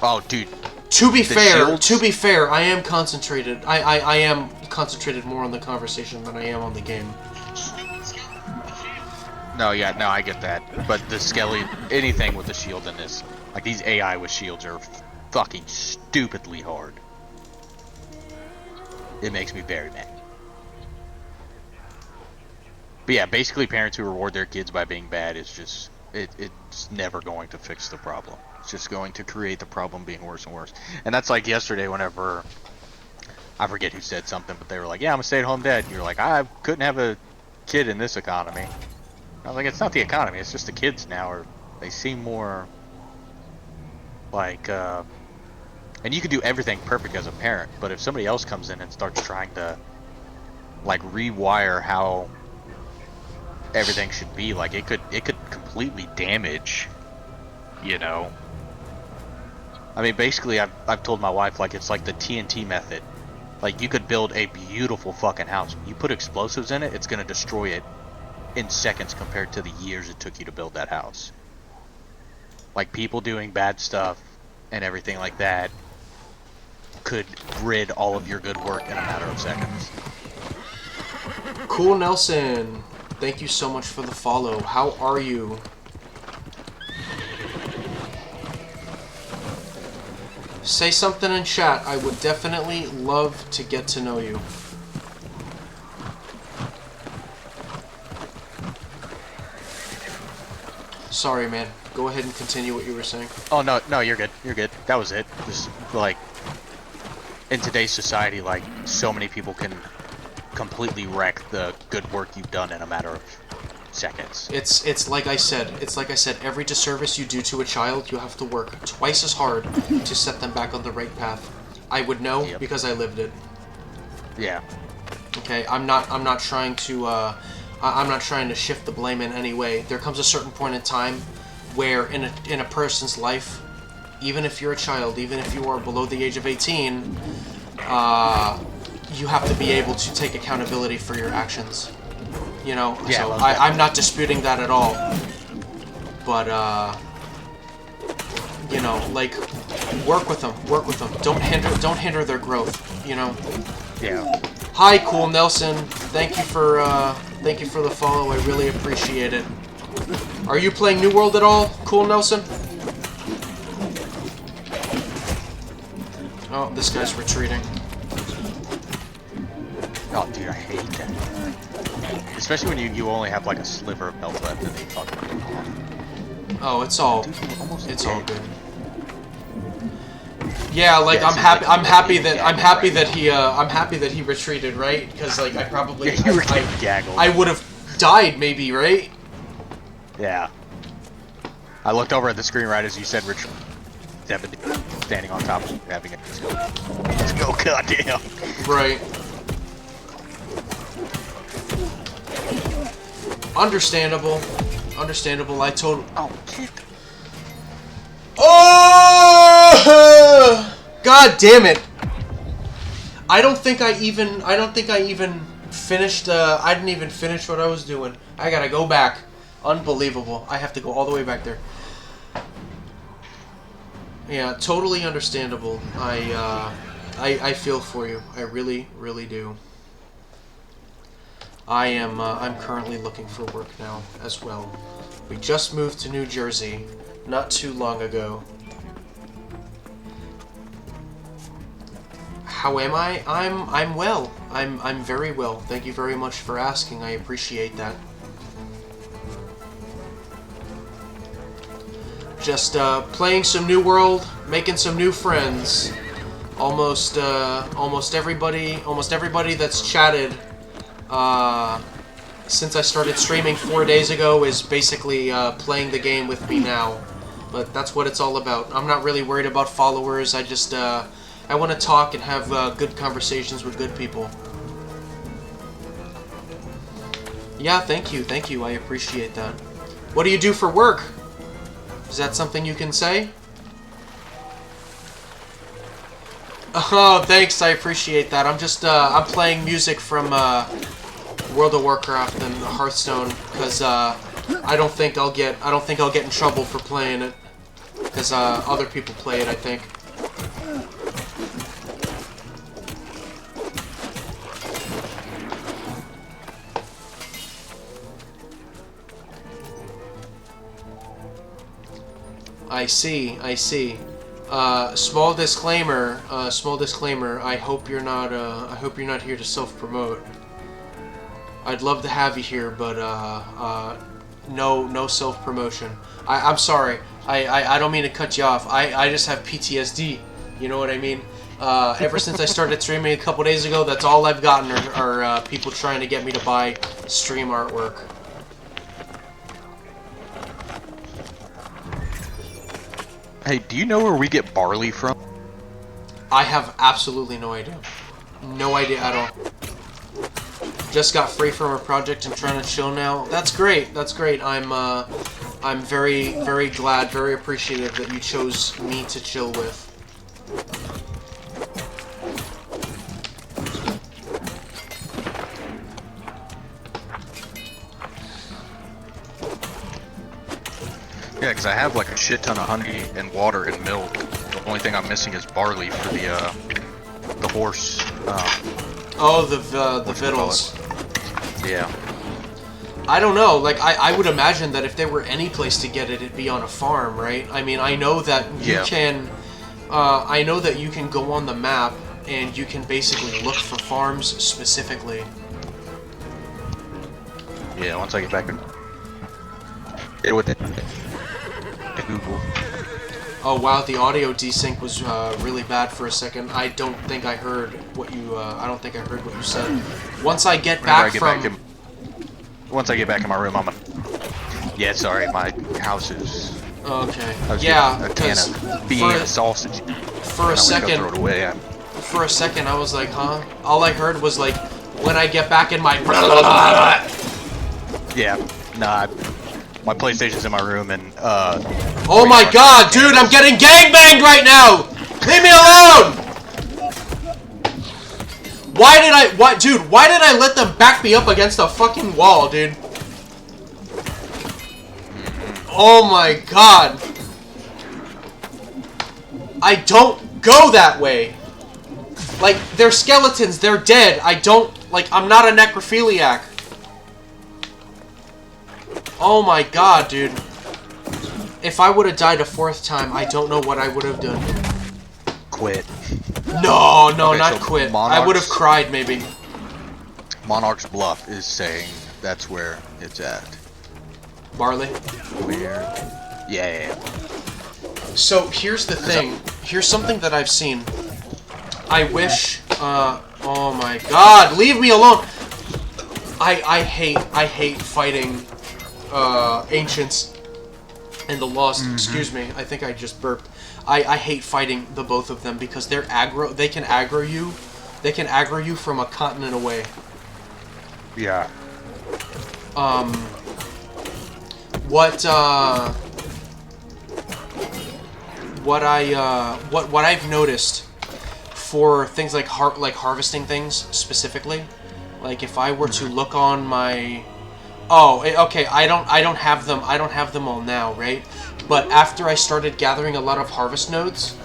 Oh, dude. To be fair, I am concentrated. I am concentrated more on the conversation than I am on the game. No, yeah, no, I get that. But the skelly, anything with the shield in this, like these AI with shields are fucking stupidly hard. It makes me very mad. But yeah, basically parents who reward their kids by being bad is just, it's never going to fix the problem. It's just going to create the problem being worse and worse. And that's like yesterday whenever, I forget who said something, but they were like, yeah, I'm a stay-at-home dad. And you're like, I couldn't have a kid in this economy. I was like, it's not the economy, it's just the kids now, or they seem more like, and you can do everything perfect as a parent, but if somebody else comes in and starts trying to, like, rewire how everything should be, like, it could completely damage, you know. I mean, basically, I've told my wife, like, it's like the TNT method. Like, you could build a beautiful fucking house. You put explosives in it, it's gonna destroy it in seconds compared to the years it took you to build that house. Like, people doing bad stuff and everything like that could rid all of your good work in a matter of seconds. Cool Nelson, thank you so much for the follow. How are you? Say something in chat. I would definitely love to get to know you. Sorry, man. Go ahead and continue what you were saying. Oh, no, you're good. You're good. That was it. Just, like, in today's society, like, so many people can completely wreck the good work you've done in a matter of seconds. It's like I said. Every disservice you do to a child, you have to work twice as hard to set them back on the right path. I would know because I lived it. Yeah. Okay, I'm not trying to I'm not trying to shift the blame in any way. There comes a certain point in time where in a person's life, even if you're a child, even if you are below the age of 18, you have to be able to take accountability for your actions. You know, yeah, so I'm not disputing that at all. But you know, like, work with them. Don't hinder their growth. You know. Yeah. Hi, Cool Nelson. Thank you for the follow. I really appreciate it. Are you playing New World at all, Cool Nelson? Oh, this guy's retreating. Oh, dude, I hate that. Especially when you only have like a sliver of health left and they fucking off. Oh, it's all good. Yeah, like, I'm happy that he retreated, right? Because, like, I probably I would have died maybe, right? Yeah. I looked over at the screen right as you said retreat. Devin standing on top of having it. Let's go, goddamn. Right. Understandable. Understandable. I told. Oh shit. Oh! God damn it! I don't think I even finished. I didn't even finish what I was doing. I gotta go back. Unbelievable. I have to go all the way back there. Yeah, totally understandable. I feel for you. I really, really do. I'm currently looking for work now as well. We just moved to New Jersey not too long ago. How am I? I'm well. I'm very well. Thank you very much for asking. I appreciate that. Just playing some New World, making some new friends. Almost everybody that's chatted since I started streaming 4 days ago is basically playing the game with me now. But that's what it's all about. I'm not really worried about followers. I just I want to talk and have good conversations with good people. Yeah, thank you, I appreciate that. What do you do for work? Is that something you can say? Oh, thanks, I appreciate that. I'm just, I'm playing music from, World of Warcraft and Hearthstone, because, I don't think I'll get in trouble for playing it. Because, other people play it, I think. I see. Small disclaimer. I hope you're not here to self-promote. I'd love to have you here, but no self-promotion. I'm sorry. I don't mean to cut you off. I just have PTSD. You know what I mean? Ever since I started streaming a couple days ago, that's all I've gotten are people trying to get me to buy stream artwork. Hey, do you know where we get barley from? I have absolutely no idea. No idea at all. Just got free from a project and trying to chill now. That's great. I'm very, very glad, very appreciative that you chose me to chill with. Yeah, because I have like a shit ton of honey and water and milk. The only thing I'm missing is barley for the horse. Oh, the victuals. Yeah. I don't know. Like I would imagine that if there were any place to get it, it'd be on a farm, right? I mean, I know that you can. I know that you can go on the map and you can basically look for farms specifically. Yeah. Once I get back in. Get with it. Google. Oh wow, the audio desync was really bad for a second. I don't think I heard what you. I don't think I heard what you said. Once I get back once I get back in my room, I'm gonna. Yeah, sorry, my house is. Okay. Yeah, because being a sausage. For a second. Throw it away. For a second, I was like, huh? All I heard was like, when I get back in my. Yeah. Nah. My PlayStation's in my room and oh my god, dude, I'm getting gangbanged right now! Leave me alone! Why did I let them back me up against a fucking wall, dude? Oh my god. I don't go that way. Like, they're skeletons, they're dead. I'm not a necrophiliac. Oh my god, dude. If I would have died a fourth time, I don't know what I would have done. Quit. No, okay, not so quit. I would have cried, maybe. Monarch's Bluff is saying that's where it's at. Barley? Where? Yeah. So, here's the thing. Here's something that I've seen. I wish, oh my god, leave me alone! I hate fighting Ancients and the Lost. Excuse me, I think I just burped. I hate fighting the both of them because they're aggro. They can aggro you. They can aggro you from a continent away. Yeah. what I've noticed for things like harvesting things specifically, like if I were to look on my, okay, I don't have them all now, right? But after I started gathering a lot of harvest nodes,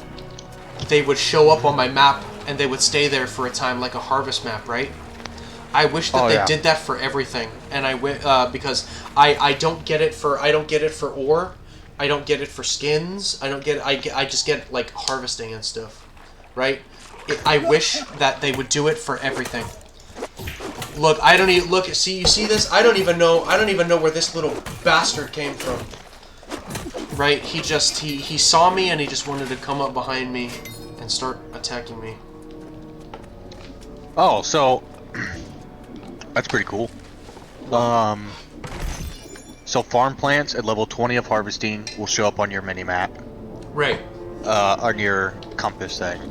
they would show up on my map and they would stay there for a time, like a harvest map, right? I wish that they did that for everything, and because I don't get it for ore, I don't get it for skins, I just get like harvesting and stuff, right? I wish that they would do it for everything. Look, I don't even look. See, you see this? I don't even know where this little bastard came from. Right? He saw me and he just wanted to come up behind me and start attacking me. Oh, so that's pretty cool. So farm plants at level 20 of harvesting will show up on your mini map. Right. On your compass thing.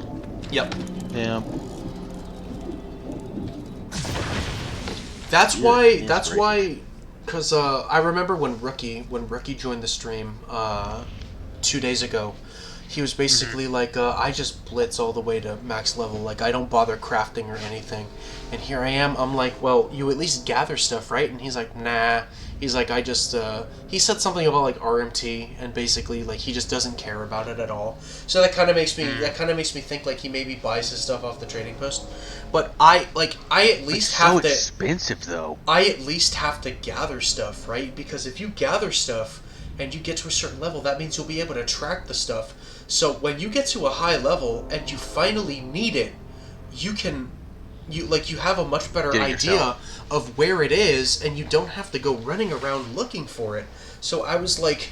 Yep. Yeah. That's why, because I remember when Rookie joined the stream 2 days ago, he was basically like, I just blitz all the way to max level, like I don't bother crafting or anything, and here I am. I'm like, well, you at least gather stuff, right? And he's like, nah. He's like, I just he said something about like RMT, and basically like he just doesn't care about it at all. So that kind of makes me think like he maybe buys his stuff off the trading post. But I at least have to. It's so expensive though. I at least have to gather stuff, right? Because if you gather stuff and you get to a certain level, that means you'll be able to track the stuff. So when you get to a high level and you finally need it, you have a much better idea of where it is, and you don't have to go running around looking for it. So I was like,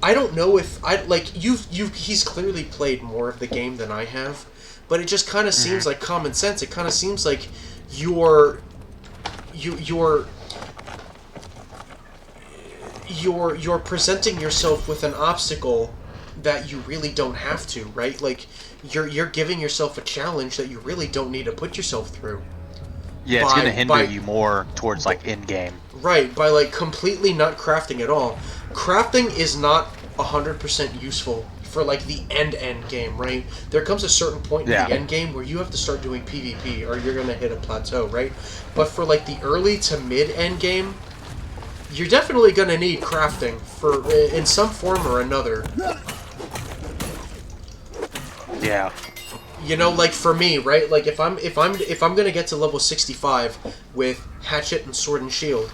I don't know if he's clearly played more of the game than I have, but it just kind of seems like common sense. It kind of seems like you're presenting yourself with an obstacle that you really don't have to, right? Like you're giving yourself a challenge that you really don't need to put yourself through. Yeah, it's gonna hinder you more towards like in game. Right, by like completely not crafting at all. Crafting is not 100% useful for like the end game, right? There comes a certain point in the end game where you have to start doing PvP or you're gonna hit a plateau, right? But for like the early to mid end game, you're definitely gonna need crafting for in some form or another. Yeah. You know, like for me, right? Like if I'm gonna get to level 65 with hatchet and sword and shield,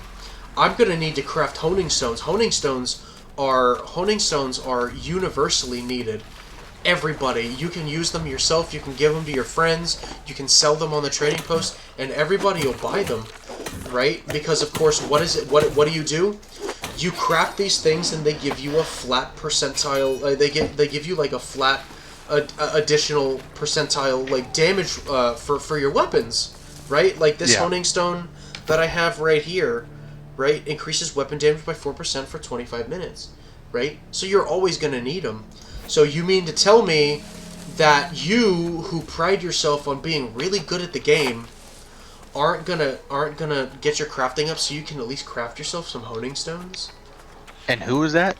I'm gonna need to craft honing stones. Honing stones are universally needed. Everybody, you can use them yourself. You can give them to your friends. You can sell them on the trading post, and everybody will buy them, right? Because of course, what is it? What do? You craft these things, and they give you a flat percentile. They give you like a flat. Additional percentile like damage for your weapons, right? Like this honing stone that I have right here, right, increases weapon damage by 4% for 25 minutes, right? So you're always gonna need them. So you mean to tell me that you, who pride yourself on being really good at the game, aren't gonna get your crafting up so you can at least craft yourself some honing stones? And who is that?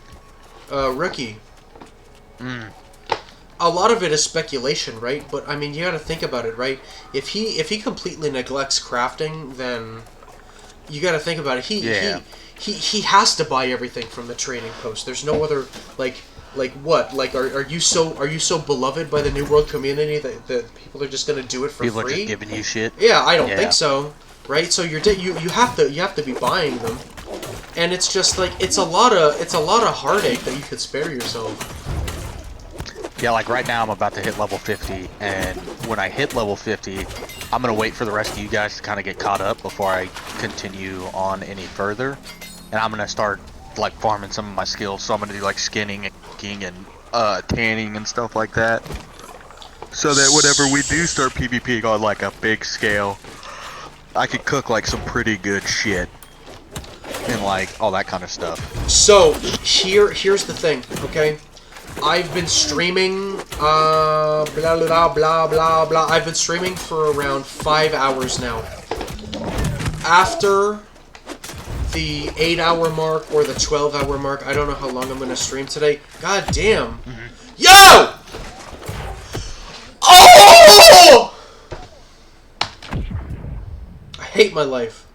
Rookie. A lot of it is speculation, right? But I mean, you got to think about it, right? If he completely neglects crafting, then you got to think about it. He has to buy everything from the trading post. There's no other like what? Like are you so beloved by the New World community that people are just gonna do it for free? People are just giving you shit. Yeah, I don't think so, right? So you have to be buying them, and it's just like it's a lot of heartache that you could spare yourself. Yeah, like right now I'm about to hit level 50, and when I hit level 50, I'm going to wait for the rest of you guys to kind of get caught up before I continue on any further. And I'm going to start like farming some of my skills, so I'm going to do like skinning and cooking and tanning and stuff like that. So that whenever we do start PvPing on like a big scale, I could cook like some pretty good shit. And like all that kind of stuff. So, here's the thing, okay? I've been streaming, blah, blah, blah, blah, blah. I've been streaming for around 5 hours now. After the 8-hour mark or the 12-hour mark. I don't know how long I'm gonna stream today. God damn. Yo! Oh! I hate my life.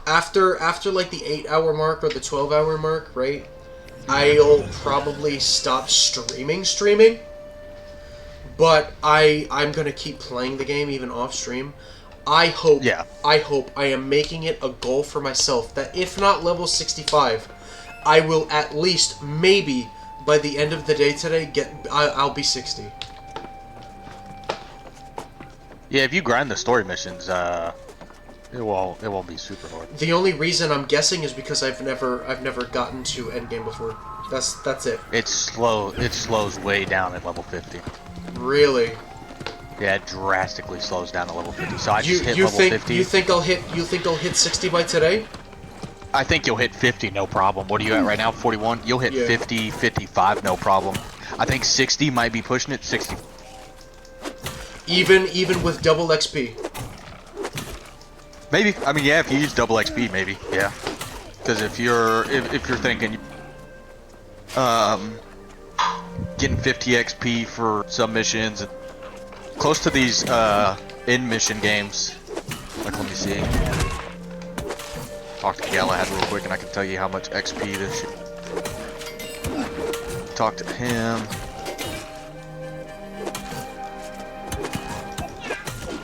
After like the 8-hour mark or the 12-hour mark, right? I'll probably stop streaming. But I'm gonna keep playing the game even off stream. I hope I am making it a goal for myself that if not level 65, I will at least maybe by the end of the day today I'll be 60. Yeah, if you grind the story missions, it won't be super hard. The only reason I'm guessing is because I've never gotten to endgame before. That's it. It's slow. It slows way down at level 50. Really? Yeah, it drastically slows down at level 50. So I just hit level 50. You think I'll hit 60 by today? I think you'll hit 50, no problem. What are you at right now? 41? You'll hit 50, 55, no problem. I think 60 might be pushing it. 60. Even with double XP. Maybe. I mean, yeah, if you use double XP, maybe. Yeah. Because if you're thinking getting 50 XP for some missions and close to these in mission games. Like, let me see. Talk to Galahad real quick and I can tell you how much XP this shit. Talk to him.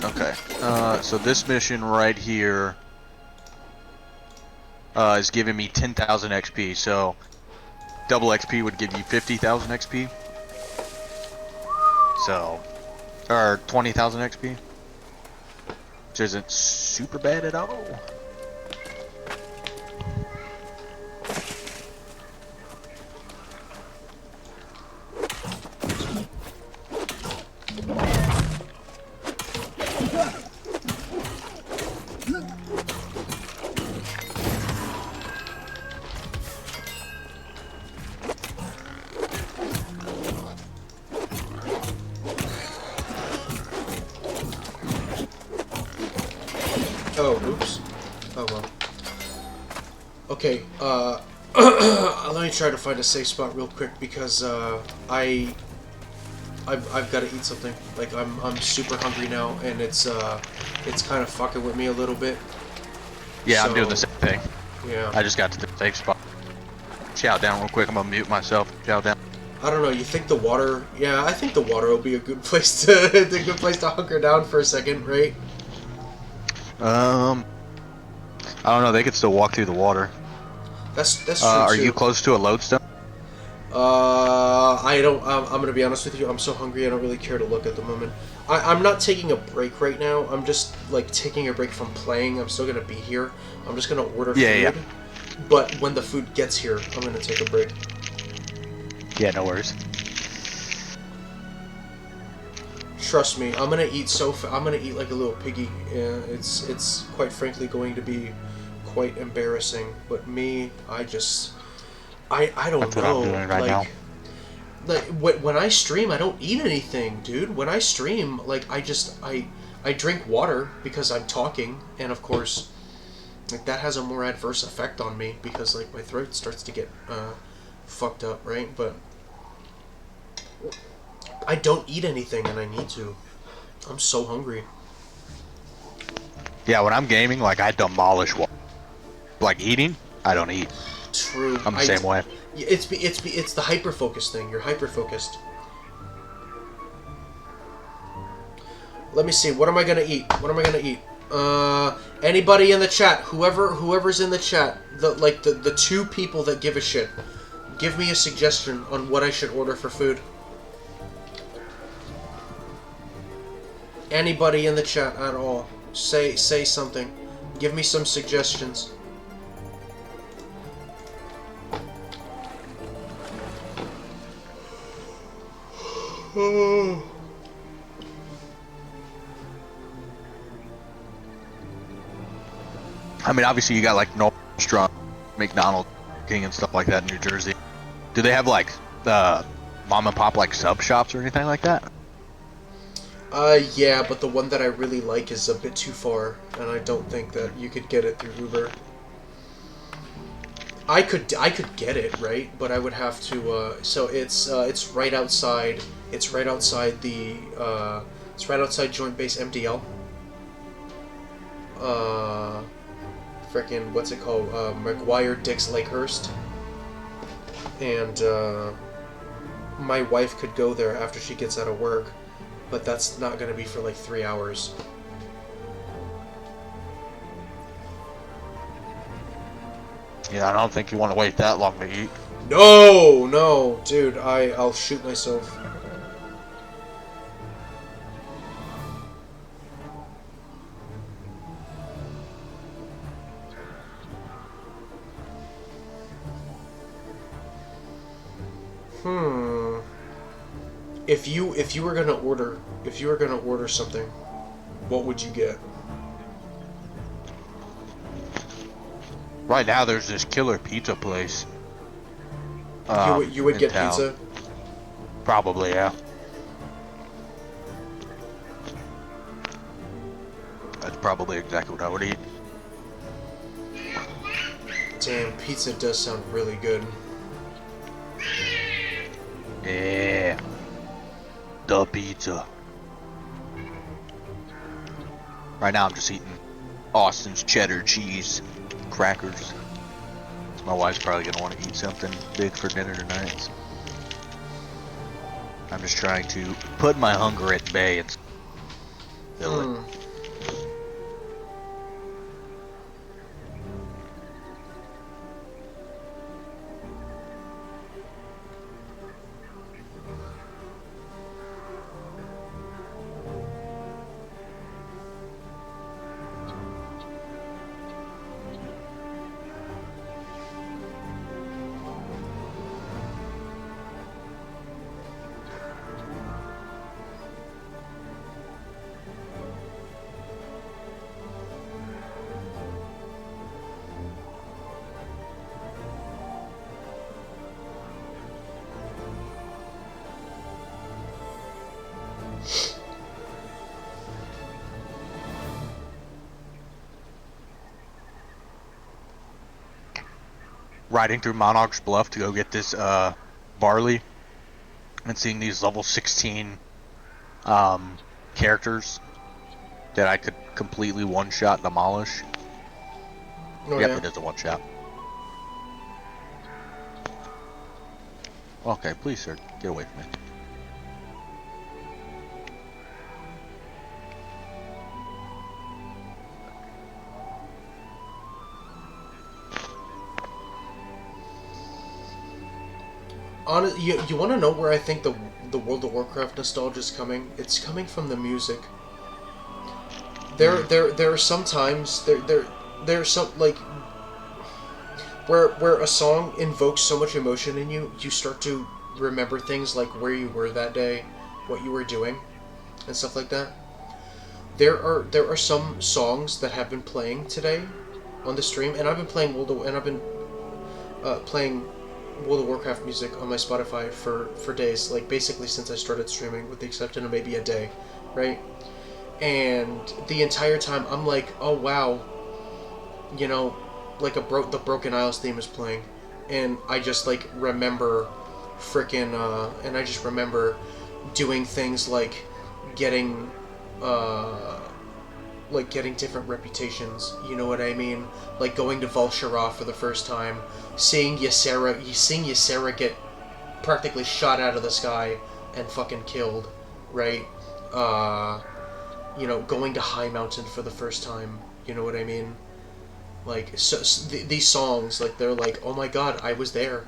Okay. So this mission right here is giving me 10,000 XP. So double XP would give you 50,000 XP. So, or 20,000 XP, which isn't super bad at all. Oh, oops. Oh well. Okay, let me try to find a safe spot real quick because I've got to eat something. Like I'm super hungry now, and it's kind of fucking with me a little bit. Yeah, so, I'm doing the same thing. Yeah. I just got to the safe spot. Shout down real quick. I'm gonna mute myself. Shout down. I don't know. You think the water? Yeah, I think the water will be a good place to hunker down for a second, right? I don't know. They could still walk through the water. That's true. Are too. you close to a lodestone? I don't. I'm gonna be honest with you. I'm so hungry. I don't really care to look at the moment. I'm not taking a break right now. I'm just like taking a break from playing. I'm still gonna be here. I'm just gonna order food. Yeah. But when the food gets here, I'm gonna take a break. Yeah, no worries. Trust me, I'm gonna eat I'm gonna eat like a little piggy. It's quite frankly going to be quite embarrassing. But me, I don't That's know. what I'm doing right now. Like when I stream, I don't eat anything, dude. When I stream, like I drink water because I'm talking, and of course, like that has a more adverse effect on me because like my throat starts to get fucked up, right? But I don't eat anything, and I need to. I'm so hungry. Yeah, when I'm gaming, like I demolish water. Like eating, I don't eat. True. I'm the same way. It's the hyper focus thing. You're hyper focused. Let me see. What am I gonna eat? What am I gonna eat? Anybody in the chat? Whoever's in the chat, the two people that give a shit, give me a suggestion on what I should order for food. Anybody in the chat at all? Say something. Give me some suggestions. I mean, obviously you got like no restaurant, McDonald's, King and stuff like that in New Jersey. Do they have like mom and pop like sub shops or anything like that? Yeah, but the one that I really like is a bit too far, and I don't think that you could get it through Uber. I could get it, right, but I would have to. So it's right outside. It's right outside the. It's right outside Joint Base MDL. Frickin' what's it called? McGuire Dix Lakehurst. And my wife could go there after she gets out of work, but that's not gonna be for like 3 hours. Yeah, I don't think you want to wait that long to eat. No, dude, I'll shoot myself. If you were gonna order something, what would you get? Right now, there's this killer pizza place. You would get town. pizza? Probably, yeah. That's probably exactly what I would eat. Damn, pizza does sound really good. Yeah. The pizza. Right now I'm just eating Austin's cheddar cheese crackers. My wife's probably gonna want to eat something big for dinner tonight. So I'm just trying to put my hunger at bay and fill it. Riding through Monarch's Bluff to go get this barley and seeing these level 16 characters that I could completely one-shot and demolish. Oh, yep, yeah. it is a one-shot. Okay, please, sir, get away from me. You want to know where I think the World of Warcraft nostalgia is coming? It's coming from the music. There are some times there's some like where a song invokes so much emotion in you, you start to remember things like where you were that day, what you were doing, and stuff like that. There are some songs that have been playing today on the stream, and I've been playing playing World of Warcraft music on my Spotify for days, like basically since I started streaming, with the exception of maybe a day, right? And the entire time I'm like, oh wow, you know, like the Broken Isles theme is playing, and I just like remember and I just remember doing things like getting different reputations, you know what I mean? Like going to Vol'Sharah for the first time, seeing Ysera get practically shot out of the sky and fucking killed, right? You know, going to High Mountain for the first time, you know what I mean? Like, these songs, like, they're like, oh my god, I was there.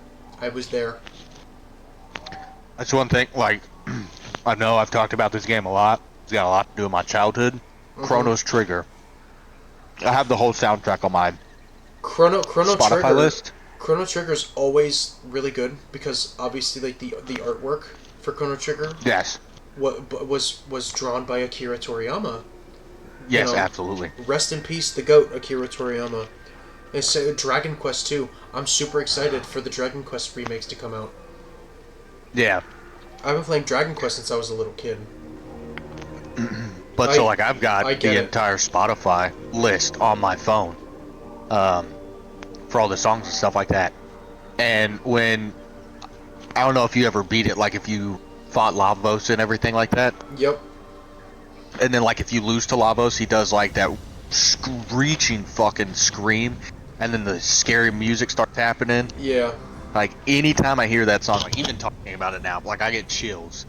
That's one thing, like, I know I've talked about this game a lot. It's got a lot to do with my childhood. Chrono's Trigger. I have the whole soundtrack on my Chrono Spotify Trigger list. Chrono Trigger's always really good because obviously like the artwork for Chrono Trigger Yes. was drawn by Akira Toriyama. Yes, You know, absolutely. Rest in peace, the GOAT, Akira Toriyama. And so Dragon Quest 2. I'm super excited for the Dragon Quest remakes to come out. Yeah. I've been playing Dragon Quest since I was a little kid. But so like I've got the it. entire Spotify list on my phone. For for all the songs and stuff like that. And when I don't know if you ever beat it, like if you fought Lavos and everything like that. Yep. And then like if you lose to Lavos, he does like that screeching fucking scream, and then the scary music starts happening. Yeah. Like anytime I hear that song, like even talking about it now, like I get chills.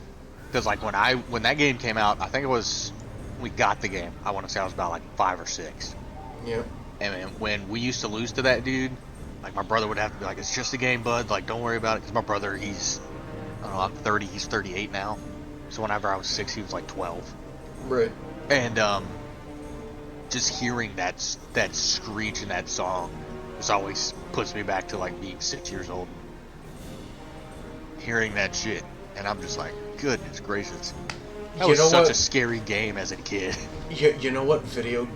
Because like when that game came out, I think it was we got the game. I want to say I was about like 5 or 6. Yeah. And then when we used to lose to that dude, like my brother would have to be like, "It's just a game, bud. Like don't worry about it." Because my brother, he's I don't know, I'm 30, he's 38 now. So whenever I was 6, he was like 12. Right. And just hearing that screech in that song just always puts me back to like being 6 years old. Hearing that shit, and I'm just like, goodness gracious, that was such a scary game as a kid. You know what video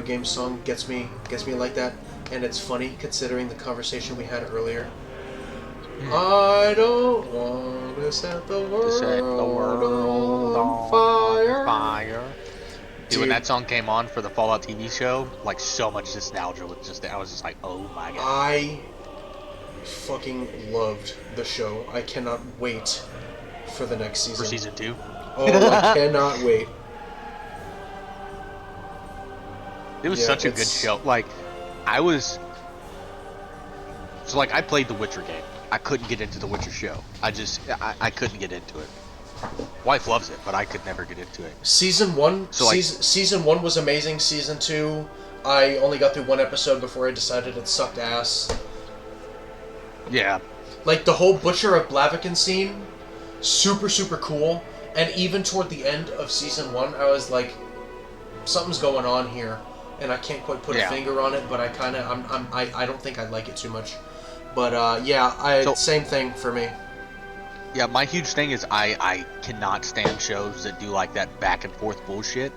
game song gets me like that, and it's funny considering the conversation we had earlier. I don't want to set the world on fire. Dude, when that song came on for the Fallout TV show, like so much nostalgia with just I was just like, oh my god. I fucking loved the show. I cannot wait for the next season. For season 2? Oh, I cannot wait. It was such a good show. Like, I played the Witcher game. I couldn't get into the Witcher show. I couldn't get into it. Wife loves it, but I could never get into it. Season 1 was amazing. Season 2, I only got through 1 episode before I decided it sucked ass. Yeah. Like, the whole Butcher of Blaviken scene, super, super cool. And even toward the end of Season 1, I was like, something's going on here. And I can't quite put a finger on it, but I don't think I like it too much. But, same thing for me. Yeah, my huge thing is I cannot stand shows that do like that back and forth bullshit.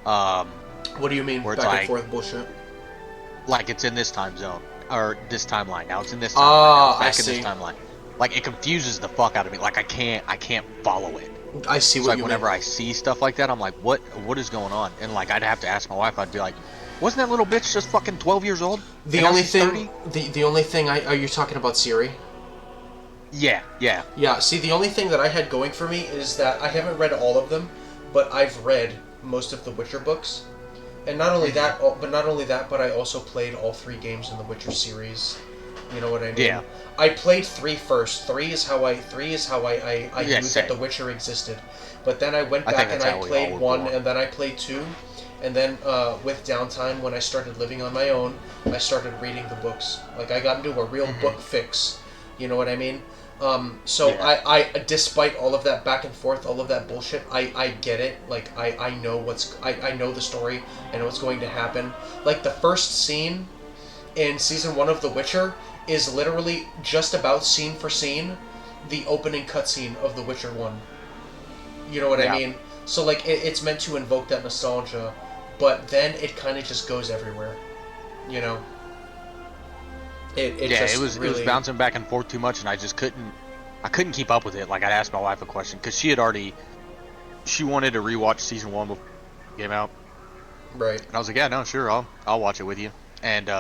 What do you mean, back and forth bullshit? Like it's in this time zone or this timeline. Now it's in this timeline. I see. In this timeline. Like it confuses the fuck out of me. Like I can't follow it. I see what you mean. Whenever I see stuff like that, I'm like, what is going on? And like I'd have to ask my wife. I'd be like, wasn't that little bitch just fucking 12 years old? The only thing are you talking about Siri? Yeah. Yeah, see, the only thing that I had going for me is that I haven't read all of them, but I've read most of the Witcher books. And not only that, but I also played all 3 games in the Witcher series. You know what I mean? Yeah. I played 3 first. 3 is how I knew that The Witcher existed. But then I went back and I played 1, and then I played 2. And then with downtime, when I started living on my own, I started reading the books. Like, I got into a real book fix. You know what I mean? I despite all of that back and forth, all of that bullshit, I get it. Like, I know I know the story. I know what's going to happen. Like, the first scene in Season 1 of The Witcher is literally just about scene for scene the opening cutscene of The Witcher 1. You know what I mean? So, like, it's meant to invoke that nostalgia, but then it kind of just goes everywhere. You know? It was bouncing back and forth too much, and I couldn't keep up with it. Like, I'd ask my wife a question, because she wanted to rewatch Season 1 before it came out. Right. And I was like, yeah, no, sure, I'll watch it with you. And,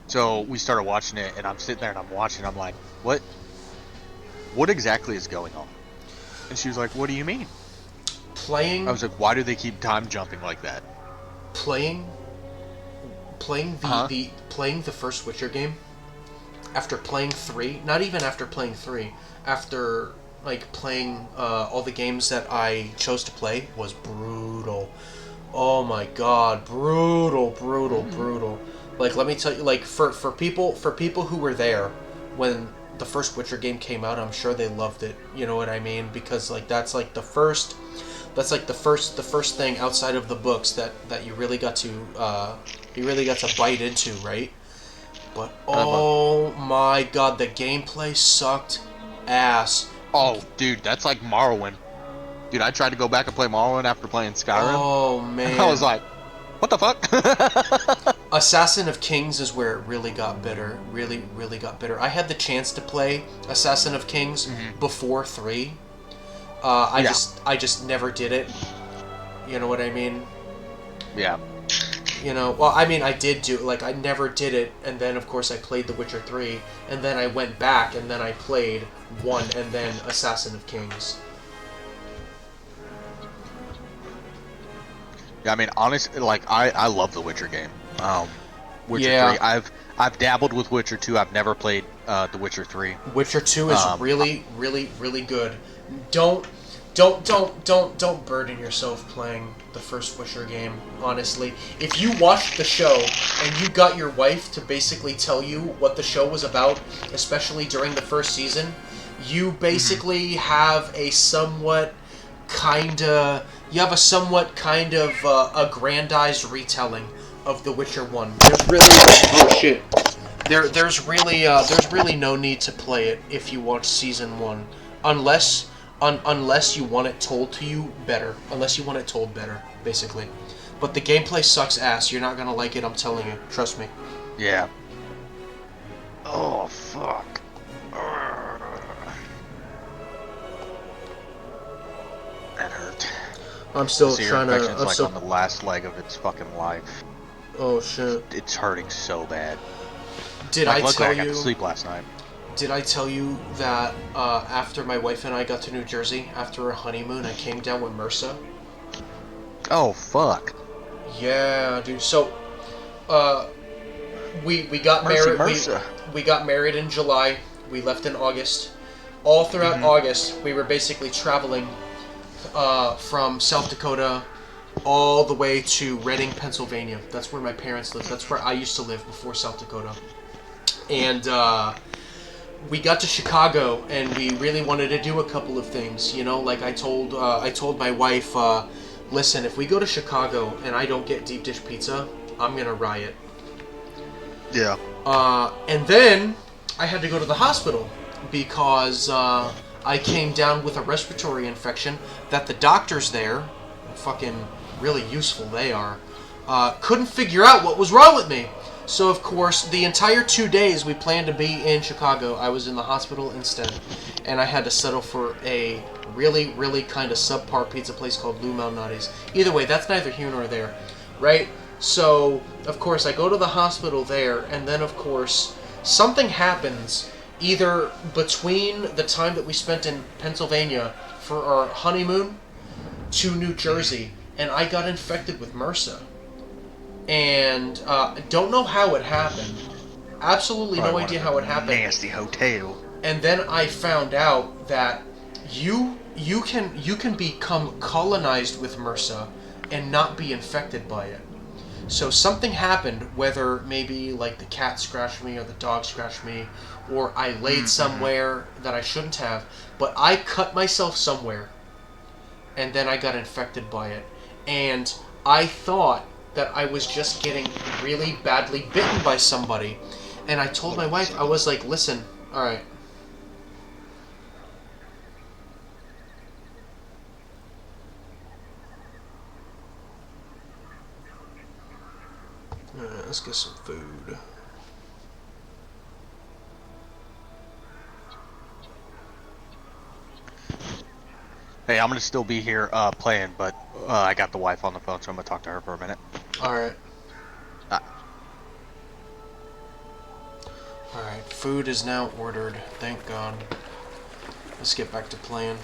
so we started watching it, and I'm sitting there and I'm watching, I'm like, what exactly is going on? And she was like, what do you mean? I was like, why do they keep time jumping like that? Playing the first Witcher game, after playing 3, not even after playing 3, after like playing all the games that I chose to play, was brutal. Oh my god, brutal. Like, let me tell you, like, for people who were there when the first Witcher game came out, I'm sure they loved it. You know what I mean? Because like that's like the first thing outside of the books that you really got to bite into, right? But oh my god, the gameplay sucked ass. Oh, dude, that's like Morrowind. Dude, I tried to go back and play Morrowind after playing Skyrim. Oh man, I was like, what the fuck? Assassin of Kings is where it really got better. Really got better. I had the chance to play Assassin of Kings before 3. I just never did it. You know what I mean? Yeah. You know, well, I mean, I did do like I never did it, and then of course I played The Witcher 3, and then I went back and then I played 1 and then Assassin of Kings. Yeah, I mean, honestly, like I love the Witcher game. Witcher Yeah. 3. I've dabbled with Witcher 2. I've never played The Witcher 3. Witcher 2 is really, really, really good. Don't burden yourself playing the first Witcher game, honestly. If you watched the show and you got your wife to basically tell you what the show was about, especially during the first season, you basically have a somewhat kind of aggrandized retelling of The Witcher 1. There's really oh shit. There's really no need to play it if you watch season 1, unless you want it told to you better. Unless you want it told better, basically. But the gameplay sucks ass. You're not gonna like it. I'm telling you. Trust me. Yeah. Oh fuck. That hurt. I'm still This ear trying to. infection's I'm like still. on the last leg of its fucking life. Oh shit. It's hurting so bad. Did like, I tell I you? got to sleep last night. Did I tell you that after my wife and I got to New Jersey after a honeymoon, I came down with MRSA? Oh fuck. Yeah, dude. So, we got married. We got married in July. We left in August. All throughout August, we were basically traveling from South Dakota all the way to Reading, Pennsylvania. That's where my parents lived. That's where I used to live before South Dakota. And we got to Chicago, and we really wanted to do a couple of things. You know, like I told my wife, listen, if we go to Chicago and I don't get deep dish pizza, I'm gonna riot. Yeah. And then I had to go to the hospital because I came down with a respiratory infection that the doctors there, fucking really useful they are, couldn't figure out what was wrong with me. So, of course, the entire 2 days we planned to be in Chicago, I was in the hospital instead. And I had to settle for a really, really kind of subpar pizza place called Lou Malnati's. Either way, that's neither here nor there, right? So, of course, I go to the hospital there, and then, of course, something happens either between the time that we spent in Pennsylvania for our honeymoon to New Jersey, and I got infected with MRSA. And don't know how it happened. Absolutely no idea how it happened. Nasty hotel. And then I found out that you can become colonized with MRSA and not be infected by it. So something happened, whether maybe like the cat scratched me or the dog scratched me, or I laid somewhere that I shouldn't have, but I cut myself somewhere, and then I got infected by it. And I thought that I was just getting really badly bitten by somebody. And I told my wife, I was like, listen, alright. Let's get some food. Hey, I'm gonna still be here playing, but I got the wife on the phone, so I'm gonna talk to her for a minute. Alright. Alright, food is now ordered. Thank God. Let's get back to playing.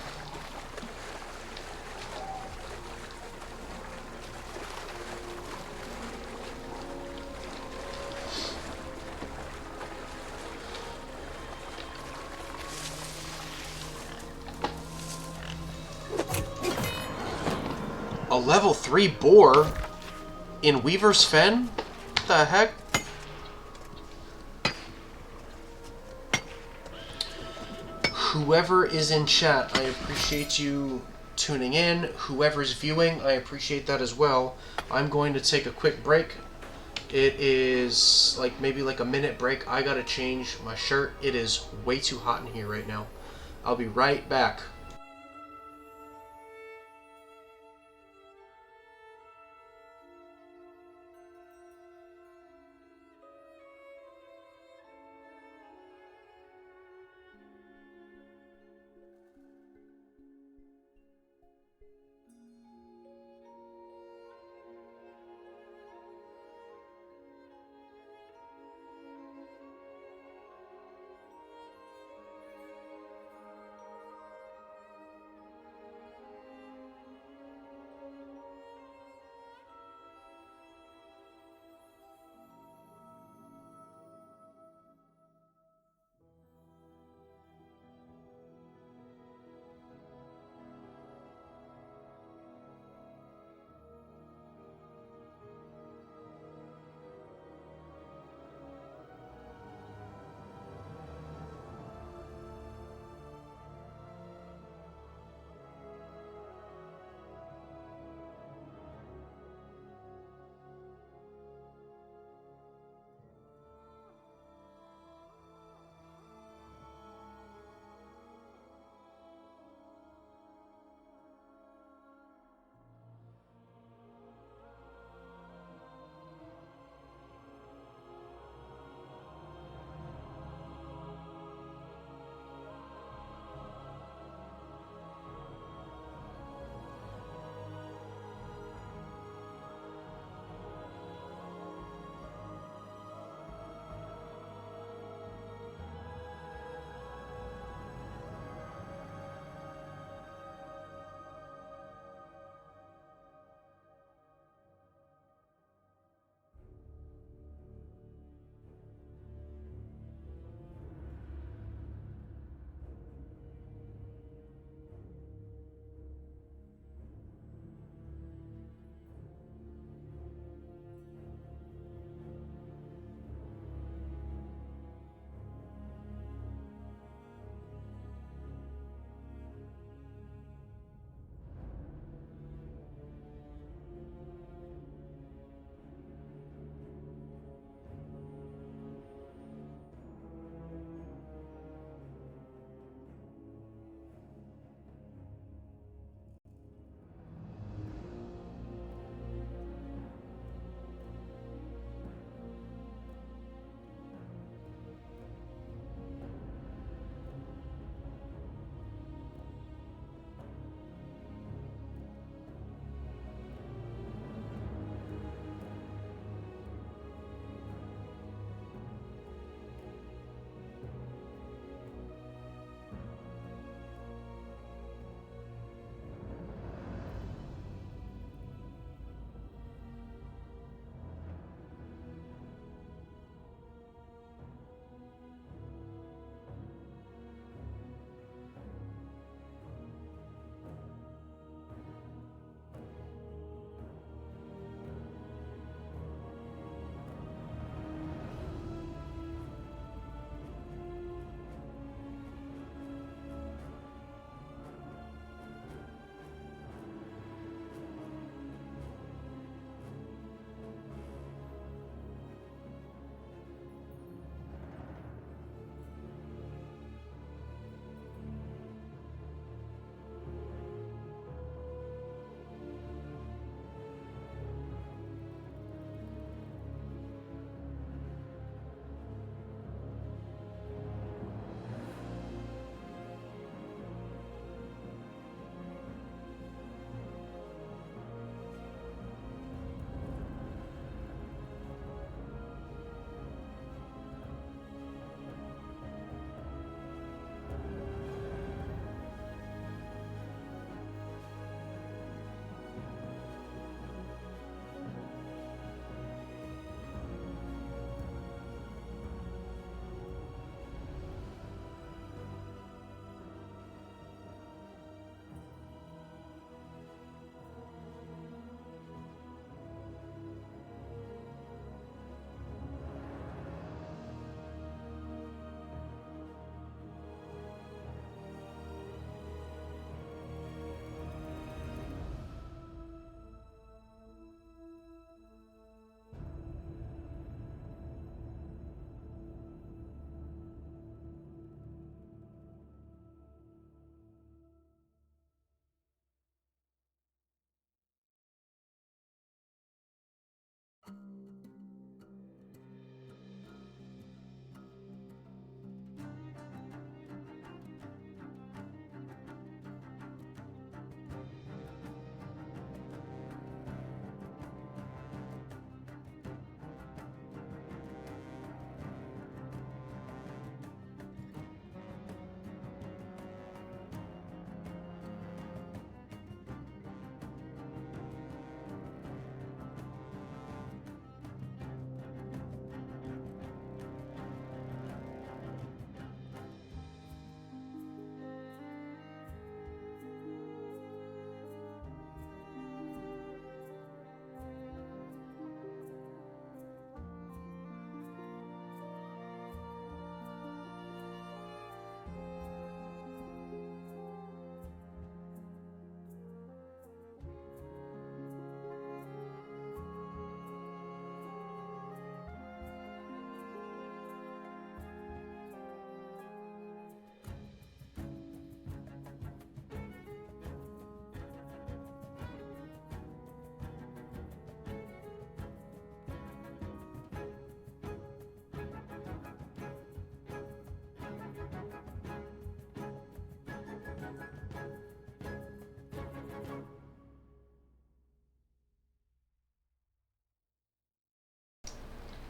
A level 3 boar in Weaver's Fen? What the heck? Whoever is in chat, I appreciate you tuning in. Whoever's viewing, I appreciate that as well. I'm going to take a quick break. It is like maybe like a minute break. I gotta change my shirt. It is way too hot in here right now. I'll be right back.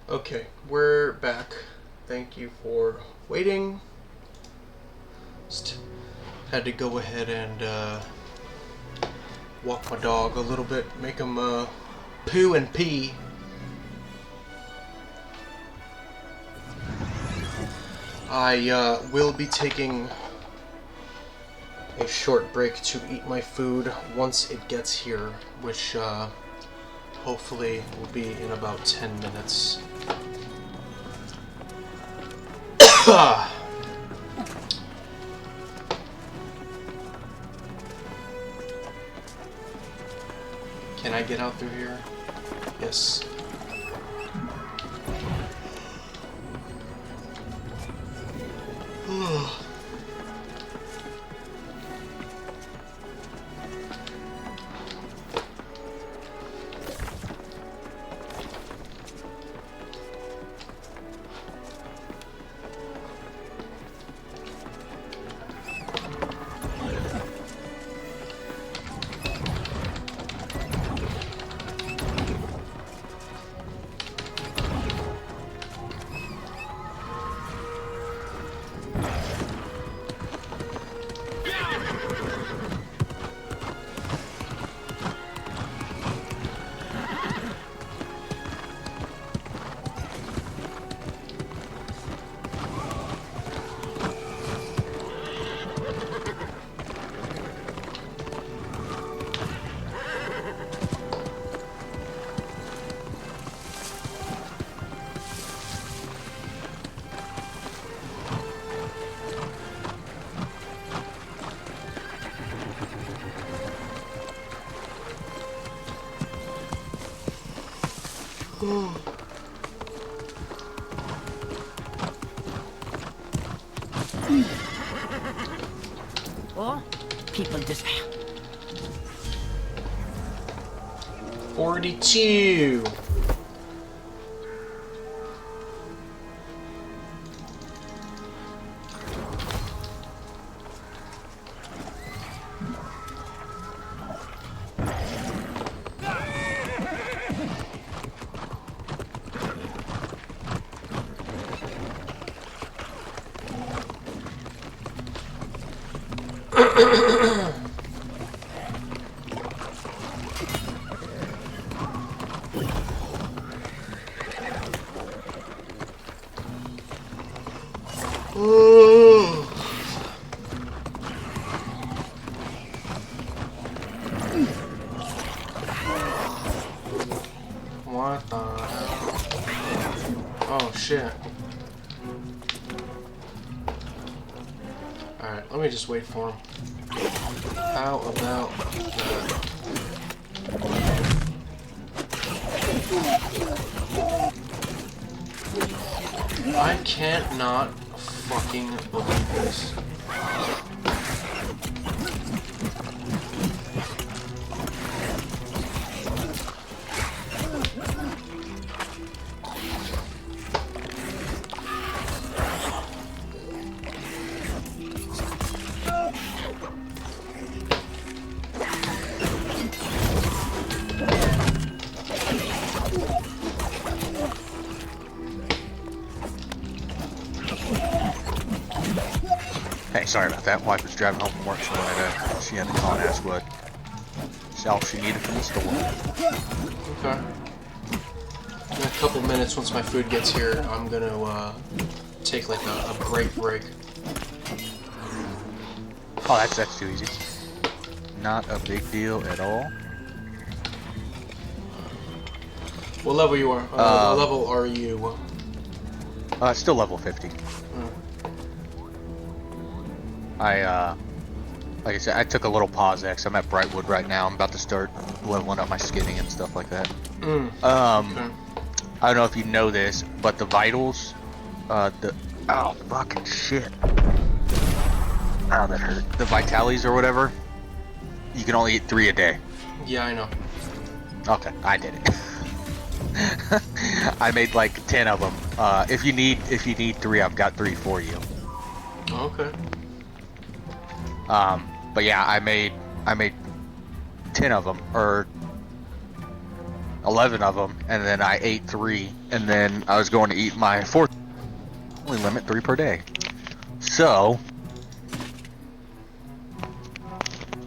Okay, we're back. Thank you for waiting. Just had to go ahead and walk my dog a little bit, make him poo and pee. I will be taking a short break to eat my food once it gets here, which hopefully will be in about 10 minutes. Can I get out through here? Yes. Oh, people just 42. What the hell? Oh shit. Alright, let me just wait for him. How about that? I can't not fucking believe this. Hey, sorry about that. Wife was driving home from work, so she had to call and ask what all she needed from the store. Okay. In a couple minutes, once my food gets here, I'm gonna take like a break. Oh, that's too easy. Not a big deal at all. What level you are? What level are you? Still level 50. Like I said, I took a little pause there 'cause I'm at Brightwood right now. I'm about to start leveling up my skinning and stuff like that. Okay. I don't know if you know this, but the vitals, oh fucking shit. Oh, that hurt. The vitalities or whatever, you can only eat 3 a day. Yeah, I know. Okay, I did it. I made like 10 of them. If you need 3, I've got 3 for you. Okay. But yeah, I made 10 of them, or 11 of them, and then I ate 3, and then I was going to eat my 4th. Only limit 3 per day. So,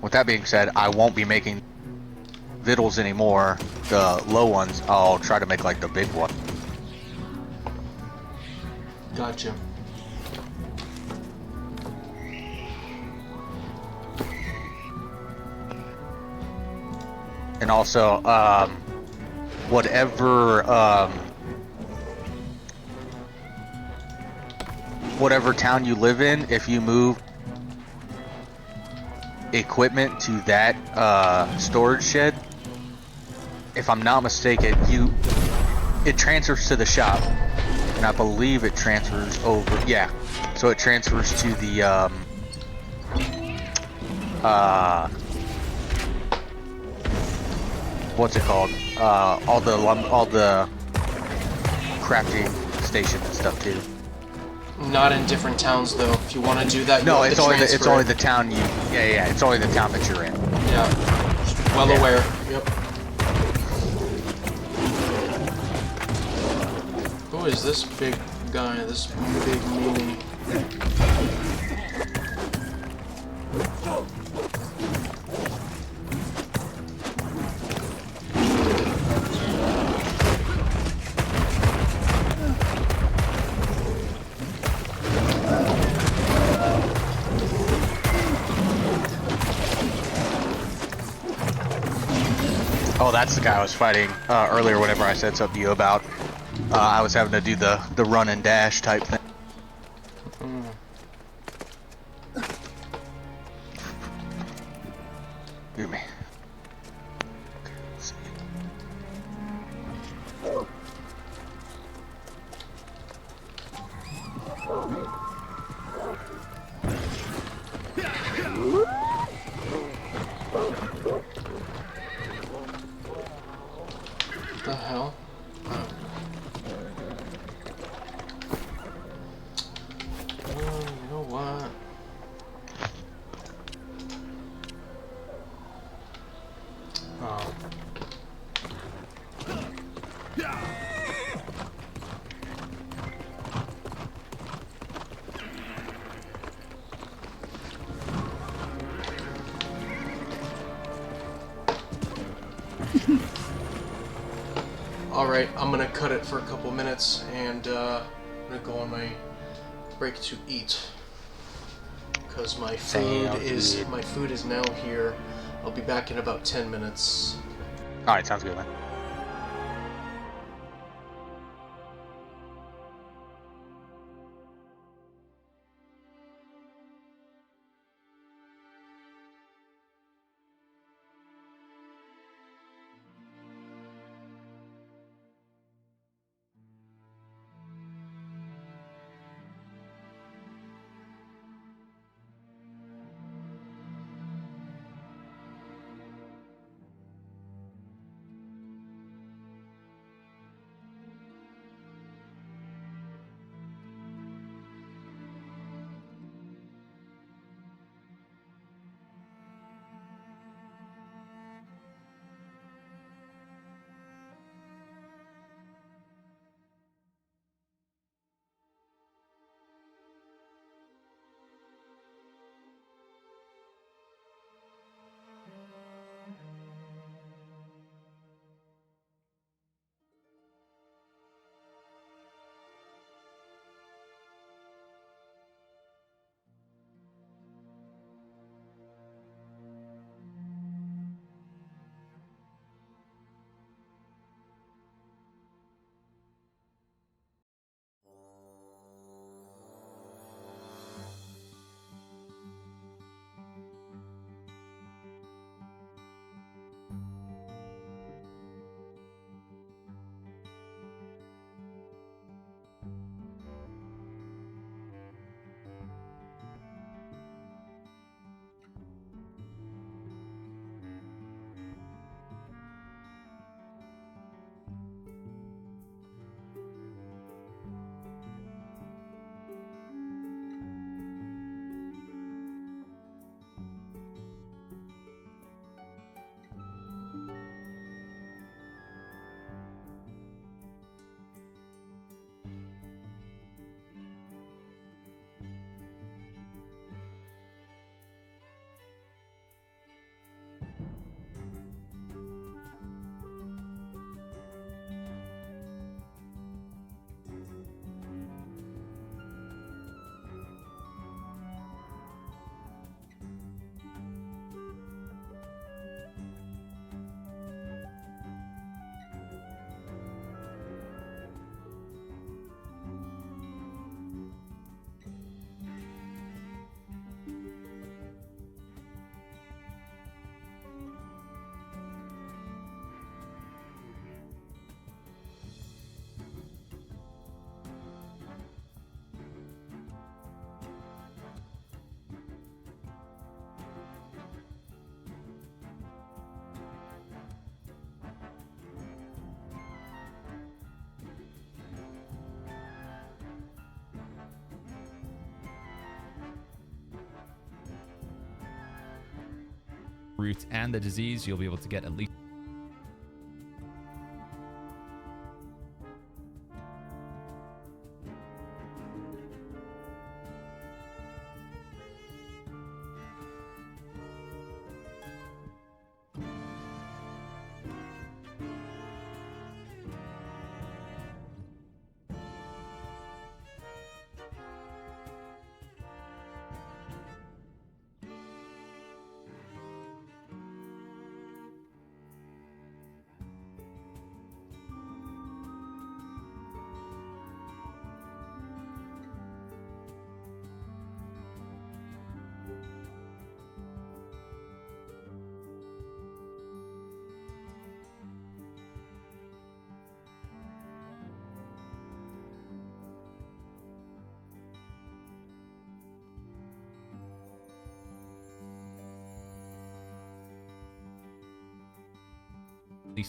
with that being said, I won't be making vittles anymore. The low ones, I'll try to make like the big one. Gotcha. And also, whatever town you live in, if you move equipment to that storage shed, if I'm not mistaken, it transfers to the shop, and I believe it transfers over. Yeah, so it transfers to the what's it called? All the crafting stations and stuff too. Not in different towns though. If you want to do that, No, you have it's only the town you. Yeah, it's only the town that you're in. Yeah, well aware. Yep. Who is this big guy? This big meanie? Oh, that's the guy I was fighting earlier whenever I said something to you about. I was having to do the run and dash type thing. Excuse me. What the hell? You know what? Oh. Alright, I'm gonna cut it for a couple minutes and I'm gonna go on my break to eat. Because my food is now here. I'll be back in about 10 minutes. Alright, sounds good, man. root and the disease, you'll be able to get at least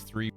three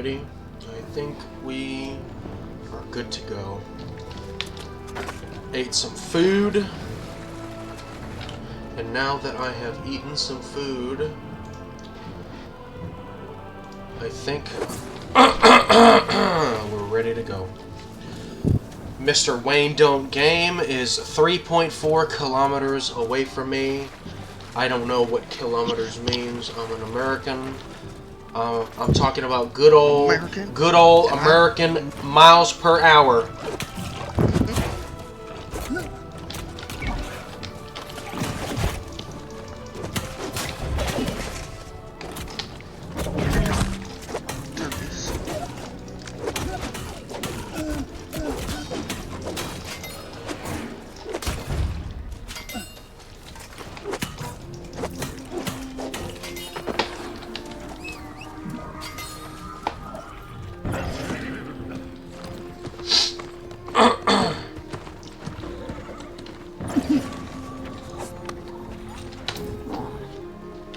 Alrighty. I think we are good to go. Ate some food. And now that I have eaten some food, I think we're ready to go. Mr. Wayne Don't Game is 3.4 kilometers away from me. I don't know what kilometers means. I'm an American. I'm talking about good old American miles per hour.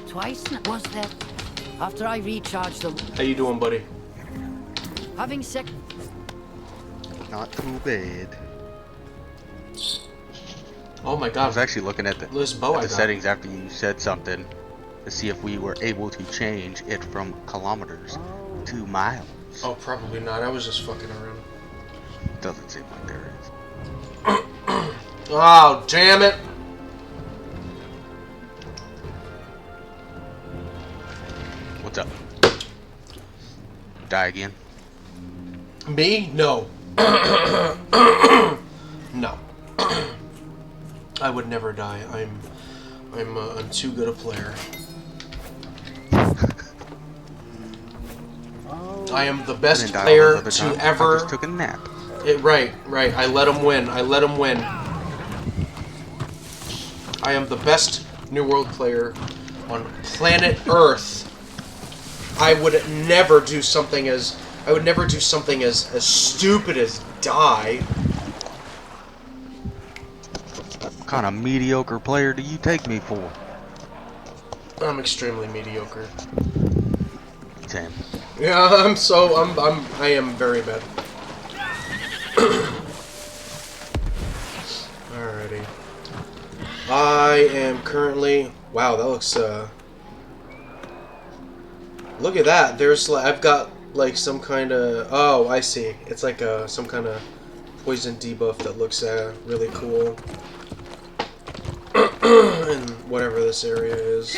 Twice was that after I recharged them. How you doing, buddy? Having sick. Not too bad. Oh my god. I was actually looking at the settings after you said something to see if we were able to change it from kilometers to miles. Oh, probably not. I was just fucking around. Doesn't seem like there is. Oh, damn it. What's up? Die again? Me? No. No. I would never die. I'm too good a player. I am the best player to ever. I just took a nap. Right. I let him win. I am the best New World player on planet Earth. I would never do something as stupid as die. What kind of mediocre player do you take me for? I'm extremely mediocre. Same. Yeah, I am very bad. Alrighty. I am currently... Wow, that looks, Look at that. There's, I've got, like, some kind of... Oh, I see. It's like some kind of poison debuff that looks, really cool. And whatever this area is.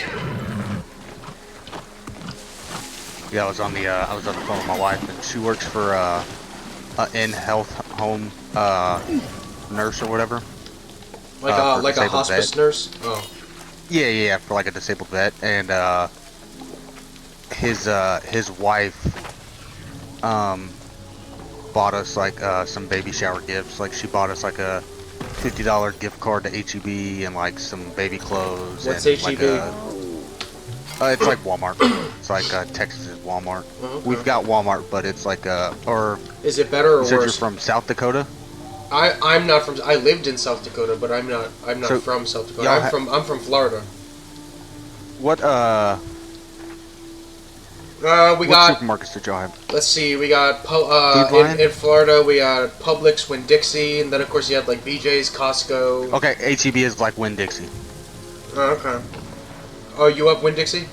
Yeah, I was on the phone with my wife, and she works for a in-health home nurse or whatever. Like a hospice nurse? Oh. Yeah, for like a disabled vet, and his wife bought us like some baby shower gifts. Like she bought us like a $50 gift card to HEB and like some baby clothes. What's and HEB? It's like Walmart. It's like Texas's Walmart. Okay. We've got Walmart, but it's like or is it better or worse? You said worse? you're from South Dakota. I'm not from. I lived in South Dakota, but I'm not So, from South Dakota. I'm from Florida. What what supermarkets did y'all have? Let's see. We got in Florida. We got Publix, Winn-Dixie, and then of course you had like BJ's, Costco. Okay, HEB is like Winn-Dixie. Oh, okay. Oh, you have Winn-Dixie?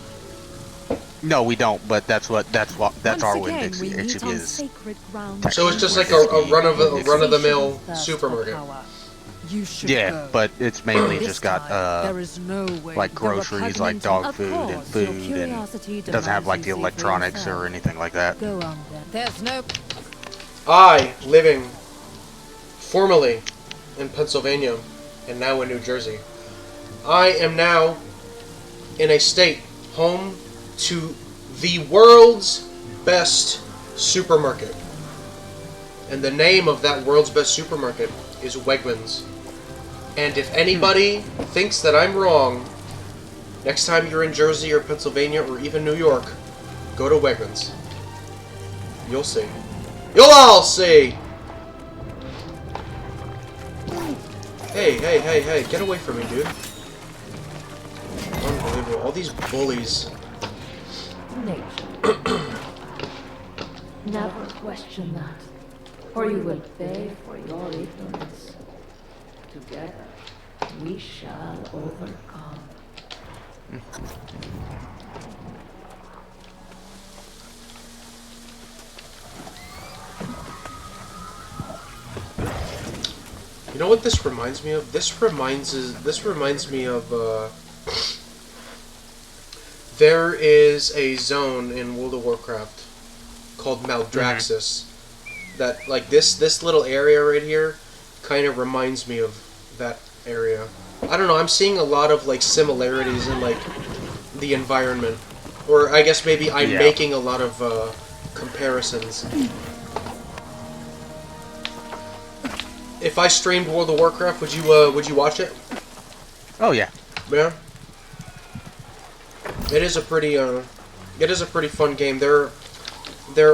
No, we don't. But that's our Winn-Dixie. HEB is. So it's just like a run of the mill supermarket. Yeah, but it's mainly just got like groceries, like dog food and food, and it doesn't have like the electronics or anything like that. There's no. I living formerly in Pennsylvania and now in New Jersey. I am now in a state home to the world's best supermarket. And the name of that world's best supermarket is Wegmans. And if anybody thinks that I'm wrong, next time you're in Jersey or Pennsylvania or even New York, go to Wegmans. You'll see. You'll all see! Hey, get away from me, dude. Unbelievable. All these bullies. Never question that, or you will pay for your ignorance. Together, we shall overcome. You know what this reminds me of? This reminds me of there is a zone in World of Warcraft called Maldraxxus that like this little area right here kind of reminds me of that area. I don't know, I'm seeing a lot of like similarities in like the environment, or I guess maybe I'm making a lot of comparisons. If I streamed World of Warcraft, would you watch it? Oh yeah. Yeah. It is a pretty fun game. There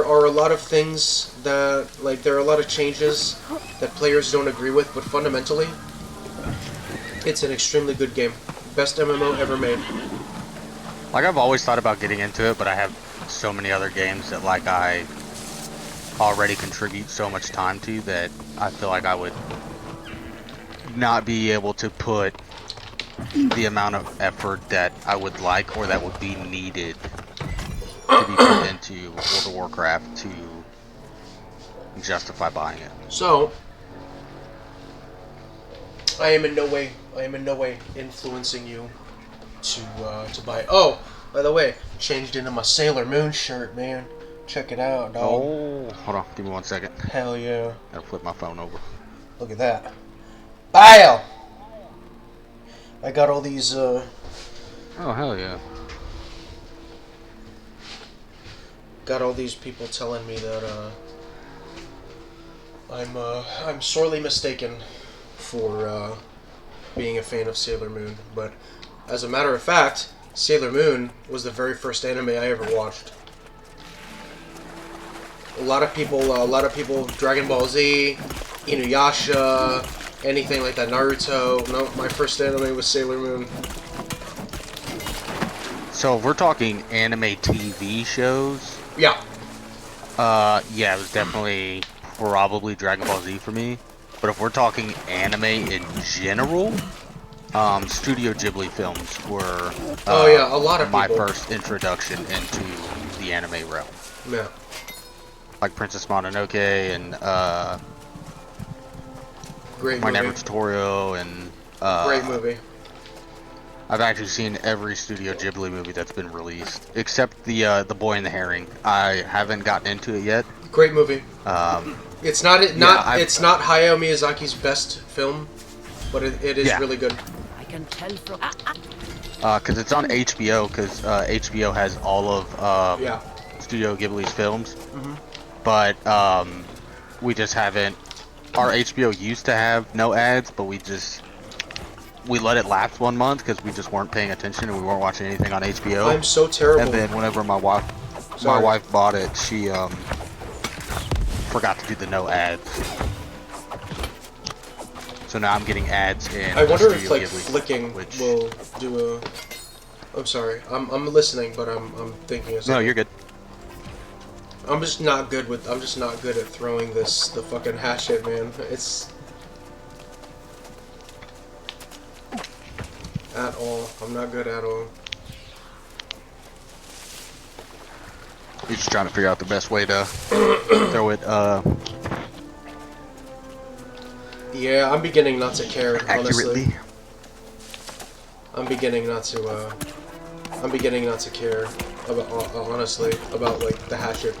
are a lot of things that there are a lot of changes that players don't agree with, but fundamentally, it's an extremely good game. Best MMO ever made. Like I've always thought about getting into it, but I have so many other games that like I already contribute so much time to that I feel like I would not be able to put the amount of effort that I would like or that would be needed to be put into World of Warcraft to justify buying it. So, I am in no way influencing you to buy it. Oh, by the way, changed into my Sailor Moon shirt, man. Check it out, dog. Oh, hold on, give me 1 second. Hell yeah. Gotta flip my phone over. Look at that. BAM! I got all these, Oh, hell yeah. Got all these people telling me that, I'm sorely mistaken for, being a fan of Sailor Moon. But, as a matter of fact, Sailor Moon was the very first anime I ever watched. A lot of people, Dragon Ball Z, Inuyasha, anything like that, Naruto. No, my first anime was Sailor Moon. So if we're talking anime TV shows, yeah, it was definitely probably Dragon Ball Z for me. But if we're talking anime in general, Studio Ghibli films were a lot of my people. first introduction into the anime realm. Yeah. Like Princess Mononoke and Great My movie. Never Tutorial and Great movie. I've actually seen every Studio Ghibli movie that's been released, except the Boy and the Herring. I haven't gotten into it yet. Great movie. It's not it's not Hayao Miyazaki's best film, but it is really good. I can tell from because it's on HBO, because HBO has all of Studio Ghibli's films. But we just haven't. Our HBO used to have no ads, but we let it lapse 1 month because we just weren't paying attention and we weren't watching anything on HBO. I'm so terrible. And then whenever my wife bought it, she forgot to do the no ads. So now I'm getting ads in. I wonder if Studio like Ghibli, flicking will do a. I'm sorry. I'm listening, but I'm thinking of something. No, you're good. I'm just not good at throwing the fucking hatchet, man. It's at all. I'm not good at all. You're just trying to figure out the best way to throw it. Yeah, I'm beginning not to care. Accurately. Honestly. I'm beginning not to care about honestly about like the hatchet.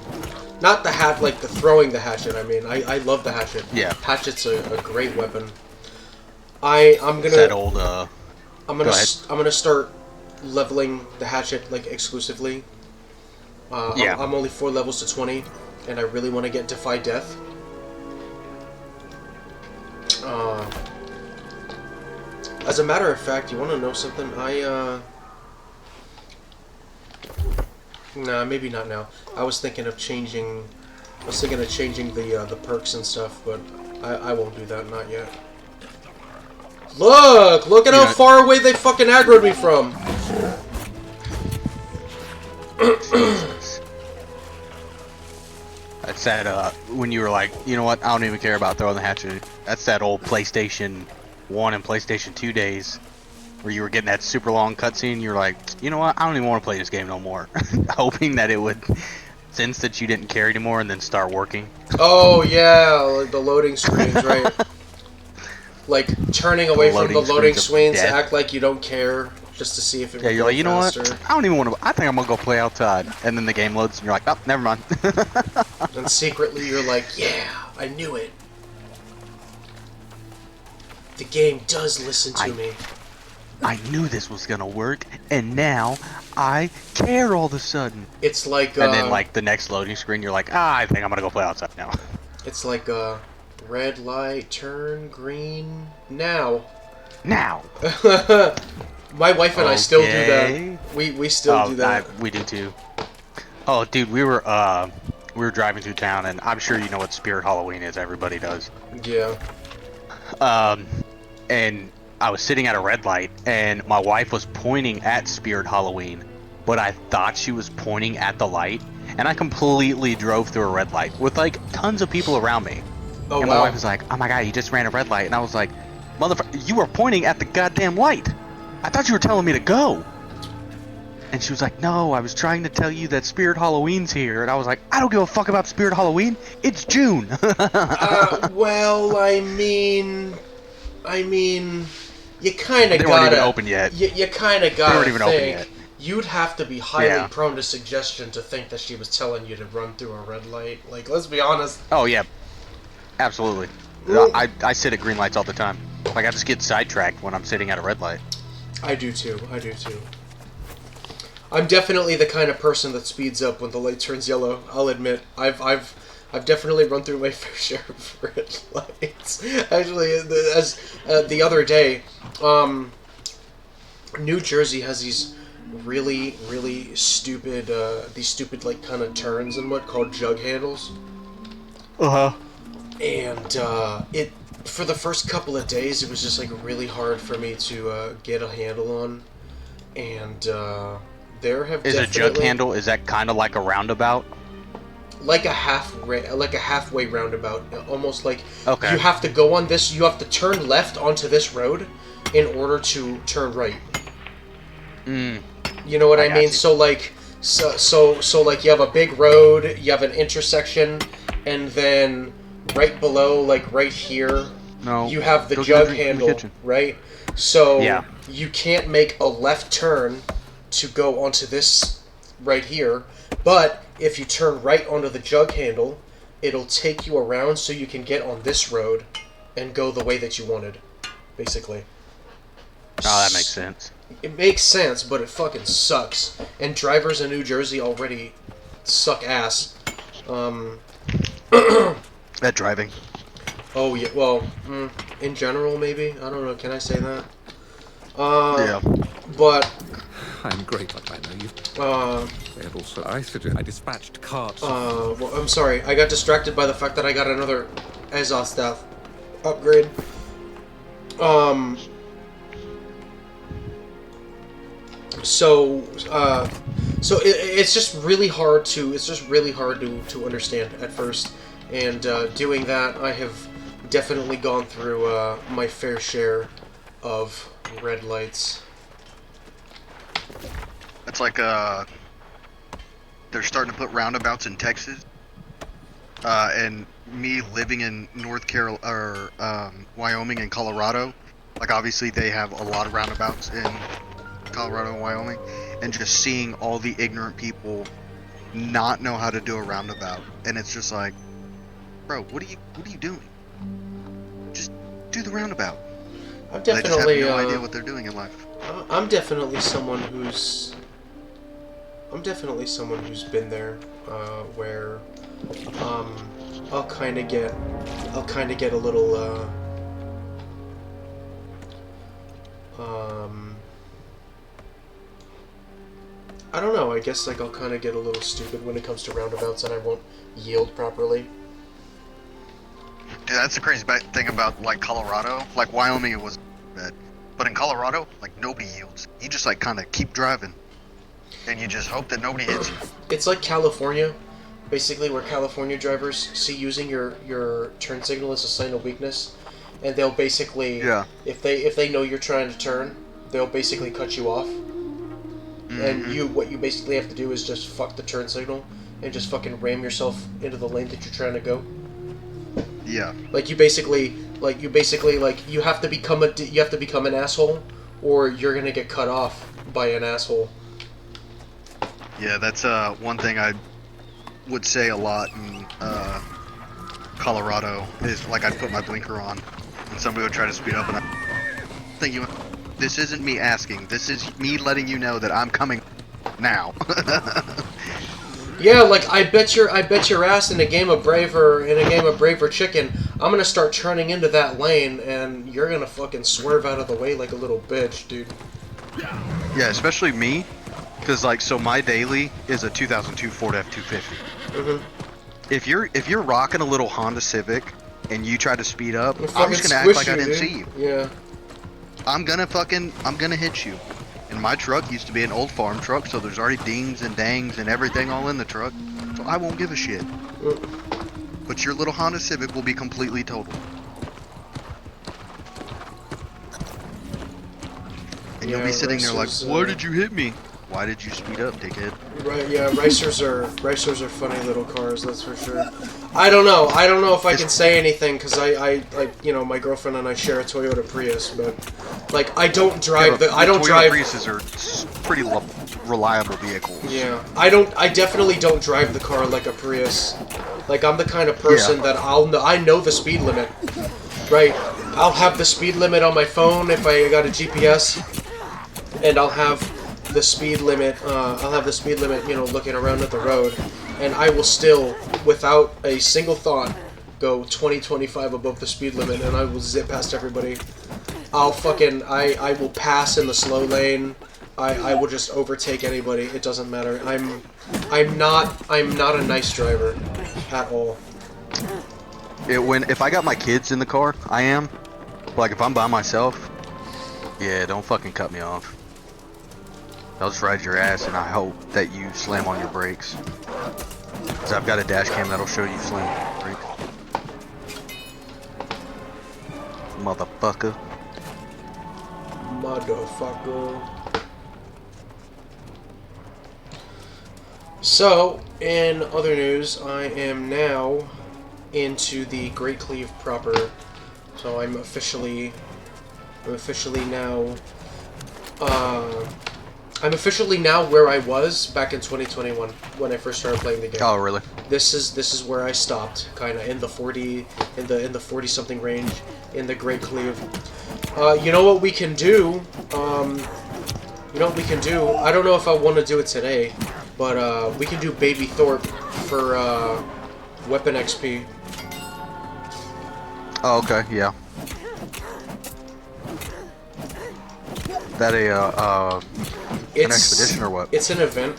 Not the like the throwing the hatchet. I mean, I love the hatchet. Yeah. Hatchet's a great weapon. I'm gonna. It's that old. I'm gonna start leveling the hatchet like exclusively. I'm only 4 levels to 20, and I really want to get Defy Death. As a matter of fact, you want to know something? Nah, maybe not now. I was thinking of changing the perks and stuff, but I won't do that, not yet. Look at how far away they fucking aggroed me from. That's that, when you were like, you know what, I don't even care about throwing the hatchet. That's that old PlayStation 1 and PlayStation 2 days where you were getting that super long cutscene. You're like, you know what, I don't even want to play this game no more. Hoping that it would sense that you didn't care anymore and then start working. Oh, yeah, like the loading screens, right? Like, turning away from the loading screens to act like you don't care, just to see if it would you're go like, you know faster. what, I don't even want to, I think I'm going to go play outside. And then the game loads and you're like, oh, never mind. And secretly you're like, yeah, I knew it. The game does listen to me. I knew this was gonna work, and now I care all of a sudden. It's like, and then like the next loading screen, you're like, I think I'm gonna go play outside now. It's like, red light, turn green, now. Now. My wife and I still do that. We still do that. We do too. Oh, dude, we were driving through town, and I'm sure you know what Spirit Halloween is. Everybody does. Yeah. And I was sitting at a red light, and my wife was pointing at Spirit Halloween, but I thought she was pointing at the light, and I completely drove through a red light with like tons of people around me. Oh, and my wife was like, "Oh my god, you just ran a red light," and I was like, "Motherfucker, you were pointing at the goddamn light. I thought you were telling me to go." And she was like, "No, I was trying to tell you that Spirit Halloween's here." And I was like, "I don't give a fuck about Spirit Halloween. It's June." Well, I mean, you kind of gotta. They weren't even open yet. You kind of gotta They weren't even open think. yet. You'd have to be highly prone to suggestion to think that she was telling you to run through a red light. Like, let's be honest. Oh yeah, absolutely. I sit at green lights all the time. Like I just get sidetracked when I'm sitting at a red light. I do too. I'm definitely the kind of person that speeds up when the light turns yellow. I'll admit. I've definitely run through my fair share of red lights. Actually, as the other day, New Jersey has these really stupid like kind of turns and what called jug handles. And it for the first couple of days it was just like really hard for me to get a handle on, and there have Is a jug handle, is that kind of like a roundabout? Like a halfway roundabout, almost like okay. You have to go on this. You have to turn left onto this road in order to turn right. You know what I mean? So like, so like you have a big road, you have an intersection, and then right below, like right here, you have the jug handle, right? So you can't make a left turn to go onto this right here, but if you turn right onto the jug handle, it'll take you around so you can get on this road and go the way that you wanted, basically. Oh, that makes sense. It makes sense, but it fucking sucks. And drivers in New Jersey already suck ass. At driving. Oh, yeah, well, in general, maybe? I don't know, can I say that? Yeah. But... I'm great, but I know you. They have also... I dispatched carts. Well, I'm sorry. I got distracted by the fact that I got another Azov staff upgrade. So it's just really hard to understand at first, and doing that, I have definitely gone through my fair share of red lights. It's like they're starting to put roundabouts in Texas, and me living in Wyoming and Colorado, like obviously they have a lot of roundabouts in Colorado and Wyoming, and just seeing all the ignorant people not know how to do a roundabout, and it's just like, bro, what are you doing? Just do the roundabout. I've They just have definitely no idea what they're doing in life. I'm definitely someone who's been there, where I'll kind of get a little I don't know, I guess like I'll kind of get a little stupid when it comes to roundabouts and I won't yield properly. Dude, that's the crazy thing about like Colorado. Like Wyoming, it was bad, but in Colorado, like nobody yields. You just like kind of keep driving, and you just hope that nobody hits you. It's like California, basically where California drivers see using your turn signal as a sign of weakness, and they'll basically if they know you're trying to turn, they'll basically cut you off. And what you basically have to do is just fuck the turn signal and just fucking ram yourself into the lane that you're trying to go. Yeah. Like you basically you have to become an asshole, or you're gonna get cut off by an asshole. Yeah, that's one thing I would say a lot in Colorado is like I'd put my blinker on and somebody would try to speed up and I'm thinking, this isn't me asking, this is me letting you know that I'm coming now. Yeah, like I bet your ass in a game of Brave or Chicken, I'm gonna start turning into that lane and you're gonna fucking swerve out of the way like a little bitch, dude. Yeah, especially me, because like so my daily is a 2002 Ford F-250. If you're rocking a little Honda Civic and you try to speed up, I'm just gonna act like I didn't see you. Yeah. I'm gonna hit you. And my truck used to be an old farm truck, so there's already dings and dangs and everything all in the truck, so I won't give a shit. But your little Honda Civic will be completely totaled. And you'll be sitting there like, why did you hit me? Why did you speed up, dickhead? Right, yeah, racers are funny little cars, that's for sure. I don't know if I can say anything because I you know, my girlfriend and I share a Toyota Prius, but like I don't drive Toyota Priuses are pretty reliable vehicles. Yeah, I definitely don't drive the car like a Prius. Like I'm the kind of person that I know the speed limit. Right, I'll have the speed limit on my phone if I got a GPS, and I'll have the speed limit, you know, looking around at the road, and I will still, without a single thought, go 20-25 above the speed limit, and I will zip past everybody. I will pass in the slow lane. I will just overtake anybody. It doesn't matter. I'm not a nice driver at all. If I got my kids in the car, I am. Like if I'm by myself, yeah, don't fucking cut me off. I'll just ride your ass and I hope that you slam on your brakes. Cause I've got a dash cam that'll show you slam on your brakes. Motherfucker. So, in other news, I am now into the Great Cleave proper. So I'm officially now where I was back in 2021 when I first started playing the game. Oh, really? This is where I stopped, kind of in the 40 something range in the Great Cleave. You know what we can do? I don't know if I want to do it today, but we can do Baby Thorpe for weapon XP. Oh, okay, yeah. That an expedition or what? It's an event.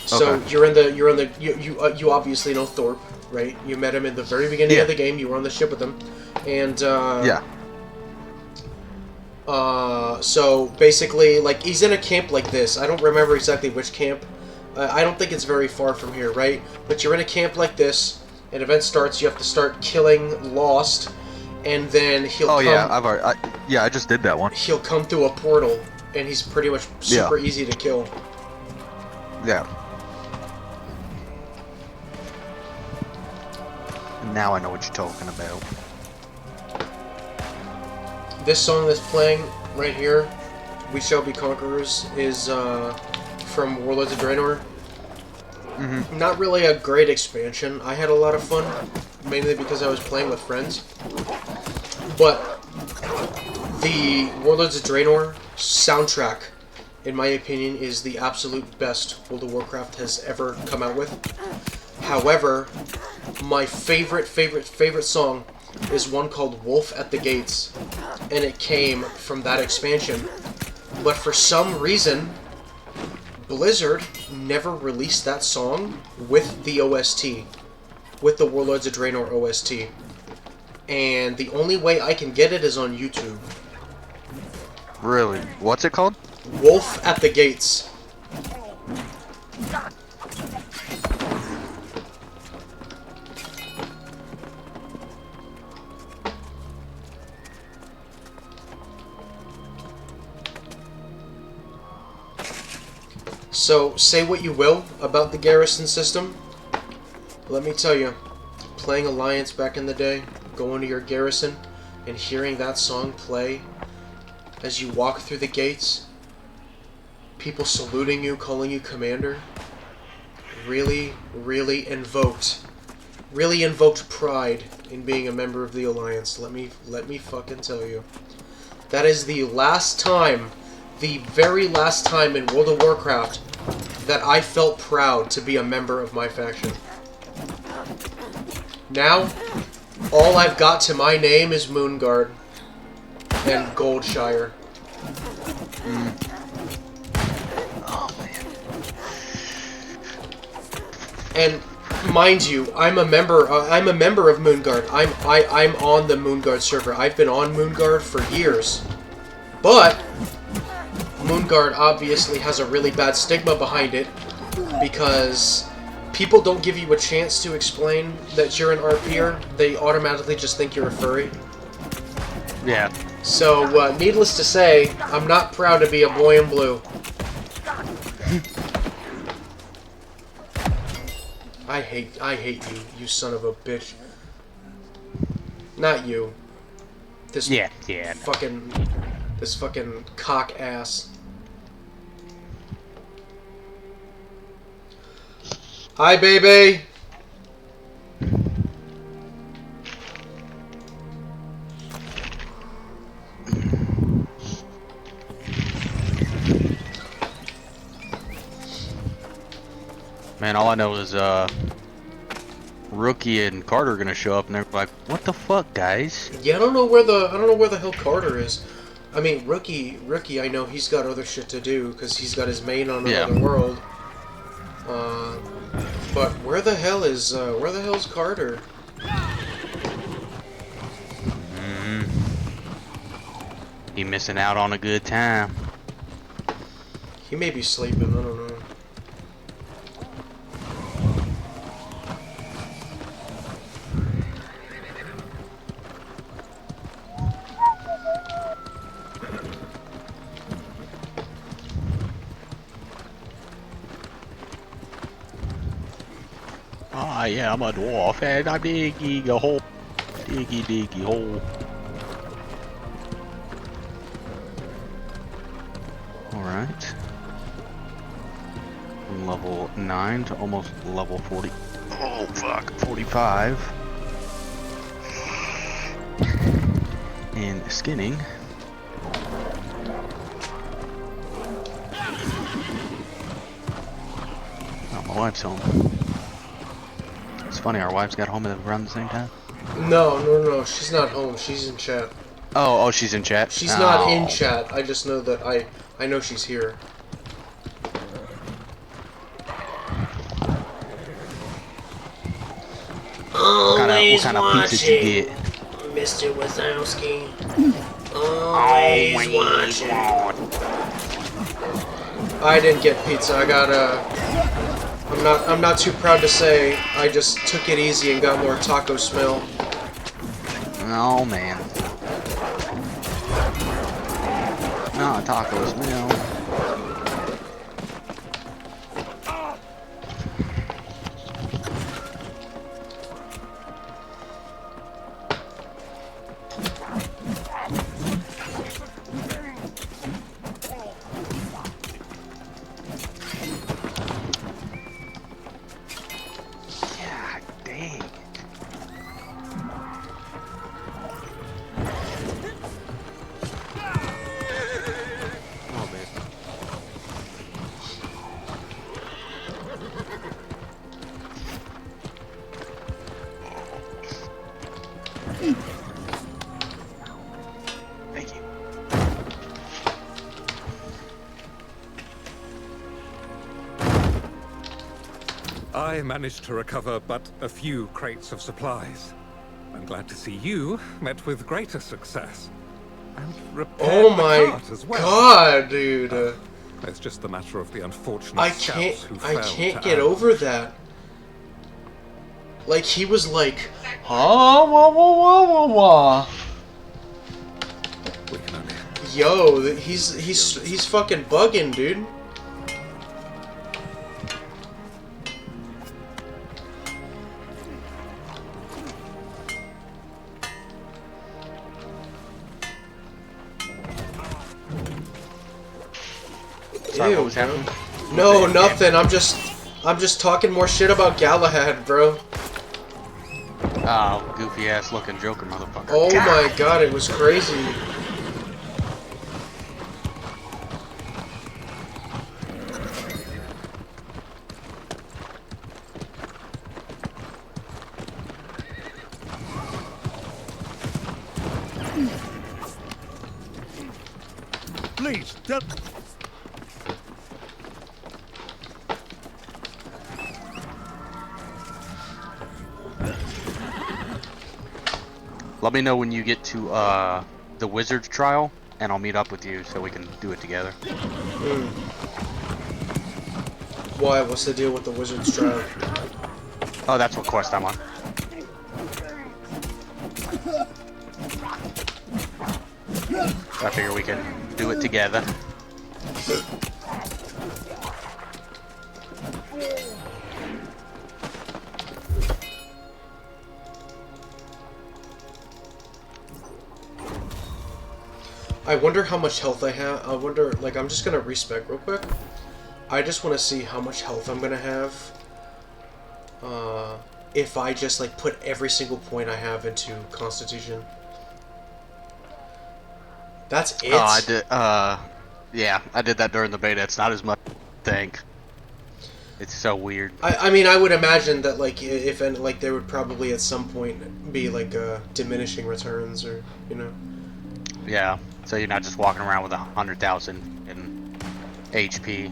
So okay. You obviously know Thorpe, right? You met him in the very beginning of the game. You were on the ship with him, and yeah. So basically, like he's in a camp like this. I don't remember exactly which camp. I don't think it's very far from here, right? But you're in a camp like this. An event starts. You have to start killing Lost, and then he'll. Oh yeah, I just did that one. He'll come through a portal, and he's pretty much super easy to kill. Yeah. Now I know what you're talking about. This song that's playing right here, "We Shall Be Conquerors," is from World Aeternum. Not really a great expansion. I had a lot of fun, mainly because I was playing with friends. But the World Aeternum soundtrack, in my opinion, is the absolute best World of Warcraft has ever come out with. However, my favorite song is one called Wolf at the Gates, and it came from that expansion. But for some reason, Blizzard never released that song with the OST, with the Warlords of Draenor OST. And the only way I can get it is on YouTube. Really? What's it called? Wolf at the Gates. So, say what you will about the garrison system. Let me tell you, playing Alliance back in the day, going to your garrison, and hearing that song play as you walk through the gates, people saluting you, calling you commander, really invoked pride in being a member of the Alliance. Let me fucking tell you. That is the last time, the very last time in World of Warcraft that I felt proud to be a member of my faction. Now, all I've got to my name is Moonguard and Goldshire. Oh man. And mind you, I'm a member of Moonguard. I'm on the Moonguard server. I've been on Moonguard for years. But Moonguard obviously has a really bad stigma behind it because people don't give you a chance to explain that you're an RPer. They automatically just think you're a furry. Yeah. So, needless to say, I'm not proud to be a boy in blue. I hate you, you son of a bitch. Not you. This fucking cock ass. Hi, baby. Man, all I know is Rookie and Carter are gonna show up, and they're like, "What the fuck, guys?" Yeah, I don't know where the hell Carter is. I mean, Rookie, I know he's got other shit to do because he's got his main on another world. But where the hell's Carter? He missing out on a good time. He may be sleeping. I don't know. Yeah, I'm a dwarf and I'm digging a hole. Diggy hole. Alright. From level 9 to almost level 40. Oh, fuck. 45. And skinning. Oh, my wife's home. It's funny, our wives got home at around the same time. No, she's not home. She's in chat. Oh, she's in chat? She's not in chat. I just know that I know she's here. What kind of pizza did you get? Mr. Wazowski. Always watching. I didn't get pizza. I got I'm not too proud to say I just took it easy and got more taco smell. Oh man. No, taco smell. I managed to recover but a few crates of supplies. I'm glad to see you met with greater success. And repaired oh my cart as well. god, dude. It's just the matter of the unfortunate I scouts who failed can't to get ambush. over that. Like he was like, wah wah wah. Yo, he's fucking bugging, dude. Sorry, Ew, what was bro. happening? No, nothing. I'm just talking more shit about Galahad, bro. Oh, goofy ass looking Joker motherfucker. Oh my god, it was crazy. Please, don't. Let me know when you get to the Wizard's trial, and I'll meet up with you so we can do it together. Why? What's the deal with the Wizard's trial? Oh, that's what quest I'm on. I figure we can do it together. I wonder how much health I have. I wonder, like, I'm just gonna respec real quick. I just want to see how much health I'm gonna have. If I just, like, put every single point I have into Constitution. That's it? Oh, I did, yeah, I did that during the beta. It's not as much, I think. It's so weird. I mean, I would imagine that, like, if and like, there would probably at some point be, like, diminishing returns or, you know. Yeah, so you're not just walking around with 100,000 in HP.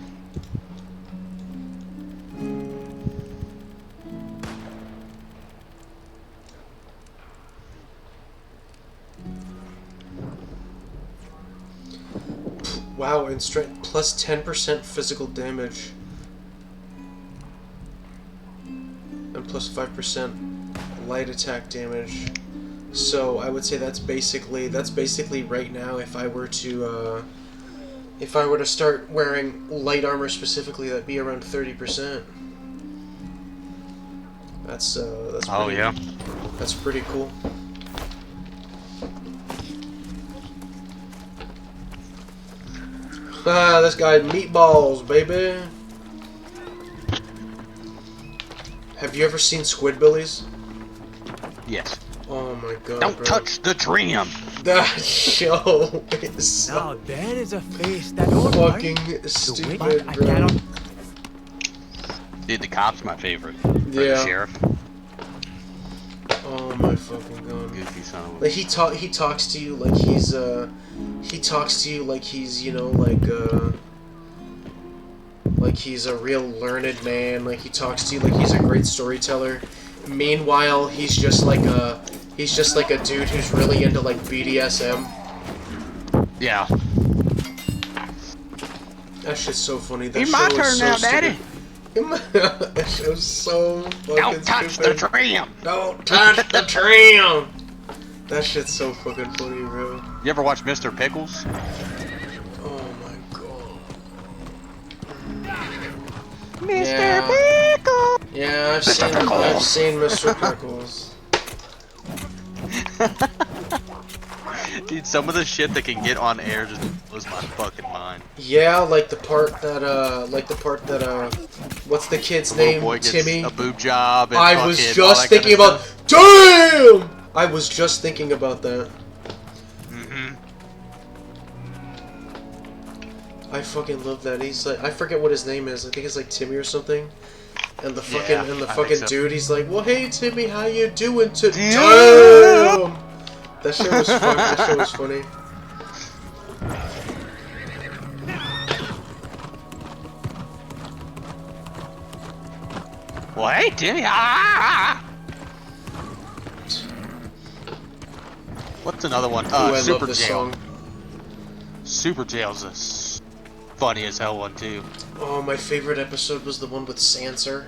Wow, and strength plus 10% physical damage. And plus 5% light attack damage. So I would say that's basically right now if I were to start wearing light armor specifically, that'd be around 30%. That's Oh pretty, yeah. That's pretty cool. Ah, this guy meatballs, baby. Have you ever seen Squidbillies? Yes. Oh my god, Don't bro. touch the trim. That show is so Now there is a face that don't fucking hurt. stupid, But I bro. cannot. Dude, the cop's my favorite. Or Yeah. the sheriff. Oh my fucking god. Goofy son of a... Like he talks to you like he's you know, like he's a real learned man. Like he talks to you like he's a great storyteller. Meanwhile, he's just like a dude who's really into like BDSM. Yeah. That shit's so funny. That It's show my is turn so now, stupid. Daddy. That show's so fucking Don't touch stupid. the trim. Don't touch the trim. That shit's so fucking funny, bro. You ever watch Mr. Pickles? Oh my god. Mr. Pickles. Yeah, I've seen Mr. Pickles. Dude, some of the shit that can get on air just blows my fucking mind. Yeah, like the part that what's the kid's The little name? boy gets Timmy. a boob job. And I was fucking all just that kind thinking of about. stuff. Damn! I was just thinking about that. I fucking love that. He's like, I forget what his name is. I think it's like Timmy or something. And the fucking Yeah, I think so. dude, he's like, well, hey Timmy, how you doing today? Damn! That shit was fun. That shit was funny. Well, hey, Timmy. Ah! What's another one? Ooh, I Super love this Jail. song. Super Jail's a funny as hell one too. Oh, my favorite episode was the one with Sanser.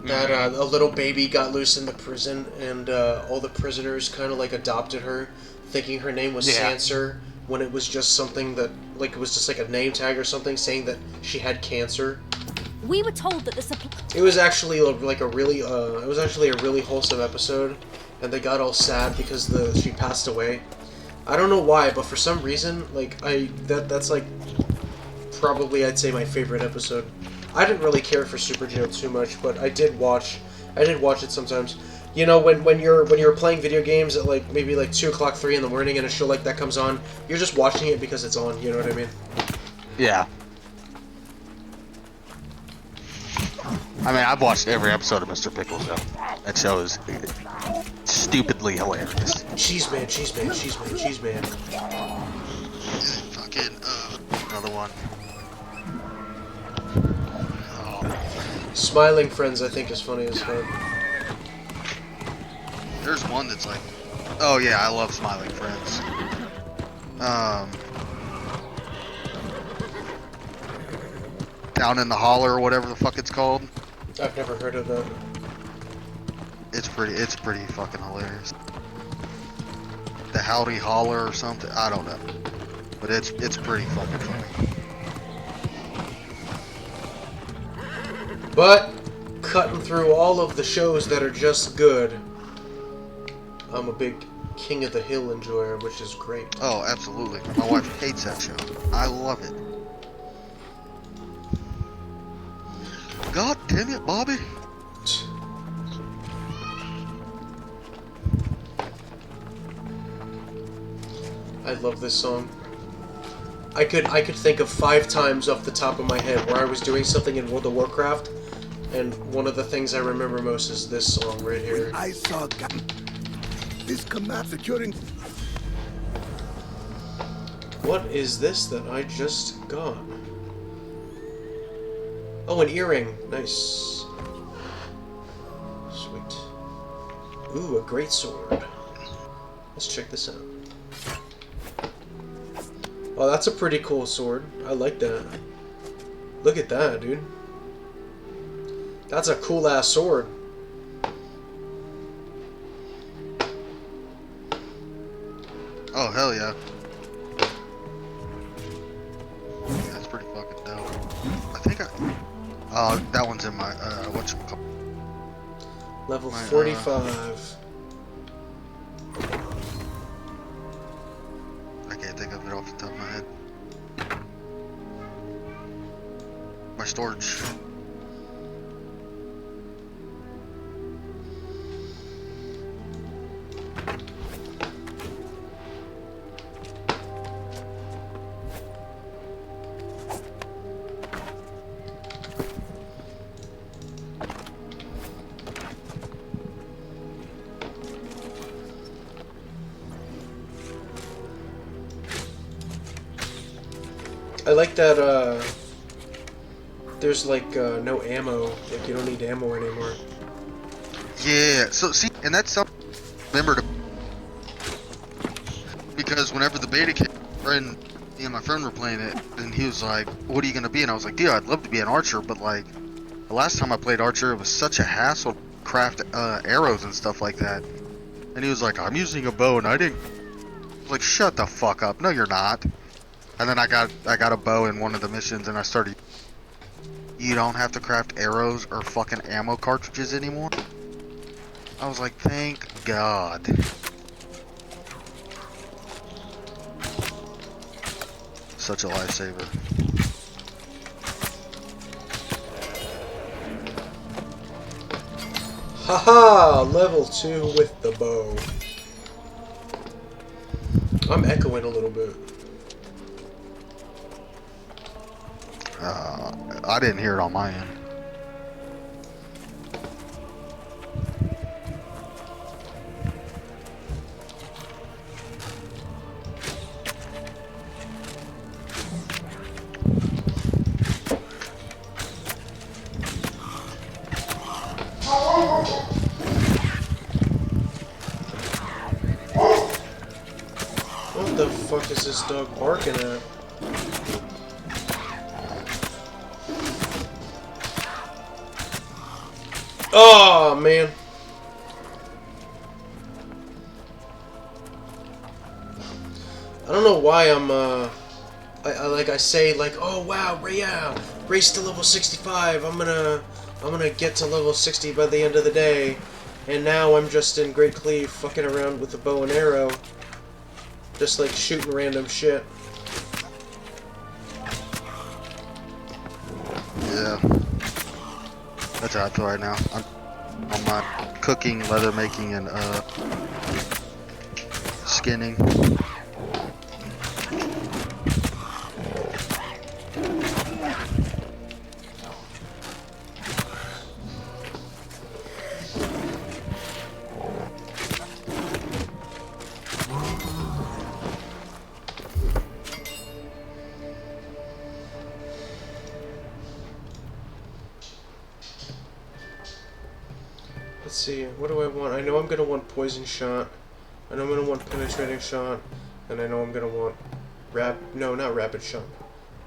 That a little baby got loose in the prison, and all the prisoners kind of like adopted her, thinking her name was Yeah. Sanser, when it was just something that, like, it was just like a name tag or something saying that she had cancer. We were told that the supply. It was actually like a really, it was actually a really wholesome episode, and they got all sad because she passed away. I don't know why, but for some reason, like that's like probably, I'd say, my favorite episode. I didn't really care for Super Jail too much, but I did watch it sometimes. You know, when you're playing video games at like maybe like 2 o'clock, 3 in the morning, and a show like that comes on, you're just watching it because it's on. You know what I mean? Yeah. I mean, I've watched every episode of Mr. Pickles, though. That show is stupidly hilarious. Cheese man, cheese man, cheese man, cheese man. Fucking, another one. Smiling Friends, I think, is funny as fuck. There's one that's like, oh yeah, I love Smiling Friends. Down in the Holler or whatever the fuck it's called. I've never heard of that. It's pretty fucking hilarious. The Howdy Holler or something, I don't know. But it's pretty fucking funny. But, cutting through all of the shows that are just good, I'm a big King of the Hill enjoyer, which is great. Oh, absolutely. My wife hates that show. I love it. God damn it, Bobby. I love this song. I could think of 5 times off the top of my head where I was doing something in World of Warcraft, and one of the things I remember most is this song right here. I saw this command securing. What is this that I just got? Oh, an earring. Nice. Sweet. Ooh, a great sword. Let's check this out. Oh, that's a pretty cool sword. I like that. Look at that, dude. That's a cool-ass sword. Oh, hell yeah. That's pretty fucking dope. I think that one's in my, whatchamacallit. Level 45. I can't think of it off the top of my head. My storage. I like that, there's like, no ammo. Like, you don't need ammo anymore. Yeah, so see, and that's something I remember to, because whenever the beta came, and me and my friend were playing it, and he was like, what are you gonna be? And I was like, dude, I'd love to be an archer, but like, the last time I played archer, it was such a hassle to craft arrows and stuff like that. And he was like, I'm using a bow, and I didn't. I was like, shut the fuck up. No, you're not. And then I got a bow in one of the missions, and I started. You don't have to craft arrows or fucking ammo cartridges anymore. I was like, thank God. Such a lifesaver. Haha! Level 2 with the bow. I'm echoing a little bit. I didn't hear it on my end. What the fuck is this dog barking at? Oh, man. I don't know why I'm, I say, like, oh, wow, race to level 65, I'm gonna get to level 60 by the end of the day, and now I'm just in Great Cleave fucking around with a bow and arrow, just, like, shooting random shit. Yeah. That's how I feel right now. I'm on my cooking, leather making, and skinning. Let's see, what do I want? I know I'm gonna want poison shot. I know I'm gonna want penetrating shot, and I know I'm gonna want no, not rapid shot.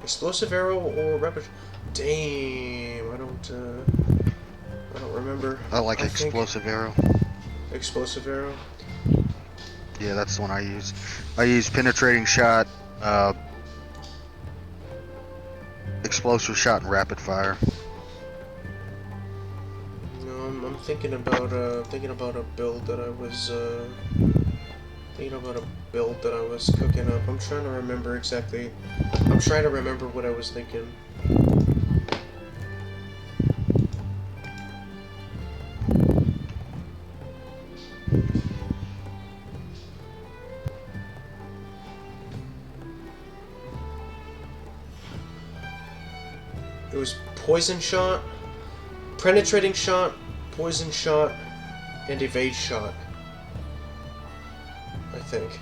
Explosive arrow or rapid? Damn, I don't remember. I like explosive arrow. Explosive arrow. Yeah, that's the one I use. I use penetrating shot, explosive shot, and rapid fire. No, I'm thinking about a build that I was cooking up. I'm trying to remember exactly. I'm trying to remember what I was thinking. It was poison shot, penetrating shot, poison shot, and evade shot. I think.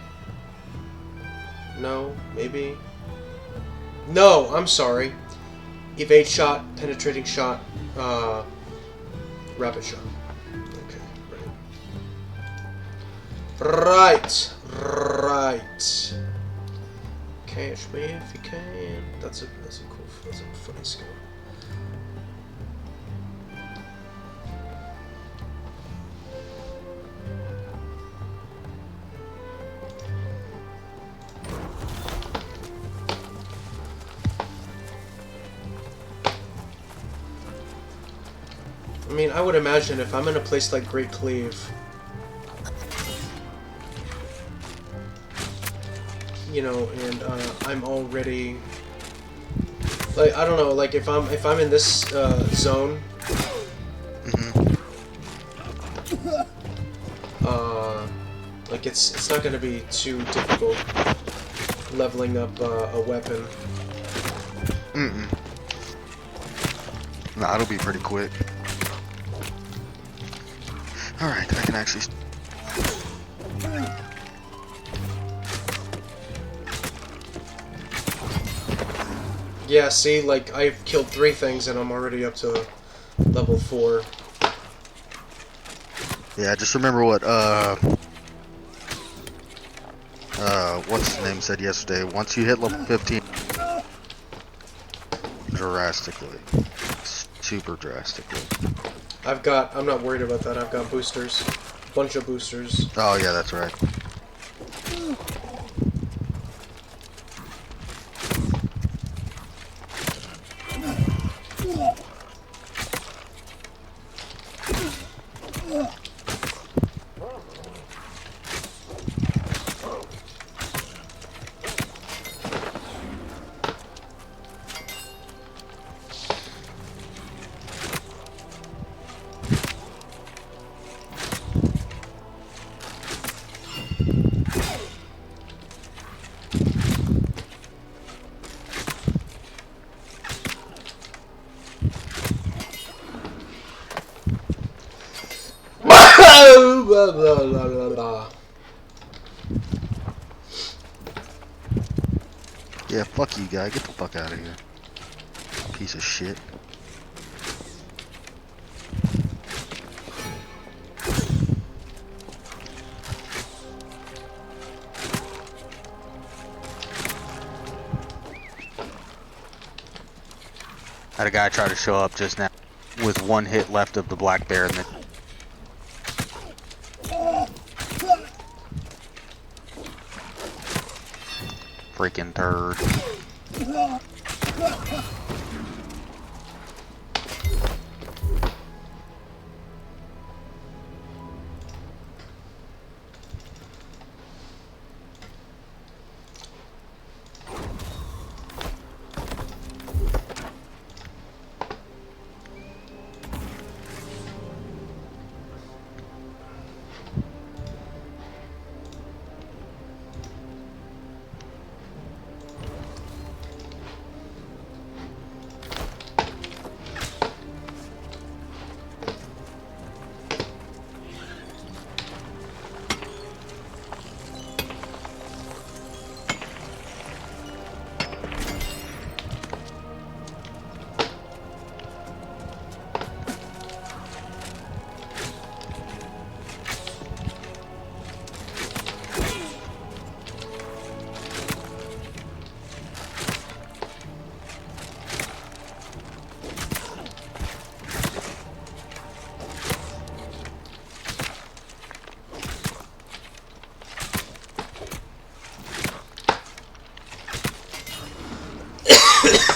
No, maybe. No, I'm sorry. Evade shot, penetrating shot, rapid shot. Okay, right. Right. Catch me if you can. That's a funny skill. I mean, I would imagine if I'm in a place like Great Cleave, you know, and I'm already, like, I don't know, like if I'm in this zone, like it's not gonna be too difficult leveling up a weapon. Nah, it'll be pretty quick. Alright, I can actually... Yeah, see, like, I've killed 3 things and I'm already up to level 4. Yeah, just remember what, what's his name said yesterday. Once you hit level 15... drastically. Super drastically. I'm not worried about that. I've got boosters. Bunch of boosters. Oh, yeah, that's right. Blah, blah, blah, blah, blah. Yeah, fuck you, guy. Get the fuck out of here. Piece of shit. I had a guy try to show up just now with 1 hit left of the black bear and then... Freaking turd.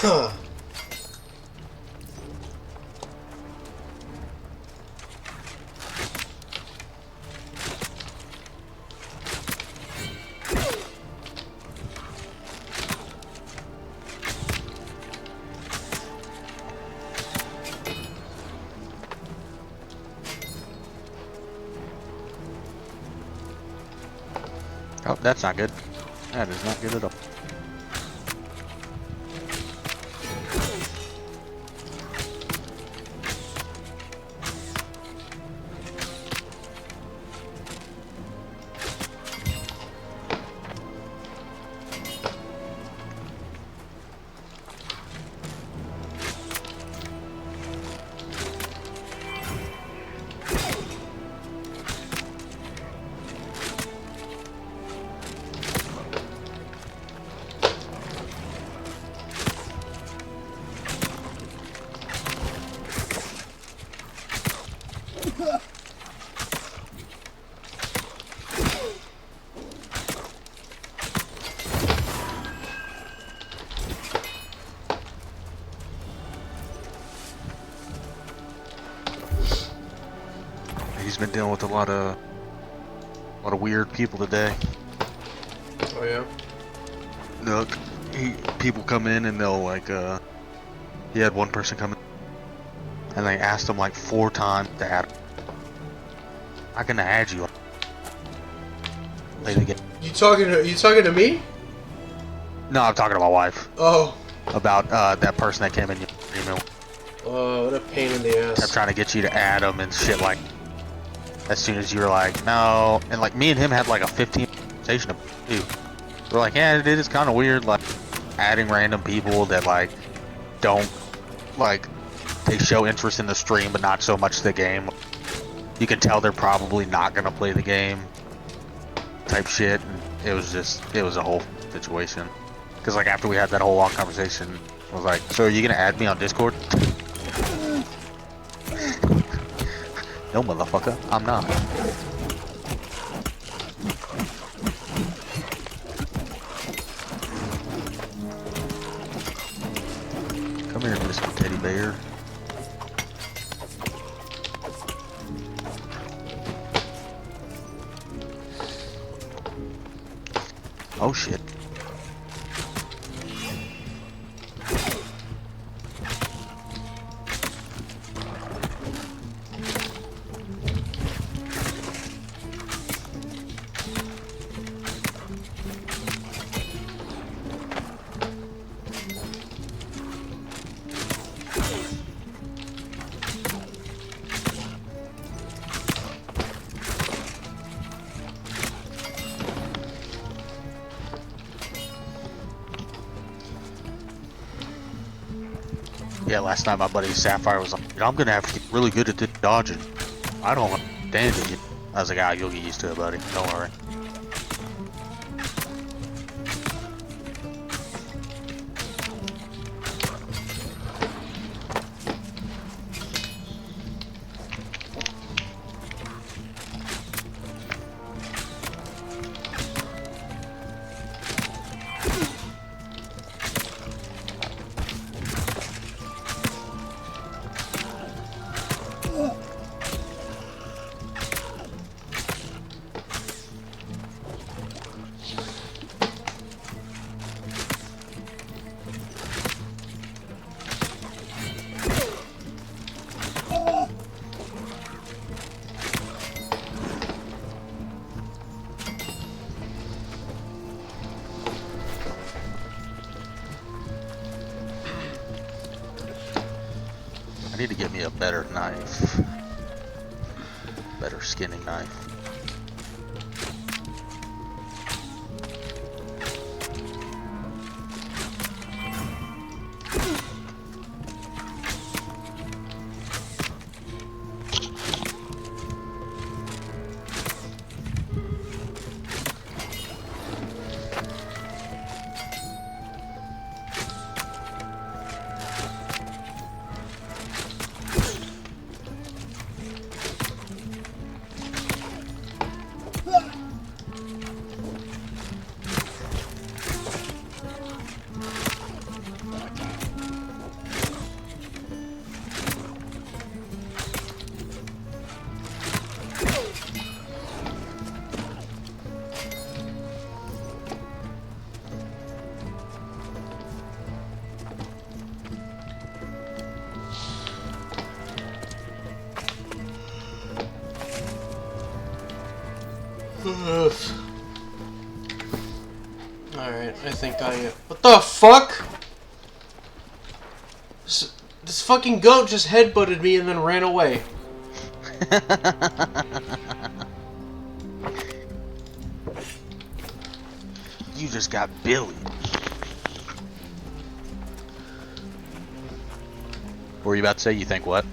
Oh, that's not good. That is not good at all. He's been dealing with a lot of weird people today. Oh yeah. Look, people come in and they'll like he had one person come in and they asked him like 4 times to add him. I'm gonna add you. Play the game. You talking to me? No, I'm talking to my wife. Oh. About that person that came in your email. Oh, what a pain in the ass. Kept trying to get you to add them and shit like. As soon as you were like, no, and like me and him had like a 15 conversation about it too. We're like, yeah, it is kind of weird, like adding random people that like don't like they show interest in the stream but not so much the game. You can tell they're probably not gonna play the game, type shit. And it was a whole situation. Because like after we had that whole long conversation, I was like, so are you gonna add me on Discord? No, motherfucker, I'm not. Come here, Mr. Teddy Bear. Oh shit. Yeah, last night my buddy Sapphire was like, I'm gonna have to get really good at this dodging. I don't understand it. I was like, ah, you'll get used to it, buddy. Don't worry. I need to get me a better knife. Better skinning knife. Alright, I think what the fuck? This fucking goat just headbutted me and then ran away. You just got Billy. What were you about to say? You think what?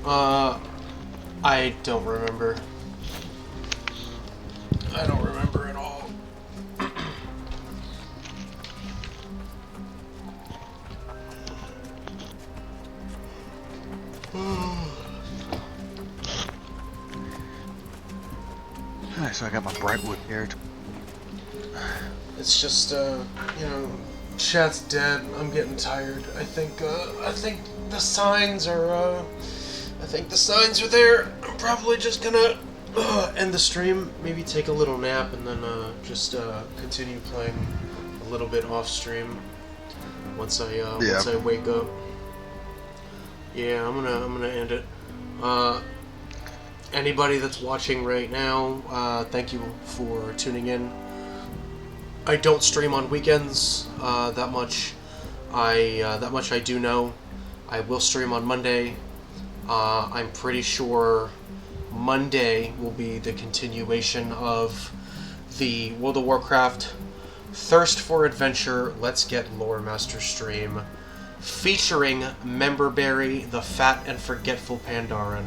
I don't remember. I don't remember at all. Alright, so I got my Brightwood here. It's just, you know, chat's dead. I'm getting tired. I think the signs are, I think the signs are there. I'm probably just gonna end the stream, maybe take a little nap, and then just continue playing a little bit off stream once I wake up. Yeah, I'm gonna end it. Anybody that's watching right now, thank you for tuning in. I don't stream on weekends. That much I do know. I will stream on Monday. I'm pretty sure Monday will be the continuation of the World of Warcraft Thirst for Adventure Let's Get Lore Master stream, featuring Memberberry, the Fat and Forgetful Pandaren.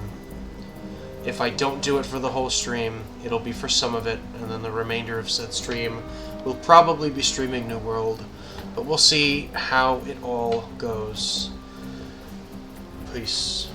If I don't do it for the whole stream, it'll be for some of it, and then the remainder of said stream will probably be streaming New World, but we'll see how it all goes. Peace.